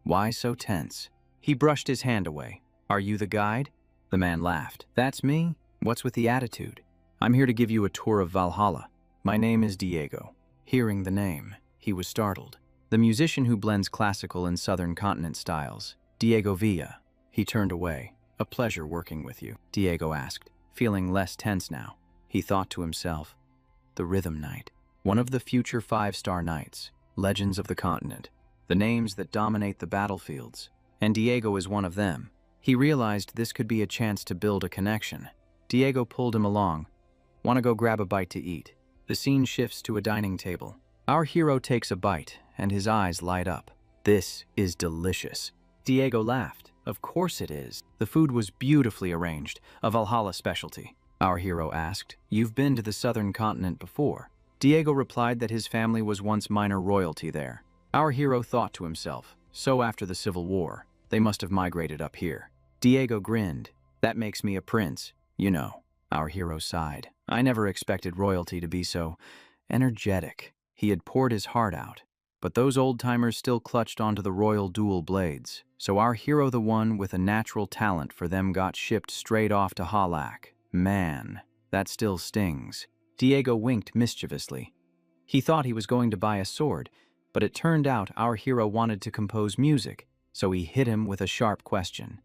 Why so tense? He brushed his hand away. Are you the guide? The man laughed. That's me? What's with the attitude? I'm here to give you a tour of Valhalla. My name is Diego. Hearing the name, he was startled. The musician who blends classical and southern continent styles, Diego Villa. He turned away. A pleasure working with you, Diego asked, feeling less tense now. He thought to himself, the Rhythm Knight, one of the future 5-star knights, legends of the continent, the names that dominate the battlefields, and Diego is one of them. He realized this could be a chance to build a connection. Diego pulled him along. Want to go grab a bite to eat? The scene shifts to a dining table. Our hero takes a bite, and his eyes light up. This is delicious. Diego laughed. Of course it is. The food was beautifully arranged, a Valhalla specialty. Our hero asked, You've been to the southern continent before? Diego replied that his family was once minor royalty there. Our hero thought to himself, so after the Civil War, they must have migrated up here. Diego grinned. That makes me a prince, you know. Our hero sighed. I never expected royalty to be so energetic. He had poured his heart out, but those old-timers still clutched onto the royal dual blades. So our hero, the one with a natural talent for them, got shipped straight off to Halak. Man, that still stings. Diego winked mischievously. He thought he was going to buy a sword, but it turned out our hero wanted to compose music, so he hit him with a sharp question.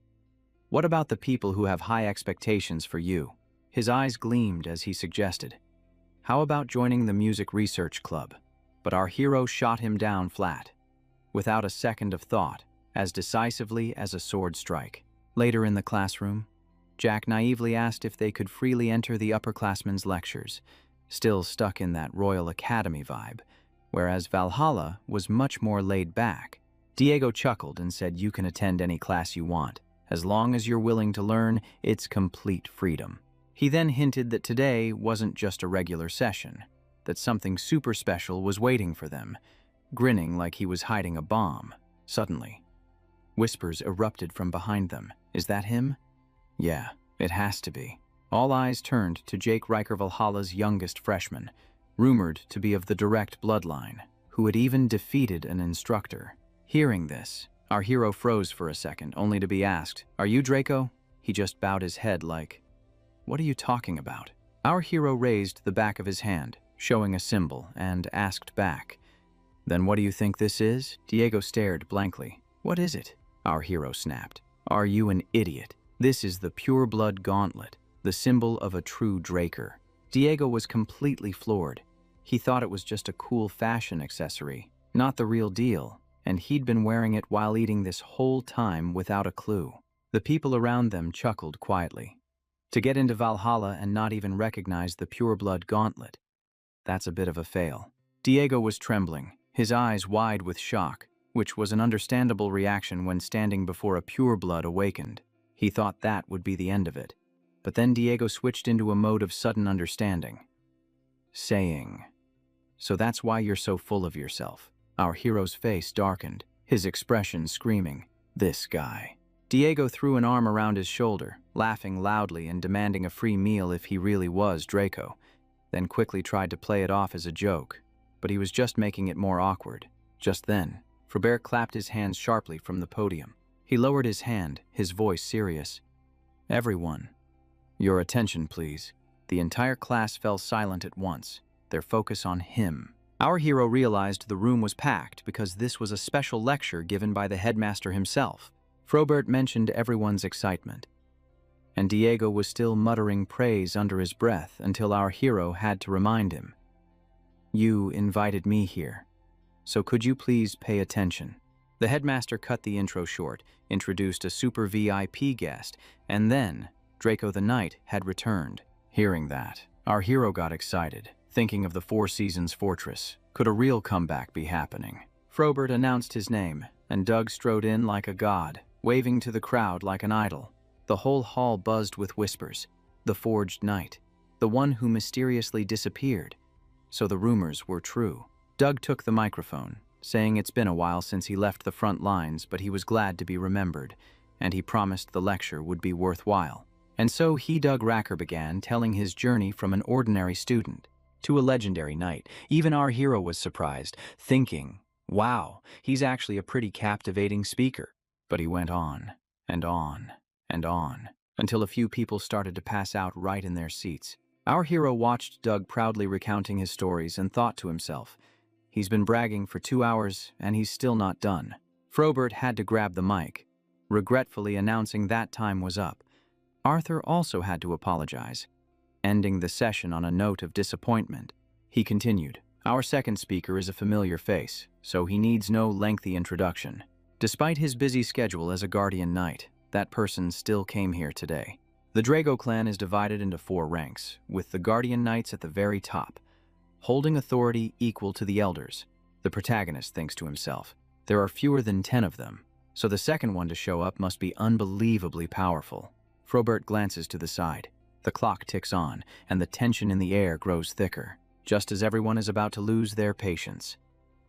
What about the people who have high expectations for you? His eyes gleamed as he suggested. How about joining the music research club? But our hero shot him down flat, without a second of thought, as decisively as a sword strike. Later in the classroom, Jack naively asked if they could freely enter the upperclassmen's lectures, still stuck in that Royal Academy vibe, whereas Valhalla was much more laid back. Diego chuckled and said, You can attend any class you want. As long as you're willing to learn, it's complete freedom. He then hinted that today wasn't just a regular session, that something super special was waiting for them, grinning like he was hiding a bomb. Suddenly, whispers erupted from behind them. Is that him? Yeah, it has to be. All eyes turned to Jake Riker, Valhalla's youngest freshman, rumored to be of the direct bloodline, who had even defeated an instructor. Hearing this, our hero froze for a second, only to be asked, Are you Draco? He just bowed his head like, What are you talking about? Our hero raised the back of his hand, showing a symbol, and asked back, Then what do you think this is? Diego stared blankly. What is it? Our hero snapped. Are you an idiot? This is the pure blood gauntlet, the symbol of a true Draker. Diego was completely floored. He thought it was just a cool fashion accessory, not the real deal, and he'd been wearing it while eating this whole time without a clue. The people around them chuckled quietly. To get into Valhalla and not even recognize the pure blood gauntlet, that's a bit of a fail. Diego was trembling, his eyes wide with shock, which was an understandable reaction when standing before a pure blood awakened. He thought that would be the end of it. But then Diego switched into a mode of sudden understanding, saying, So that's why you're so full of yourself. Our hero's face darkened, his expression screaming, This guy. Diego threw an arm around his shoulder, laughing loudly and demanding a free meal if he really was Draco, then quickly tried to play it off as a joke, but he was just making it more awkward. Just then, Frobert clapped his hands sharply from the podium. He lowered his hand, his voice serious. Everyone, your attention, please. The entire class fell silent at once, their focus on him. Our hero realized the room was packed because this was a special lecture given by the headmaster himself. Frobert mentioned everyone's excitement. and Diego was still muttering praise under his breath until our hero had to remind him. "You invited me here, so could you please pay attention?" The headmaster cut the intro short, introduced a super VIP guest, and then Draco the Knight had returned. Hearing that, our hero got excited, thinking of the Four Seasons fortress. Could a real comeback be happening? Frobert announced his name, and Doug strode in like a god, waving to the crowd like an idol. The whole hall buzzed with whispers. The Forged Knight, the one who mysteriously disappeared. So the rumors were true. Doug took the microphone, saying it's been a while since he left the front lines, but he was glad to be remembered, and he promised the lecture would be worthwhile. And so Doug Racker began telling his journey from an ordinary student to a legendary knight. Even our hero was surprised, thinking, wow, he's actually a pretty captivating speaker. But he went on, and on, and on, until a few people started to pass out right in their seats. Our hero watched Doug proudly recounting his stories and thought to himself, he's been bragging for 2 hours, and he's still not done. Frobert had to grab the mic, regretfully announcing that time was up. Arthur also had to apologize, ending the session on a note of disappointment. He continued, "Our second speaker is a familiar face, so he needs no lengthy introduction. Despite his busy schedule as a guardian knight, that person still came here today. The Drago clan is divided into 4 ranks, with the guardian knights at the very top, holding authority equal to the elders. The protagonist thinks to himself, there are fewer than 10 of them, so the second one to show up must be unbelievably powerful." Frobert glances to the side. The clock ticks on, and the tension in the air grows thicker, just as everyone is about to lose their patience.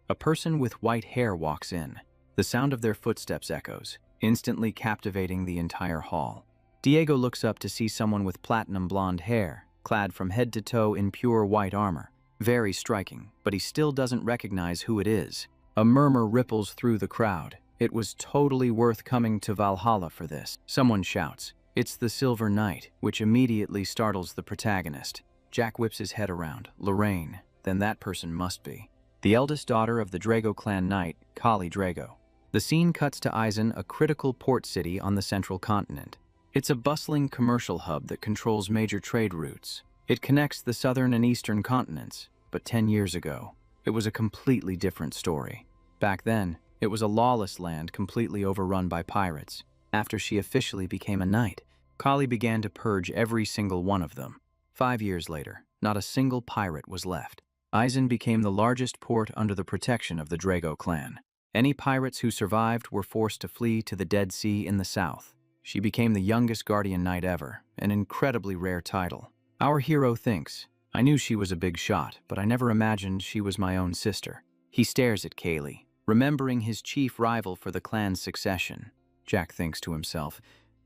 A person with white hair walks in. The sound of their footsteps echoes, instantly captivating the entire hall. Diego looks up to see someone with platinum blonde hair, clad from head to toe in pure white armor. Very striking, but he still doesn't recognize who it is. A murmur ripples through the crowd. It was totally worth coming to Valhalla for this. Someone shouts, "It's the Silver Knight," which immediately startles the protagonist. Jack whips his head around. Lorraine, then that person must be the eldest daughter of the Drago clan knight, Kali Drago. The scene cuts to Eisen, a critical port city on the central continent. It's a bustling commercial hub that controls major trade routes. It connects the southern and eastern continents, but 10 years ago, it was a completely different story. Back then, it was a lawless land completely overrun by pirates. After she officially became a knight, Kali began to purge every single one of them. 5 years later, not a single pirate was left. Eisen became the largest port under the protection of the Drago clan. Any pirates who survived were forced to flee to the Dead Sea in the south. She became the youngest guardian knight ever, an incredibly rare title. Our hero thinks, "I knew she was a big shot, but I never imagined she was my own sister." He stares at Kaylee, remembering his chief rival for the clan's succession. Jack thinks to himself,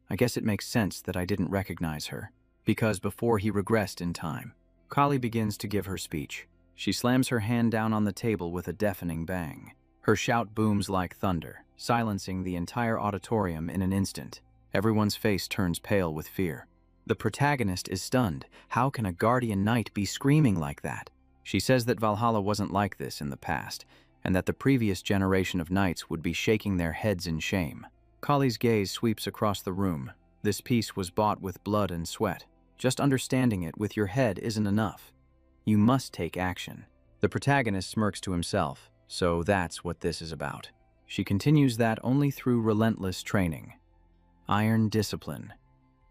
"I guess it makes sense that I didn't recognize her," because before he regressed in time. Kali begins to give her speech. She slams her hand down on the table with a deafening bang. Her shout booms like thunder, silencing the entire auditorium in an instant. Everyone's face turns pale with fear. The protagonist is stunned. How can a guardian knight be screaming like that? She says that Valhalla wasn't like this in the past, and that the previous generation of knights would be shaking their heads in shame. Kali's gaze sweeps across the room. This piece was bought with blood and sweat. Just understanding it with your head isn't enough. You must take action. The protagonist smirks to himself. So that's what this is about. She continues that only through relentless training. Iron discipline.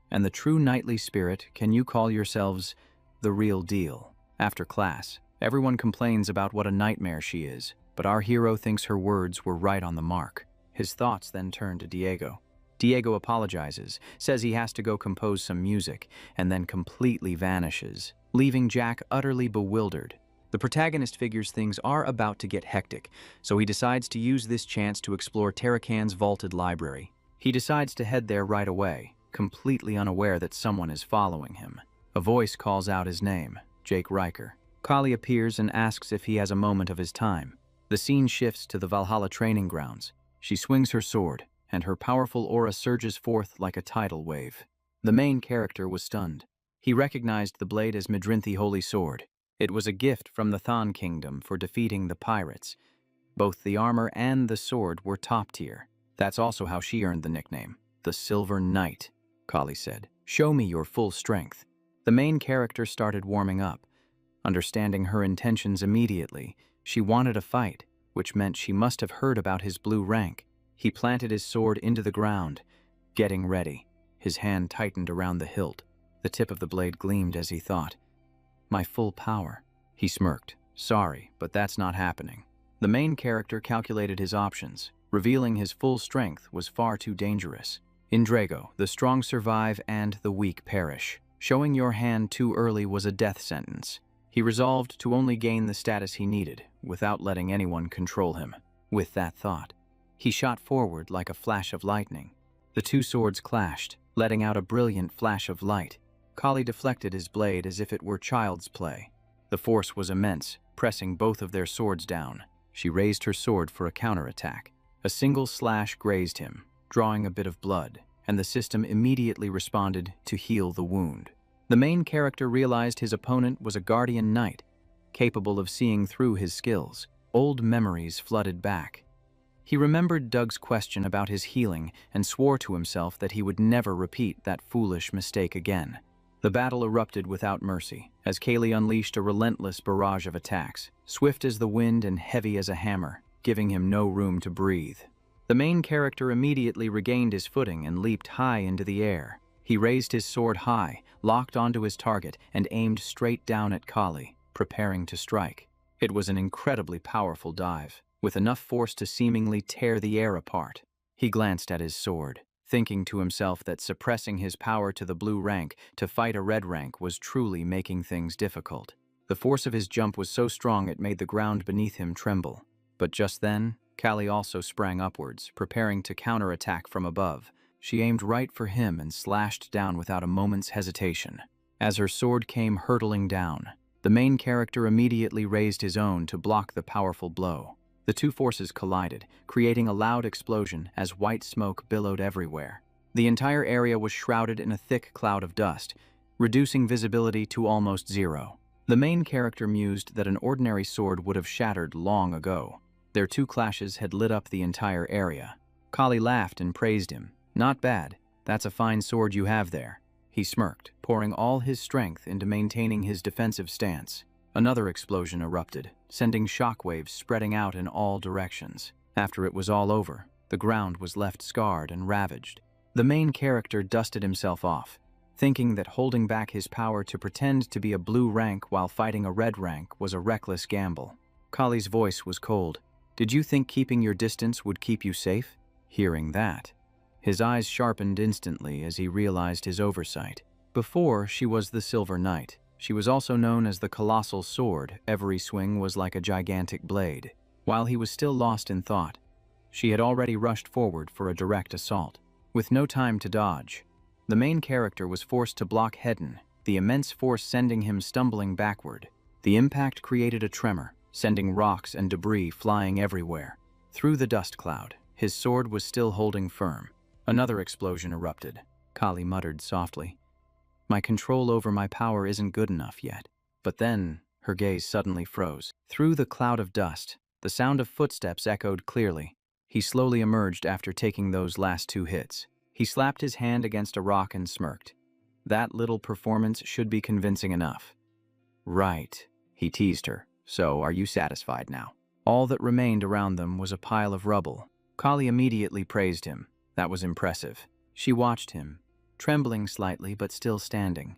And the true knightly spirit, can you call yourselves the real deal? After class, everyone complains about what a nightmare she is, but our hero thinks her words were right on the mark. His thoughts then turn to Diego. Diego apologizes, says he has to go compose some music, and then completely vanishes, leaving Jack utterly bewildered. The protagonist figures things are about to get hectic, so he decides to use this chance to explore Tarakan's vaulted library. He decides to head there right away, completely unaware that someone is following him. A voice calls out his name, Jake Riker. Kali appears and asks if he has a moment of his time. The scene shifts to the Valhalla training grounds. She swings her sword, and her powerful aura surges forth like a tidal wave. The main character was stunned. He recognized the blade as Midrinthi Holy Sword. It was a gift from the Thon Kingdom for defeating the pirates. Both the armor and the sword were top tier. That's also how she earned the nickname, the Silver Knight, Kali said. Show me your full strength. The main character started warming up. Understanding her intentions immediately, she wanted a fight, which meant she must have heard about his blue rank. He planted his sword into the ground, getting ready. His hand tightened around the hilt. The tip of the blade gleamed as he thought. My full power. He smirked. Sorry, but that's not happening. The main character calculated his options. Revealing his full strength was far too dangerous. In Drago, the strong survive and the weak perish. Showing your hand too early was a death sentence. He resolved to only gain the status he needed, without letting anyone control him. With that thought, he shot forward like a flash of lightning. The two swords clashed, letting out a brilliant flash of light. Kali deflected his blade as if it were child's play. The force was immense, pressing both of their swords down. She raised her sword for a counterattack. A single slash grazed him, drawing a bit of blood, and the system immediately responded to heal the wound. The main character realized his opponent was a guardian knight, capable of seeing through his skills. Old memories flooded back. He remembered Doug's question about his healing and swore to himself that he would never repeat that foolish mistake again. The battle erupted without mercy, as Kaylee unleashed a relentless barrage of attacks, swift as the wind and heavy as a hammer, giving him no room to breathe. The main character immediately regained his footing and leaped high into the air. He raised his sword high, locked onto his target, and aimed straight down at Kali, preparing to strike. It was an incredibly powerful dive, with enough force to seemingly tear the air apart. He glanced at his sword, thinking to himself that suppressing his power to the blue rank to fight a red rank was truly making things difficult. The force of his jump was so strong it made the ground beneath him tremble. But just then, Kali also sprang upwards, preparing to counterattack from above. She aimed right for him and slashed down without a moment's hesitation. As her sword came hurtling down, the main character immediately raised his own to block the powerful blow. The two forces collided, creating a loud explosion as white smoke billowed everywhere. The entire area was shrouded in a thick cloud of dust, reducing visibility to almost zero. The main character mused that an ordinary sword would have shattered long ago. Their two clashes had lit up the entire area. Kali laughed and praised him. Not bad. That's a fine sword you have there. He smirked, pouring all his strength into maintaining his defensive stance. Another explosion erupted, sending shockwaves spreading out in all directions. After it was all over, the ground was left scarred and ravaged. The main character dusted himself off, thinking that holding back his power to pretend to be a blue rank while fighting a red rank was a reckless gamble. Kali's voice was cold. Did you think keeping your distance would keep you safe? Hearing that, his eyes sharpened instantly as he realized his oversight. Before, she was the Silver Knight. She was also known as the Colossal Sword. Every swing was like a gigantic blade. While he was still lost in thought, she had already rushed forward for a direct assault. With no time to dodge, the main character was forced to block head-on, the immense force sending him stumbling backward. The impact created a tremor, sending rocks and debris flying everywhere. Through the dust cloud, his sword was still holding firm. Another explosion erupted. Kali muttered softly, "My control over my power isn't good enough yet." But then, her gaze suddenly froze. Through the cloud of dust, the sound of footsteps echoed clearly. He slowly emerged after taking those last two hits. He slapped his hand against a rock and smirked. That little performance should be convincing enough. Right, he teased her. So, are you satisfied now? All that remained around them was a pile of rubble. Kali immediately praised him. That was impressive. She watched him, trembling slightly but still standing,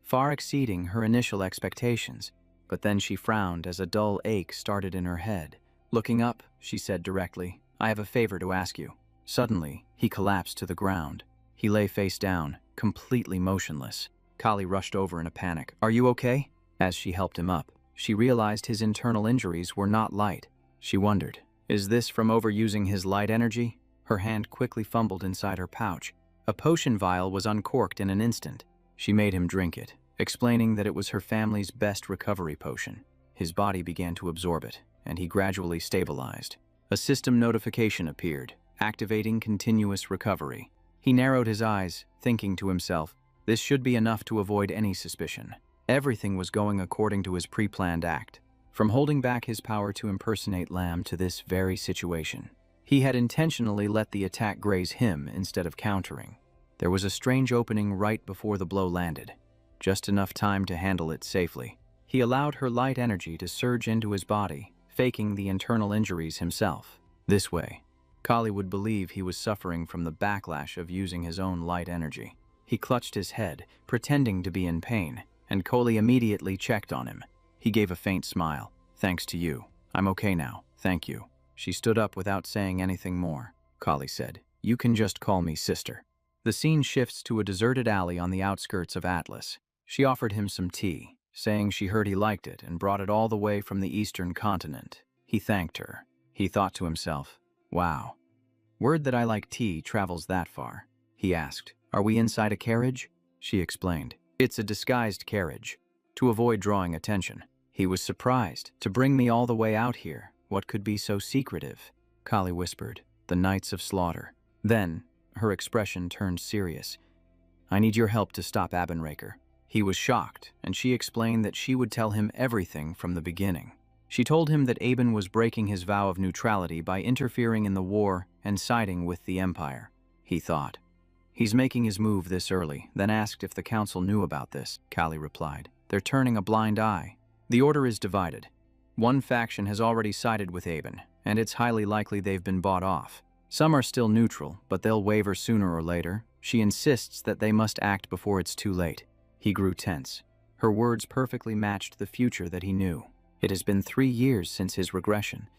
far exceeding her initial expectations. But then she frowned as a dull ache started in her head. Looking up, she said directly, "I have a favor to ask you." Suddenly, he collapsed to the ground. He lay face down, completely motionless. Kali rushed over in a panic. "Are you okay?" As she helped him up, she realized his internal injuries were not light. She wondered, is this from overusing his light energy? Her hand quickly fumbled inside her pouch. A potion vial was uncorked in an instant. She made him drink it, explaining that it was her family's best recovery potion. His body began to absorb it, and he gradually stabilized. A system notification appeared, activating continuous recovery. He narrowed his eyes, thinking to himself, this should be enough to avoid any suspicion. Everything was going according to his pre-planned act. From holding back his power to impersonate Lamb to this very situation. He had intentionally let the attack graze him instead of countering. There was a strange opening right before the blow landed, just enough time to handle it safely. He allowed her light energy to surge into his body, faking the internal injuries himself. This way, Kali would believe he was suffering from the backlash of using his own light energy. He clutched his head, pretending to be in pain, and Kali immediately checked on him. He gave a faint smile. "Thanks to you. I'm okay now, thank you." She stood up without saying anything more. Kali said, "You can just call me sister." The scene shifts to a deserted alley on the outskirts of Atlas. She offered him some tea, saying she heard he liked it and brought it all the way from the eastern continent. He thanked her. He thought to himself, "Wow, word that I like tea travels that far." He asked, "Are we inside a carriage?" She explained, "It's a disguised carriage, to avoid drawing attention." He was surprised. "To bring me all the way out here, what could be so secretive?" Kali whispered, "The Knights of Slaughter." Then, her expression turned serious. "I need your help to stop Abernraker." He was shocked, and she explained that she would tell him everything from the beginning. She told him that Aben was breaking his vow of neutrality by interfering in the war and siding with the Empire. He thought, "He's making his move this early," then asked if the council knew about this. Kali replied, "They're turning a blind eye. The order is divided. One faction has already sided with Aben, and it's highly likely they've been bought off. Some are still neutral, but they'll waver sooner or later. She insists that they must act before it's too late." He grew tense. Her words perfectly matched the future that he knew. It has been 3 years since his regression,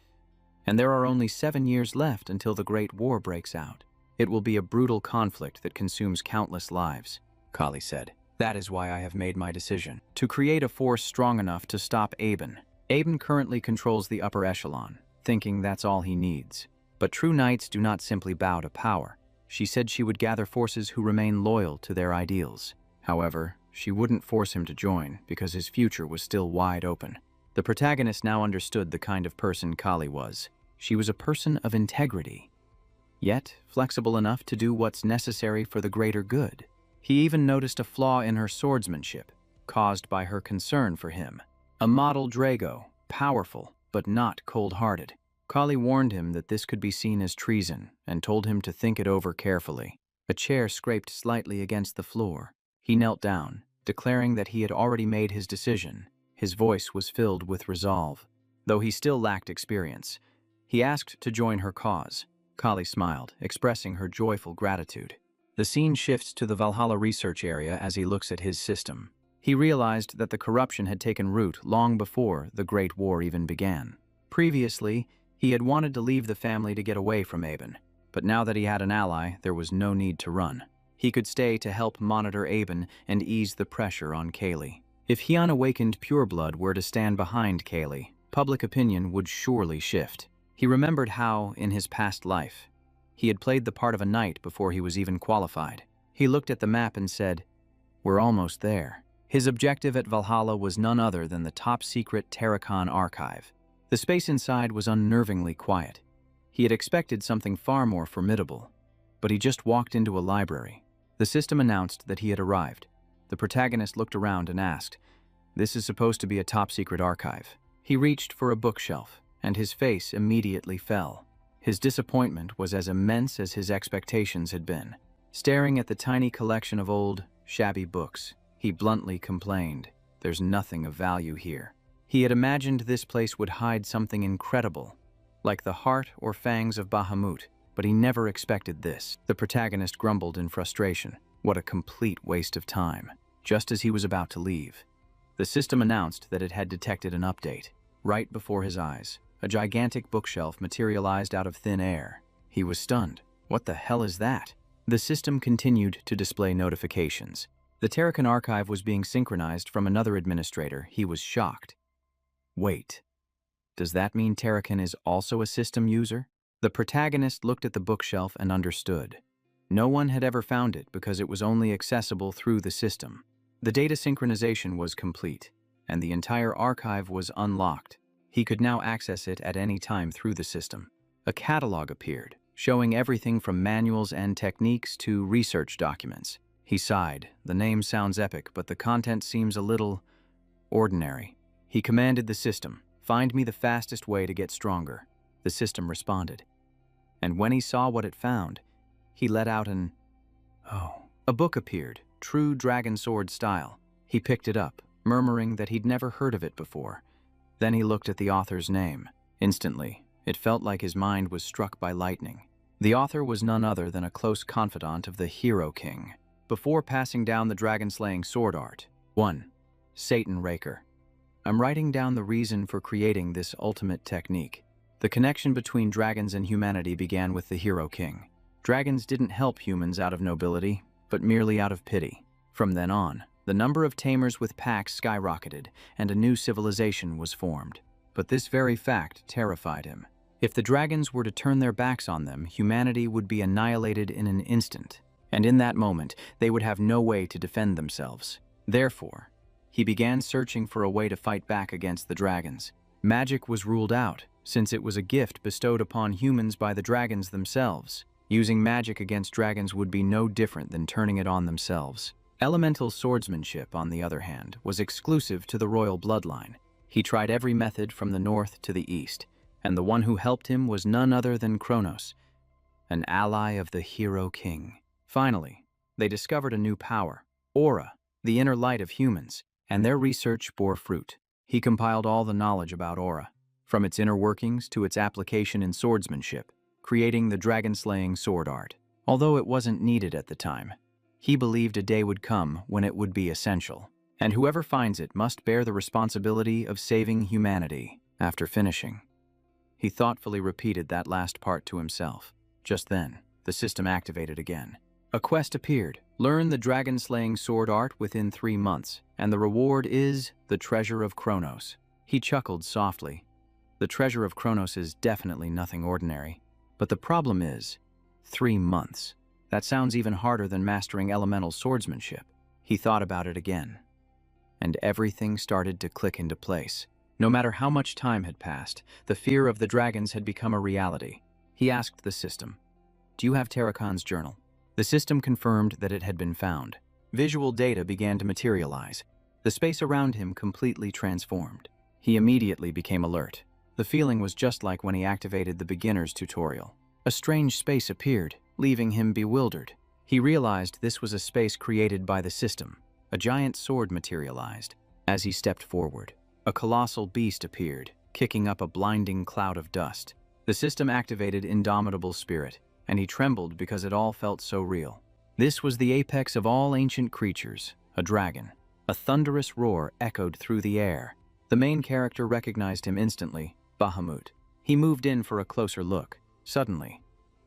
and there are only 7 years left until the Great War breaks out. It will be a brutal conflict that consumes countless lives, Kali said. "That is why I have made my decision, to create a force strong enough to stop Aben. Aben currently controls the upper echelon, thinking that's all he needs. But true knights do not simply bow to power." She said she would gather forces who remain loyal to their ideals. However, she wouldn't force him to join because his future was still wide open. The protagonist now understood the kind of person Kali was. She was a person of integrity, yet flexible enough to do what's necessary for the greater good. He even noticed a flaw in her swordsmanship, caused by her concern for him. A model Drago, powerful, but not cold-hearted. Kali warned him that this could be seen as treason and told him to think it over carefully. A chair scraped slightly against the floor. He knelt down, declaring that he had already made his decision. His voice was filled with resolve. Though he still lacked experience, he asked to join her cause. Kali smiled, expressing her joyful gratitude. The scene shifts to the Valhalla research area as he looks at his system. He realized that the corruption had taken root long before the Great War even began. Previously, he had wanted to leave the family to get away from Aben, but now that he had an ally, there was no need to run. He could stay to help monitor Aben and ease the pressure on Kali. If he unawakened pureblood were to stand behind Kali, public opinion would surely shift. He remembered how, in his past life, he had played the part of a knight before he was even qualified. He looked at the map and said, "We're almost there." His objective at Valhalla was none other than the top-secret Terracon archive. The space inside was unnervingly quiet. He had expected something far more formidable, but he just walked into a library. The system announced that he had arrived. The protagonist looked around and asked, "This is supposed to be a top-secret archive." He reached for a bookshelf, and his face immediately fell. His disappointment was as immense as his expectations had been. Staring at the tiny collection of old, shabby books, he bluntly complained, "There's nothing of value here." He had imagined this place would hide something incredible, like the heart or fangs of Bahamut, but he never expected this. The protagonist grumbled in frustration. What a complete waste of time. Just as he was about to leave, the system announced that it had detected an update. Right before his eyes, a gigantic bookshelf materialized out of thin air. He was stunned. What the hell is that? The system continued to display notifications. The Terracan archive was being synchronized from another administrator. He was shocked. Wait, does that mean Terracan is also a system user? The protagonist looked at the bookshelf and understood. No one had ever found it because it was only accessible through the system. The data synchronization was complete, and the entire archive was unlocked. He could now access it at any time through the system. A catalog appeared, showing everything from manuals and techniques to research documents. He sighed. The name sounds epic, but the content seems a little ordinary. He commanded the system, "Find me the fastest way to get stronger." The system responded. And when he saw what it found, he let out an, "Oh." A book appeared, true dragon sword style. He picked it up, murmuring that he'd never heard of it before. Then he looked at the author's name. Instantly, it felt like his mind was struck by lightning. The author was none other than a close confidant of the Hero King. Before passing down the dragon-slaying sword art. 1. Satan Raker. I'm writing down the reason for creating this ultimate technique. The connection between dragons and humanity began with the Hero King. Dragons didn't help humans out of nobility, but merely out of pity. From then on, the number of tamers with packs skyrocketed, and a new civilization was formed. But this very fact terrified him. If the dragons were to turn their backs on them, humanity would be annihilated in an instant, and in that moment, they would have no way to defend themselves. Therefore, he began searching for a way to fight back against the dragons. Magic was ruled out, since it was a gift bestowed upon humans by the dragons themselves. Using magic against dragons would be no different than turning it on themselves. Elemental swordsmanship, on the other hand, was exclusive to the royal bloodline. He tried every method from the north to the east, and the one who helped him was none other than Kronos, an ally of the Hero King. Finally, they discovered a new power, Aura, the inner light of humans, and their research bore fruit. He compiled all the knowledge about Aura, from its inner workings to its application in swordsmanship, creating the dragon-slaying sword art. Although it wasn't needed at the time, he believed a day would come when it would be essential, and whoever finds it must bear the responsibility of saving humanity. After finishing, he thoughtfully repeated that last part to himself. Just then, the system activated again. A quest appeared. Learn the dragon-slaying sword art within 3 months, and the reward is the treasure of Kronos. He chuckled softly. The treasure of Kronos is definitely nothing ordinary. But the problem is, 3 months. That sounds even harder than mastering elemental swordsmanship. He thought about it again, and everything started to click into place. No matter how much time had passed, the fear of the dragons had become a reality. He asked the system, "Do you have Tarakan's journal?" The system confirmed that it had been found. Visual data began to materialize. The space around him completely transformed. He immediately became alert. The feeling was just like when he activated the beginner's tutorial. A strange space appeared, leaving him bewildered. He realized this was a space created by the system. A giant sword materialized. As he stepped forward, a colossal beast appeared, kicking up a blinding cloud of dust. The system activated Indomitable Spirit, and he trembled because it all felt so real. This was the apex of all ancient creatures, a dragon. A thunderous roar echoed through the air. The main character recognized him instantly, Bahamut. He moved in for a closer look. Suddenly,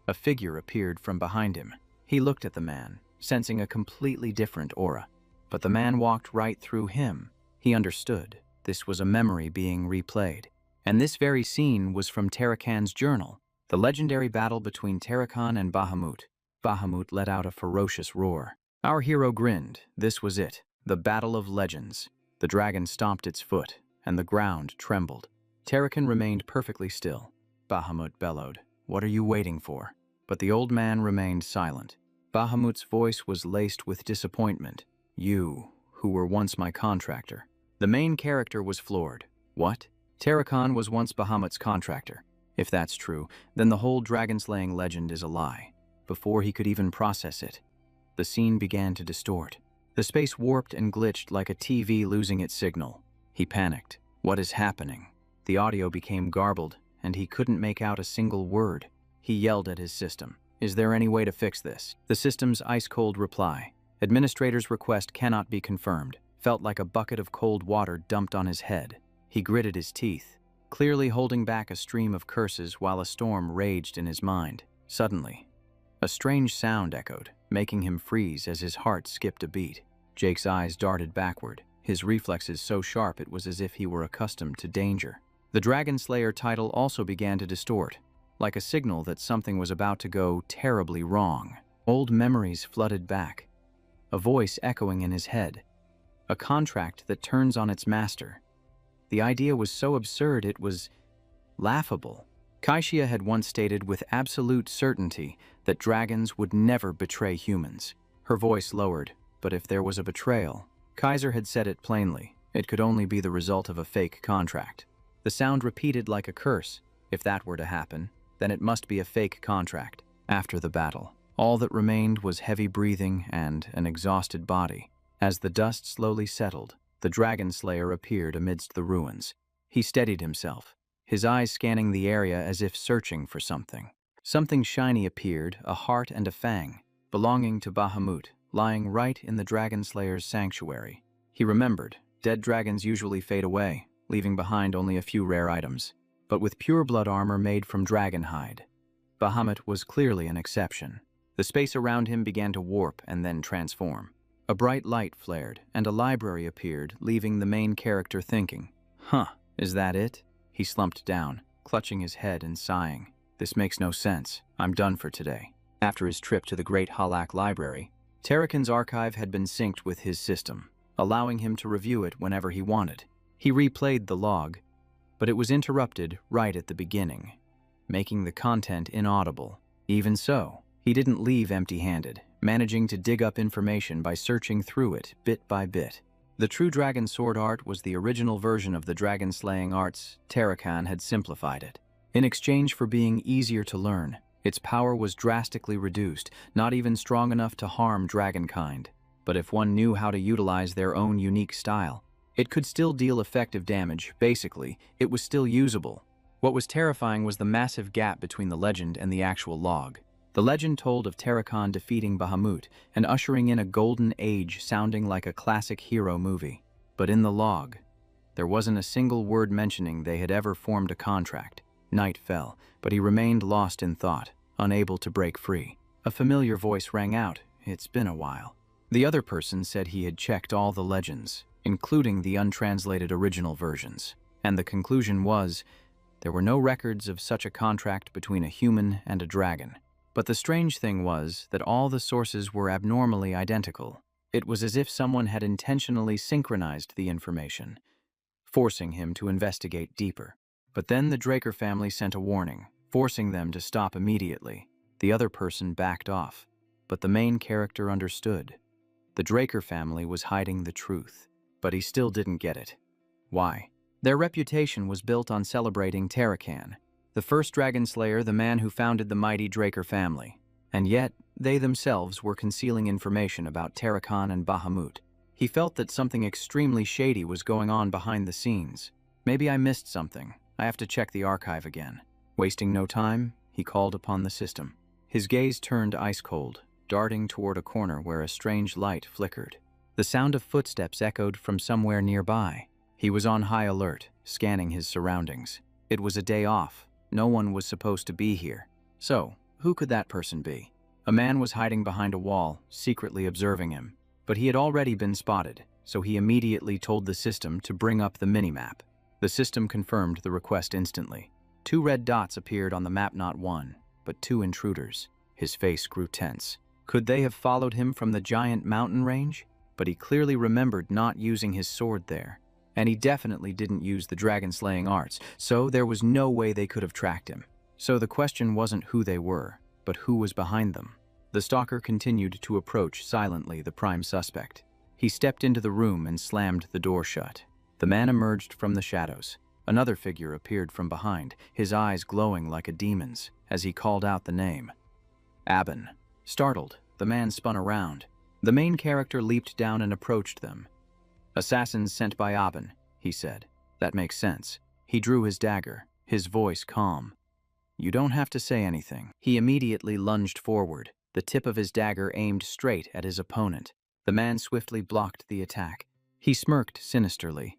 a figure appeared from behind him. He looked at the man, sensing a completely different aura. But the man walked right through him. He understood. This was a memory being replayed. And this very scene was from Tarakan's journal, the legendary battle between Tarakan and Bahamut. Bahamut let out a ferocious roar. Our hero grinned. This was it, the battle of legends. The dragon stomped its foot, and the ground trembled. Tarakan remained perfectly still. Bahamut bellowed, "What are you waiting for?" But the old man remained silent. Bahamut's voice was laced with disappointment. "You, who were once my contractor." The main character was floored. What? Tarakan was once Bahamut's contractor. If that's true, then the whole dragon-slaying legend is a lie. Before he could even process it, the scene began to distort. The space warped and glitched like a TV losing its signal. He panicked. What is happening? The audio became garbled, and he couldn't make out a single word. He yelled at his system. Is there any way to fix this? The system's ice-cold reply, "Administrator's request cannot be confirmed," felt like a bucket of cold water dumped on his head. He gritted his teeth, clearly holding back a stream of curses while a storm raged in his mind. Suddenly, a strange sound echoed, making him freeze as his heart skipped a beat. Jake's eyes darted backward, his reflexes so sharp it was as if he were accustomed to danger. The Dragon Slayer title also began to distort, like a signal that something was about to go terribly wrong. Old memories flooded back, a voice echoing in his head. A contract that turns on its master. The idea was so absurd it was laughable. Kaishia had once stated with absolute certainty that dragons would never betray humans. Her voice lowered, but if there was a betrayal, Kaiser had said it plainly, it could only be the result of a fake contract. The sound repeated like a curse. If that were to happen, then it must be a fake contract. After the battle, All that remained was heavy breathing and an exhausted body. As the dust slowly settled, the dragon slayer appeared amidst the ruins. He steadied himself, his eyes scanning the area as if searching for something. Something shiny appeared, a heart and a fang, belonging to Bahamut, lying right in the dragon slayer's sanctuary. He remembered, dead dragons usually fade away, leaving behind only a few rare items. But with pure blood armor made from dragon hide, Bahamut was clearly an exception. The space around him began to warp and then transform. A bright light flared, and a library appeared, leaving the main character thinking, "Huh, is that it?" He slumped down, clutching his head and sighing. "This makes no sense. I'm done for today." After his trip to the Great Halak Library, Tarakan's archive had been synced with his system, allowing him to review it whenever he wanted. He replayed the log, but it was interrupted right at the beginning, making the content inaudible. Even so, he didn't leave empty-handed, managing to dig up information by searching through it bit by bit. The true dragon sword art was the original version of the dragon-slaying arts. Tarakan had simplified it. In exchange for being easier to learn, its power was drastically reduced, not even strong enough to harm dragonkind. But if one knew how to utilize their own unique style, it could still deal effective damage. Basically, it was still usable. What was terrifying was the massive gap between the legend and the actual log. The legend told of Tarakan defeating Bahamut and ushering in a golden age sounding like a classic hero movie. But in the log, there wasn't a single word mentioning they had ever formed a contract. Night fell, but he remained lost in thought, unable to break free. A familiar voice rang out, "It's been a while." The other person said he had checked all the legends, including the untranslated original versions, and the conclusion was, there were no records of such a contract between a human and a dragon. But the strange thing was that all the sources were abnormally identical. It was as if someone had intentionally synchronized the information, forcing him to investigate deeper. But then the Draker family sent a warning, forcing them to stop immediately. The other person backed off, but the main character understood. The Draker family was hiding the truth, but he still didn't get it. Why? Their reputation was built on celebrating Tarakan, the first dragon slayer, the man who founded the mighty Draker family. And yet, they themselves were concealing information about Tarakan and Bahamut. He felt that something extremely shady was going on behind the scenes. Maybe I missed something. I have to check the archive again. Wasting no time, he called upon the system. His gaze turned ice-cold, darting toward a corner where a strange light flickered. The sound of footsteps echoed from somewhere nearby. He was on high alert, scanning his surroundings. It was a day off. No one was supposed to be here. So, who could that person be? A man was hiding behind a wall, secretly observing him. But he had already been spotted, so he immediately told the system to bring up the minimap. The system confirmed the request instantly. 2 red dots appeared on the map, not 1, but 2 intruders. His face grew tense. Could they have followed him from the giant mountain range? But he clearly remembered not using his sword there. And he definitely didn't use the dragon-slaying arts, so there was no way they could have tracked him. So the question wasn't who they were, but who was behind them. The stalker continued to approach silently the prime suspect. He stepped into the room and slammed the door shut. The man emerged from the shadows. Another figure appeared from behind, his eyes glowing like a demon's, as he called out the name. Aben. Startled, the man spun around. The main character leaped down and approached them. "Assassins sent by Aben," he said. "That makes sense." He drew his dagger, his voice calm. "You don't have to say anything." He immediately lunged forward, the tip of his dagger aimed straight at his opponent. The man swiftly blocked the attack. He smirked sinisterly.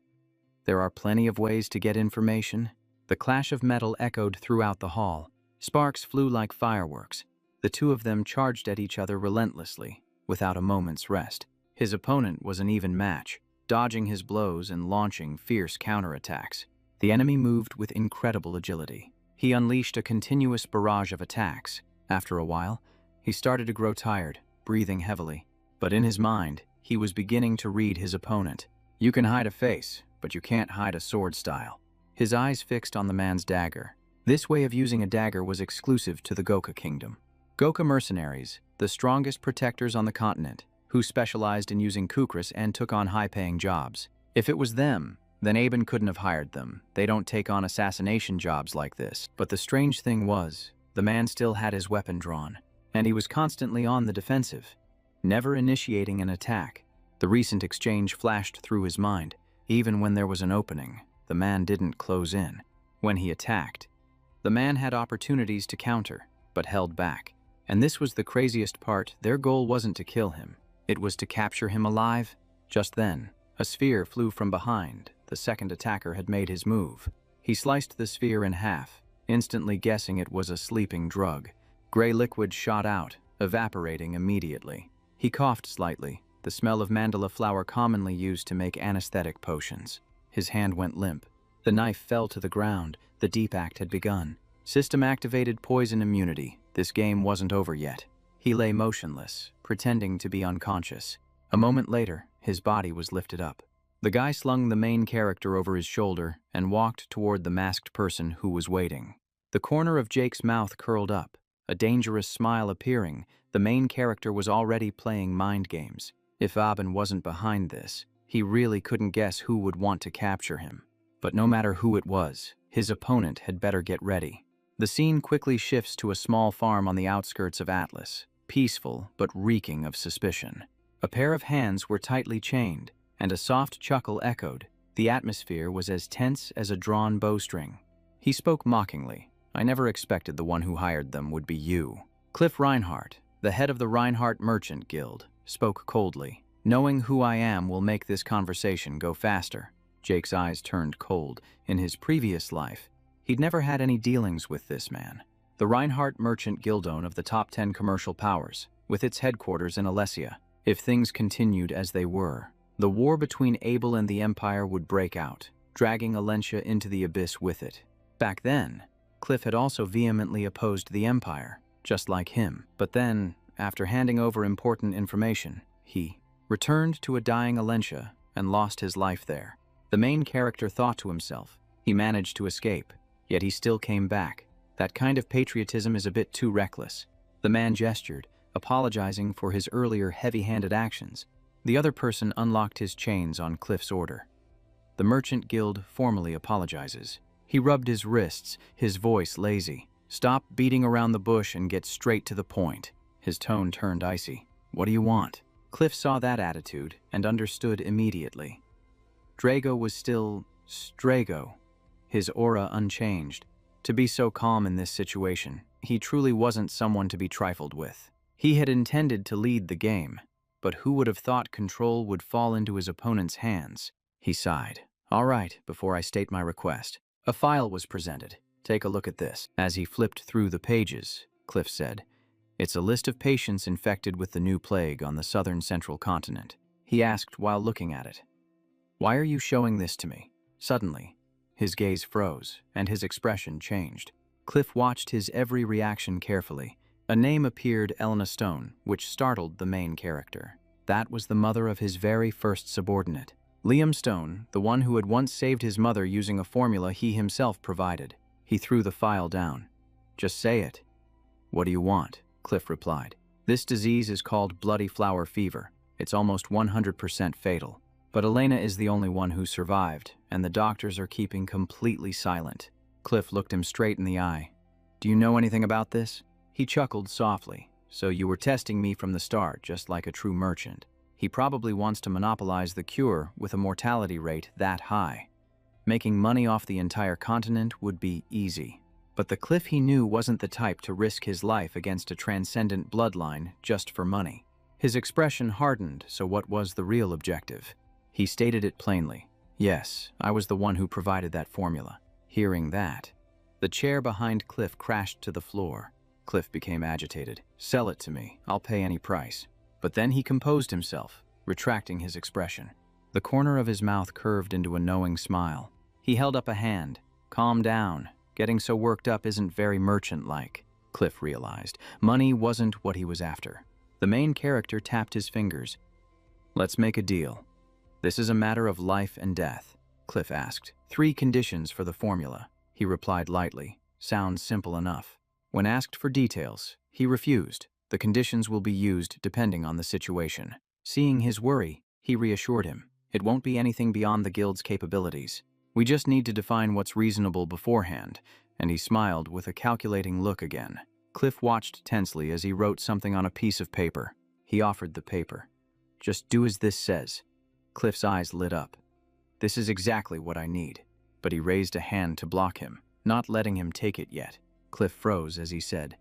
"There are plenty of ways to get information." The clash of metal echoed throughout the hall. Sparks flew like fireworks. The two of them charged at each other relentlessly, without a moment's rest. His opponent was an even match, dodging his blows and launching fierce counterattacks. The enemy moved with incredible agility. He unleashed a continuous barrage of attacks. After a while, he started to grow tired, breathing heavily. But in his mind, he was beginning to read his opponent. You can hide a face, but you can't hide a sword style. His eyes fixed on the man's dagger. This way of using a dagger was exclusive to the Goka Kingdom. Goka mercenaries, the strongest protectors on the continent, who specialized in using kukris and took on high-paying jobs. If it was them, then Aben couldn't have hired them. They don't take on assassination jobs like this. But the strange thing was, the man still had his weapon drawn, and he was constantly on the defensive, never initiating an attack. The recent exchange flashed through his mind. Even when there was an opening, the man didn't close in. When he attacked, the man had opportunities to counter, but held back. And this was the craziest part. Their goal wasn't to kill him. It was to capture him alive. Just then, a sphere flew from behind. The second attacker had made his move. He sliced the sphere in half, instantly guessing it was a sleeping drug. Gray liquid shot out, evaporating immediately. He coughed slightly, the smell of mandala flower commonly used to make anesthetic potions. His hand went limp. The knife fell to the ground. The deep act had begun. System-activated poison immunity. This game wasn't over yet. He lay motionless, pretending to be unconscious. A moment later, his body was lifted up. The guy slung the main character over his shoulder and walked toward the masked person who was waiting. The corner of Jake's mouth curled up, a dangerous smile appearing. The main character was already playing mind games. If Aben wasn't behind this, he really couldn't guess who would want to capture him. But no matter who it was, his opponent had better get ready. The scene quickly shifts to a small farm on the outskirts of Atlas, peaceful but reeking of suspicion. A pair of hands were tightly chained, and a soft chuckle echoed. The atmosphere was as tense as a drawn bowstring. He spoke mockingly. "I never expected the one who hired them would be you." Cliff Reinhardt, the head of the Reinhardt Merchant Guild, spoke coldly. "Knowing who I am will make this conversation go faster." Jake's eyes turned cold. In his previous life, he'd never had any dealings with this man. The Reinhardt Merchant Guildone of the top 10 commercial powers, with its headquarters in Alesia. If things continued as they were, the war between Abel and the Empire would break out, dragging Alesia into the abyss with it. Back then, Cliff had also vehemently opposed the Empire, just like him. But then, after handing over important information, he returned to a dying Alesia and lost his life there. The main character thought to himself, he managed to escape, yet he still came back. That kind of patriotism is a bit too reckless. The man gestured, apologizing for his earlier heavy-handed actions. The other person unlocked his chains on Cliff's order. The Merchant Guild formally apologizes. He rubbed his wrists, his voice lazy. "Stop beating around the bush and get straight to the point." His tone turned icy. "What do you want?" Cliff saw that attitude and understood immediately. Drago was still Drago, his aura unchanged. To be so calm in this situation, he truly wasn't someone to be trifled with. He had intended to lead the game, but who would have thought control would fall into his opponent's hands? He sighed. "All right, before I state my request." A file was presented. "Take a look at this." As he flipped through the pages, Cliff said, "It's a list of patients infected with the new plague on the southern central continent." He asked while looking at it, "Why are you showing this to me?" Suddenly, his gaze froze, and his expression changed. Cliff watched his every reaction carefully. A name appeared, Elena Stone, which startled the main character. That was the mother of his very first subordinate. Liam Stone, the one who had once saved his mother using a formula he himself provided. He threw the file down. "Just say it." "What do you want?" Cliff replied. "This disease is called bloody flower fever. It's almost 100% fatal. But Elena is the only one who survived, and the doctors are keeping completely silent." Cliff looked him straight in the eye. "Do you know anything about this?" He chuckled softly. "So you were testing me from the start, just like a true merchant." He probably wants to monopolize the cure with a mortality rate that high. Making money off the entire continent would be easy. But the Cliff he knew wasn't the type to risk his life against a transcendent bloodline just for money. His expression hardened, so what was the real objective? He stated it plainly. "Yes, I was the one who provided that formula." Hearing that, the chair behind Cliff crashed to the floor. Cliff became agitated. "Sell it to me. I'll pay any price." But then he composed himself, retracting his expression. The corner of his mouth curved into a knowing smile. He held up a hand. "Calm down. Getting so worked up isn't very merchant-like." Cliff realized. Money wasn't what he was after. The main character tapped his fingers. "Let's make a deal." "This is a matter of life and death," Cliff asked. 3 conditions for the formula." He replied lightly. "Sounds simple enough." When asked for details, he refused. "The conditions will be used depending on the situation." Seeing his worry, he reassured him. "It won't be anything beyond the guild's capabilities. We just need to define what's reasonable beforehand," and he smiled with a calculating look again. Cliff watched tensely as he wrote something on a piece of paper. He offered the paper. "Just do as this says." Cliff's eyes lit up. "This is exactly what I need." But he raised a hand to block him, not letting him take it yet. Cliff froze as he said,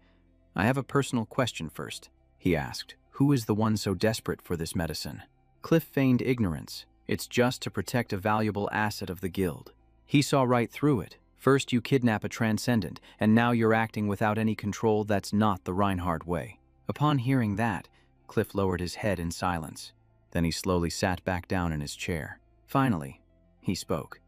"I have a personal question first." He asked, "Who is the one so desperate for this medicine?" Cliff feigned ignorance. "It's just to protect a valuable asset of the guild." He saw right through it. First you kidnap a transcendent, and now you're acting without any control. That's not the Reinhardt way. Upon hearing that, Cliff lowered his head in silence. Then he slowly sat back down in his chair. Finally, he spoke.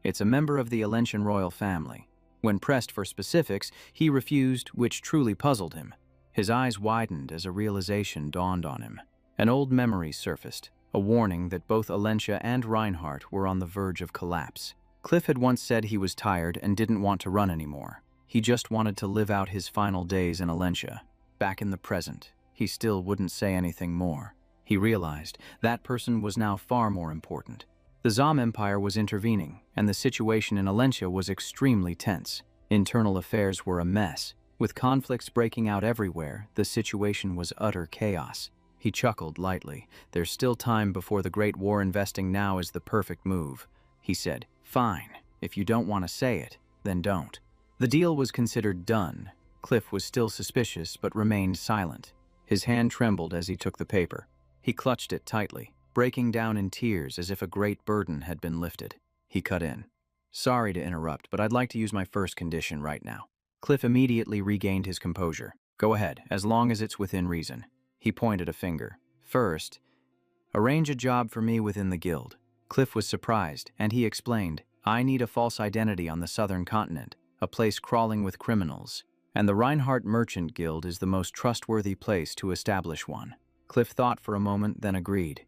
"It's a member of the Alentian royal family." When pressed for specifics, he refused, which truly puzzled him. His eyes widened as a realization dawned on him. An old memory surfaced, a warning that both Alentia and Reinhardt were on the verge of collapse. Cliff had once said he was tired and didn't want to run anymore. He just wanted to live out his final days in Alentia. Back in the present, he still wouldn't say anything more. He realized that person was now far more important. The Zom Empire was intervening, and the situation in Alentia was extremely tense. Internal affairs were a mess. With conflicts breaking out everywhere, the situation was utter chaos. He chuckled lightly. "There's still time before the Great War. Investing now is the perfect move." He said, "Fine. If you don't want to say it, then don't." The deal was considered done. Cliff was still suspicious, but remained silent. His hand trembled as he took the paper. He clutched it tightly, breaking down in tears as if a great burden had been lifted. He cut in. "Sorry to interrupt, but I'd like to use my first condition right now." Cliff immediately regained his composure. "Go ahead, as long as it's within reason." He pointed a finger. "First, arrange a job for me within the guild." Cliff was surprised, and he explained, "I need a false identity on the southern continent, a place crawling with criminals, and the Reinhardt Merchant Guild is the most trustworthy place to establish one." Cliff thought for a moment, then agreed.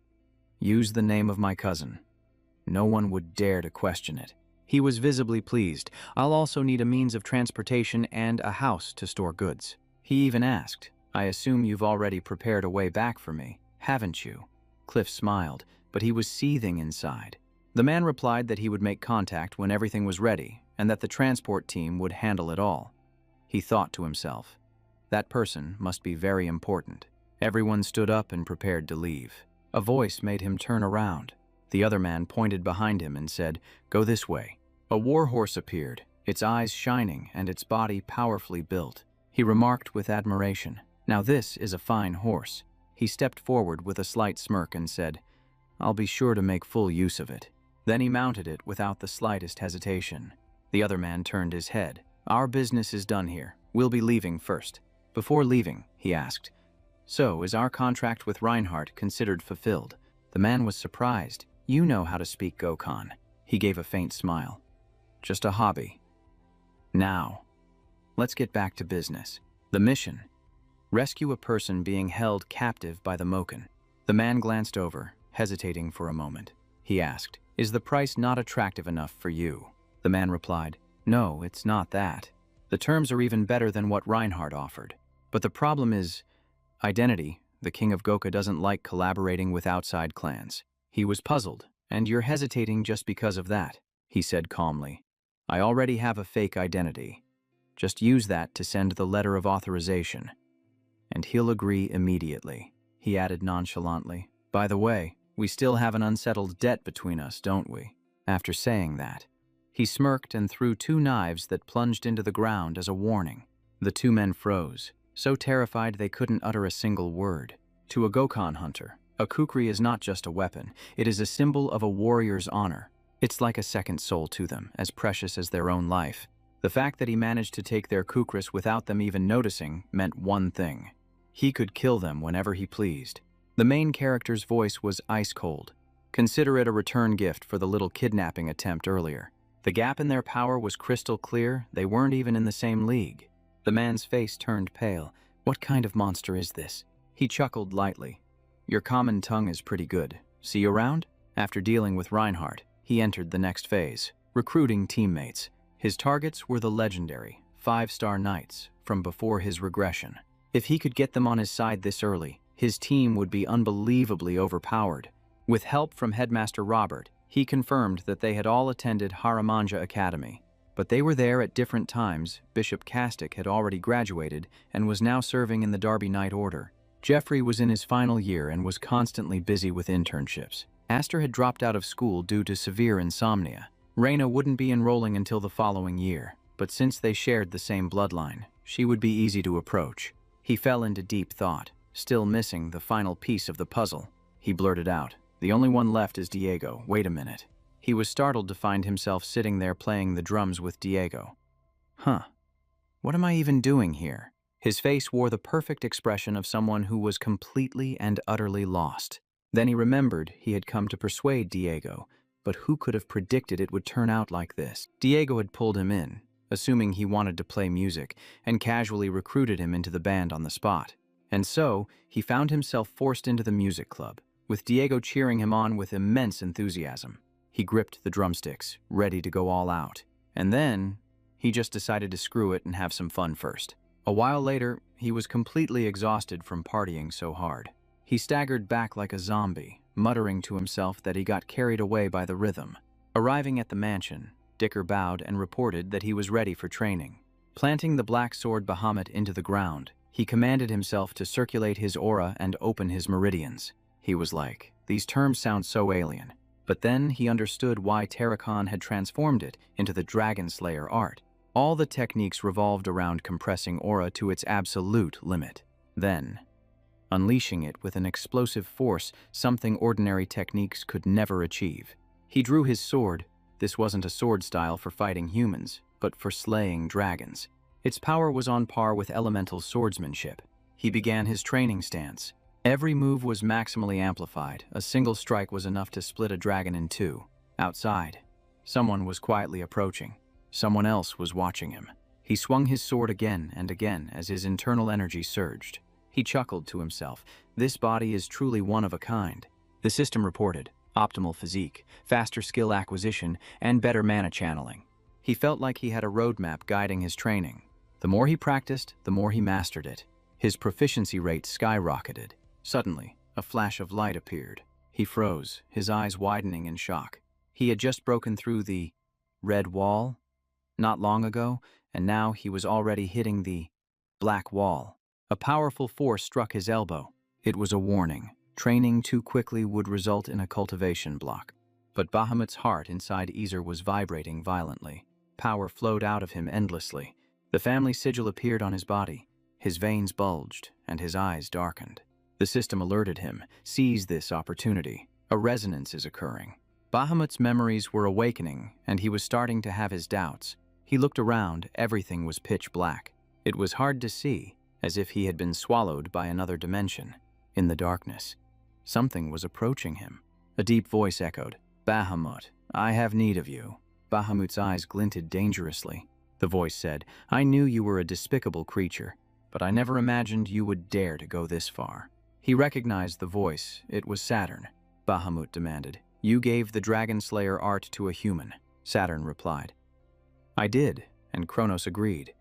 "Use the name of my cousin. No one would dare to question it." He was visibly pleased. "I'll also need a means of transportation and a house to store goods." He even asked, "I assume you've already prepared a way back for me, haven't you?" Cliff smiled, but he was seething inside. The man replied that he would make contact when everything was ready, and that the transport team would handle it all. He thought to himself, that person must be very important. Everyone stood up and prepared to leave. A voice made him turn around. The other man pointed behind him and said, "Go this way." A warhorse appeared, its eyes shining and its body powerfully built. He remarked with admiration, "Now this is a fine horse." He stepped forward with a slight smirk and said, "I'll be sure to make full use of it." Then he mounted it without the slightest hesitation. The other man turned his head. "Our business is done here. We'll be leaving first." Before leaving, he asked, "So, is our contract with Reinhardt considered fulfilled?" The man was surprised. "You know how to speak Gokhan." He gave a faint smile. "Just a hobby." "Now, let's get back to business. The mission. Rescue a person being held captive by the Moken." The man glanced over, hesitating for a moment. He asked, "Is the price not attractive enough for you?" The man replied, "No, it's not that. The terms are even better than what Reinhardt offered. But the problem is identity. The king of Goka doesn't like collaborating with outside clans." He was puzzled. "And you're hesitating just because of that," he said calmly. "I already have a fake identity. Just use that to send the letter of authorization. And he'll agree immediately." He added nonchalantly, "By the way, we still have an unsettled debt between us, don't we?" After saying that, he smirked and threw 2 knives that plunged into the ground as a warning. The 2 men froze, so terrified they couldn't utter a single word. To a Gokhan hunter, a kukri is not just a weapon, it is a symbol of a warrior's honor. It's like a second soul to them, as precious as their own life. The fact that he managed to take their kukris without them even noticing meant one thing. He could kill them whenever he pleased. The main character's voice was ice cold. Consider it a return gift for the little kidnapping attempt earlier. The gap in their power was crystal clear. They weren't even in the same league. The man's face turned pale. "What kind of monster is this?" He chuckled lightly. "Your common tongue is pretty good. See you around?" After dealing with Reinhardt, he entered the next phase, recruiting teammates. His targets were the legendary 5-star knights from before his regression. If he could get them on his side this early, his team would be unbelievably overpowered. With help from Headmaster Robert, he confirmed that they had all attended Haramanja Academy. But they were there at different times. Bishop Castic had already graduated and was now serving in the Derby Knight Order. Jeffrey was in his final year and was constantly busy with internships. Aster had dropped out of school due to severe insomnia. Raina wouldn't be enrolling until the following year, but since they shared the same bloodline, she would be easy to approach. He fell into deep thought, still missing the final piece of the puzzle. He blurted out, "The only one left is Diego. Wait a minute." He was startled to find himself sitting there playing the drums with Diego. What am I even doing here? His face wore the perfect expression of someone who was completely and utterly lost. Then he remembered he had come to persuade Diego, but who could have predicted it would turn out like this? Diego had pulled him in, assuming he wanted to play music, and casually recruited him into the band on the spot. And so, he found himself forced into the music club, with Diego cheering him on with immense enthusiasm. He gripped the drumsticks, ready to go all out. And then, he just decided to screw it and have some fun first. A while later, he was completely exhausted from partying so hard. He staggered back like a zombie, muttering to himself that he got carried away by the rhythm. Arriving at the mansion, Dicker bowed and reported that he was ready for training. Planting the black sword Bahamut into the ground, he commanded himself to circulate his aura and open his meridians. He was like, these terms sound so alien. But then he understood why Terracon had transformed it into the Dragon Slayer art. All the techniques revolved around compressing aura to its absolute limit. Then, unleashing it with an explosive force, something ordinary techniques could never achieve. He drew his sword. This wasn't a sword style for fighting humans, but for slaying dragons. Its power was on par with elemental swordsmanship. He began his training stance. Every move was maximally amplified. A single strike was enough to split a dragon in two. Outside, someone was quietly approaching. Someone else was watching him. He swung his sword again and again as his internal energy surged. He chuckled to himself. This body is truly one of a kind. The system reported optimal physique, faster skill acquisition, and better mana channeling. He felt like he had a roadmap guiding his training. The more he practiced, the more he mastered it. His proficiency rate skyrocketed. Suddenly, a flash of light appeared. He froze, his eyes widening in shock. He had just broken through the red wall not long ago, and now he was already hitting the black wall. A powerful force struck his elbow. It was a warning. Training too quickly would result in a cultivation block. But Bahamut's heart inside Ezer was vibrating violently. Power flowed out of him endlessly. The family sigil appeared on his body. His veins bulged, and his eyes darkened. The system alerted him. Seize this opportunity. A resonance is occurring. Bahamut's memories were awakening, and he was starting to have his doubts. He looked around. Everything was pitch black. It was hard to see, as if he had been swallowed by another dimension. In the darkness, something was approaching him. A deep voice echoed, "Bahamut, I have need of you." Bahamut's eyes glinted dangerously. The voice said, "I knew you were a despicable creature, but I never imagined you would dare to go this far." He recognized the voice. It was Saturn. Bahamut demanded, "You gave the Dragon Slayer art to a human." Saturn replied, "I did," and Kronos agreed.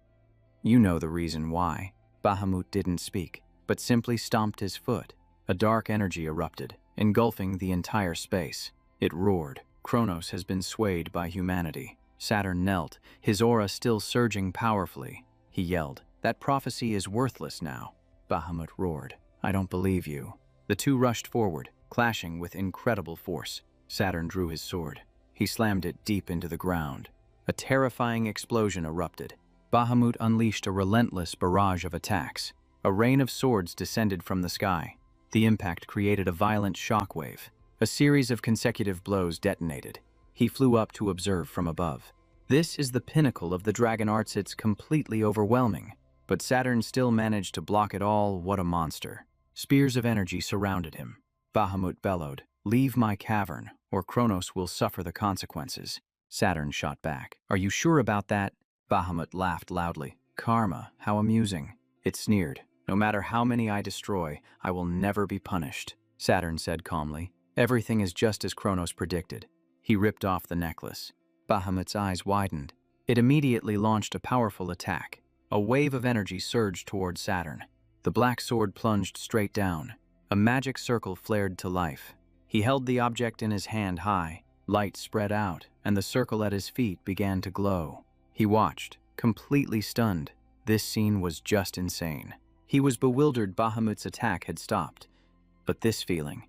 "You know the reason why." Bahamut didn't speak, but simply stomped his foot. A dark energy erupted, engulfing the entire space. It roared. Kronos has been swayed by humanity. Saturn knelt, his aura still surging powerfully. He yelled, "That prophecy is worthless now." Bahamut roared, "I don't believe you." The two rushed forward, clashing with incredible force. Saturn drew his sword. He slammed it deep into the ground. A terrifying explosion erupted. Bahamut unleashed a relentless barrage of attacks. A rain of swords descended from the sky. The impact created a violent shockwave. A series of consecutive blows detonated. He flew up to observe from above. This is the pinnacle of the dragon arts. It's completely overwhelming. But Saturn still managed to block it all. What a monster. Spears of energy surrounded him. Bahamut bellowed, "Leave my cavern, or Kronos will suffer the consequences." Saturn shot back, "Are you sure about that?" Bahamut laughed loudly. "Karma, how amusing." It sneered, "No matter how many I destroy, I will never be punished." Saturn said calmly, "Everything is just as Kronos predicted." He ripped off the necklace. Bahamut's eyes widened. It immediately launched a powerful attack. A wave of energy surged toward Saturn. The black sword plunged straight down. A magic circle flared to life. He held the object in his hand high. Light spread out, and the circle at his feet began to glow. He watched, completely stunned. This scene was just insane. He was bewildered Bahamut's attack had stopped. But this feeling,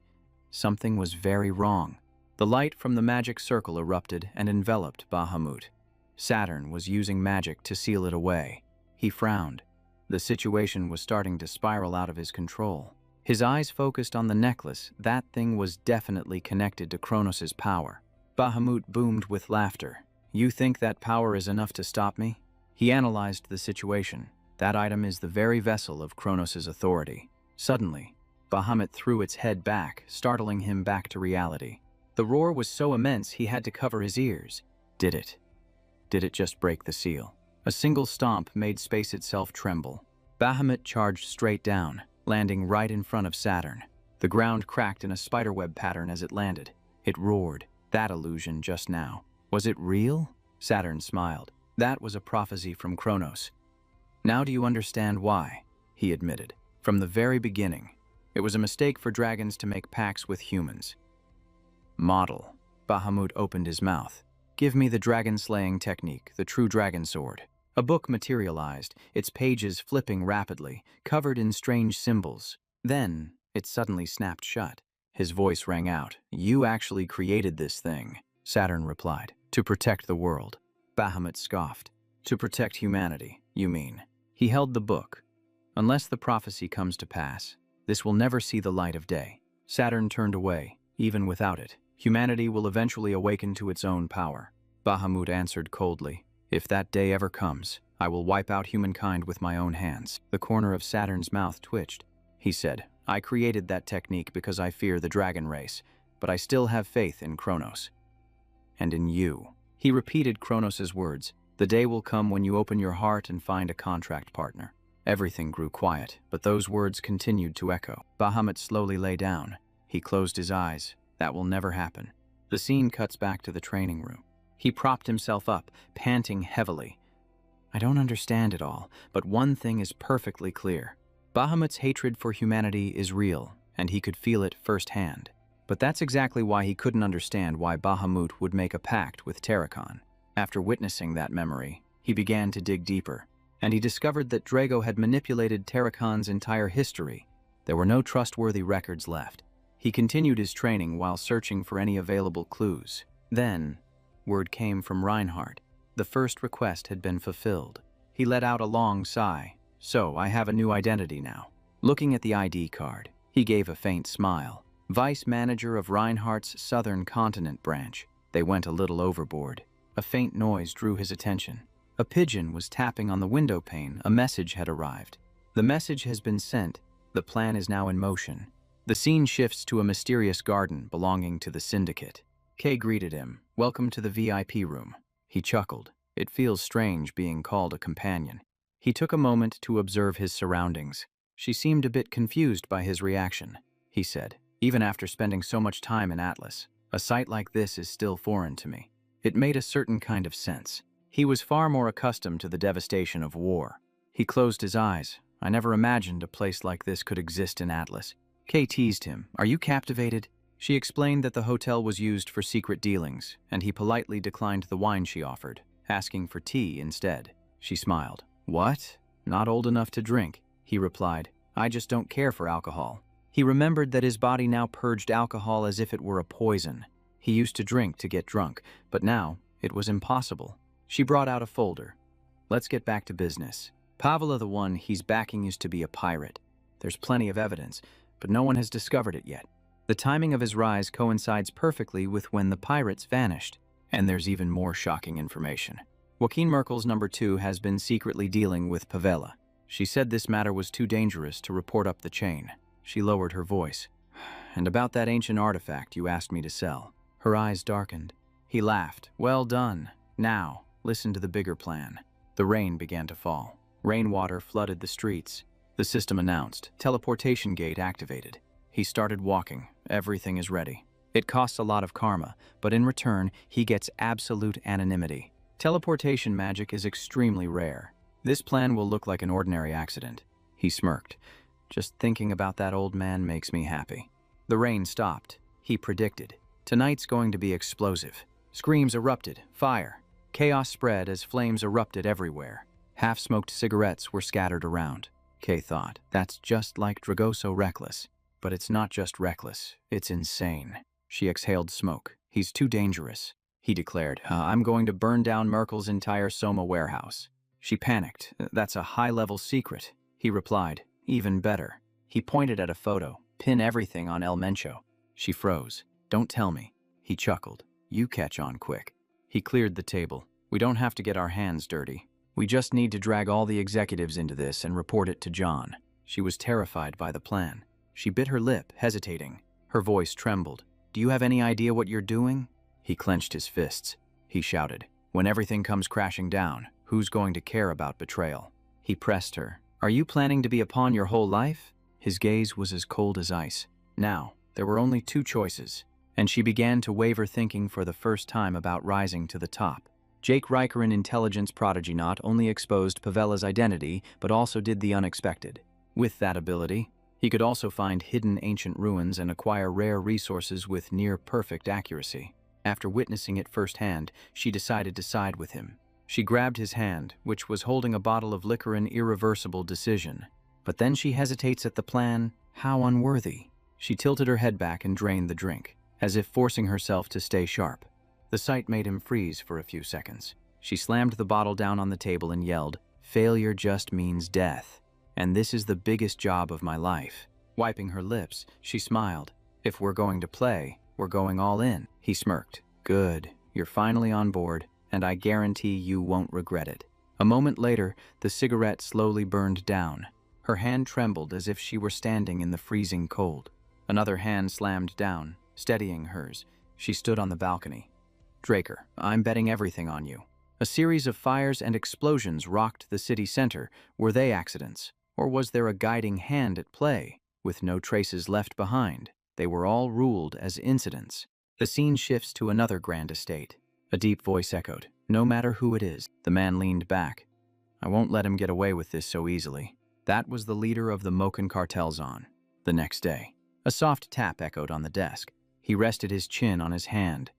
something was very wrong. The light from the magic circle erupted and enveloped Bahamut. Saturn was using magic to seal it away. He frowned. The situation was starting to spiral out of his control. His eyes focused on the necklace. That thing was definitely connected to Kronos' power. Bahamut boomed with laughter. "You think that power is enough to stop me?" He analyzed the situation. That item is the very vessel of Kronos' authority. Suddenly, Bahamut threw its head back, startling him back to reality. The roar was so immense he had to cover his ears. Did it? Did it just break the seal? A single stomp made space itself tremble. Bahamut charged straight down, landing right in front of Saturn. The ground cracked in a spiderweb pattern as it landed. It roared. That illusion just now. Was it real? Saturn smiled. That was a prophecy from Kronos. Now do you understand why? He admitted. From the very beginning, it was a mistake for dragons to make pacts with humans. Model. Bahamut opened his mouth. Give me the dragon-slaying technique, the true dragon sword. A book materialized, its pages flipping rapidly, covered in strange symbols. Then, it suddenly snapped shut. His voice rang out. You actually created this thing, Saturn replied. To protect the world. Bahamut scoffed. To protect humanity, you mean? He held the book. Unless the prophecy comes to pass, this will never see the light of day. Saturn turned away. Even without it, humanity will eventually awaken to its own power. Bahamut answered coldly. If that day ever comes, I will wipe out humankind with my own hands. The corner of Saturn's mouth twitched. He said, I created that technique because I fear the dragon race, but I still have faith in Kronos. And in you. He repeated Kronos' words. The day will come when you open your heart and find a contract partner. Everything grew quiet, but those words continued to echo. Bahamut slowly lay down. He closed his eyes. That will never happen. The scene cuts back to the training room. He propped himself up, panting heavily. I don't understand it all, but one thing is perfectly clear. Bahamut's hatred for humanity is real, and he could feel it firsthand. But that's exactly why he couldn't understand why Bahamut would make a pact with Terracon. After witnessing that memory, he began to dig deeper, and he discovered that Drago had manipulated Terracon's entire history. There were no trustworthy records left. He continued his training while searching for any available clues. Then, word came from Reinhardt. The first request had been fulfilled. He let out a long sigh. So, I have a new identity now. Looking at the ID card, he gave a faint smile. Vice manager of Reinhardt's Southern Continent branch. They went a little overboard. A faint noise drew his attention. A pigeon was tapping on the window pane. A message had arrived. The message has been sent. The plan is now in motion. The scene shifts to a mysterious garden belonging to the syndicate. Kay greeted him. Welcome to the VIP room. He chuckled. It feels strange being called a companion. He took a moment to observe his surroundings. She seemed a bit confused by his reaction. He said, even after spending so much time in Atlas, a sight like this is still foreign to me. It made a certain kind of sense. He was far more accustomed to the devastation of war. He closed his eyes. I never imagined a place like this could exist in Atlas. Kay teased him. Are you captivated? She explained that the hotel was used for secret dealings, and he politely declined the wine she offered, asking for tea instead. She smiled. What? Not old enough to drink, he replied. I just don't care for alcohol. He remembered that his body now purged alcohol as if it were a poison. He used to drink to get drunk, but now it was impossible. She brought out a folder. Let's get back to business. Pavla, the one he's backing, used to be a pirate. There's plenty of evidence, but no one has discovered it yet. The timing of his rise coincides perfectly with when the pirates vanished. And there's even more shocking information. Joaquin Merkel's number 2 has been secretly dealing with Pavela. She said this matter was too dangerous to report up the chain. She lowered her voice. And about that ancient artifact you asked me to sell. Her eyes darkened. He laughed. Well done. Now, listen to the bigger plan. The rain began to fall. Rainwater flooded the streets. The system announced. Teleportation gate activated. He started walking. Everything is ready. It costs a lot of karma, but in return, he gets absolute anonymity. Teleportation magic is extremely rare. This plan will look like an ordinary accident. He smirked. Just thinking about that old man makes me happy. The rain stopped. He predicted. Tonight's going to be explosive. Screams erupted. Fire. Chaos spread as flames erupted everywhere. Half-smoked cigarettes were scattered around. Kay thought, that's just like Dragoso reckless. But it's not just reckless, it's insane. She exhaled smoke. He's too dangerous. He declared, I'm going to burn down Merkel's entire Soma warehouse. She panicked. That's a high-level secret. He replied, even better. He pointed at a photo. Pin everything on El Mencho. She froze. Don't tell me. He chuckled. You catch on quick. He cleared the table. We don't have to get our hands dirty. We just need to drag all the executives into this and report it to John. She was terrified by the plan. She bit her lip, hesitating. Her voice trembled. Do you have any idea what you're doing? He clenched his fists. He shouted, when everything comes crashing down, who's going to care about betrayal? He pressed her. Are you planning to be a pawn your whole life? His gaze was as cold as ice. Now, there were only two choices, and she began to waver, thinking for the first time about rising to the top. Jake Riker, an intelligence prodigy, not only exposed Pavela's identity, but also did the unexpected. With that ability, he could also find hidden ancient ruins and acquire rare resources with near-perfect accuracy. After witnessing it firsthand, she decided to side with him. She grabbed his hand, which was holding a bottle of liquor, in irreversible decision. But then she hesitates at the plan. How unworthy. She tilted her head back and drained the drink, as if forcing herself to stay sharp. The sight made him freeze for a few seconds. She slammed the bottle down on the table and yelled, failure just means death. And this is the biggest job of my life. Wiping her lips, she smiled. If we're going to play, we're going all in. He smirked. Good, you're finally on board, and I guarantee you won't regret it. A moment later, the cigarette slowly burned down. Her hand trembled as if she were standing in the freezing cold. Another hand slammed down, steadying hers. She stood on the balcony. Draker, I'm betting everything on you. A series of fires and explosions rocked the city center. Were they accidents? Or was there a guiding hand at play, with no traces left behind? They were all ruled as incidents. The scene shifts to another grand estate. A deep voice echoed, no matter who it is. The man leaned back. I won't let him get away with this so easily. That was the leader of the Moken cartels on. The next day, a soft tap echoed on the desk. He rested his chin on his hand,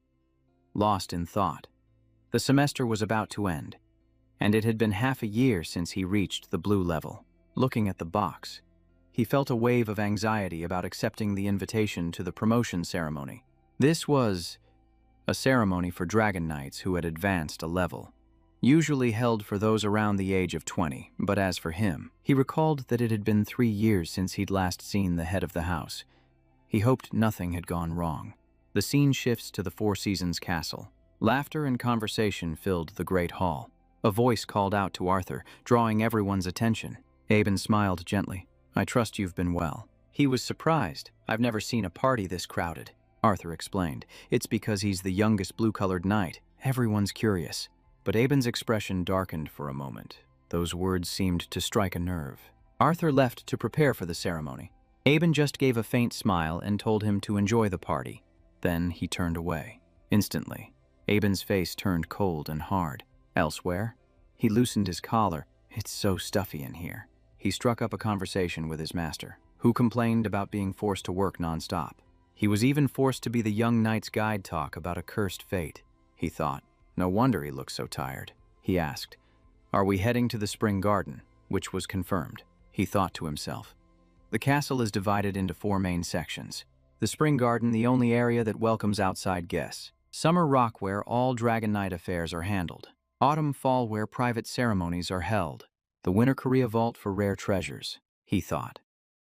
lost in thought. The semester was about to end, and it had been half a year since he reached the blue level. Looking at the box, he felt a wave of anxiety about accepting the invitation to the promotion ceremony. This was a ceremony for Dragon Knights who had advanced a level, usually held for those around the age of 20, but as for him, he recalled that it had been 3 years since he'd last seen the head of the house. He hoped nothing had gone wrong. The scene shifts to the Four Seasons castle. Laughter and conversation filled the great hall. A voice called out to Arthur, drawing everyone's attention. Aben smiled gently. I trust you've been well. He was surprised. I've never seen a party this crowded. Arthur explained. It's because he's the youngest blue-colored knight. Everyone's curious. But Aben's expression darkened for a moment. Those words seemed to strike a nerve. Arthur left to prepare for the ceremony. Aben just gave a faint smile and told him to enjoy the party. Then he turned away. Instantly, Aben's face turned cold and hard. Elsewhere, he loosened his collar. It's so stuffy in here. He struck up a conversation with his master, who complained about being forced to work nonstop. He was even forced to be the young knight's guide, talk about a cursed fate. He thought, no wonder he looks so tired. He asked, are we heading to the spring garden? Which was confirmed. He thought to himself. The castle is divided into 4 main sections. The spring garden, the only area that welcomes outside guests. Summer rock, where all Dragon Knight affairs are handled. Autumn fall, where private ceremonies are held. The winter Korea vault for rare treasures. He thought.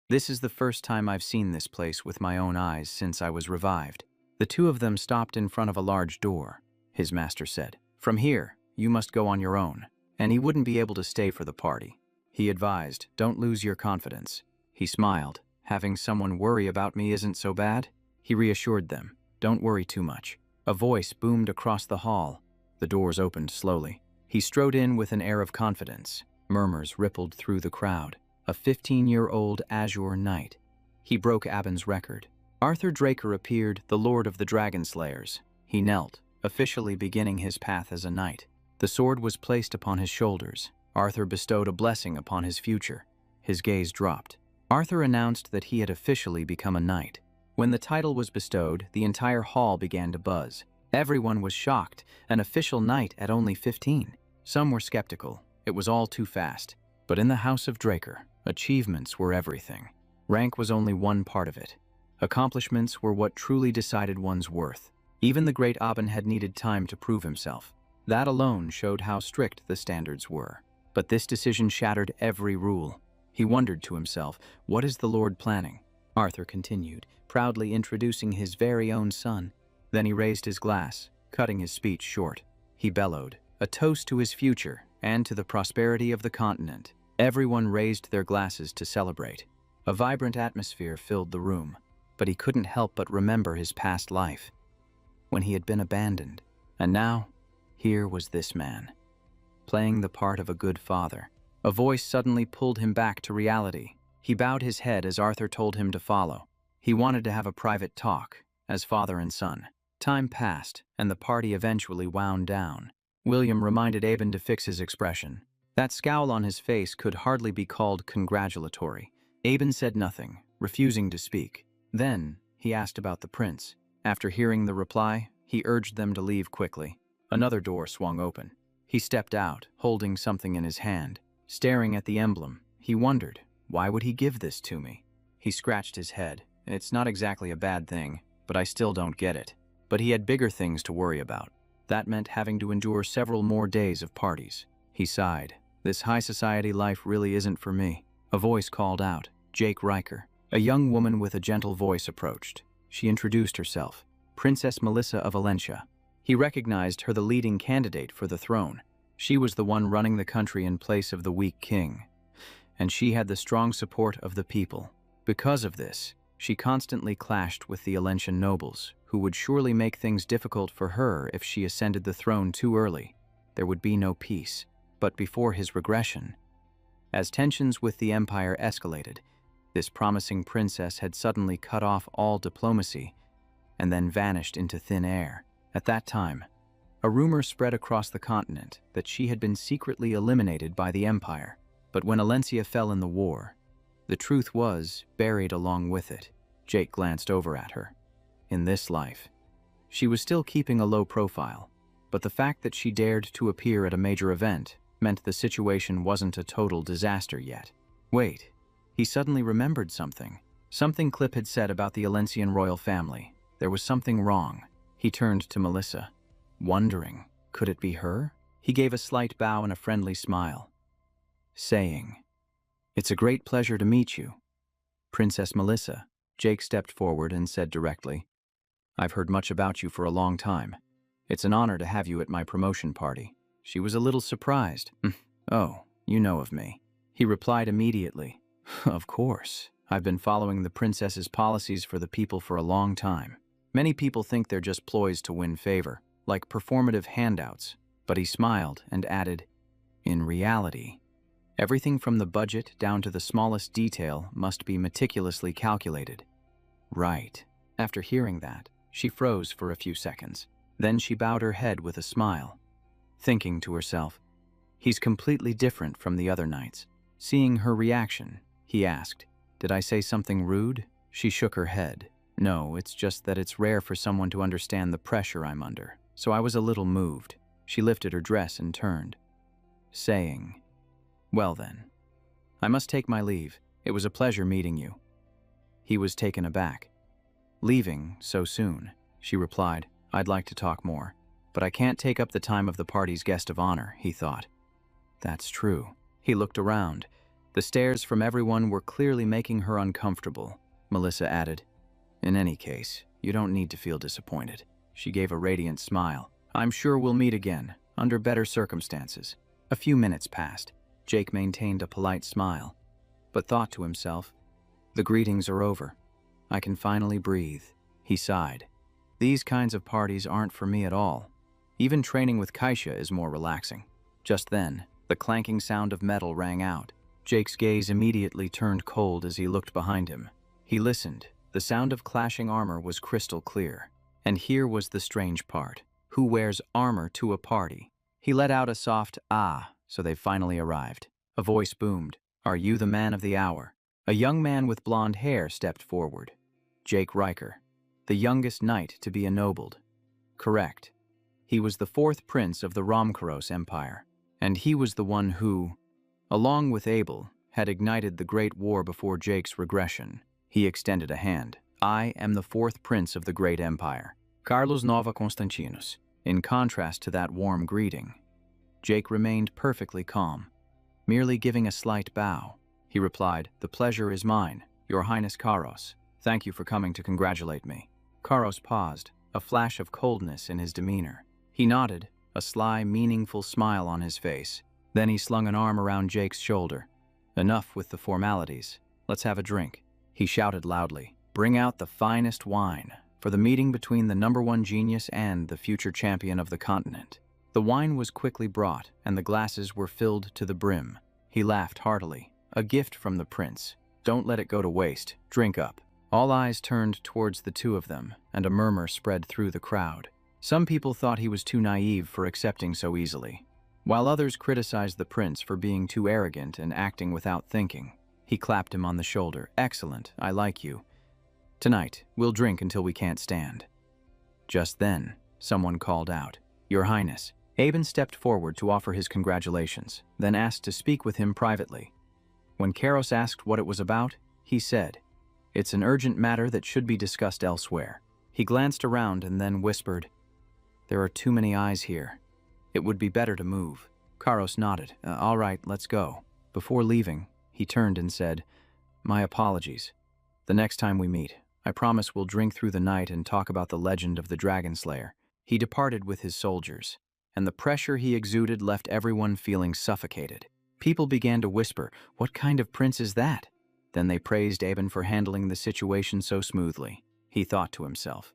This is the first time I've seen this place with my own eyes since I was revived. The two of them stopped in front of a large door. His master said, from here, you must go on your own. And he wouldn't be able to stay for the party. He advised, don't lose your confidence. He smiled. Having someone worry about me isn't so bad. He reassured them, don't worry too much. A voice boomed across the hall. The doors opened slowly. He strode in with an air of confidence. Murmurs rippled through the crowd. A 15-year-old Azure Knight. He broke Aben's record. Arthur Draker appeared, the Lord of the Dragon Slayers. He knelt, officially beginning his path as a knight. The sword was placed upon his shoulders. Arthur bestowed a blessing upon his future. His gaze dropped. Arthur announced that he had officially become a knight. When the title was bestowed, the entire hall began to buzz. Everyone was shocked, an official knight at only 15. Some were skeptical, it was all too fast. But in the House of Draker, achievements were everything. Rank was only one part of it. Accomplishments were what truly decided one's worth. Even the great Aben had needed time to prove himself. That alone showed how strict the standards were. But this decision shattered every rule. He wondered to himself, what is the Lord planning? Arthur continued, proudly introducing his very own son. Then he raised his glass, cutting his speech short. He bellowed, a toast to his future and to the prosperity of the continent. Everyone raised their glasses to celebrate. A vibrant atmosphere filled the room, but he couldn't help but remember his past life, when he had been abandoned. And now, here was this man, playing the part of a good father. A voice suddenly pulled him back to reality. He bowed his head as Arthur told him to follow. He wanted to have a private talk, as father and son. Time passed, and the party eventually wound down. William reminded Aben to fix his expression. That scowl on his face could hardly be called congratulatory. Aben said nothing, refusing to speak. Then, he asked about the prince. After hearing the reply, he urged them to leave quickly. Another door swung open. He stepped out, holding something in his hand. Staring at the emblem, he wondered, why would he give this to me? He scratched his head. It's not exactly a bad thing, but I still don't get it. But he had bigger things to worry about. That meant having to endure several more days of parties. He sighed. This high society life really isn't for me. A voice called out. Jake Riker. A young woman with a gentle voice approached. She introduced herself. Princess Melissa of Valencia. He recognized her the leading candidate for the throne. She was the one running the country in place of the weak king. And she had the strong support of the people. Because of this, she constantly clashed with the Alentian nobles, who would surely make things difficult for her if she ascended the throne too early. There would be no peace. But before his regression, as tensions with the empire escalated, this promising princess had suddenly cut off all diplomacy and then vanished into thin air. At that time, a rumor spread across the continent that she had been secretly eliminated by the empire. But when Alencia fell in the war, the truth was buried along with it. Jake glanced over at her. In this life, she was still keeping a low profile, but the fact that she dared to appear at a major event meant the situation wasn't a total disaster yet. Wait, he suddenly remembered something. Something Clip had said about the Alencian royal family. There was something wrong. He turned to Melissa, wondering, could it be her? He gave a slight bow and a friendly smile, saying, "It's a great pleasure to meet you, Princess Melissa." Jake stepped forward and said directly, "I've heard much about you for a long time. It's an honor to have you at my promotion party." She was a little surprised. "Oh, you know of me." He replied immediately, "Of course. I've been following the princess's policies for the people for a long time. Many people think they're just ploys to win favor, like performative handouts." But he smiled and added, "In reality, everything from the budget down to the smallest detail must be meticulously calculated." Right. After hearing that, she froze for a few seconds. Then she bowed her head with a smile, thinking to herself, he's completely different from the other knights. Seeing her reaction, he asked, "Did I say something rude?" She shook her head. "No, it's just that it's rare for someone to understand the pressure I'm under, so I was a little moved." She lifted her dress and turned, saying, "Well then, I must take my leave. It was a pleasure meeting you." He was taken aback. "Leaving so soon?" She replied, "I'd like to talk more, but I can't take up the time of the party's guest of honor," he thought. That's true. He looked around. The stares from everyone were clearly making her uncomfortable. Melissa added, "In any case, you don't need to feel disappointed." She gave a radiant smile. "I'm sure we'll meet again, under better circumstances." A few minutes passed. Jake maintained a polite smile, but thought to himself, "The greetings are over. I can finally breathe." He sighed. "These kinds of parties aren't for me at all. Even training with Kaisha is more relaxing." Just then, the clanking sound of metal rang out. Jake's gaze immediately turned cold as he looked behind him. He listened. The sound of clashing armor was crystal clear. And here was the strange part. Who wears armor to a party? He let out a soft "ah," so they finally arrived. A voice boomed, "Are you the man of the hour?" A young man with blonde hair stepped forward. Jake Riker, the youngest knight to be ennobled. Correct. He was the fourth prince of the Ramkaros Empire, and he was the one who, along with Abel, had ignited the Great War before Jake's regression. He extended a hand. I am the fourth prince of the Great Empire, Carlos Nova Constantinos. In contrast to that warm greeting, Jake remained perfectly calm, merely giving a slight bow. He replied, "The pleasure is mine, Your Highness Karos. Thank you for coming to congratulate me." Karos paused, a flash of coldness in his demeanor. He nodded, a sly, meaningful smile on his face. Then he slung an arm around Jake's shoulder. "Enough with the formalities. Let's have a drink." He shouted loudly, "Bring out the finest wine for the meeting between the #1 genius and the future champion of the continent." The wine was quickly brought, and the glasses were filled to the brim. He laughed heartily. "A gift from the prince. Don't let it go to waste. Drink up." All eyes turned towards the two of them, and a murmur spread through the crowd. Some people thought he was too naive for accepting so easily, while others criticized the prince for being too arrogant and acting without thinking. He clapped him on the shoulder. "Excellent, I like you. Tonight, we'll drink until we can't stand." Just then, someone called out, "Your Highness." Aben stepped forward to offer his congratulations, then asked to speak with him privately. When Karos asked what it was about, he said, "It's an urgent matter that should be discussed elsewhere." He glanced around and then whispered, "There are too many eyes here. It would be better to move." Karos nodded. "All right, let's go." Before leaving, he turned and said, "My apologies. The next time we meet, I promise we'll drink through the night and talk about the legend of the Dragon Slayer." He departed with his soldiers, and the pressure he exuded left everyone feeling suffocated. People began to whisper, "What kind of prince is that?" Then they praised Aben for handling the situation so smoothly. He thought to himself,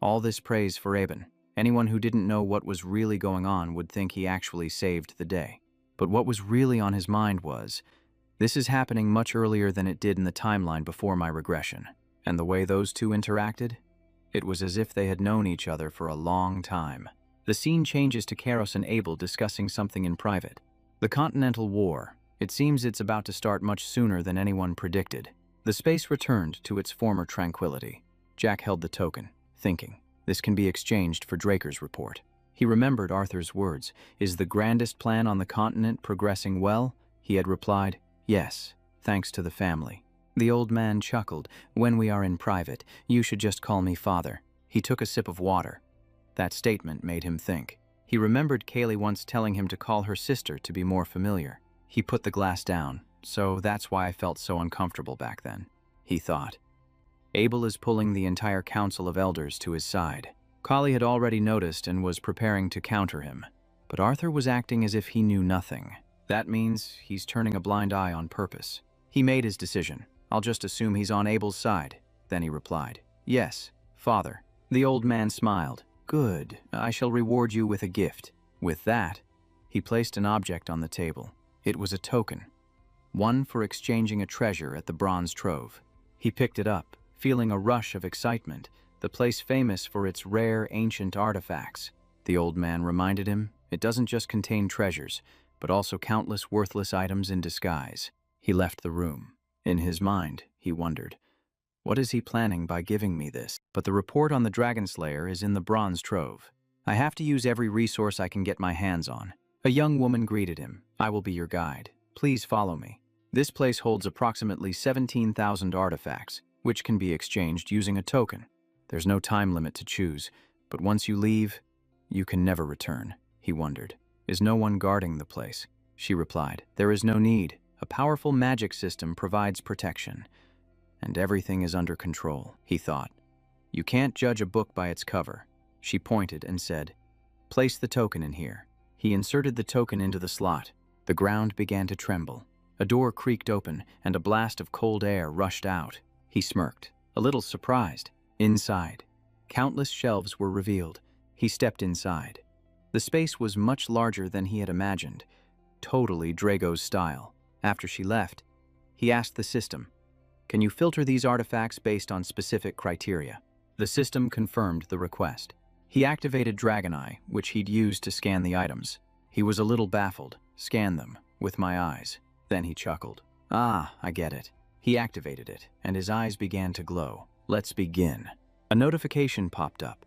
all this praise for Aben. Anyone who didn't know what was really going on would think he actually saved the day. But what was really on his mind was, this is happening much earlier than it did in the timeline before my regression. And the way those two interacted? It was as if they had known each other for a long time. The scene changes to Karos and Abel discussing something in private. The Continental War. It seems it's about to start much sooner than anyone predicted. The space returned to its former tranquility. Jack held the token, thinking, this can be exchanged for Draker's report. He remembered Arthur's words. "Is the grandest plan on the continent progressing well?" He had replied, "Yes, thanks to the family." The old man chuckled. "When we are in private, you should just call me father." He took a sip of water. That statement made him think. He remembered Kaylee once telling him to call her sister to be more familiar. He put the glass down. "So that's why I felt so uncomfortable back then," he thought. Abel is pulling the entire council of elders to his side. Kali had already noticed and was preparing to counter him. But Arthur was acting as if he knew nothing. That means he's turning a blind eye on purpose. He made his decision. "I'll just assume he's on Abel's side." Then he replied, "Yes, father." The old man smiled. "Good. I shall reward you with a gift." With that, he placed an object on the table. It was a token, one for exchanging a treasure at the Bronze Trove. He picked it up, feeling a rush of excitement, the place famous for its rare ancient artifacts. The old man reminded him, it doesn't just contain treasures, but also countless worthless items in disguise. He left the room. In his mind, he wondered, what is he planning by giving me this? But the report on the Dragon Slayer is in the Bronze Trove. I have to use every resource I can get my hands on. A young woman greeted him. "I will be your guide. Please follow me." This place holds approximately 17,000 artifacts, which can be exchanged using a token. There's no time limit to choose, but once you leave, you can never return. He wondered, is no one guarding the place? She replied, "There is no need. A powerful magic system provides protection, and everything is under control." He thought, "You can't judge a book by its cover." She pointed and said, "Place the token in here." He inserted the token into the slot. The ground began to tremble. A door creaked open, and a blast of cold air rushed out. He smirked, a little surprised. Inside, countless shelves were revealed. He stepped inside. The space was much larger than he had imagined, totally Drago's style. After she left, he asked the system, "Can you filter these artifacts based on specific criteria?" The system confirmed the request. He activated Dragon Eye, which he'd used to scan the items. He was a little baffled. "Scan them, with my eyes." Then he chuckled. "Ah, I get it." He activated it, and his eyes began to glow. "Let's begin." A notification popped up.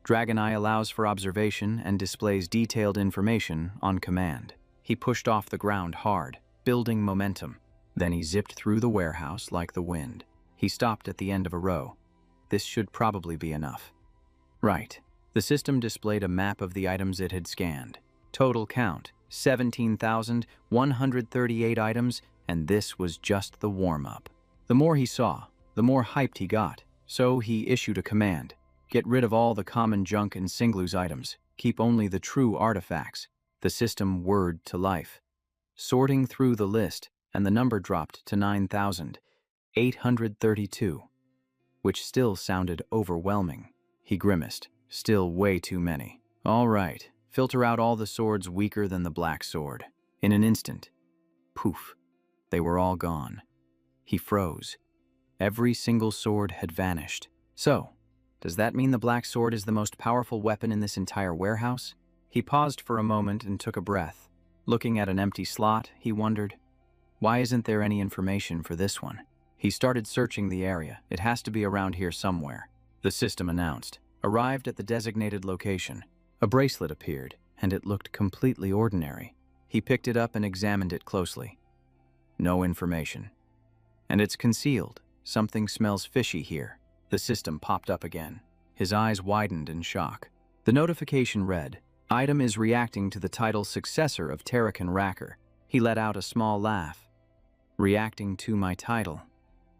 Dragon Eye allows for observation and displays detailed information on command. He pushed off the ground hard, building momentum. Then he zipped through the warehouse like the wind. He stopped at the end of a row. This should probably be enough. Right. The system displayed a map of the items it had scanned. Total count, 17,138 items, and this was just the warm-up. The more he saw, the more hyped he got. So he issued a command. Get rid of all the common junk and Singlu's items. Keep only the true artifacts. The system whirred to life. Sorting through the list, and the number dropped to 9,832, which still sounded overwhelming. He grimaced. Still way too many. All right, filter out all the swords weaker than the black sword. In an instant, poof, they were all gone. He froze. Every single sword had vanished. So, does that mean the black sword is the most powerful weapon in this entire warehouse? He paused for a moment and took a breath. Looking at an empty slot, he wondered, why isn't there any information for this one? He started searching the area. It has to be around here somewhere. The system announced. Arrived at the designated location. A bracelet appeared, and it looked completely ordinary. He picked it up and examined it closely. No information. And it's concealed. Something smells fishy here. The system popped up again. His eyes widened in shock. The notification read, Item is reacting to the title successor of Terrakan Racker. He let out a small laugh. Reacting to my title.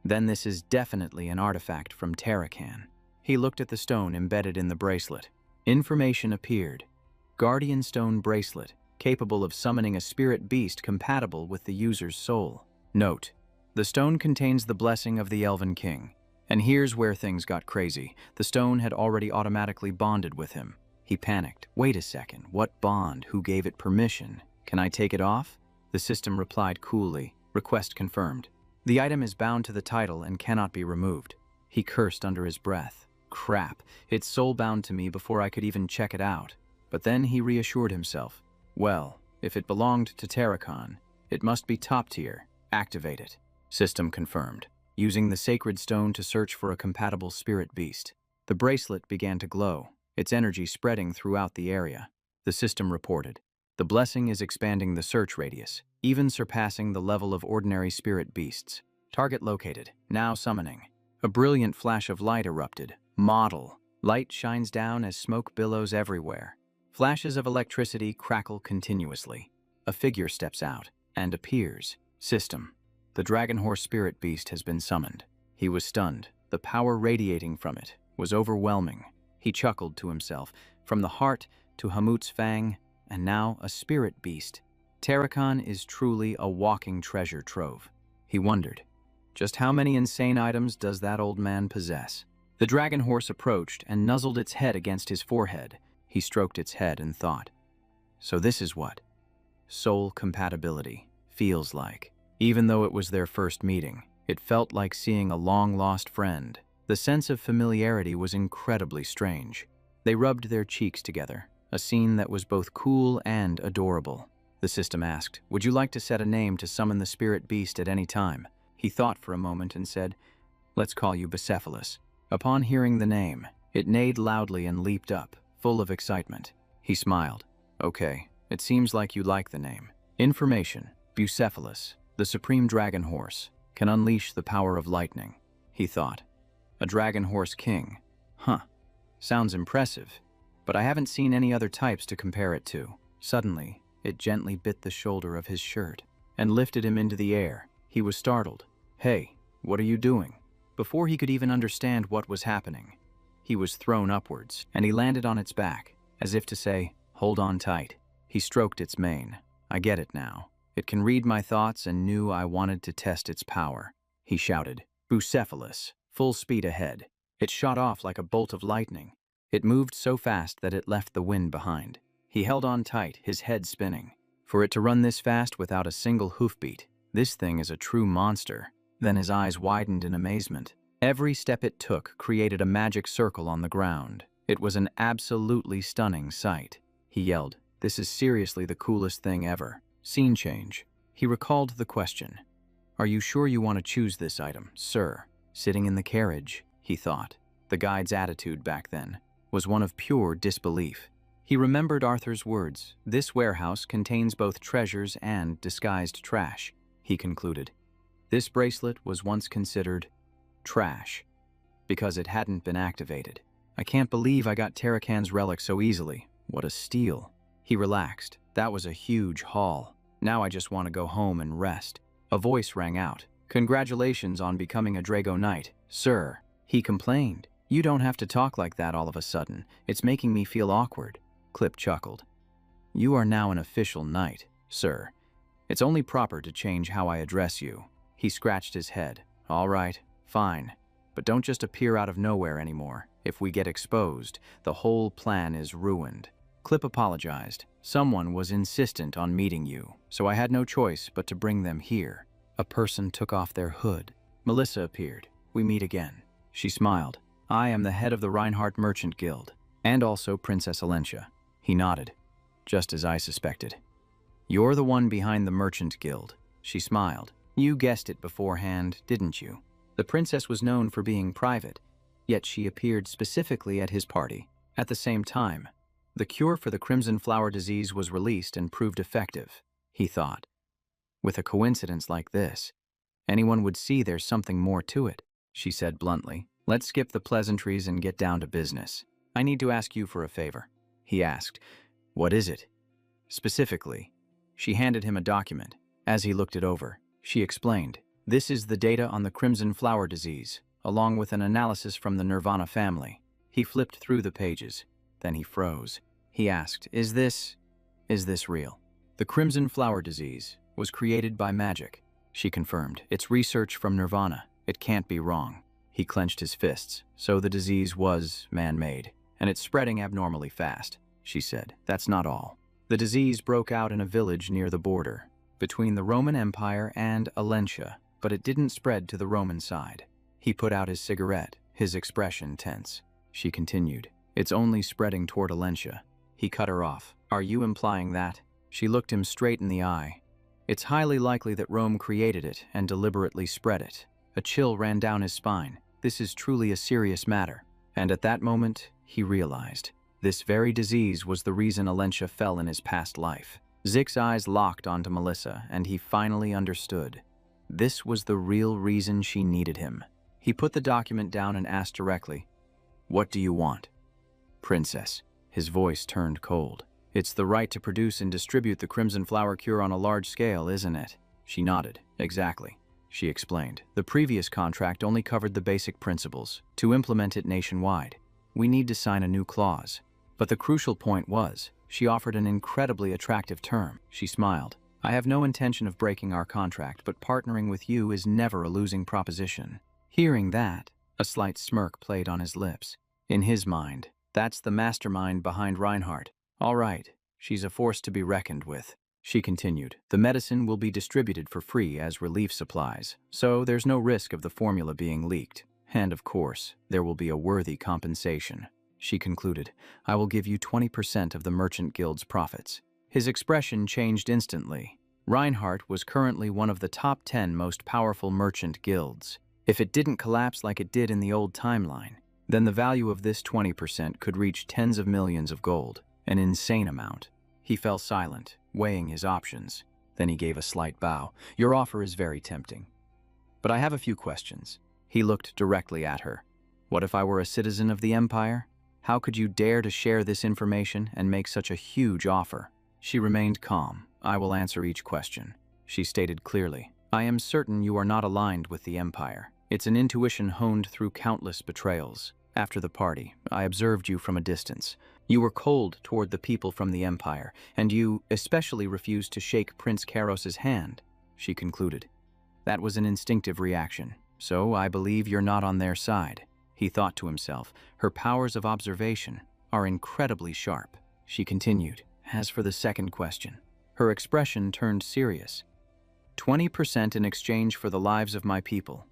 Then this is definitely an artifact from Terrakan. He looked at the stone embedded in the bracelet. Information appeared. Guardian Stone Bracelet, capable of summoning a spirit beast compatible with the user's soul. Note, the stone contains the blessing of the Elven King. And here's where things got crazy. The stone had already automatically bonded with him. He panicked. Wait a second, what bond? Who gave it permission? Can I take it off? The system replied coolly. Request confirmed. The item is bound to the title and cannot be removed. He cursed under his breath. Crap, it's soul-bound to me before I could even check it out. But then he reassured himself. Well, if it belonged to Terrakan, it must be top tier. Activate it. System confirmed. Using the sacred stone to search for a compatible spirit beast. The bracelet began to glow, its energy spreading throughout the area. The system reported. The blessing is expanding the search radius, even surpassing the level of ordinary spirit beasts. Target located. Now summoning. A brilliant flash of light erupted. Model. Light shines down as smoke billows everywhere. Flashes of electricity crackle continuously. A figure steps out and appears. System. The Dragon Horse spirit beast has been summoned. He was stunned. The power radiating from it was overwhelming. He chuckled to himself. From the heart to Hamut's fang, and now a spirit beast. Terrakan is truly a walking treasure trove. He wondered, just how many insane items does that old man possess? The dragon horse approached and nuzzled its head against his forehead. He stroked its head and thought, so this is what soul compatibility feels like. Even though it was their first meeting, it felt like seeing a long-lost friend. The sense of familiarity was incredibly strange. They rubbed their cheeks together, a scene that was both cool and adorable. The system asked, would you like to set a name to summon the spirit beast at any time? He thought for a moment and said, let's call you Bucephalus. Upon hearing the name, it neighed loudly and leaped up, full of excitement. He smiled. Okay, it seems like you like the name. Information. Bucephalus, the supreme dragon horse, can unleash the power of lightning. He thought. A dragon horse king. Huh. Sounds impressive, but I haven't seen any other types to compare it to. Suddenly, it gently bit the shoulder of his shirt and lifted him into the air. He was startled. Hey, what are you doing? Before he could even understand what was happening, he was thrown upwards, and he landed on its back, as if to say, hold on tight. He stroked its mane. I get it now. It can read my thoughts and knew I wanted to test its power. He shouted, Bucephalus, full speed ahead. It shot off like a bolt of lightning. It moved so fast that it left the wind behind. He held on tight, his head spinning. For it to run this fast without a single hoofbeat, this thing is a true monster. Then his eyes widened in amazement. Every step it took created a magic circle on the ground. It was an absolutely stunning sight. He yelled, this is seriously the coolest thing ever. Scene change. He recalled the question. Are you sure you want to choose this item, sir? Sitting in the carriage, he thought. The guide's attitude back then. was one of pure disbelief. He remembered Arthur's words, "This warehouse contains both treasures and disguised trash," he concluded. This bracelet was once considered trash because it hadn't been activated. "I can't believe I got Tarakan's relic so easily. What a steal." He relaxed. That was a huge haul. Now I just want to go home and rest. A voice rang out. "Congratulations on becoming a Drago Knight, sir," he complained. "You don't have to talk like that all of a sudden. It's making me feel awkward." Clip chuckled. "You are now an official knight, sir. It's only proper to change how I address you." He scratched his head. "All right, fine. But don't just appear out of nowhere anymore. If we get exposed, the whole plan is ruined." Clip apologized. "Someone was insistent on meeting you, so I had no choice but to bring them here." A person took off their hood. Melissa appeared. "We meet again." She smiled. "I am the head of the Reinhardt Merchant Guild, and also Princess Alencia." He nodded. "Just as I suspected." "You're the one behind the Merchant Guild." She smiled. "You guessed it beforehand, didn't you?" The princess was known for being private, yet she appeared specifically at his party. At the same time, the cure for the crimson flower disease was released and proved effective, he thought. With a coincidence like this, anyone would see there's something more to it, she said bluntly. "Let's skip the pleasantries and get down to business. I need to ask you for a favor," he asked. "What is it?" Specifically, she handed him a document. As he looked it over, she explained, "This is the data on the crimson flower disease, along with an analysis from the Nirvana family." He flipped through the pages. Then he froze. He asked, Is this real?" "The crimson flower disease was created by magic," she confirmed. "It's research from Nirvana. It can't be wrong." He clenched his fists. "So the disease was man-made, and it's spreading abnormally fast," she said. "That's not all. The disease broke out in a village near the border, between the Roman Empire and Alencia, but it didn't spread to the Roman side." He put out his cigarette, his expression tense. She continued, "It's only spreading toward Alencia." He cut her off. "Are you implying that?" She looked him straight in the eye. "It's highly likely that Rome created it and deliberately spread it." A chill ran down his spine. This is truly a serious matter. And at that moment, he realized. This very disease was the reason Alencia fell in his past life. Zick's eyes locked onto Melissa, and he finally understood. This was the real reason she needed him. He put the document down and asked directly, "What do you want?" "Princess." His voice turned cold. "It's the right to produce and distribute the crimson flower cure on a large scale, isn't it?" She nodded. "Exactly," she explained. "The previous contract only covered the basic principles. To implement it nationwide, we need to sign a new clause." But the crucial point was, she offered an incredibly attractive term. She smiled. "I have no intention of breaking our contract, but partnering with you is never a losing proposition." Hearing that, a slight smirk played on his lips. In his mind, that's the mastermind behind Reinhardt. "All right, she's a force to be reckoned with," she continued. "The medicine will be distributed for free as relief supplies, so there's no risk of the formula being leaked. And of course, there will be a worthy compensation." She concluded, "I will give you 20% of the Merchant Guild's profits." His expression changed instantly. Reinhardt was currently one of the top 10 most powerful merchant guilds. If it didn't collapse like it did in the old timeline, then the value of this 20% could reach tens of millions of gold, an insane amount. He fell silent, weighing his options. Then he gave a slight bow. "Your offer is very tempting. But I have a few questions." He looked directly at her. "What if I were a citizen of the Empire? How could you dare to share this information and make such a huge offer?" She remained calm. "I will answer each question," she stated clearly. "I am certain you are not aligned with the Empire. It's an intuition honed through countless betrayals. After the party, I observed you from a distance. You were cold toward the people from the Empire, and you especially refused to shake Prince Karos's hand," she concluded. "That was an instinctive reaction, so I believe you're not on their side." He thought to himself, her powers of observation are incredibly sharp. She continued, "As for the second question," her expression turned serious. 20% in exchange for the lives of my people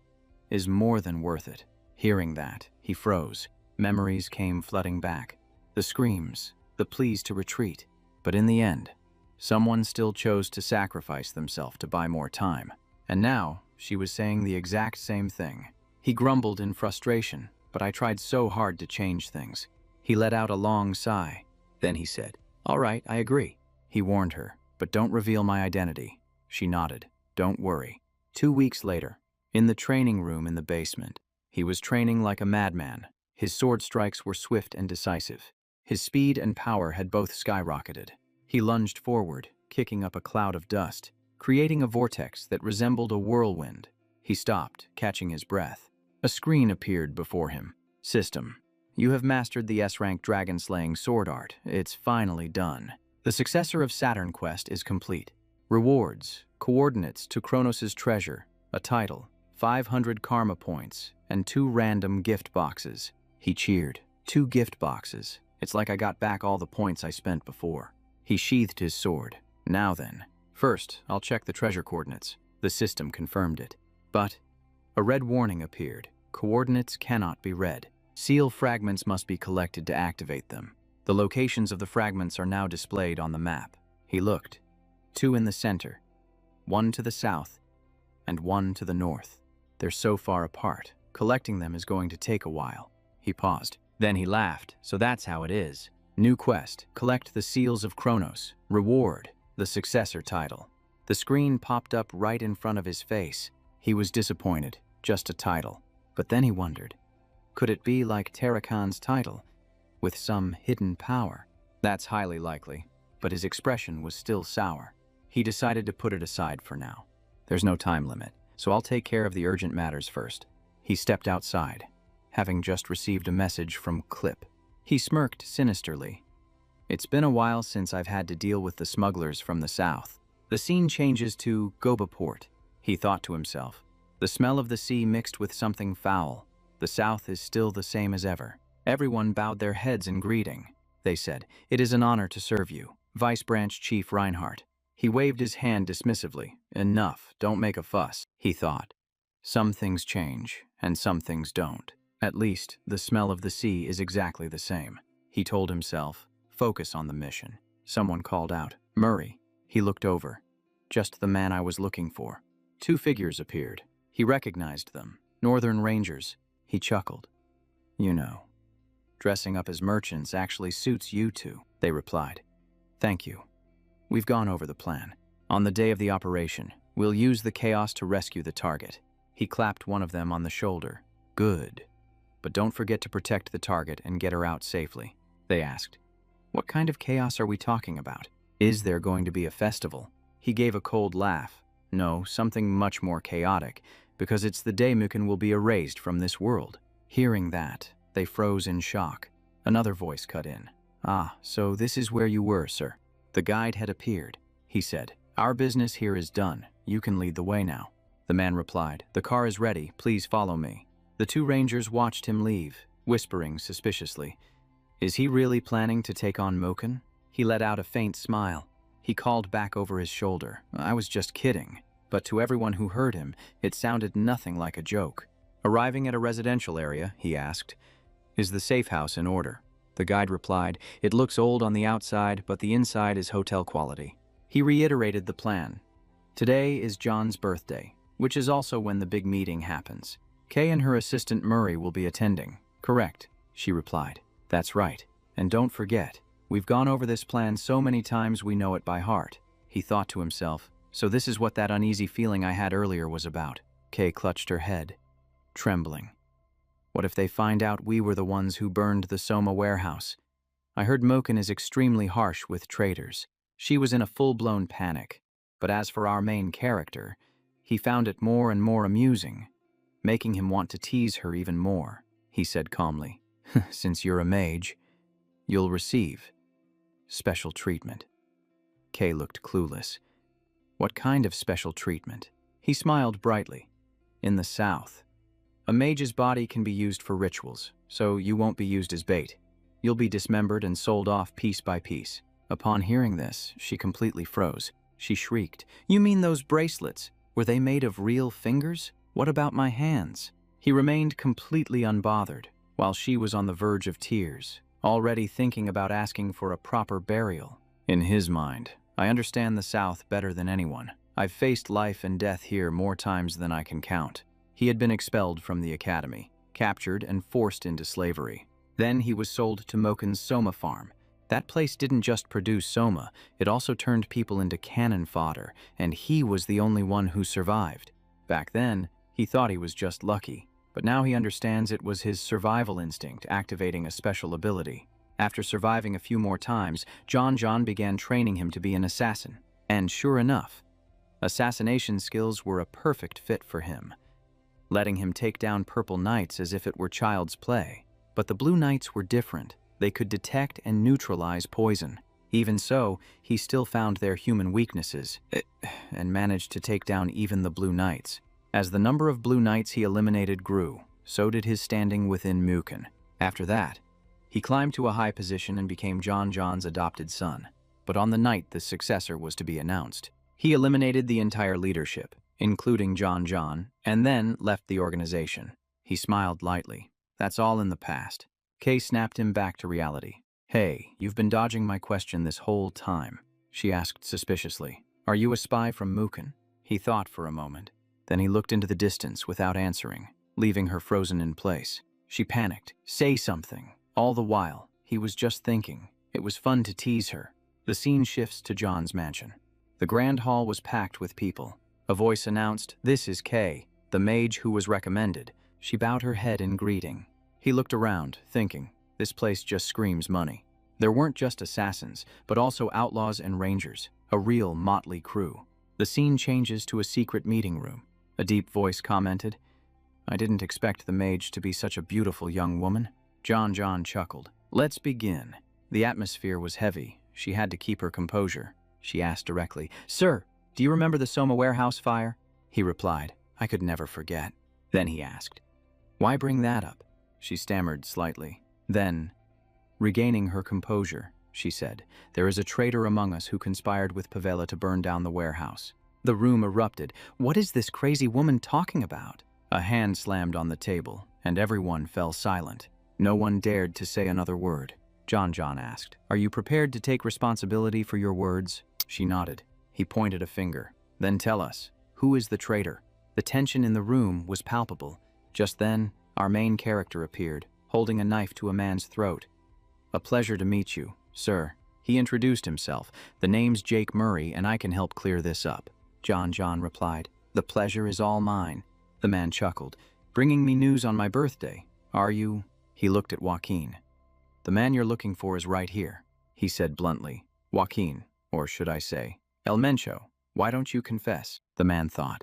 is more than worth it." Hearing that, he froze. Memories came flooding back. The screams, the pleas to retreat. But in the end, someone still chose to sacrifice themselves to buy more time. And now, she was saying the exact same thing. He grumbled in frustration, "But I tried so hard to change things." He let out a long sigh. Then he said, "All right, I agree." He warned her, "But don't reveal my identity." She nodded. "Don't worry." 2 weeks later, in the training room in the basement, he was training like a madman. His sword strikes were swift and decisive. His speed and power had both skyrocketed. He lunged forward, kicking up a cloud of dust, creating a vortex that resembled a whirlwind. He stopped, catching his breath. A screen appeared before him. "System. You have mastered the S-rank dragon-slaying sword art. It's finally done. The successor of Saturn Quest is complete. Rewards, coordinates to Kronos' treasure, a title, 500 karma points, and 2 random gift boxes." He cheered. 2 gift boxes. It's like I got back all the points I spent before. He sheathed his sword. "Now then. First, I'll check the treasure coordinates." The system confirmed it. But a red warning appeared. Coordinates cannot be read. Seal fragments must be collected to activate them. The locations of the fragments are now displayed on the map. He looked. 2 in the center, 1 to the south, and 1 to the north. They're so far apart. Collecting them is going to take a while. He paused. Then he laughed. "So that's how it is. New quest. Collect the seals of Kronos. Reward. The successor title." The screen popped up right in front of his face. He was disappointed. Just a title. But then he wondered, could it be like Tarakan's title, with some hidden power? That's highly likely, but his expression was still sour. He decided to put it aside for now. There's no time limit, so I'll take care of the urgent matters first. He stepped outside, having just received a message from Clip. He smirked sinisterly. "It's been a while since I've had to deal with the smugglers from the south." The scene changes to Goba Port. He thought to himself, the smell of the sea mixed with something foul. The south is still the same as ever. Everyone bowed their heads in greeting. They said, "It is an honor to serve you, Vice Branch Chief Reinhardt." He waved his hand dismissively. "Enough, don't make a fuss," he thought. Some things change, and some things don't. At least, the smell of the sea is exactly the same. He told himself, focus on the mission. Someone called out, "Murray." He looked over. "Just the man I was looking for." 2 figures appeared. He recognized them. Northern Rangers. He chuckled. "You know, dressing up as merchants actually suits you two," they replied. "Thank you. We've gone over the plan. On the day of the operation, we'll use the chaos to rescue the target." He clapped one of them on the shoulder. "Good. But don't forget to protect the target and get her out safely." They asked, "What kind of chaos are we talking about? Is there going to be a festival?" He gave a cold laugh. "No, something much more chaotic, because it's the day Mukin will be erased from this world." Hearing that, they froze in shock. Another voice cut in. "Ah, so this is where you were, sir." The guide had appeared. He said, "Our business here is done. You can lead the way now." The man replied, "The car is ready. Please follow me." The 2 rangers watched him leave, whispering suspiciously, "Is he really planning to take on Moken?" He let out a faint smile. He called back over his shoulder, "I was just kidding." But to everyone who heard him, it sounded nothing like a joke. Arriving at a residential area, he asked, "Is the safe house in order?" The guide replied, "It looks old on the outside, but the inside is hotel quality." He reiterated the plan. "Today is John's birthday, which is also when the big meeting happens. Kay and her assistant Murray will be attending." "Correct," she replied. "That's right. And don't forget, we've gone over this plan so many times we know it by heart." He thought to himself, so this is what that uneasy feeling I had earlier was about. Kay clutched her head, trembling. What if they find out we were the ones who burned the Soma warehouse? I heard Moken is extremely harsh with traitors. She was in a full-blown panic. But as for our main character, he found it more and more amusing, making him want to tease her even more. He said calmly, "Since you're a mage, you'll receive special treatment." Kay looked clueless. What kind of special treatment? He smiled brightly. "In the south, a mage's body can be used for rituals, so you won't be used as bait. You'll be dismembered and sold off piece by piece." Upon hearing this, she completely froze. She shrieked, "You mean those bracelets? Were they made of real fingers? What about my hands?" He remained completely unbothered, while she was on the verge of tears, already thinking about asking for a proper burial. In his mind, "I understand the South better than anyone. I've faced life and death here more times than I can count." He had been expelled from the academy, captured and forced into slavery. Then he was sold to Moken's Soma farm. That place didn't just produce Soma, it also turned people into cannon fodder, and he was the only one who survived. Back then, he thought he was just lucky, but now he understands it was his survival instinct activating a special ability. After surviving a few more times, John began training him to be an assassin. And sure enough, assassination skills were a perfect fit for him, letting him take down purple knights as if it were child's play. But the blue knights were different. They could detect and neutralize poison. Even so, he still found their human weaknesses and managed to take down even the blue knights. As the number of blue knights he eliminated grew, so did his standing within Muken. After that, he climbed to a high position and became John's adopted son. But on the night the successor was to be announced, he eliminated the entire leadership, including John, and then left the organization. He smiled lightly. That's all in the past. Kay snapped him back to reality. Hey, you've been dodging my question this whole time, she asked suspiciously. Are you a spy from Muken? He thought for a moment. Then he looked into the distance without answering, leaving her frozen in place. She panicked. Say something. All the while, he was just thinking. It was fun to tease her. The scene shifts to John's mansion. The grand hall was packed with people. A voice announced, "This is Kay, the mage who was recommended." She bowed her head in greeting. He looked around, thinking, this place just screams money. There weren't just assassins, but also outlaws and rangers, a real motley crew. The scene changes to a secret meeting room. A deep voice commented, "I didn't expect the mage to be such a beautiful young woman." John chuckled. "Let's begin." The atmosphere was heavy. She had to keep her composure. She asked directly, "Sir, do you remember the Soma warehouse fire?" He replied, "I could never forget." Then he asked, "Why bring that up?" She stammered slightly. Then, regaining her composure, she said, "There is a traitor among us who conspired with Pavela to burn down the warehouse." The room erupted. "What is this crazy woman talking about?" A hand slammed on the table, and everyone fell silent. No one dared to say another word. John asked, "Are you prepared to take responsibility for your words?" She nodded. He pointed a finger. "Then tell us, who is the traitor?" The tension in the room was palpable. Just then, our main character appeared, holding a knife to a man's throat. "A pleasure to meet you, sir." He introduced himself. "The name's Jake Murray, and I can help clear this up." John replied, "The pleasure is all mine." The man chuckled. "Bringing me news on my birthday, are you?" He looked at Joaquin. "The man you're looking for is right here," he said bluntly. "Joaquin, or should I say, El Mencho, why don't you confess?" The man thought.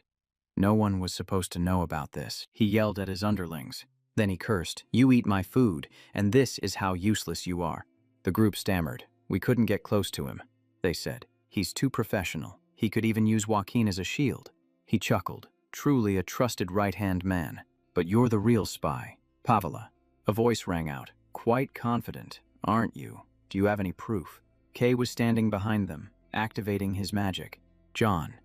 No one was supposed to know about this. He yelled at his underlings. Then he cursed, "You eat my food, and this is how useless you are." The group stammered. "We couldn't get close to him," they said. "He's too professional. He could even use Joaquin as a shield." He chuckled. "Truly a trusted right-hand man. But you're the real spy, Pavela." A voice rang out, quite confident. "Aren't you? Do you have any proof?" Kay was standing behind them, activating his magic. John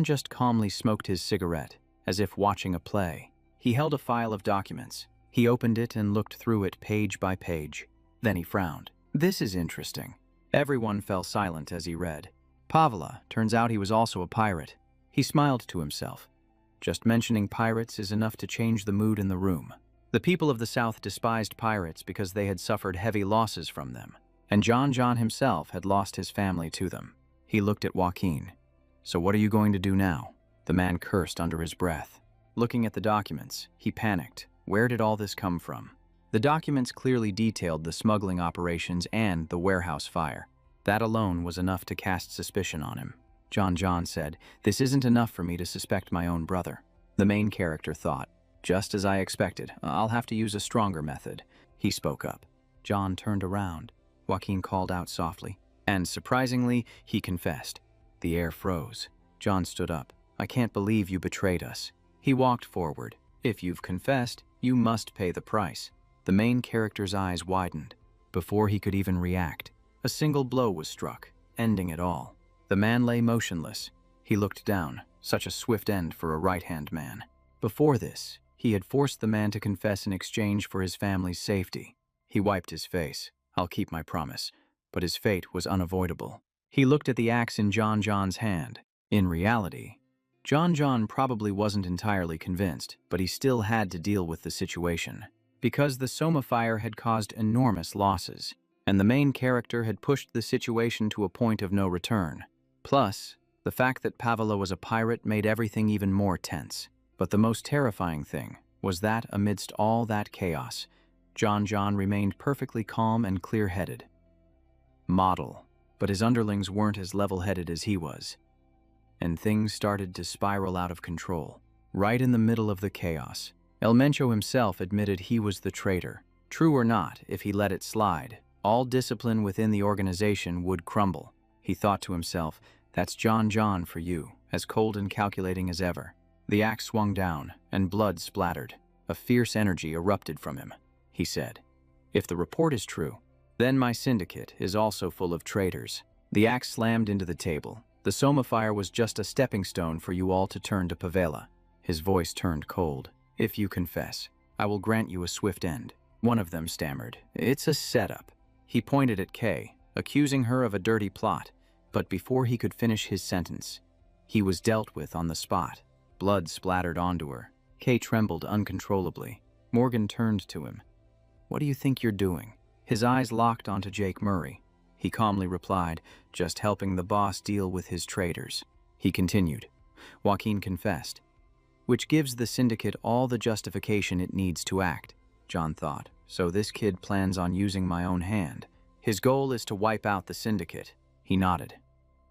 just calmly smoked his cigarette, as if watching a play. He held a file of documents. He opened it and looked through it page by page. Then he frowned. "This is interesting." Everyone fell silent as he read. "Pavela, turns out he was also a pirate." He smiled to himself. Just mentioning pirates is enough to change the mood in the room. The people of the South despised pirates because they had suffered heavy losses from them, and John himself had lost his family to them. He looked at Joaquin. "So what are you going to do now?" The man cursed under his breath. Looking at the documents, he panicked. Where did all this come from? The documents clearly detailed the smuggling operations and the warehouse fire. That alone was enough to cast suspicion on him. John said, "This isn't enough for me to suspect my own brother." The main character thought, "Just as I expected, I'll have to use a stronger method." He spoke up. John turned around. Joaquin called out softly. And surprisingly, he confessed. The air froze. John stood up. "I can't believe you betrayed us." He walked forward. "If you've confessed, you must pay the price." The main character's eyes widened. Before he could even react, a single blow was struck, ending it all. The man lay motionless. He looked down. Such a swift end for a right-hand man. Before this, he had forced the man to confess in exchange for his family's safety. He wiped his face. "I'll keep my promise." But his fate was unavoidable. He looked at the axe in John's hand. In reality, John probably wasn't entirely convinced, but he still had to deal with the situation. because the Soma fire had caused enormous losses, and the main character had pushed the situation to a point of no return. Plus, the fact that Pavela was a pirate made everything even more tense. But the most terrifying thing was that, amidst all that chaos, John remained perfectly calm and clear-headed. Model, but his underlings weren't as level-headed as he was. And things started to spiral out of control. Right in the middle of the chaos, El Mencho himself admitted he was the traitor. True or not, if he let it slide, all discipline within the organization would crumble. He thought to himself, "That's John for you," as cold and calculating as ever. The axe swung down, and blood splattered. A fierce energy erupted from him. He said, "If the report is true, then my syndicate is also full of traitors." The axe slammed into the table. The Soma fire was just a stepping stone for you all to turn to Pavela. His voice turned cold. "If you confess, I will grant you a swift end." One of them stammered, "It's a setup." He pointed at Kay, accusing her of a dirty plot, but before he could finish his sentence, he was dealt with on the spot. Blood splattered onto her. Kay trembled uncontrollably. Morgan turned to him. "What do you think you're doing?" His eyes locked onto Jake Murray. He calmly replied, "Just helping the boss deal with his traitors." He continued, "Joaquin confessed, which gives the syndicate all the justification it needs to act." John thought, "So this kid plans on using my own hand. His goal is to wipe out the syndicate." He nodded.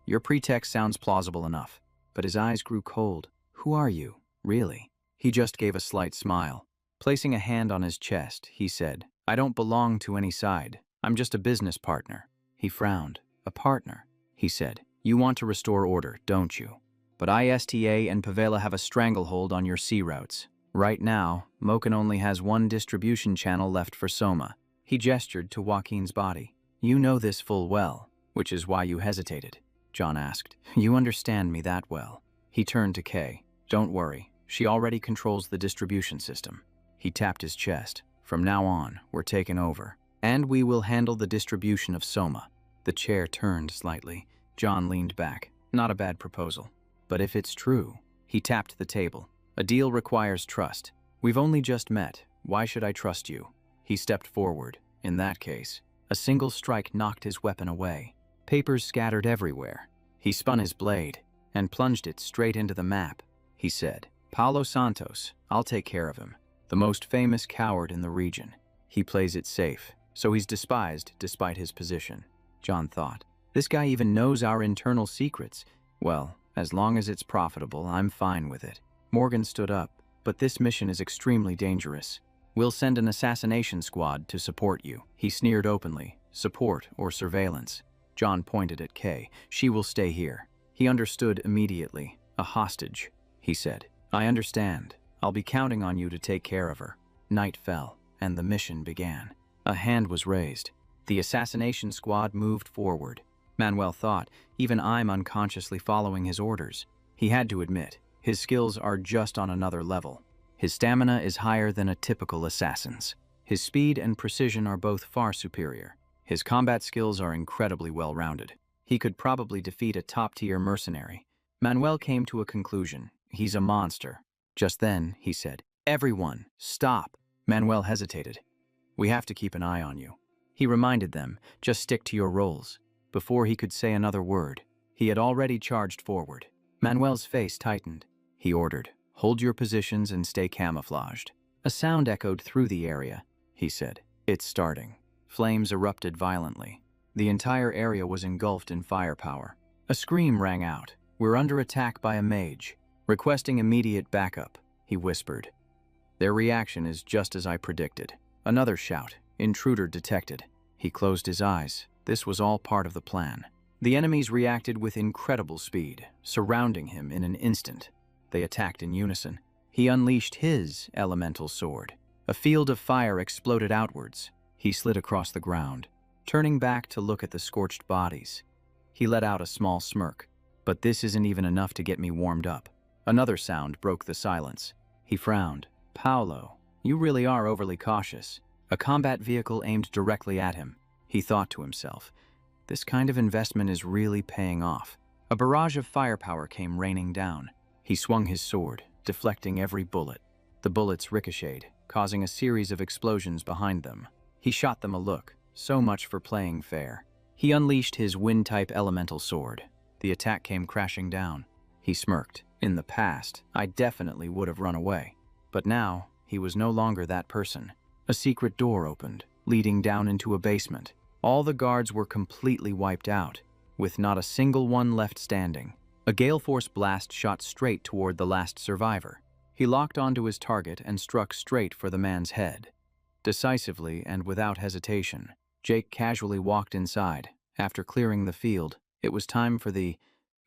"Your pretext sounds plausible enough." But his eyes grew cold. "Who are you, really?" He just gave a slight smile. Placing a hand on his chest, he said, "I don't belong to any side. I'm just a business partner." He frowned. "A partner," he said. "You want to restore order, don't you? But ISTA and Pavela have a stranglehold on your sea routes. Right now, Moken only has one distribution channel left for Soma." He gestured to Joaquin's body. "You know this full well, which is why you hesitated," John asked. "You understand me that well." He turned to Kay. "Don't worry, she already controls the distribution system." He tapped his chest. "From now on, we're taking over. And we will handle the distribution of Soma." The chair turned slightly. John leaned back. "Not a bad proposal. But if it's true," he tapped the table. "A deal requires trust. We've only just met. Why should I trust you?" He stepped forward. In that case, a single strike knocked his weapon away. Papers scattered everywhere. He spun his blade and plunged it straight into the map. He said, "Paulo Santos, I'll take care of him. The most famous coward in the region. He plays it safe, so he's despised despite his position." John thought, "This guy even knows our internal secrets. Well, as long as it's profitable, I'm fine with it." Morgan stood up. "But this mission is extremely dangerous. We'll send an assassination squad to support you." He sneered openly. "Support or surveillance?" John pointed at Kay. "She will stay here." He understood immediately. "A hostage," he said. "I understand. I'll be counting on you to take care of her." Night fell, and the mission began. A hand was raised. The assassination squad moved forward. Manuel thought, even I'm unconsciously following his orders. He had to admit, his skills are just on another level. His stamina is higher than a typical assassin's. His speed and precision are both far superior. His combat skills are incredibly well-rounded. He could probably defeat a top-tier mercenary. Manuel came to a conclusion. He's a monster. Just then, he said, "Everyone, stop." Manuel hesitated. "We have to keep an eye on you." He reminded them, "Just stick to your roles." Before he could say another word, he had already charged forward. Manuel's face tightened. He ordered, "Hold your positions and stay camouflaged." A sound echoed through the area. He said, "It's starting." Flames erupted violently. The entire area was engulfed in firepower. A scream rang out. "We're under attack by a mage. Requesting immediate backup," he whispered. "Their reaction is just as I predicted." Another shout. "Intruder detected." He closed his eyes. This was all part of the plan. The enemies reacted with incredible speed, surrounding him in an instant. They attacked in unison. He unleashed his elemental sword. A field of fire exploded outwards. He slid across the ground, turning back to look at the scorched bodies. He let out a small smirk. "But this isn't even enough to get me warmed up." Another sound broke the silence. He frowned. "Paulo, you really are overly cautious." A combat vehicle aimed directly at him. He thought to himself, "This kind of investment is really paying off." A barrage of firepower came raining down. He swung his sword, deflecting every bullet. The bullets ricocheted, causing a series of explosions behind them. He shot them a look. So much for playing fair. He unleashed his wind-type elemental sword. The attack came crashing down. He smirked. In the past, I definitely would have run away. But now, he was no longer that person. A secret door opened, leading down into a basement. All the guards were completely wiped out, with not a single one left standing. A gale force blast shot straight toward the last survivor. He locked onto his target and struck straight for the man's head. Decisively and without hesitation, Jake casually walked inside. After clearing the field, it was time for the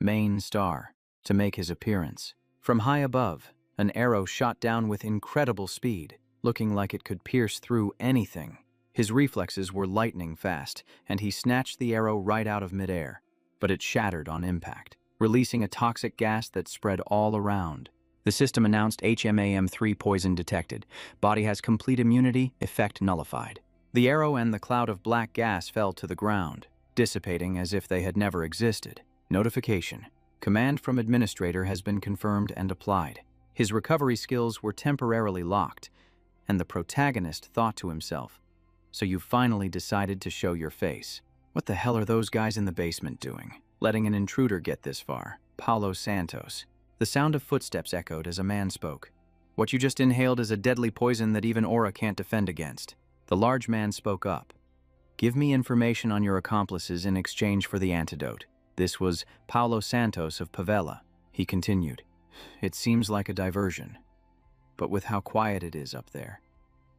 main star to make his appearance. From high above, an arrow shot down with incredible speed, looking like it could pierce through anything. His reflexes were lightning fast, and he snatched the arrow right out of midair, but it shattered on impact, releasing a toxic gas that spread all around. The system announced HMAM3 poison detected. Body has complete immunity, effect nullified. The arrow and the cloud of black gas fell to the ground, dissipating as if they had never existed. Notification. Command from administrator has been confirmed and applied. His recovery skills were temporarily locked, and the protagonist thought to himself, "So you finally decided to show your face. What the hell are those guys in the basement doing? Letting an intruder get this far?" Paulo Santos. The sound of footsteps echoed as a man spoke. "What you just inhaled is a deadly poison that even Aura can't defend against." The large man spoke up. "Give me information on your accomplices in exchange for the antidote." This was Paulo Santos of Pavela. He continued, "It seems like a diversion, but with how quiet it is up there.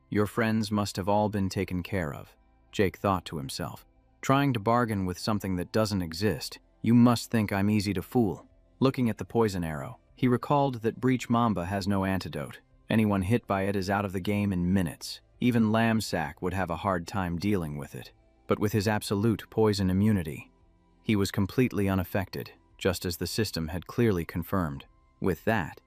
Your friends must have all been taken care of." Jake thought to himself, "Trying to bargain with something that doesn't exist. You must think I'm easy to fool." Looking at the poison arrow, he recalled that Breach Mamba has no antidote. Anyone hit by it is out of the game in minutes. Even Lamsack would have a hard time dealing with it. But with his absolute poison immunity, he was completely unaffected, just as the system had clearly confirmed. With that,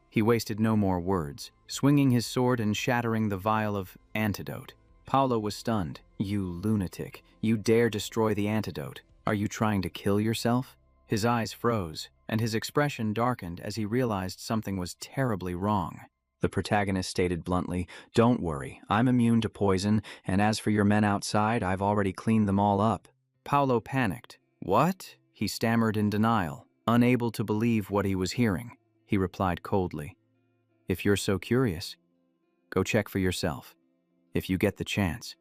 he wasted no more words, swinging his sword and shattering the vial of antidote. Paulo was stunned. "You lunatic. You dare destroy the antidote. Are you trying to kill yourself?" His eyes froze, and his expression darkened as he realized something was terribly wrong. The protagonist stated bluntly, "Don't worry, I'm immune to poison, and as for your men outside, I've already cleaned them all up." Paulo panicked. "What?" He stammered in denial, unable to believe what he was hearing. He replied coldly, "If you're so curious, go check for yourself, if you get the chance."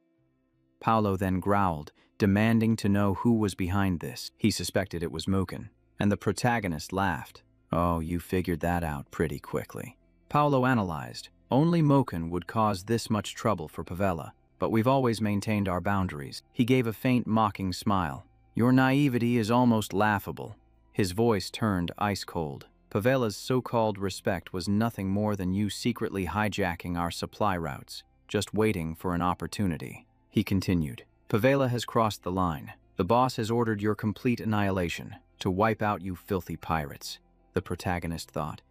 Paulo then growled, demanding to know who was behind this. He suspected it was Muken, and the protagonist laughed. "Oh, you figured that out pretty quickly." Paulo analyzed. Only Moken would cause this much trouble for Pavela, but we've always maintained our boundaries. He gave a faint mocking smile. "Your naivety is almost laughable." His voice turned ice cold. "Pavela's so-called respect was nothing more than you secretly hijacking our supply routes, just waiting for an opportunity." He continued, "Pavela has crossed the line. The boss has ordered your complete annihilation, to wipe out you filthy pirates." The protagonist thought.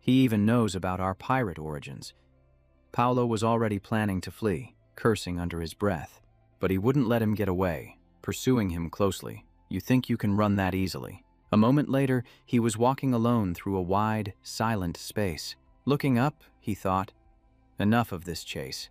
"He even knows about our pirate origins." Paulo was already planning to flee, cursing under his breath, but he wouldn't let him get away, pursuing him closely. "You think you can run that easily?" A moment later, he was walking alone through a wide, silent space. Looking up, he thought, "Enough of this chase.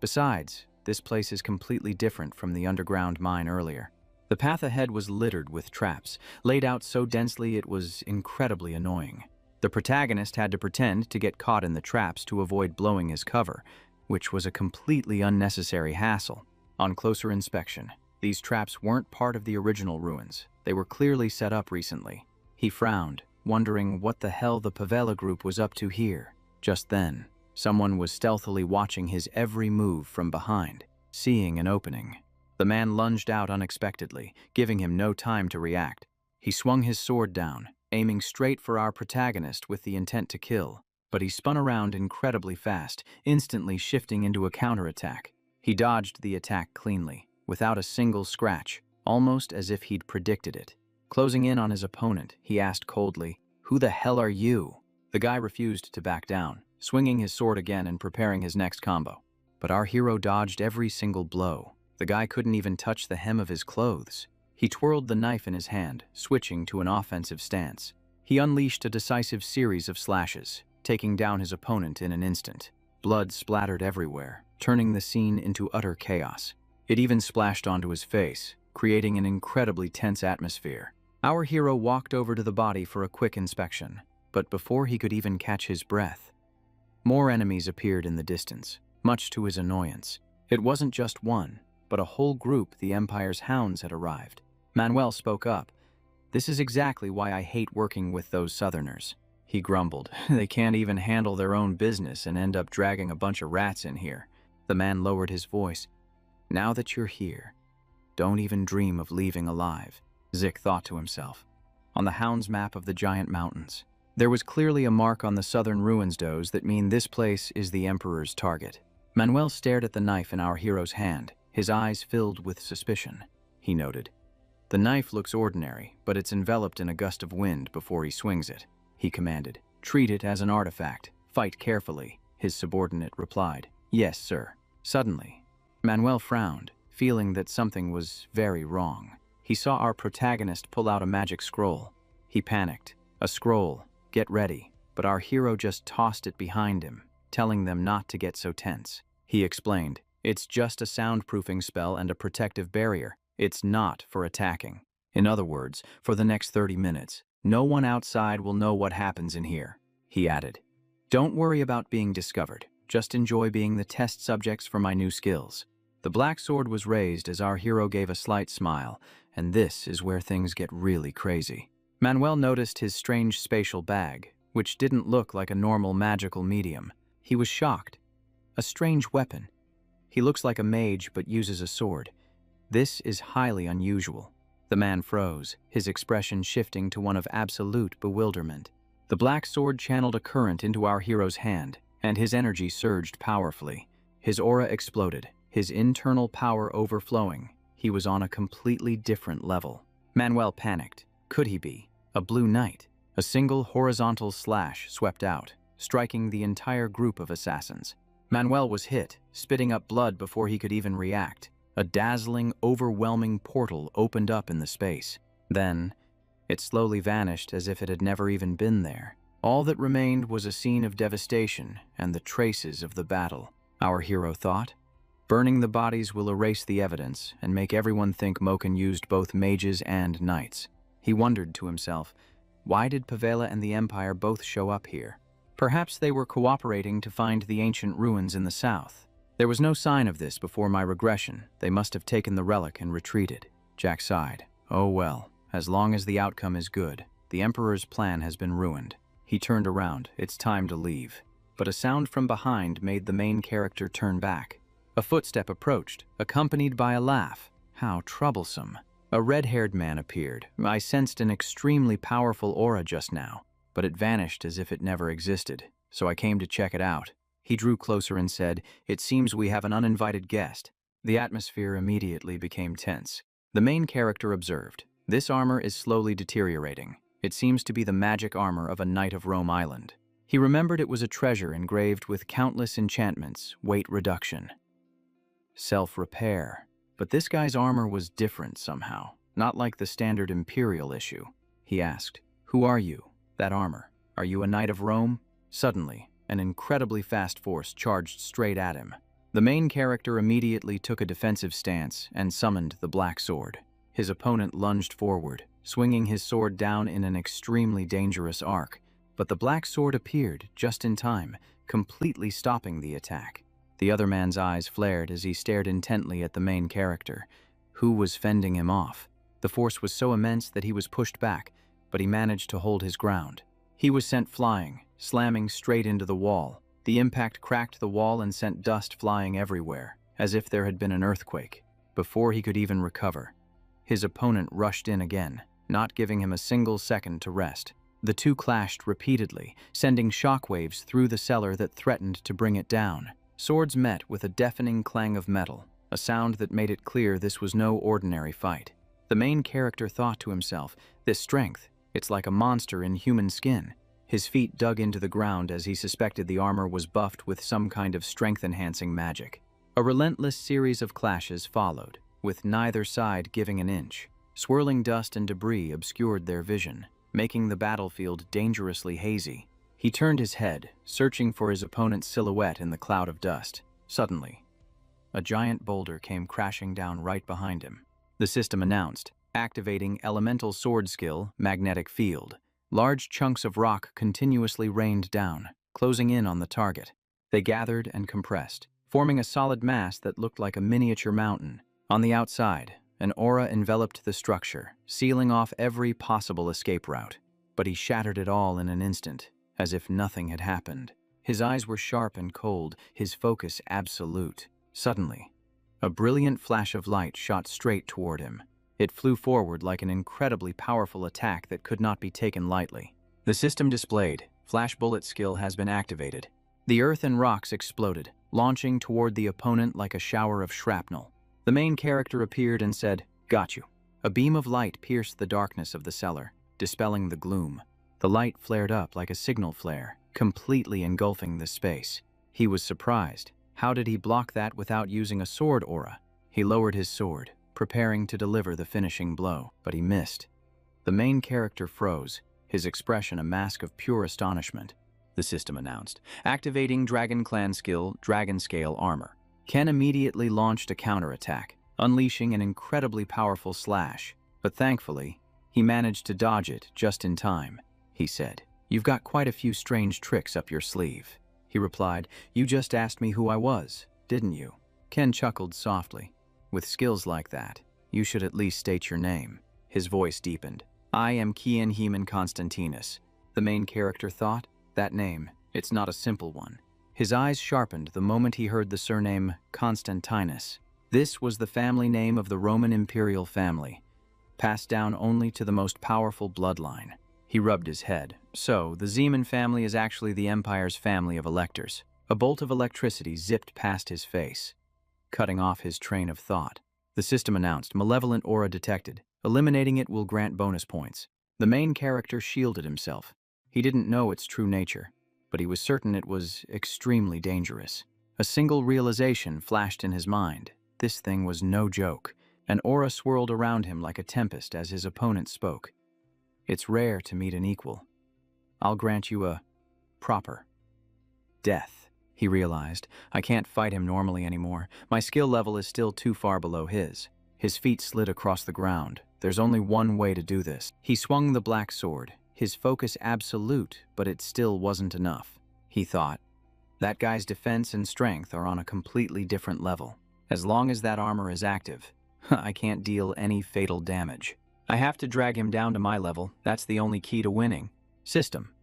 Besides, this place is completely different from the underground mine earlier." The path ahead was littered with traps, laid out so densely it was incredibly annoying. The protagonist had to pretend to get caught in the traps to avoid blowing his cover, which was a completely unnecessary hassle. On closer inspection, these traps weren't part of the original ruins. They were clearly set up recently. He frowned, wondering what the hell the Pavela group was up to here. Just then, someone was stealthily watching his every move from behind. Seeing an opening, the man lunged out unexpectedly, giving him no time to react. He swung his sword down, aiming straight for our protagonist with the intent to kill, but he spun around incredibly fast, instantly shifting into a counterattack. He dodged the attack cleanly, without a single scratch, almost as if he'd predicted it. Closing in on his opponent, he asked coldly, "Who the hell are you?" The guy refused to back down, swinging his sword again and preparing his next combo. But our hero dodged every single blow. The guy couldn't even touch the hem of his clothes. He twirled the knife in his hand, switching to an offensive stance. He unleashed a decisive series of slashes, taking down his opponent in an instant. Blood splattered everywhere, turning the scene into utter chaos. It even splashed onto his face, creating an incredibly tense atmosphere. Our hero walked over to the body for a quick inspection, but before he could even catch his breath, more enemies appeared in the distance, much to his annoyance. It wasn't just one, but a whole group. The Empire's hounds had arrived. Manuel spoke up. "This is exactly why I hate working with those Southerners," he grumbled. "They can't even handle their own business and end up dragging a bunch of rats in here." The man lowered his voice. "Now that you're here, don't even dream of leaving alive," Zik thought to himself. On the hound's map of the giant mountains, there was clearly a mark on the southern ruins does that mean this place is the Emperor's target. Manuel stared at the knife in our hero's hand, his eyes filled with suspicion. He noted, "The knife looks ordinary, but it's enveloped in a gust of wind before he swings it," he commanded. "Treat it as an artifact. Fight carefully," his subordinate replied. "Yes, sir." Suddenly, Manuel frowned, feeling that something was very wrong. He saw our protagonist pull out a magic scroll. He panicked. A scroll. Get ready. But our hero just tossed it behind him, telling them not to get so tense. He explained, "It's just a soundproofing spell and a protective barrier. It's not for attacking. In other words, for the next 30 minutes, no one outside will know what happens in here," he added. "Don't worry about being discovered. Just enjoy being the test subjects for my new skills." The black sword was raised as our hero gave a slight smile, and this is where things get really crazy. Manuel noticed his strange spatial bag, which didn't look like a normal magical medium. He was shocked. A strange weapon. He looks like a mage but uses a sword. This is highly unusual. The man froze, his expression shifting to one of absolute bewilderment. The black sword channeled a current into our hero's hand, and his energy surged powerfully. His aura exploded, his internal power overflowing. He was on a completely different level. Manuel panicked. Could he be? A blue knight? A single horizontal slash swept out, striking the entire group of assassins. Manuel was hit, spitting up blood before he could even react. A dazzling, overwhelming portal opened up in the space. Then, it slowly vanished as if it had never even been there. All that remained was a scene of devastation and the traces of the battle. Our hero thought, "Burning the bodies will erase the evidence and make everyone think Moken used both mages and knights." He wondered to himself, why did Pavela and the Empire both show up here? Perhaps they were cooperating to find the ancient ruins in the south. There was no sign of this before my regression. They must have taken the relic and retreated. Jack sighed. Oh well, as long as the outcome is good. The Emperor's plan has been ruined. He turned around. It's time to leave. But a sound from behind made the main character turn back. A footstep approached, accompanied by a laugh. How troublesome. A red-haired man appeared. I sensed an extremely powerful aura just now, but it vanished as if it never existed, so I came to check it out. He drew closer and said, "It seems we have an uninvited guest." The atmosphere immediately became tense. The main character observed, "This armor is slowly deteriorating. It seems to be the magic armor of a knight of Rome Island." He remembered it was a treasure engraved with countless enchantments, weight reduction, self-repair. But this guy's armor was different somehow, not like the standard Imperial issue. He asked, "Who are you? That armor. Are you a knight of Rome?" Suddenly, an incredibly fast force charged straight at him. The main character immediately took a defensive stance and summoned the black sword. His opponent lunged forward, swinging his sword down in an extremely dangerous arc, but the black sword appeared just in time, completely stopping the attack. The other man's eyes flared as he stared intently at the main character. Who was fending him off? The force was so immense that he was pushed back, but he managed to hold his ground. He was sent flying, slamming straight into the wall. The impact cracked the wall and sent dust flying everywhere, as if there had been an earthquake. Before he could even recover, his opponent rushed in again, not giving him a single second to rest. The two clashed repeatedly, sending shockwaves through the cellar that threatened to bring it down. Swords met with a deafening clang of metal, a sound that made it clear this was no ordinary fight. The main character thought to himself, "This strength, it's like a monster in human skin." His feet dug into the ground as he suspected the armor was buffed with some kind of strength-enhancing magic. A relentless series of clashes followed, with neither side giving an inch. Swirling dust and debris obscured their vision, making the battlefield dangerously hazy. He turned his head, searching for his opponent's silhouette in the cloud of dust. Suddenly, a giant boulder came crashing down right behind him. The system announced, activating elemental sword skill, magnetic field. Large chunks of rock continuously rained down, closing in on the target. They gathered and compressed, forming a solid mass that looked like a miniature mountain. On the outside, an aura enveloped the structure, sealing off every possible escape route. But he shattered it all in an instant, as if nothing had happened. His eyes were sharp and cold, his focus absolute. Suddenly, a brilliant flash of light shot straight toward him. It flew forward like an incredibly powerful attack that could not be taken lightly. The system displayed, Flash Bullet skill has been activated. The earth and rocks exploded, launching toward the opponent like a shower of shrapnel. The main character appeared and said, "Got you." A beam of light pierced the darkness of the cellar, dispelling the gloom. The light flared up like a signal flare, completely engulfing the space. He was surprised. How did he block that without using a sword aura? He lowered his sword, preparing to deliver the finishing blow, but he missed. The main character froze, his expression a mask of pure astonishment. The system announced, activating Dragon Clan skill, Dragon Scale Armor. Ken immediately launched a counterattack, unleashing an incredibly powerful slash, but thankfully, he managed to dodge it just in time. He said, "You've got quite a few strange tricks up your sleeve." He replied, "You just asked me who I was, didn't you?" Ken chuckled softly. "With skills like that, you should at least state your name." His voice deepened. "I am Kian Heman Constantinus." The main character thought, that name, it's not a simple one. His eyes sharpened the moment he heard the surname Constantinus. This was the family name of the Roman imperial family, passed down only to the most powerful bloodline. He rubbed his head. So, the Zeman family is actually the Empire's family of electors. A bolt of electricity zipped past his face, cutting off his train of thought. The system announced, malevolent aura detected. Eliminating it will grant bonus points. The main character shielded himself. He didn't know its true nature, but he was certain it was extremely dangerous. A single realization flashed in his mind. This thing was no joke. An aura swirled around him like a tempest as his opponent spoke. "It's rare to meet an equal. I'll grant you a proper death." He realized, "I can't fight him normally anymore. My skill level is still too far below his." His feet slid across the ground. There's only one way to do this. He swung the black sword, his focus absolute, but it still wasn't enough. He thought, that guy's defense and strength are on a completely different level. As long as that armor is active, I can't deal any fatal damage. I have to drag him down to my level. That's the only key to winning. System.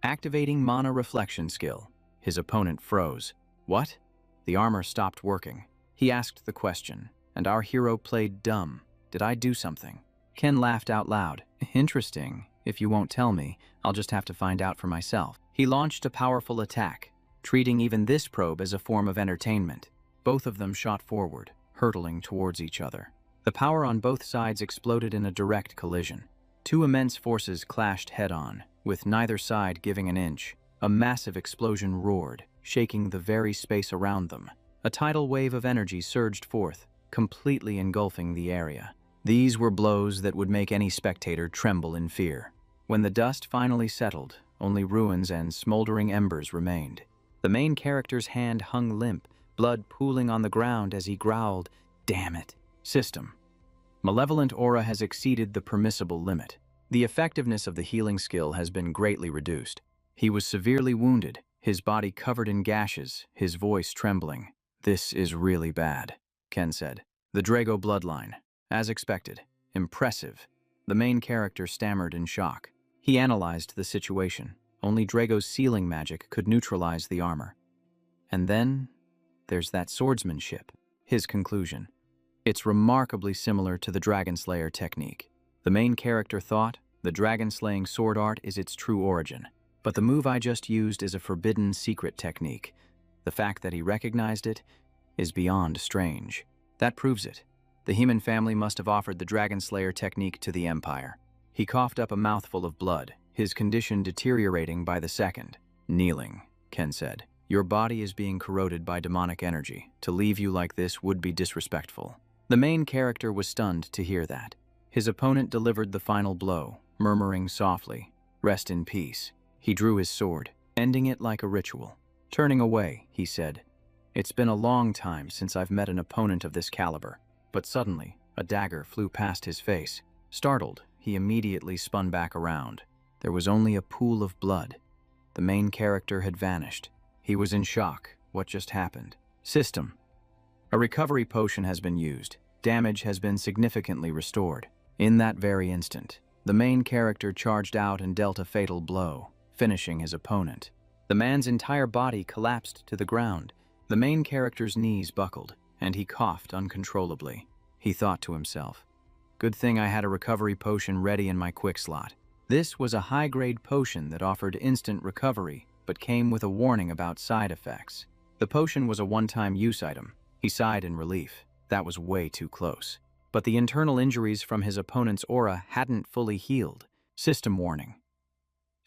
Activating Mana Reflection skill. His opponent froze. What? The armor stopped working. He asked the question, and our hero played dumb. Did I do something? Ken laughed out loud. Interesting. If you won't tell me, I'll just have to find out for myself. He launched a powerful attack, treating even this probe as a form of entertainment. Both of them shot forward, hurtling towards each other. The power on both sides exploded in a direct collision. Two immense forces clashed head-on, with neither side giving an inch. A massive explosion roared, shaking the very space around them. A tidal wave of energy surged forth, completely engulfing the area. These were blows that would make any spectator tremble in fear. When the dust finally settled, only ruins and smoldering embers remained. The main character's hand hung limp, blood pooling on the ground as he growled, "Damn it." System. Malevolent aura has exceeded the permissible limit. The effectiveness of the healing skill has been greatly reduced. He was severely wounded, his body covered in gashes, his voice trembling. "This is really bad," Ken said. The Drago bloodline. As expected. Impressive. The main character stammered in shock. He analyzed the situation. Only Drago's sealing magic could neutralize the armor. And then, there's that swordsmanship. His conclusion. It's remarkably similar to the Dragon Slayer technique. The main character thought, the dragon-slaying sword art is its true origin. But the move I just used is a forbidden secret technique. The fact that he recognized it is beyond strange. That proves it. The Heman family must have offered the Dragon Slayer technique to the Empire. He coughed up a mouthful of blood, his condition deteriorating by the second. "Kneeling," Ken said. "Your body is being corroded by demonic energy. To leave you like this would be disrespectful." The main character was stunned to hear that. His opponent delivered the final blow, murmuring softly, "Rest in peace." He drew his sword, ending it like a ritual. Turning away, he said, "It's been a long time since I've met an opponent of this caliber." But suddenly, a dagger flew past his face. Startled, he immediately spun back around. There was only a pool of blood. The main character had vanished. He was in shock. What just happened? System. A recovery potion has been used. Damage has been significantly restored. In that very instant, the main character charged out and dealt a fatal blow, finishing his opponent. The man's entire body collapsed to the ground. The main character's knees buckled, and he coughed uncontrollably. He thought to himself, "Good thing I had a recovery potion ready in my quick slot." This was a high-grade potion that offered instant recovery, but came with a warning about side effects. The potion was a one-time use item. He sighed in relief. That was way too close. But the internal injuries from his opponent's aura hadn't fully healed. System warning.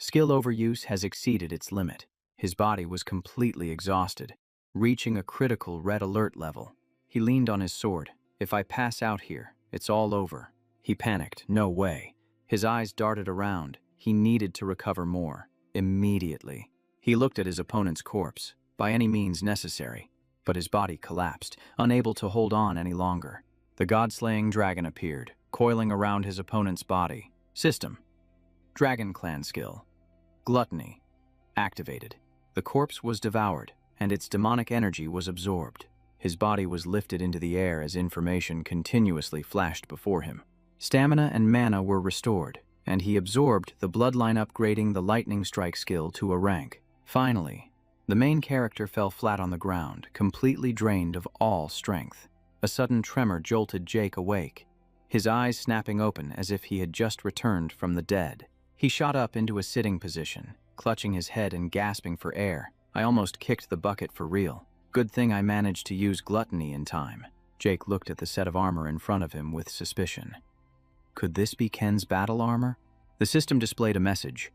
Skill overuse has exceeded its limit. His body was completely exhausted, reaching a critical red alert level. He leaned on his sword. "If I pass out here, it's all over." He panicked. No way. His eyes darted around. He needed to recover more. Immediately. He looked at his opponent's corpse, by any means necessary, but his body collapsed, unable to hold on any longer. The god-slaying dragon appeared, coiling around his opponent's body. System. Dragon Clan skill. Gluttony. Activated. The corpse was devoured, and its demonic energy was absorbed. His body was lifted into the air as information continuously flashed before him. Stamina and mana were restored, and he absorbed the bloodline, upgrading the lightning strike skill to a rank. Finally, the main character fell flat on the ground, completely drained of all strength. A sudden tremor jolted Jake awake, his eyes snapping open as if he had just returned from the dead. He shot up into a sitting position, clutching his head and gasping for air. "I almost kicked the bucket for real. Good thing I managed to use gluttony in time." Jake looked at the set of armor in front of him with suspicion. Could this be Ken's battle armor? The system displayed a message.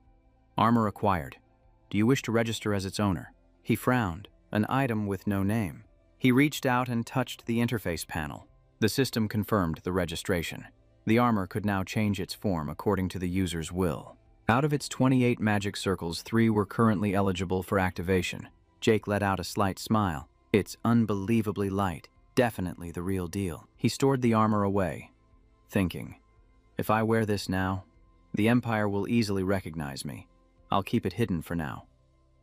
"Armor acquired. Do you wish to register as its owner?" He frowned, an item with no name. He reached out and touched the interface panel. The system confirmed the registration. The armor could now change its form according to the user's will. Out of its 28 magic circles, 3 were currently eligible for activation. Jake let out a slight smile. "It's unbelievably light. Definitely the real deal." He stored the armor away, thinking, "If I wear this now, the Empire will easily recognize me. I'll keep it hidden for now.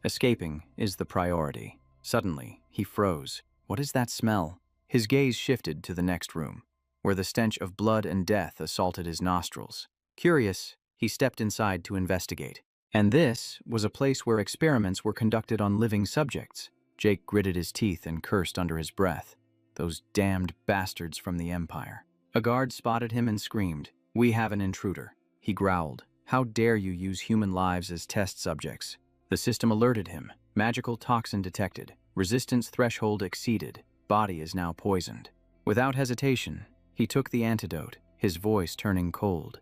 Escaping is the priority." Suddenly, he froze. What is that smell? His gaze shifted to the next room, where the stench of blood and death assaulted his nostrils. Curious, he stepped inside to investigate. And this was a place where experiments were conducted on living subjects. Jake gritted his teeth and cursed under his breath. Those damned bastards from the Empire. A guard spotted him and screamed, "We have an intruder." He growled, "How dare you use human lives as test subjects?" The system alerted him. Magical toxin detected. Resistance threshold exceeded. Body is now poisoned. Without hesitation, he took the antidote, his voice turning cold.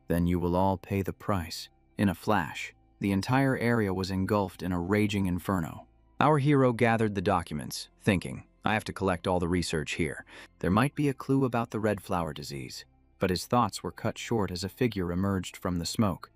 "Then you will all pay the price." In a flash, the entire area was engulfed in a raging inferno. Our hero gathered the documents, thinking, "I have to collect all the research here. There might be a clue about the red flower disease." But his thoughts were cut short as a figure emerged from the smoke.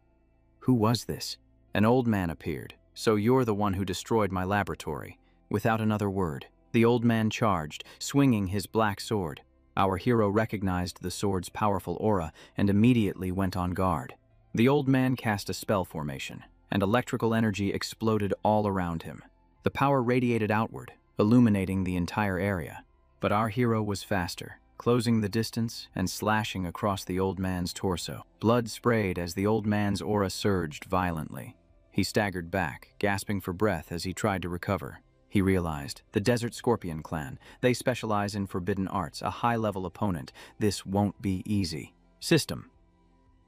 Who was this? An old man appeared. "So you're the one who destroyed my laboratory." Without another word, the old man charged, swinging his black sword. Our hero recognized the sword's powerful aura and immediately went on guard. The old man cast a spell formation, and electrical energy exploded all around him. The power radiated outward, illuminating the entire area. But our hero was faster, closing the distance and slashing across the old man's torso. Blood sprayed as the old man's aura surged violently. He staggered back, gasping for breath as he tried to recover. He realized, the Desert Scorpion clan, they specialize in forbidden arts, a high-level opponent. This won't be easy. System.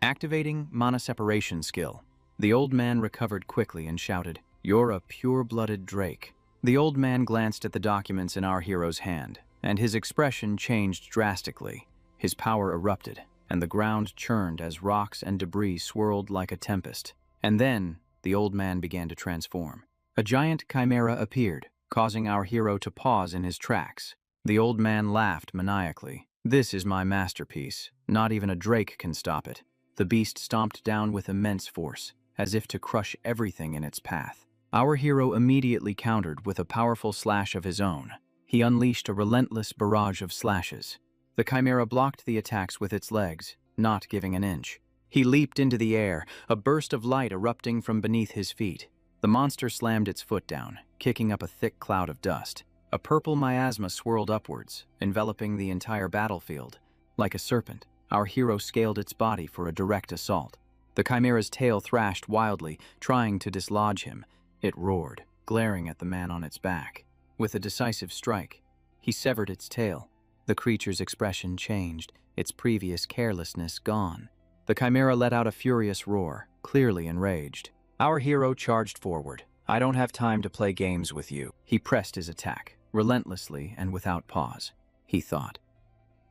Activating mana separation skill. The old man recovered quickly and shouted, "You're a pure-blooded Drake." The old man glanced at the documents in our hero's hand, and his expression changed drastically. His power erupted, and the ground churned as rocks and debris swirled like a tempest. And then, the old man began to transform. A giant chimera appeared, causing our hero to pause in his tracks. The old man laughed maniacally. "This is my masterpiece. Not even a drake can stop it." The beast stomped down with immense force, as if to crush everything in its path. Our hero immediately countered with a powerful slash of his own. He unleashed a relentless barrage of slashes. The chimera blocked the attacks with its legs, not giving an inch. He leaped into the air, a burst of light erupting from beneath his feet. The monster slammed its foot down, kicking up a thick cloud of dust. A purple miasma swirled upwards, enveloping the entire battlefield. Like a serpent, our hero scaled its body for a direct assault. The chimera's tail thrashed wildly, trying to dislodge him. It roared, glaring at the man on its back. With a decisive strike, he severed its tail. The creature's expression changed, its previous carelessness gone. The chimera let out a furious roar, clearly enraged. Our hero charged forward. I don't have time to play games with you. He pressed his attack, relentlessly and without pause. He thought,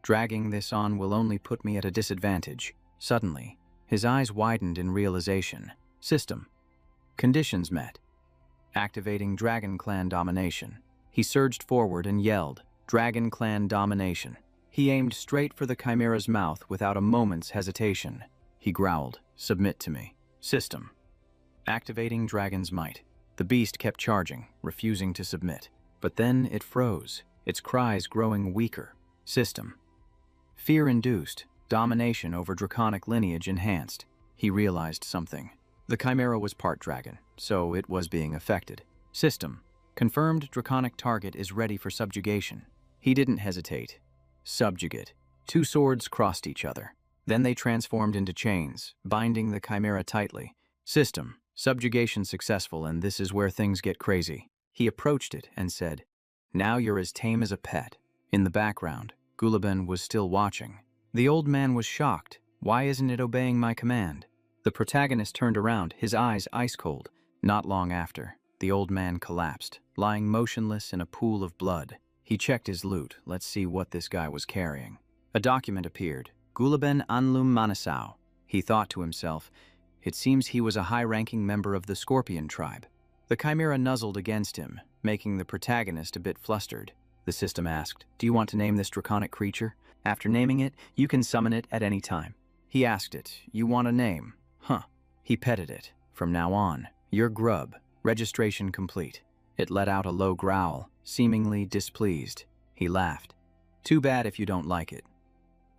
dragging this on will only put me at a disadvantage. Suddenly, his eyes widened in realization. System. Conditions met. Activating Dragon Clan domination. He surged forward and yelled, Dragon Clan domination. He aimed straight for the chimera's mouth without a moment's hesitation. He growled, submit to me. System. Activating Dragon's might. The beast kept charging, refusing to submit. But then it froze, its cries growing weaker. System. Fear-induced, domination over draconic lineage enhanced. He realized something. The chimera was part dragon, so it was being affected. System. Confirmed draconic target is ready for subjugation. He didn't hesitate. Subjugate. Two swords crossed each other. Then they transformed into chains, binding the chimera tightly. System. Subjugation successful, and this is where things get crazy. He approached it and said, now you're as tame as a pet. In the background, Gulliben was still watching. The old man was shocked. Why isn't it obeying my command? The protagonist turned around, his eyes ice cold. Not long after, the old man collapsed, lying motionless in a pool of blood. He checked his loot. Let's see what this guy was carrying. A document appeared. Gulliben Anlum Manasau. He thought to himself, it seems he was a high-ranking member of the Scorpion tribe. The chimera nuzzled against him, making the protagonist a bit flustered. The system asked, do you want to name this draconic creature? After naming it, you can summon it at any time. He asked it, you want a name? Huh. He petted it. From now on, you're Grub. Registration complete. It let out a low growl, seemingly displeased. He laughed. Too bad if you don't like it.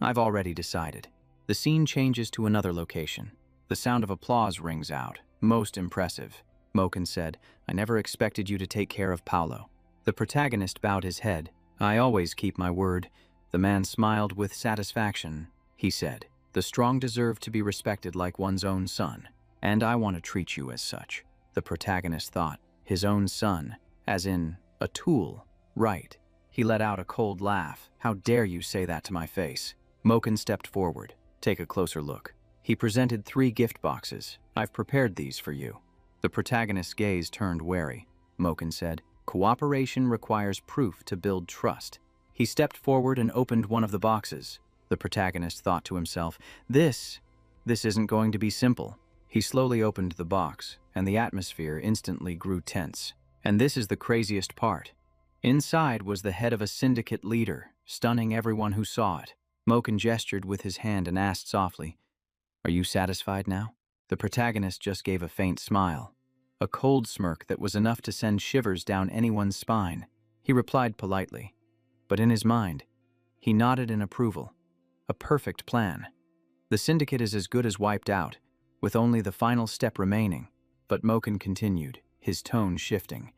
I've already decided. The scene changes to another location. The sound of applause rings out. Most impressive. Moken said, I never expected you to take care of Paolo. The protagonist bowed his head. I always keep my word. The man smiled with satisfaction. He said, the strong deserve to be respected like one's own son, and I want to treat you as such. The protagonist thought, his own son, as in, a tool, right. He let out a cold laugh. How dare you say that to my face? Moken stepped forward. Take a closer look. He presented 3 gift boxes. I've prepared these for you. The protagonist's gaze turned wary. Moken said, cooperation requires proof to build trust. He stepped forward and opened one of the boxes. The protagonist thought to himself, this isn't going to be simple. He slowly opened the box, and the atmosphere instantly grew tense. And this is the craziest part. Inside was the head of a syndicate leader, stunning everyone who saw it. Moken gestured with his hand and asked softly, are you satisfied now? The protagonist just gave a faint smile, a cold smirk that was enough to send shivers down anyone's spine. He replied politely, but in his mind, he nodded in approval. A perfect plan. The syndicate is as good as wiped out, with only the final step remaining. But Moken continued, his tone shifting.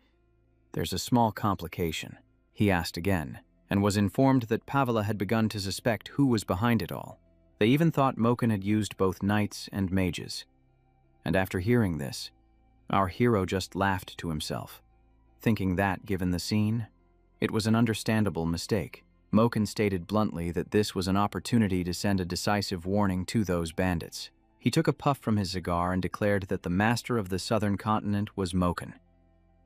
There's a small complication. He asked again, and was informed that Pavela had begun to suspect who was behind it all. They even thought Moken had used both knights and mages. And after hearing this, our hero just laughed to himself, thinking that, given the scene, it was an understandable mistake. Moken stated bluntly that this was an opportunity to send a decisive warning to those bandits. He took a puff from his cigar and declared that the master of the southern continent was Moken.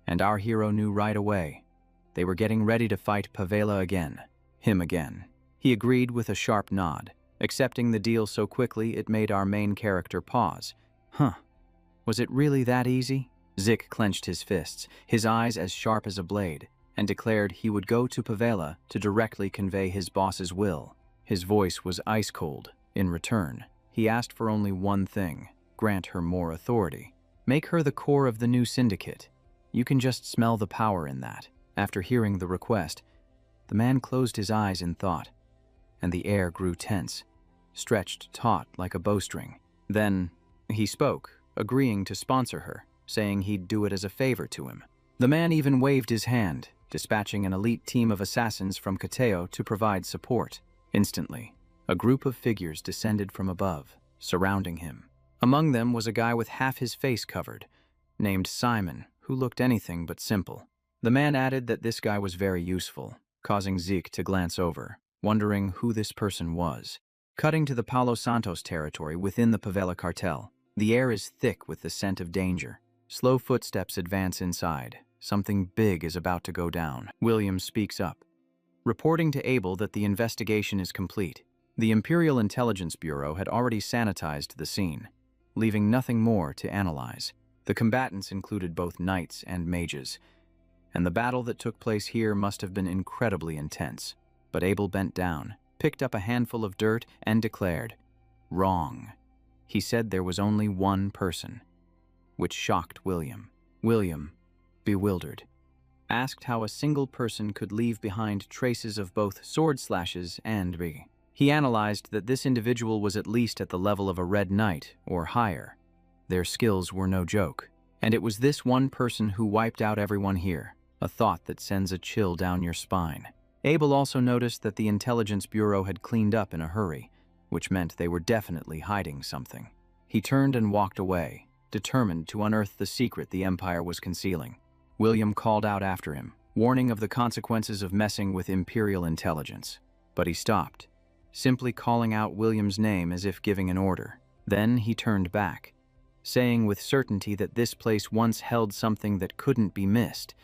And our hero knew right away. They were getting ready to fight Pavela again. Him again. He agreed with a sharp nod, accepting the deal so quickly it made our main character pause. Huh. Was it really that easy? Zik clenched his fists, his eyes as sharp as a blade, and declared he would go to Pavela to directly convey his boss's will. His voice was ice cold. In return, he asked for only one thing, grant her more authority. Make her the core of the new syndicate. You can just smell the power in that. After hearing the request, the man closed his eyes in thought, and the air grew tense, stretched taut like a bowstring. Then he spoke, agreeing to sponsor her, saying he'd do it as a favor to him. The man even waved his hand, dispatching an elite team of assassins from Kateo to provide support. Instantly, a group of figures descended from above, surrounding him. Among them was a guy with half his face covered, named Simon, who looked anything but simple. The man added that this guy was very useful, causing Zeke to glance over, wondering who this person was. Cutting to the Palo Santos territory within the Favela cartel, the air is thick with the scent of danger. Slow footsteps advance inside. Something big is about to go down. William speaks up, reporting to Abel that the investigation is complete. The Imperial Intelligence Bureau had already sanitized the scene, leaving nothing more to analyze. The combatants included both knights and mages, and the battle that took place here must have been incredibly intense. But Abel bent down, picked up a handful of dirt, and declared, "Wrong." He said there was only one person, which shocked William. William, bewildered, asked how a single person could leave behind traces of both sword slashes and b. He analyzed that this individual was at least at the level of a red knight or higher. Their skills were no joke, and it was this one person who wiped out everyone here, a thought that sends a chill down your spine. Abel also noticed that the Intelligence Bureau had cleaned up in a hurry, which meant they were definitely hiding something. He turned and walked away, determined to unearth the secret the Empire was concealing. William called out after him, warning of the consequences of messing with Imperial intelligence. But he stopped, simply calling out William's name as if giving an order. Then he turned back, saying with certainty that this place once held something that couldn't be missed.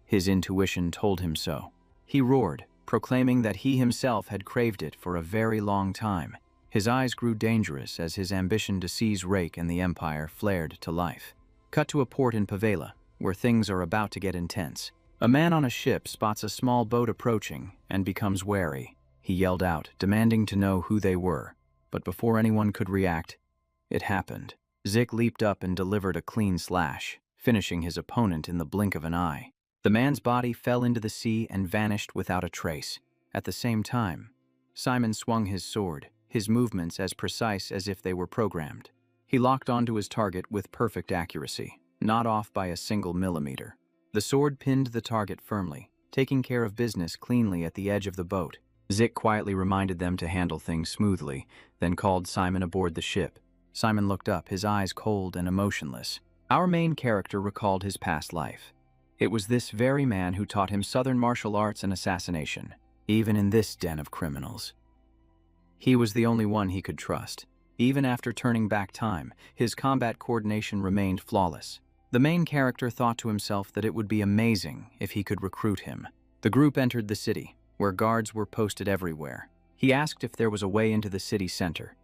His intuition told him so. He roared, proclaiming that he himself had craved it for a very long time. His eyes grew dangerous as his ambition to seize Rake and the Empire flared to life. Cut to a port in Pavela, where things are about to get intense. A man on a ship spots a small boat approaching and becomes wary. He yelled out, demanding to know who they were. But before anyone could react, it happened. Zick leaped up and delivered a clean slash, finishing his opponent in the blink of an eye. The man's body fell into the sea and vanished without a trace. At the same time, Simon swung his sword, his movements as precise as if they were programmed. He locked onto his target with perfect accuracy, not off by a single millimeter. The sword pinned the target firmly, taking care of business cleanly at the edge of the boat. Zick quietly reminded them to handle things smoothly, then called Simon aboard the ship. Simon looked up, his eyes cold and emotionless. Our main character recalled his past life. It was this very man who taught him Southern martial arts and assassination, even in this den of criminals. He was the only one he could trust. Even after turning back time, his combat coordination remained flawless. The main character thought to himself that it would be amazing if he could recruit him. The group entered the city, where guards were posted everywhere. He asked if there was a way into the city center,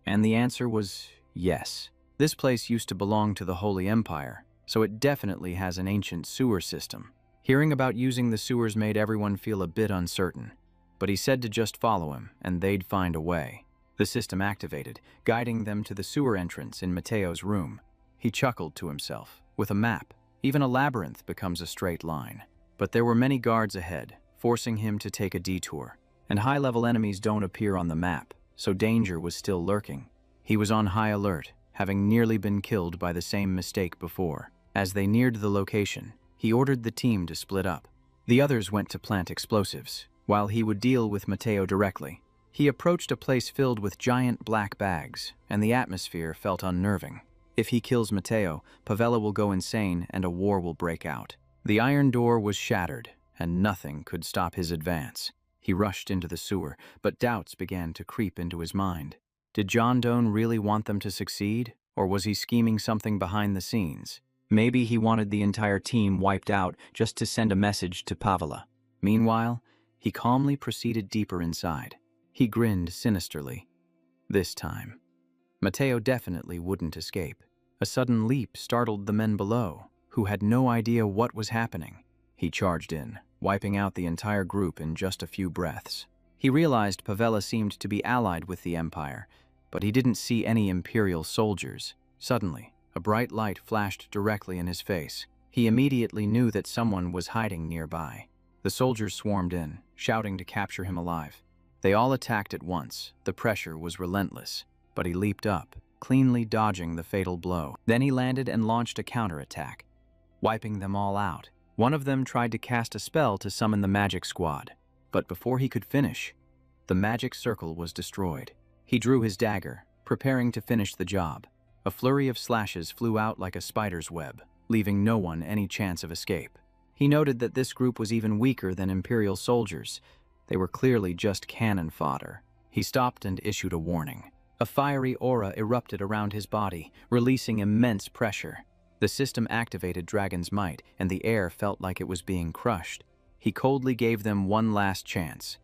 and the answer was yes. This place used to belong to the Holy Empire, so it definitely has an ancient sewer system. Hearing about using the sewers made everyone feel a bit uncertain, but he said to just follow him, and they'd find a way. The system activated, guiding them to the sewer entrance in Mateo's room. He chuckled to himself. With a map, even a labyrinth becomes a straight line. But there were many guards ahead, forcing him to take a detour. And high-level enemies don't appear on the map, so danger was still lurking. He was on high alert, having nearly been killed by the same mistake before. As they neared the location, he ordered the team to split up. The others went to plant explosives, while he would deal with Mateo directly. He approached a place filled with giant black bags, and the atmosphere felt unnerving. If he kills Mateo, Pavela will go insane and a war will break out. The iron door was shattered, and nothing could stop his advance. He rushed into the sewer, but doubts began to creep into his mind. Did John Doe really want them to succeed, or was he scheming something behind the scenes? Maybe he wanted the entire team wiped out just to send a message to Pavela. Meanwhile, he calmly proceeded deeper inside. He grinned sinisterly. This time, Mateo definitely wouldn't escape. A sudden leap startled the men below, who had no idea what was happening. He charged in, wiping out the entire group in just a few breaths. He realized Pavela seemed to be allied with the Empire, but he didn't see any Imperial soldiers, Suddenly, a bright light flashed directly in his face. He immediately knew that someone was hiding nearby. The soldiers swarmed in, shouting to capture him alive. They all attacked at once. The pressure was relentless, but he leaped up, cleanly dodging the fatal blow. Then he landed and launched a counterattack, wiping them all out. One of them tried to cast a spell to summon the magic squad, but before he could finish, the magic circle was destroyed. He drew his dagger, preparing to finish the job. A flurry of slashes flew out like a spider's web, leaving no one any chance of escape. He noted that this group was even weaker than Imperial soldiers. They were clearly just cannon fodder. He stopped and issued a warning. A fiery aura erupted around his body, releasing immense pressure. The system activated Dragon's might, and the air felt like it was being crushed. He coldly gave them one last chance.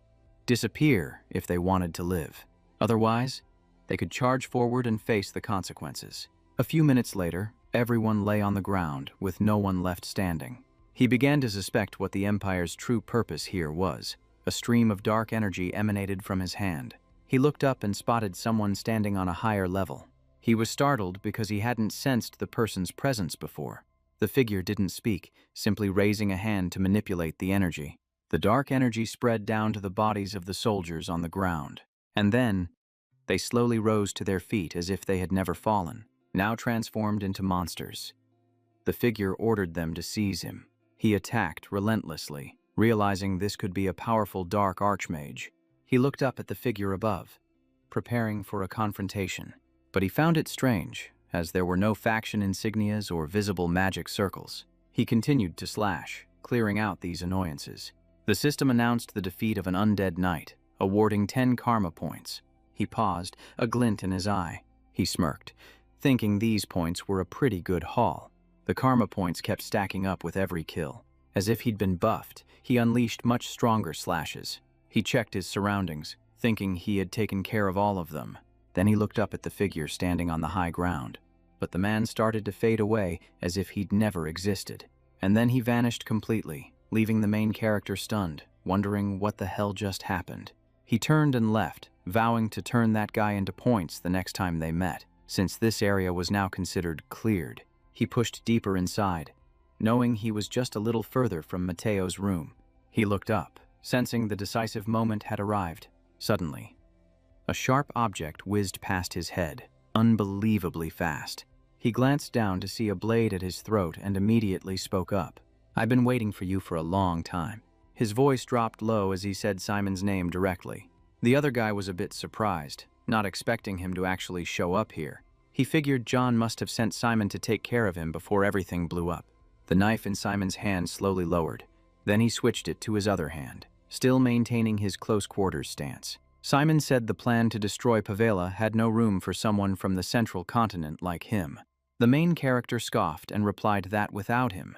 Disappear if they wanted to live. Otherwise, they could charge forward and face the consequences. A few minutes later, everyone lay on the ground, with no one left standing. He began to suspect what the Empire's true purpose here was. A stream of dark energy emanated from his hand. He looked up and spotted someone standing on a higher level. He was startled because he hadn't sensed the person's presence before. The figure didn't speak, simply raising a hand to manipulate the energy. The dark energy spread down to the bodies of the soldiers on the ground. And then, they slowly rose to their feet as if they had never fallen, now transformed into monsters. The figure ordered them to seize him. He attacked relentlessly, realizing this could be a powerful dark archmage. He looked up at the figure above, preparing for a confrontation. But he found it strange, as there were no faction insignias or visible magic circles. He continued to slash, clearing out these annoyances. The system announced the defeat of an undead knight, awarding 10 karma points. He paused, a glint in his eye. He smirked, thinking these points were a pretty good haul. The karma points kept stacking up with every kill. As if he'd been buffed, he unleashed much stronger slashes. He checked his surroundings, thinking he had taken care of all of them. Then he looked up at the figure standing on the high ground. But the man started to fade away as if he'd never existed. And then he vanished completely, leaving the main character stunned, wondering what the hell just happened. He turned and left, vowing to turn that guy into points the next time they met, since this area was now considered cleared. He pushed deeper inside, knowing he was just a little further from Mateo's room. He looked up, sensing the decisive moment had arrived. Suddenly, a sharp object whizzed past his head, unbelievably fast. He glanced down to see a blade at his throat and immediately spoke up. "I've been waiting for you for a long time." His voice dropped low as he said Simon's name directly. The other guy was a bit surprised, not expecting him to actually show up here. He figured John must have sent Simon to take care of him before everything blew up. The knife in Simon's hand slowly lowered. Then he switched it to his other hand, still maintaining his close-quarters stance. Simon said the plan to destroy Pavela had no room for someone from the central continent like him. The main character scoffed and replied that without him,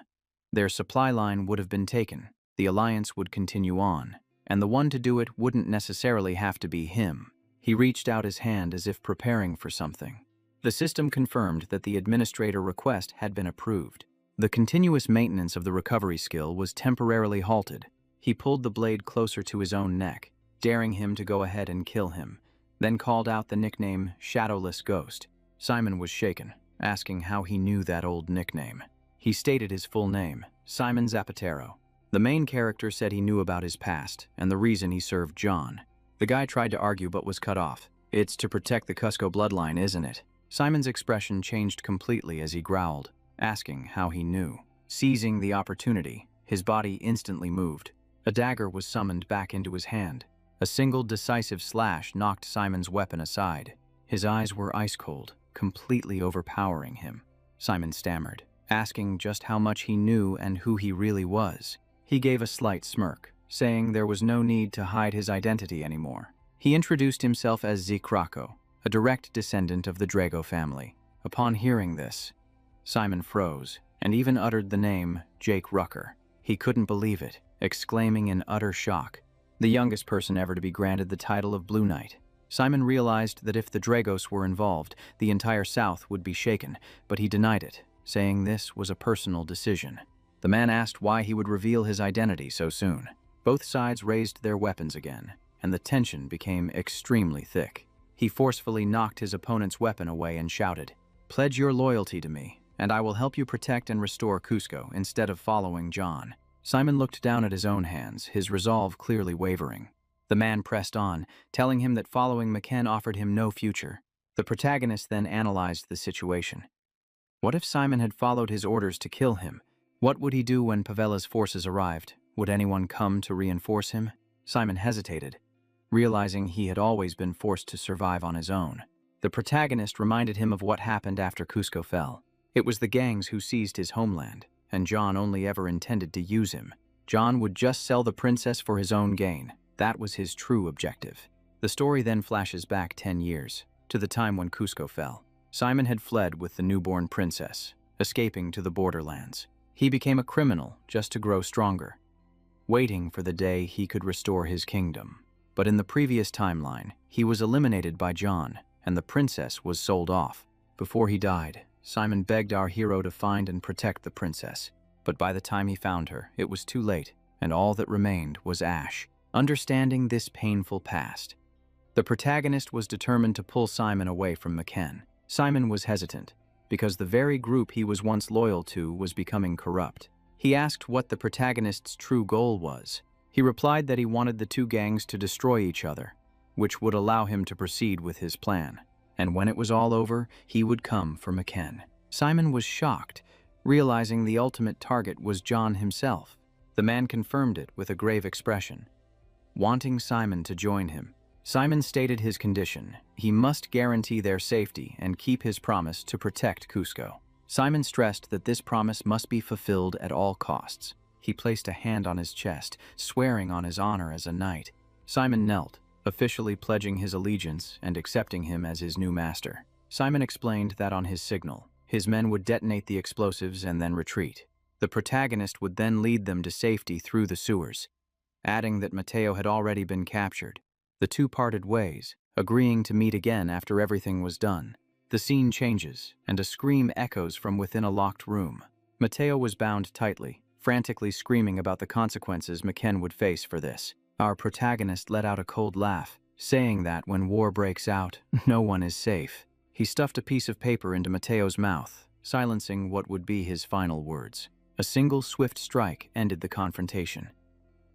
their supply line would have been taken, the alliance would continue on, and the one to do it wouldn't necessarily have to be him. He reached out his hand as if preparing for something. The system confirmed that the administrator request had been approved. The continuous maintenance of the recovery skill was temporarily halted. He pulled the blade closer to his own neck, daring him to go ahead and kill him, then called out the nickname Shadowless Ghost. Simon was shaken, asking how he knew that old nickname. He stated his full name, Simon Zapatero. The main character said he knew about his past and the reason he served John. The guy tried to argue but was cut off. "It's to protect the Cusco bloodline, isn't it?" Simon's expression changed completely as he growled, asking how he knew. Seizing the opportunity, his body instantly moved. A dagger was summoned back into his hand. A single decisive slash knocked Simon's weapon aside. His eyes were ice cold, completely overpowering him. Simon stammered, asking just how much he knew and who he really was. He gave a slight smirk, saying there was no need to hide his identity anymore. He introduced himself as Zikrako, a direct descendant of the Drago family. Upon hearing this, Simon froze and even uttered the name Jake Rucker. He couldn't believe it, exclaiming in utter shock, the youngest person ever to be granted the title of Blue Knight. Simon realized that if the Dragos were involved, the entire South would be shaken, but he denied it, saying this was a personal decision. The man asked why he would reveal his identity so soon. Both sides raised their weapons again, and the tension became extremely thick. He forcefully knocked his opponent's weapon away and shouted, Pledge your loyalty to me, and I will help you protect and restore Cusco instead of following John." Simon looked down at his own hands, his resolve clearly wavering. The man pressed on, telling him that following Maken offered him no future. The protagonist then analyzed the situation. What if Simon had followed his orders to kill him? What would he do when Pavela's forces arrived? Would anyone come to reinforce him? Simon hesitated, realizing he had always been forced to survive on his own. The protagonist reminded him of what happened after Cusco fell. It was the gangs who seized his homeland, and John only ever intended to use him. John would just sell the princess for his own gain. That was his true objective. The story then flashes back 10 years, to the time when Cusco fell. Simon had fled with the newborn princess, escaping to the borderlands. He became a criminal just to grow stronger, waiting for the day he could restore his kingdom. But in the previous timeline, he was eliminated by John, and the princess was sold off. Before he died, Simon begged our hero to find and protect the princess. But by the time he found her, it was too late, and all that remained was ash. Understanding this painful past, the protagonist was determined to pull Simon away from Maken. Simon was hesitant, because the very group he was once loyal to was becoming corrupt. He asked what the protagonist's true goal was. He replied that he wanted the two gangs to destroy each other, which would allow him to proceed with his plan. And when it was all over, he would come for Maken. Simon was shocked, realizing the ultimate target was John himself. The man confirmed it with a grave expression, wanting Simon to join him. Simon stated his condition: he must guarantee their safety and keep his promise to protect Cusco. Simon stressed that this promise must be fulfilled at all costs. He placed a hand on his chest, swearing on his honor as a knight. Simon knelt, officially pledging his allegiance and accepting him as his new master. Simon explained that on his signal, his men would detonate the explosives and then retreat. The protagonist would then lead them to safety through the sewers, adding that Mateo had already been captured. The two parted ways, agreeing to meet again after everything was done. The scene changes, and a scream echoes from within a locked room. Mateo was bound tightly, frantically screaming about the consequences Maken would face for this. Our protagonist let out a cold laugh, saying that when war breaks out, no one is safe. He stuffed a piece of paper into Mateo's mouth, silencing what would be his final words. A single swift strike ended the confrontation,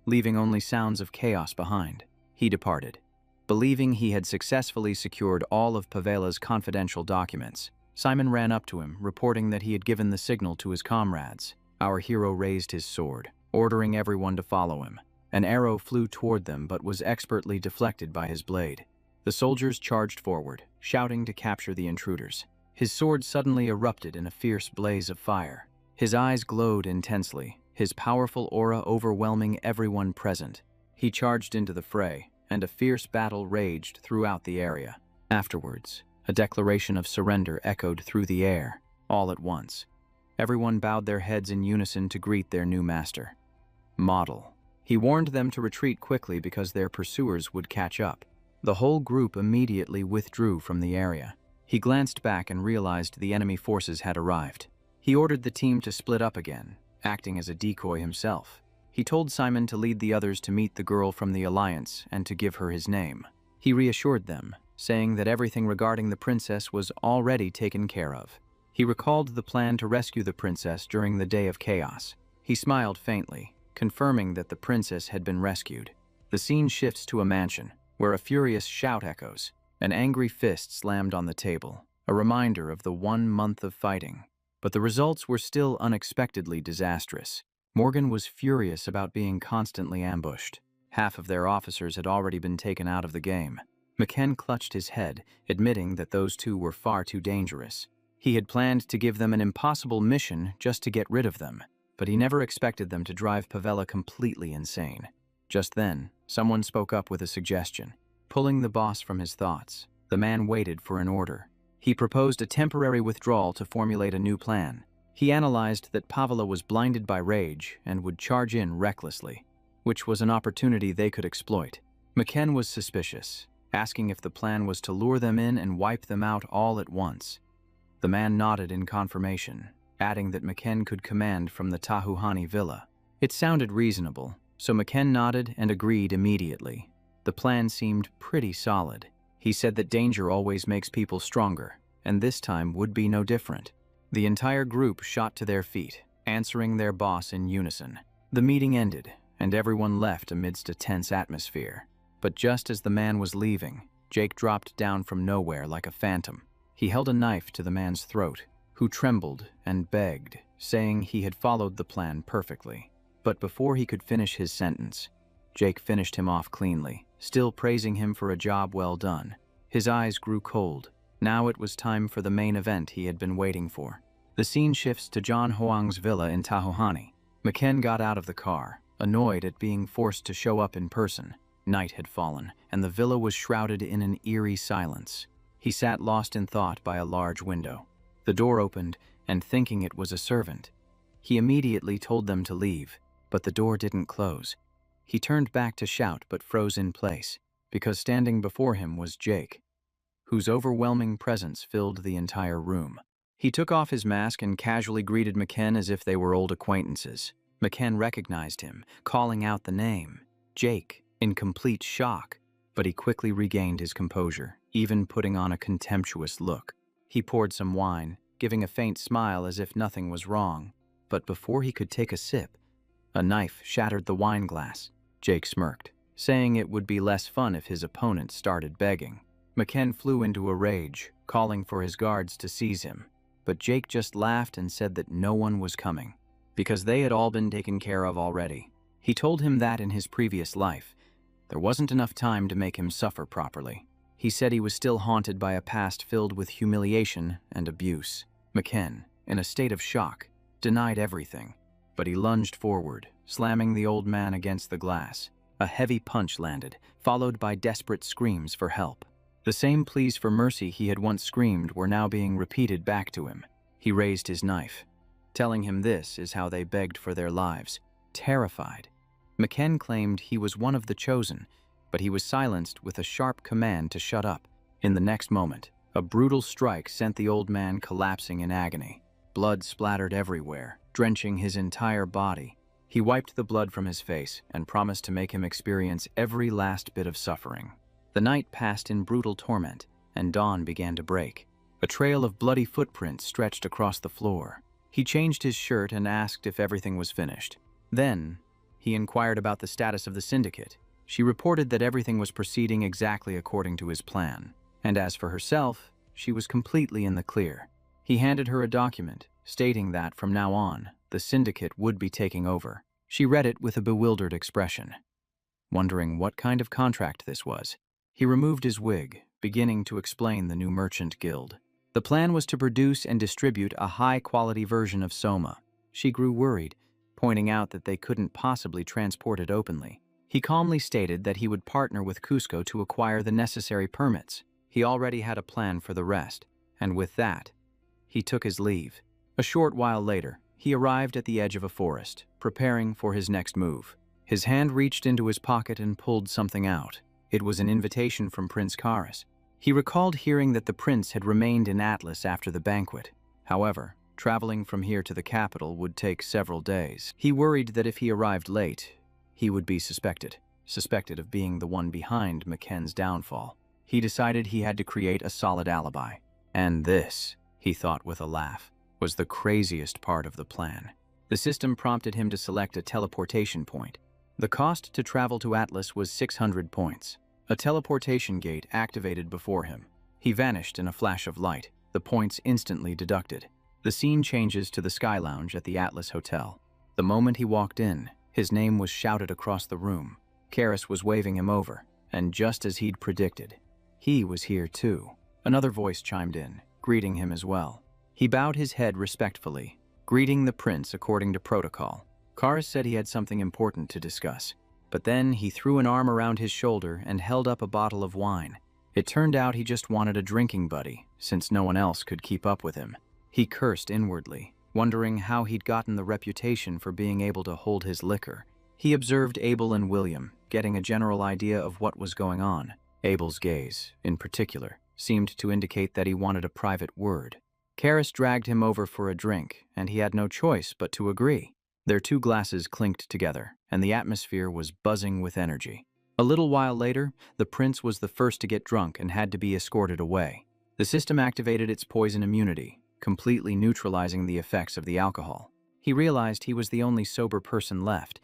leaving only sounds of chaos behind. He departed, believing he had successfully secured all of Pavela's confidential documents. Simon ran up to him, reporting that he had given the signal to his comrades. Our hero raised his sword, ordering everyone to follow him. An arrow flew toward them but was expertly deflected by his blade. The soldiers charged forward, shouting to capture the intruders. His sword suddenly erupted in a fierce blaze of fire. His eyes glowed intensely, his powerful aura overwhelming everyone present. He charged into the fray, and a fierce battle raged throughout the area. Afterwards, a declaration of surrender echoed through the air, all at once. Everyone bowed their heads in unison to greet their new master. Model. He warned them to retreat quickly because their pursuers would catch up. The whole group immediately withdrew from the area. He glanced back and realized the enemy forces had arrived. He ordered the team to split up again, acting as a decoy himself. He told Simon to lead the others to meet the girl from the Alliance and to give her his name. He reassured them, saying that everything regarding the princess was already taken care of. He recalled the plan to rescue the princess during the Day of Chaos. He smiled faintly, confirming that the princess had been rescued. The scene shifts to a mansion, where a furious shout echoes. An angry fist slammed on the table, a reminder of the 1 month of fighting. But the results were still unexpectedly disastrous. Morgan was furious about being constantly ambushed. Half of their officers had already been taken out of the game. Maken clutched his head, admitting that those two were far too dangerous. He had planned to give them an impossible mission just to get rid of them, but he never expected them to drive Pavela completely insane. Just then, someone spoke up with a suggestion. Pulling the boss from his thoughts, the man waited for an order. He proposed a temporary withdrawal to formulate a new plan. He analyzed that Pavela was blinded by rage and would charge in recklessly, which was an opportunity they could exploit. Maken was suspicious, asking if the plan was to lure them in and wipe them out all at once. The man nodded in confirmation, adding that Maken could command from the Tahuhani villa. It sounded reasonable, so Maken nodded and agreed immediately. The plan seemed pretty solid. He said that danger always makes people stronger, and this time would be no different. The entire group shot to their feet, answering their boss in unison. The meeting ended, and everyone left amidst a tense atmosphere. But just as the man was leaving, Jake dropped down from nowhere like a phantom. He held a knife to the man's throat, who trembled and begged, saying he had followed the plan perfectly. But before he could finish his sentence, Jake finished him off cleanly, still praising him for a job well done. His eyes grew cold. Now it was time for the main event he had been waiting for. The scene shifts to John Huang's villa in Tahohani. Maken got out of the car, annoyed at being forced to show up in person. Night had fallen, and the villa was shrouded in an eerie silence. He sat lost in thought by a large window. The door opened, and thinking it was a servant, he immediately told them to leave, but the door didn't close. He turned back to shout but froze in place, because standing before him was Jake, whose overwhelming presence filled the entire room. He took off his mask and casually greeted Maken as if they were old acquaintances. Maken recognized him, calling out the name, Jake, in complete shock, but he quickly regained his composure, even putting on a contemptuous look. He poured some wine, giving a faint smile as if nothing was wrong, but before he could take a sip, a knife shattered the wine glass. Jake smirked, saying it would be less fun if his opponent started begging. Maken flew into a rage, calling for his guards to seize him, but Jake just laughed and said that no one was coming, because they had all been taken care of already. He told him that in his previous life, there wasn't enough time to make him suffer properly. He said he was still haunted by a past filled with humiliation and abuse. Maken, in a state of shock, denied everything, but he lunged forward, slamming the old man against the glass. A heavy punch landed, followed by desperate screams for help. The same pleas for mercy he had once screamed were now being repeated back to him. He raised his knife, telling him this is how they begged for their lives. Terrified, Maken claimed he was one of the chosen, but he was silenced with a sharp command to shut up. In the next moment, a brutal strike sent the old man collapsing in agony. Blood splattered everywhere, drenching his entire body. He wiped the blood from his face and promised to make him experience every last bit of suffering. The night passed in brutal torment, and dawn began to break. A trail of bloody footprints stretched across the floor. He changed his shirt and asked if everything was finished. Then, he inquired about the status of the syndicate. She reported that everything was proceeding exactly according to his plan, and as for herself, she was completely in the clear. He handed her a document, stating that from now on, the syndicate would be taking over. She read it with a bewildered expression, wondering what kind of contract this was. He removed his wig, beginning to explain the new merchant guild. The plan was to produce and distribute a high-quality version of Soma. She grew worried, pointing out that they couldn't possibly transport it openly. He calmly stated that he would partner with Cusco to acquire the necessary permits. He already had a plan for the rest, and with that, he took his leave. A short while later, he arrived at the edge of a forest, preparing for his next move. His hand reached into his pocket and pulled something out. It was an invitation from Prince Karis. He recalled hearing that the prince had remained in Atlas after the banquet. However, traveling from here to the capital would take several days. He worried that if he arrived late, he would be suspected of being the one behind Maken's downfall. He decided he had to create a solid alibi. And this, he thought with a laugh, was the craziest part of the plan. The system prompted him to select a teleportation point. The cost to travel to Atlas was 600 points. A teleportation gate activated before him. He vanished in a flash of light, the points instantly deducted. The scene changes to the Sky Lounge at the Atlas Hotel. The moment he walked in, his name was shouted across the room. Karis was waving him over, and just as he'd predicted, he was here too. Another voice chimed in, greeting him as well. He bowed his head respectfully, greeting the prince according to protocol. Karis said he had something important to discuss, but then he threw an arm around his shoulder and held up a bottle of wine. It turned out he just wanted a drinking buddy, since no one else could keep up with him. He cursed inwardly, wondering how he'd gotten the reputation for being able to hold his liquor. He observed Abel and William, getting a general idea of what was going on. Abel's gaze, in particular, seemed to indicate that he wanted a private word. Karis dragged him over for a drink, and he had no choice but to agree. Their two glasses clinked together, and the atmosphere was buzzing with energy. A little while later, the prince was the first to get drunk and had to be escorted away. The system activated its poison immunity, completely neutralizing the effects of the alcohol. He realized he was the only sober person left,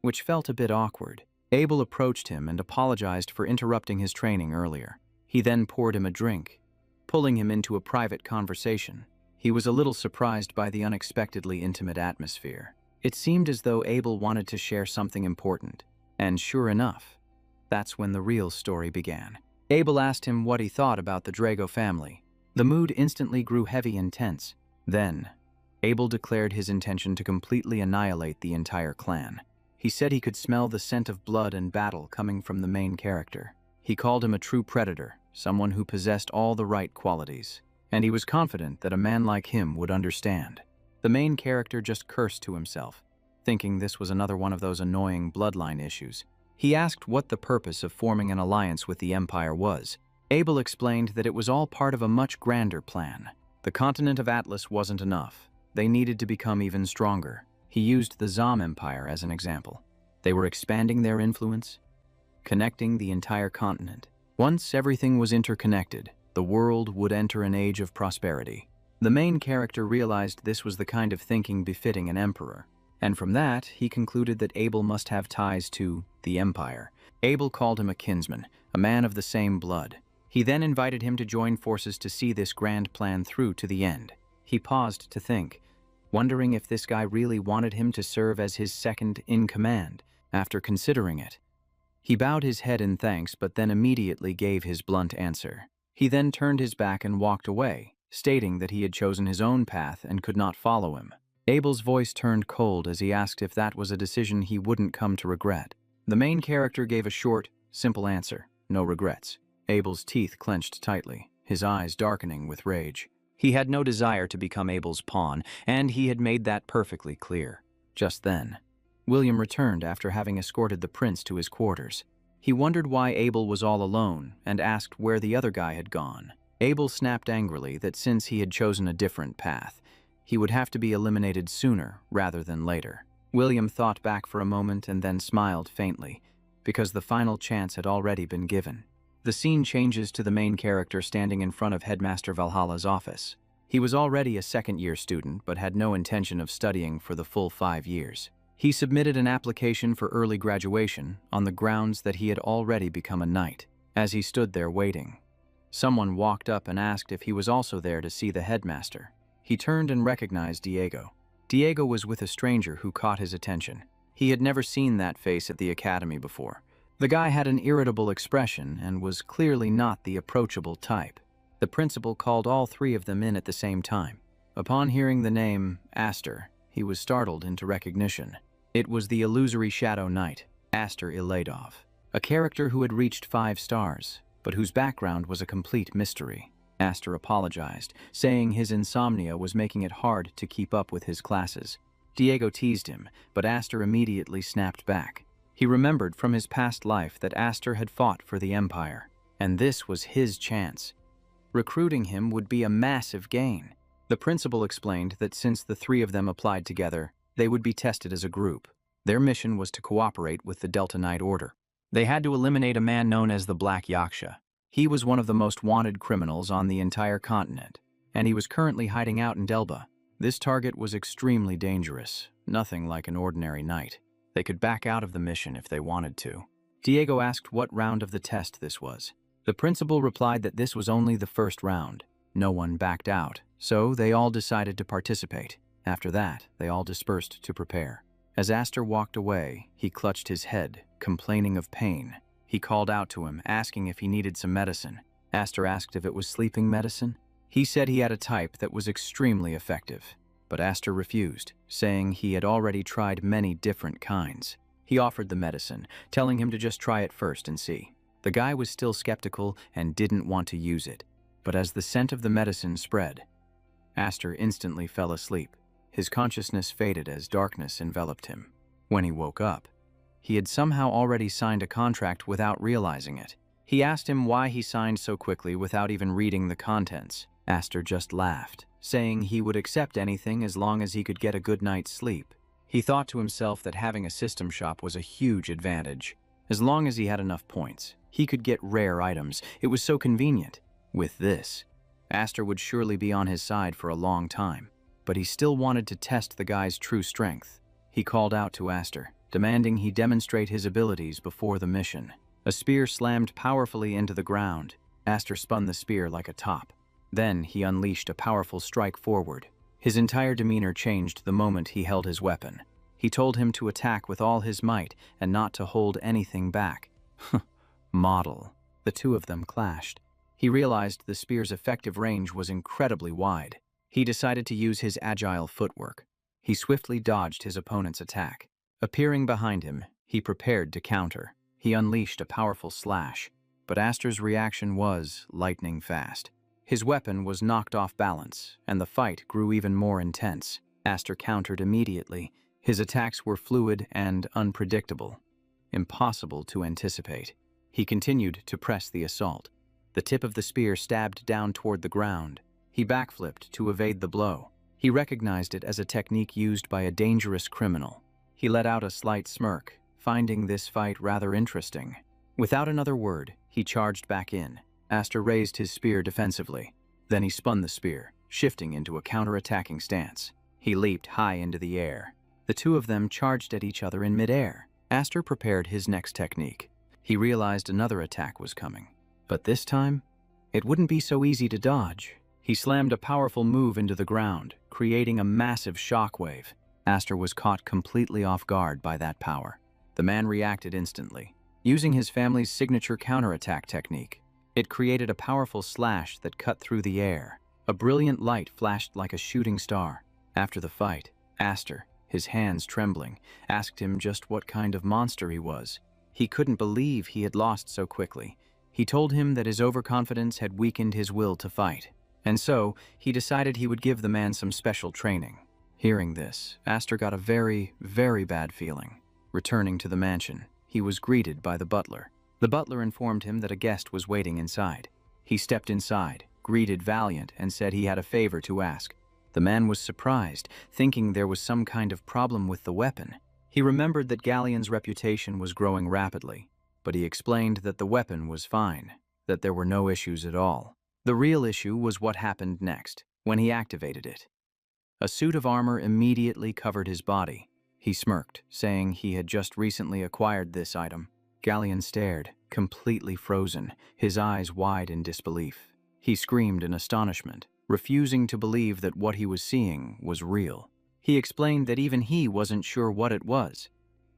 which felt a bit awkward. Abel approached him and apologized for interrupting his training earlier. He then poured him a drink, pulling him into a private conversation. He was a little surprised by the unexpectedly intimate atmosphere. It seemed as though Abel wanted to share something important. And sure enough, that's when the real story began. Abel asked him what he thought about the Drago family. The mood instantly grew heavy and tense. Then, Abel declared his intention to completely annihilate the entire clan. He said he could smell the scent of blood and battle coming from the main character. He called him a true predator, someone who possessed all the right qualities. And he was confident that a man like him would understand. The main character just cursed to himself, thinking this was another one of those annoying bloodline issues. He asked what the purpose of forming an alliance with the Empire was. Abel explained that it was all part of a much grander plan. The continent of Atlas wasn't enough. They needed to become even stronger. He used the Zom Empire as an example. They were expanding their influence, connecting the entire continent. Once everything was interconnected, the world would enter an age of prosperity. The main character realized this was the kind of thinking befitting an emperor, and from that, he concluded that Abel must have ties to the Empire. Abel called him a kinsman, a man of the same blood. He then invited him to join forces to see this grand plan through to the end. He paused to think, wondering if this guy really wanted him to serve as his second in command. After considering it, he bowed his head in thanks but then immediately gave his blunt answer. He then turned his back and walked away, stating that he had chosen his own path and could not follow him. Abel's voice turned cold as he asked if that was a decision he wouldn't come to regret. The main character gave a short, simple answer, no regrets. Abel's teeth clenched tightly, his eyes darkening with rage. He had no desire to become Abel's pawn, and he had made that perfectly clear. Just then, William returned after having escorted the prince to his quarters. He wondered why Abel was all alone and asked where the other guy had gone. Abel snapped angrily that since he had chosen a different path, he would have to be eliminated sooner rather than later. William thought back for a moment and then smiled faintly, because the final chance had already been given. The scene changes to the main character standing in front of Headmaster Valhalla's office. He was already a second-year student but had no intention of studying for the full 5 years. He submitted an application for early graduation on the grounds that he had already become a knight. As he stood there waiting, someone walked up and asked if he was also there to see the headmaster. He turned and recognized Diego. Diego was with a stranger who caught his attention. He had never seen that face at the academy before. The guy had an irritable expression and was clearly not the approachable type. The principal called all three of them in at the same time. Upon hearing the name Aster, he was startled into recognition. It was the illusory Shadow Knight, Aster Iladov, a character who had reached 5 stars, but whose background was a complete mystery. Aster apologized, saying his insomnia was making it hard to keep up with his classes. Diego teased him, but Aster immediately snapped back. He remembered from his past life that Aster had fought for the Empire, and this was his chance. Recruiting him would be a massive gain. The principal explained that since the three of them applied together, they would be tested as a group. Their mission was to cooperate with the Delta Knight Order. They had to eliminate a man known as the Black Yaksha. He was one of the most wanted criminals on the entire continent, and he was currently hiding out in Delba. This target was extremely dangerous, nothing like an ordinary knight. They could back out of the mission if they wanted to. Diego asked what round of the test this was. The principal replied that this was only the first round. No one backed out, so they all decided to participate. After that, they all dispersed to prepare. As Aster walked away, he clutched his head, complaining of pain. He called out to him, asking if he needed some medicine. Aster asked if it was sleeping medicine. He said he had a type that was extremely effective, but Aster refused, saying he had already tried many different kinds. He offered the medicine, telling him to just try it first and see. The guy was still skeptical and didn't want to use it, but as the scent of the medicine spread, Aster instantly fell asleep. His consciousness faded as darkness enveloped him. When he woke up, he had somehow already signed a contract without realizing it. He asked him why he signed so quickly without even reading the contents. Aster just laughed, saying he would accept anything as long as he could get a good night's sleep. He thought to himself that having a system shop was a huge advantage. As long as he had enough points, he could get rare items. It was so convenient. With this, Aster would surely be on his side for a long time, but he still wanted to test the guy's true strength. He called out to Aster, demanding he demonstrate his abilities before the mission. A spear slammed powerfully into the ground. Aster spun the spear like a top. Then he unleashed a powerful strike forward. His entire demeanor changed the moment he held his weapon. He told him to attack with all his might and not to hold anything back. Model. The two of them clashed. He realized the spear's effective range was incredibly wide. He decided to use his agile footwork. He swiftly dodged his opponent's attack. Appearing behind him, he prepared to counter. He unleashed a powerful slash, but Aster's reaction was lightning fast. His weapon was knocked off balance, and the fight grew even more intense. Aster countered immediately. His attacks were fluid and unpredictable, impossible to anticipate. He continued to press the assault. The tip of the spear stabbed down toward the ground. He backflipped to evade the blow. He recognized it as a technique used by a dangerous criminal. He let out a slight smirk, finding this fight rather interesting. Without another word, he charged back in. Aster raised his spear defensively. Then he spun the spear, shifting into a counter-attacking stance. He leaped high into the air. The two of them charged at each other in midair. Aster prepared his next technique. He realized another attack was coming. But this time, it wouldn't be so easy to dodge. He slammed a powerful move into the ground, creating a massive shockwave. Aster was caught completely off guard by that power. The man reacted instantly, using his family's signature counterattack technique. It created a powerful slash that cut through the air. A brilliant light flashed like a shooting star. After the fight, Aster, his hands trembling, asked him just what kind of monster he was. He couldn't believe he had lost so quickly. He told him that his overconfidence had weakened his will to fight, and so he decided he would give the man some special training. Hearing this, Aster got a very, very bad feeling. Returning to the mansion, he was greeted by the butler. The butler informed him that a guest was waiting inside. He stepped inside, greeted Valiant, and said he had a favor to ask. The man was surprised, thinking there was some kind of problem with the weapon. He remembered that Galleon's reputation was growing rapidly, but he explained that the weapon was fine, that there were no issues at all. The real issue was what happened next, when he activated it. A suit of armor immediately covered his body. He smirked, saying he had just recently acquired this item. Galleon stared, completely frozen, his eyes wide in disbelief. He screamed in astonishment, refusing to believe that what he was seeing was real. He explained that even he wasn't sure what it was,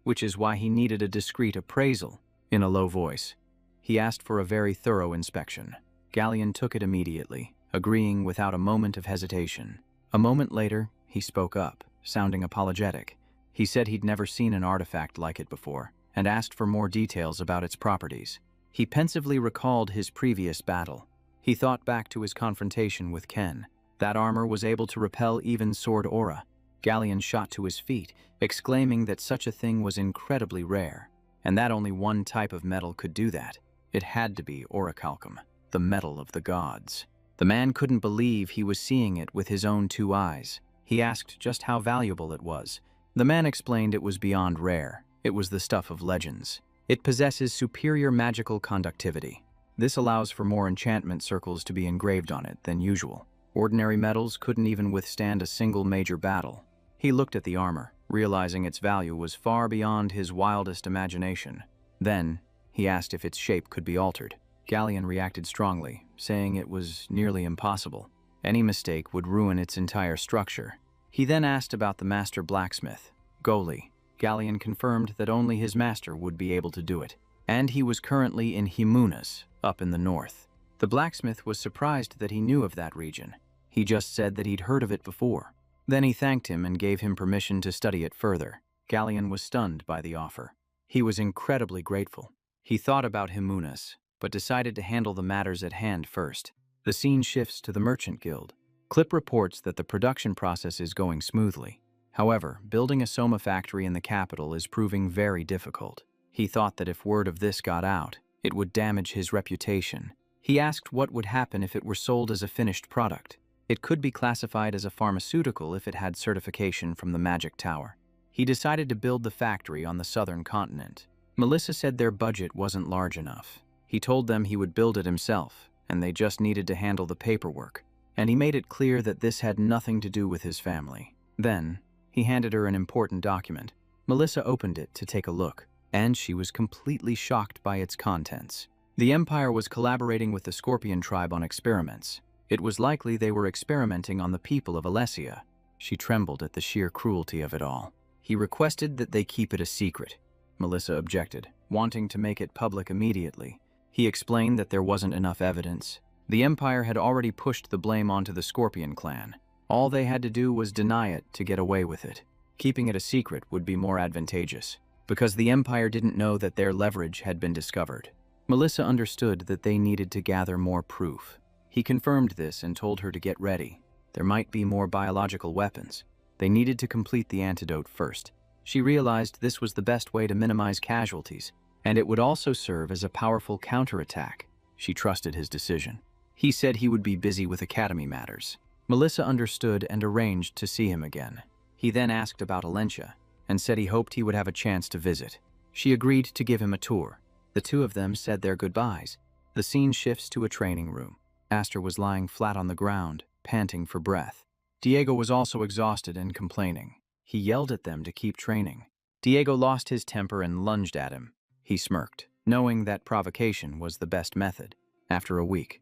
which is why he needed a discreet appraisal. In a low voice, he asked for a very thorough inspection. Galleon took it immediately, agreeing without a moment of hesitation. A moment later, he spoke up, sounding apologetic. He said he'd never seen an artifact like it before, and asked for more details about its properties. He pensively recalled his previous battle. He thought back to his confrontation with Ken. That armor was able to repel even sword aura. Galleon shot to his feet, exclaiming that such a thing was incredibly rare, and that only one type of metal could do that. It had to be orichalcum, the metal of the gods. The man couldn't believe he was seeing it with his own two eyes. He asked just how valuable it was. The man explained it was beyond rare. It was the stuff of legends. It possesses superior magical conductivity. This allows for more enchantment circles to be engraved on it than usual. Ordinary metals couldn't even withstand a single major battle. He looked at the armor, realizing its value was far beyond his wildest imagination. Then, he asked if its shape could be altered. Galleon reacted strongly, saying it was nearly impossible. Any mistake would ruin its entire structure. He then asked about the master blacksmith, Goli. Galleon confirmed that only his master would be able to do it, and he was currently in Himunas, up in the north. The blacksmith was surprised that he knew of that region. He just said that he'd heard of it before. Then he thanked him and gave him permission to study it further. Galleon was stunned by the offer. He was incredibly grateful. He thought about Himunas, but decided to handle the matters at hand first. The scene shifts to the Merchant Guild. Clip reports that the production process is going smoothly. However, building a soma factory in the capital is proving very difficult. He thought that if word of this got out, it would damage his reputation. He asked what would happen if it were sold as a finished product. It could be classified as a pharmaceutical if it had certification from the Magic Tower. He decided to build the factory on the southern continent. Melissa said their budget wasn't large enough. He told them he would build it himself, and they just needed to handle the paperwork. And he made it clear that this had nothing to do with his family. Then, he handed her an important document. Melissa opened it to take a look, and she was completely shocked by its contents. The Empire was collaborating with the Scorpion tribe on experiments. It was likely they were experimenting on the people of Alessia. She trembled at the sheer cruelty of it all. He requested that they keep it a secret. Melissa objected, wanting to make it public immediately. He explained that there wasn't enough evidence. The Empire had already pushed the blame onto the Scorpion clan. All they had to do was deny it to get away with it. Keeping it a secret would be more advantageous, because the Empire didn't know that their leverage had been discovered. Melissa understood that they needed to gather more proof. He confirmed this and told her to get ready. There might be more biological weapons. They needed to complete the antidote first. She realized this was the best way to minimize casualties, and it would also serve as a powerful counterattack. She trusted his decision. He said he would be busy with academy matters. Melissa understood and arranged to see him again. He then asked about Alencia and said he hoped he would have a chance to visit. She agreed to give him a tour. The two of them said their goodbyes. The scene shifts to a training room. Aster was lying flat on the ground, panting for breath. Diego was also exhausted and complaining. He yelled at them to keep training. Diego lost his temper and lunged at him. He smirked, knowing that provocation was the best method. After a week,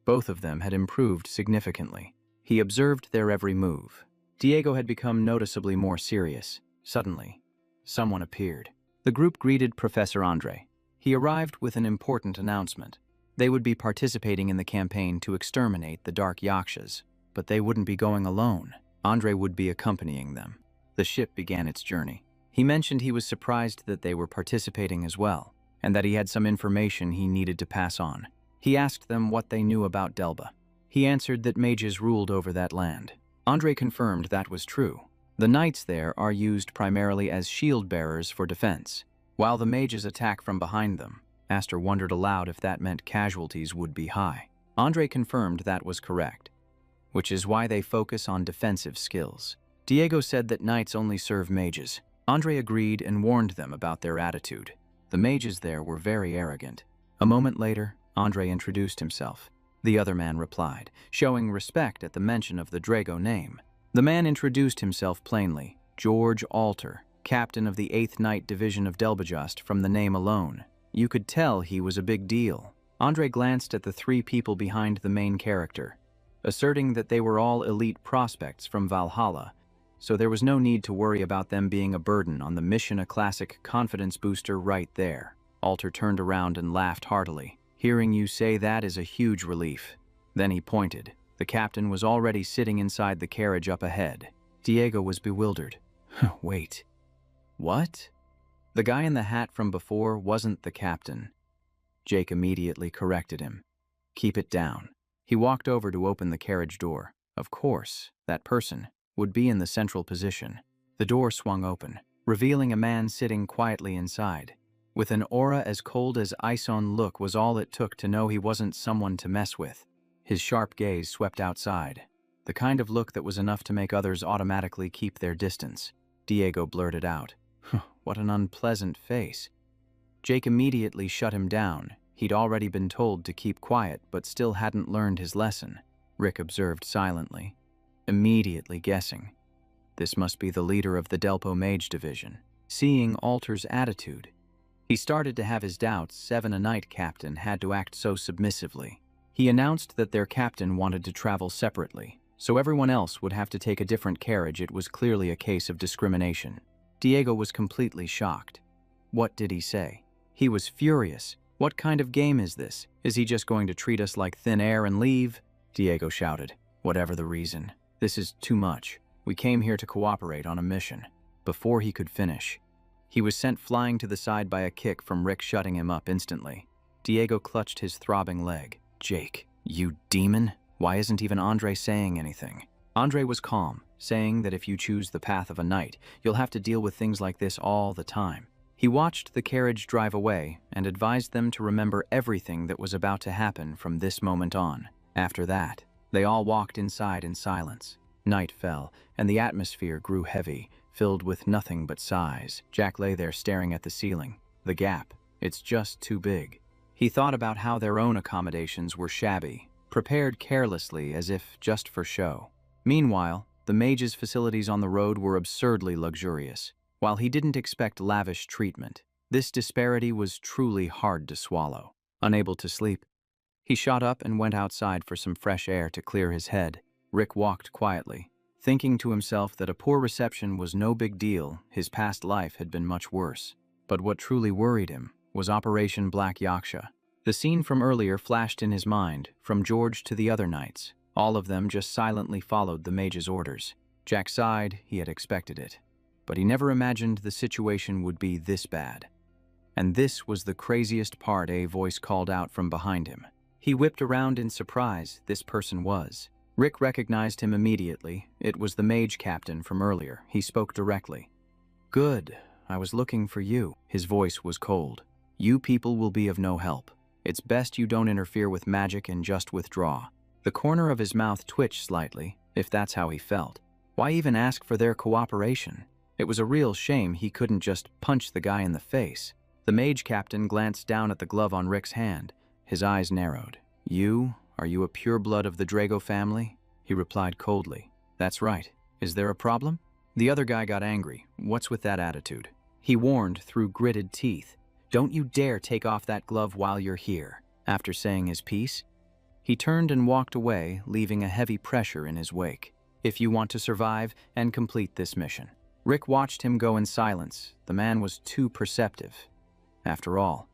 both of them had improved significantly. He observed their every move. Diego had become noticeably more serious. Suddenly, someone appeared. The group greeted Professor Andre. He arrived with an important announcement. They would be participating in the campaign to exterminate the Dark Yakshas, but they wouldn't be going alone. Andre would be accompanying them. The ship began its journey. He mentioned he was surprised that they were participating as well, and that he had some information he needed to pass on. He asked them what they knew about Delba. He answered that mages ruled over that land. Andre confirmed that was true. The knights there are used primarily as shield-bearers for defense, while the mages attack from behind them. Aster wondered aloud if that meant casualties would be high. Andre confirmed that was correct, which is why they focus on defensive skills. Diego said that knights only serve mages. Andre agreed and warned them about their attitude. The mages there were very arrogant. A moment later, Andre introduced himself. The other man replied, showing respect at the mention of the Drago name. The man introduced himself plainly, George Alter, captain of the 8th Night Division of Delbajust. From the name alone, you could tell he was a big deal. Andre glanced at the three people behind the main character, asserting that they were all elite prospects from Valhalla, so there was no need to worry about them being a burden on the mission. A classic confidence booster right there. Alter turned around and laughed heartily. Hearing you say that is a huge relief. Then he pointed. The captain was already sitting inside the carriage up ahead. Diego was bewildered. Wait. What? The guy in the hat from before wasn't the captain. Jake immediately corrected him. Keep it down. He walked over to open the carriage door. Of course, that person would be in the central position. The door swung open, revealing a man sitting quietly inside. With an aura as cold as ice on look was all it took to know he wasn't someone to mess with. His sharp gaze swept outside, the kind of look that was enough to make others automatically keep their distance. Diego blurted out, "What an unpleasant face." Jake immediately shut him down. He'd already been told to keep quiet, but still hadn't learned his lesson. Rick observed silently, immediately guessing. This must be the leader of the Delpo Mage Division. Seeing Alter's attitude, he started to have his doubts. 7 a Night captain had to act so submissively. He announced that their captain wanted to travel separately, so everyone else would have to take a different carriage. It was clearly a case of discrimination. Diego was completely shocked. What did he say? He was furious. What kind of game is this? Is he just going to treat us like thin air and leave? Diego shouted. Whatever the reason, this is too much. We came here to cooperate on a mission. Before he could finish, he was sent flying to the side by a kick from Rick, shutting him up instantly. Diego clutched his throbbing leg. Jake, you demon? Why isn't even Andre saying anything? Andre was calm, saying that if you choose the path of a knight, you'll have to deal with things like this all the time. He watched the carriage drive away and advised them to remember everything that was about to happen from this moment on. After that, they all walked inside in silence. Night fell, and the atmosphere grew heavy, filled with nothing but sighs. Jack lay there staring at the ceiling. The gap, it's just too big. He thought about how their own accommodations were shabby, prepared carelessly as if just for show. Meanwhile, the mage's facilities on the road were absurdly luxurious. While he didn't expect lavish treatment, this disparity was truly hard to swallow. Unable to sleep, he shot up and went outside for some fresh air to clear his head. Rick walked quietly, thinking to himself that a poor reception was no big deal. His past life had been much worse. But what truly worried him was Operation Black Yaksha. The scene from earlier flashed in his mind, from George to the other knights. All of them just silently followed the mage's orders. Jack sighed. He had expected it. But he never imagined the situation would be this bad. And this was the craziest part, a voice called out from behind him. He whipped around in surprise. This person was. Rick recognized him immediately. It was the mage captain from earlier. He spoke directly. "Good. I was looking for you." His voice was cold. "You people will be of no help. It's best you don't interfere with magic and just withdraw." The corner of his mouth twitched slightly, if that's how he felt. Why even ask for their cooperation? It was a real shame he couldn't just punch the guy in the face. The mage captain glanced down at the glove on Rick's hand. His eyes narrowed. Are you a pureblood of the Drago family?" He replied coldly. "That's right. Is there a problem?" The other guy got angry. "What's with that attitude?" He warned through gritted teeth. "Don't you dare take off that glove while you're here." After saying his piece, he turned and walked away, leaving a heavy pressure in his wake. "If you want to survive and complete this mission." Rick watched him go in silence. The man was too perceptive. After all,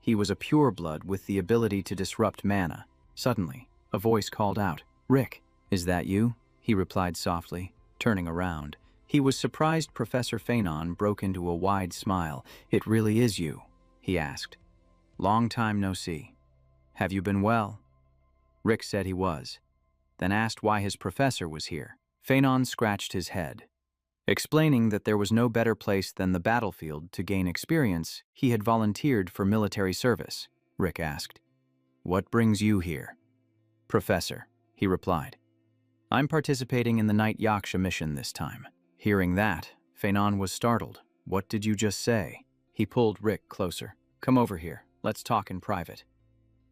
he was a pureblood with the ability to disrupt mana. Suddenly, a voice called out, "Rick, is that you?" He replied softly, turning around. He was surprised Professor Phanon broke into a wide smile. "It really is you?" he asked. "Long time no see. Have you been well?" Rick said he was, then asked why his professor was here. Phanon scratched his head, explaining that there was no better place than the battlefield to gain experience. He had volunteered for military service. Rick asked, "What brings you here?" "Professor," he replied. "I'm participating in the Night Yaksha mission this time." Hearing that, Phanon was startled. "What did you just say?" He pulled Rick closer. "Come over here. Let's talk in private."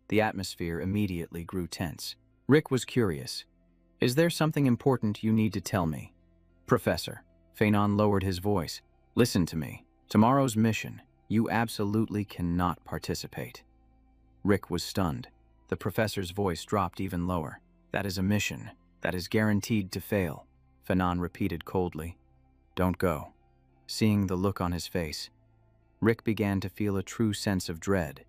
The atmosphere immediately grew tense. Rick was curious. "Is there something important you need to tell me?" "Professor," Phanon lowered his voice, "listen to me. Tomorrow's mission, you absolutely cannot participate." Rick was stunned. The professor's voice dropped even lower. "That is a mission that is guaranteed to fail," Phanon repeated coldly. "Don't go." Seeing the look on his face, Rick began to feel a true sense of dread.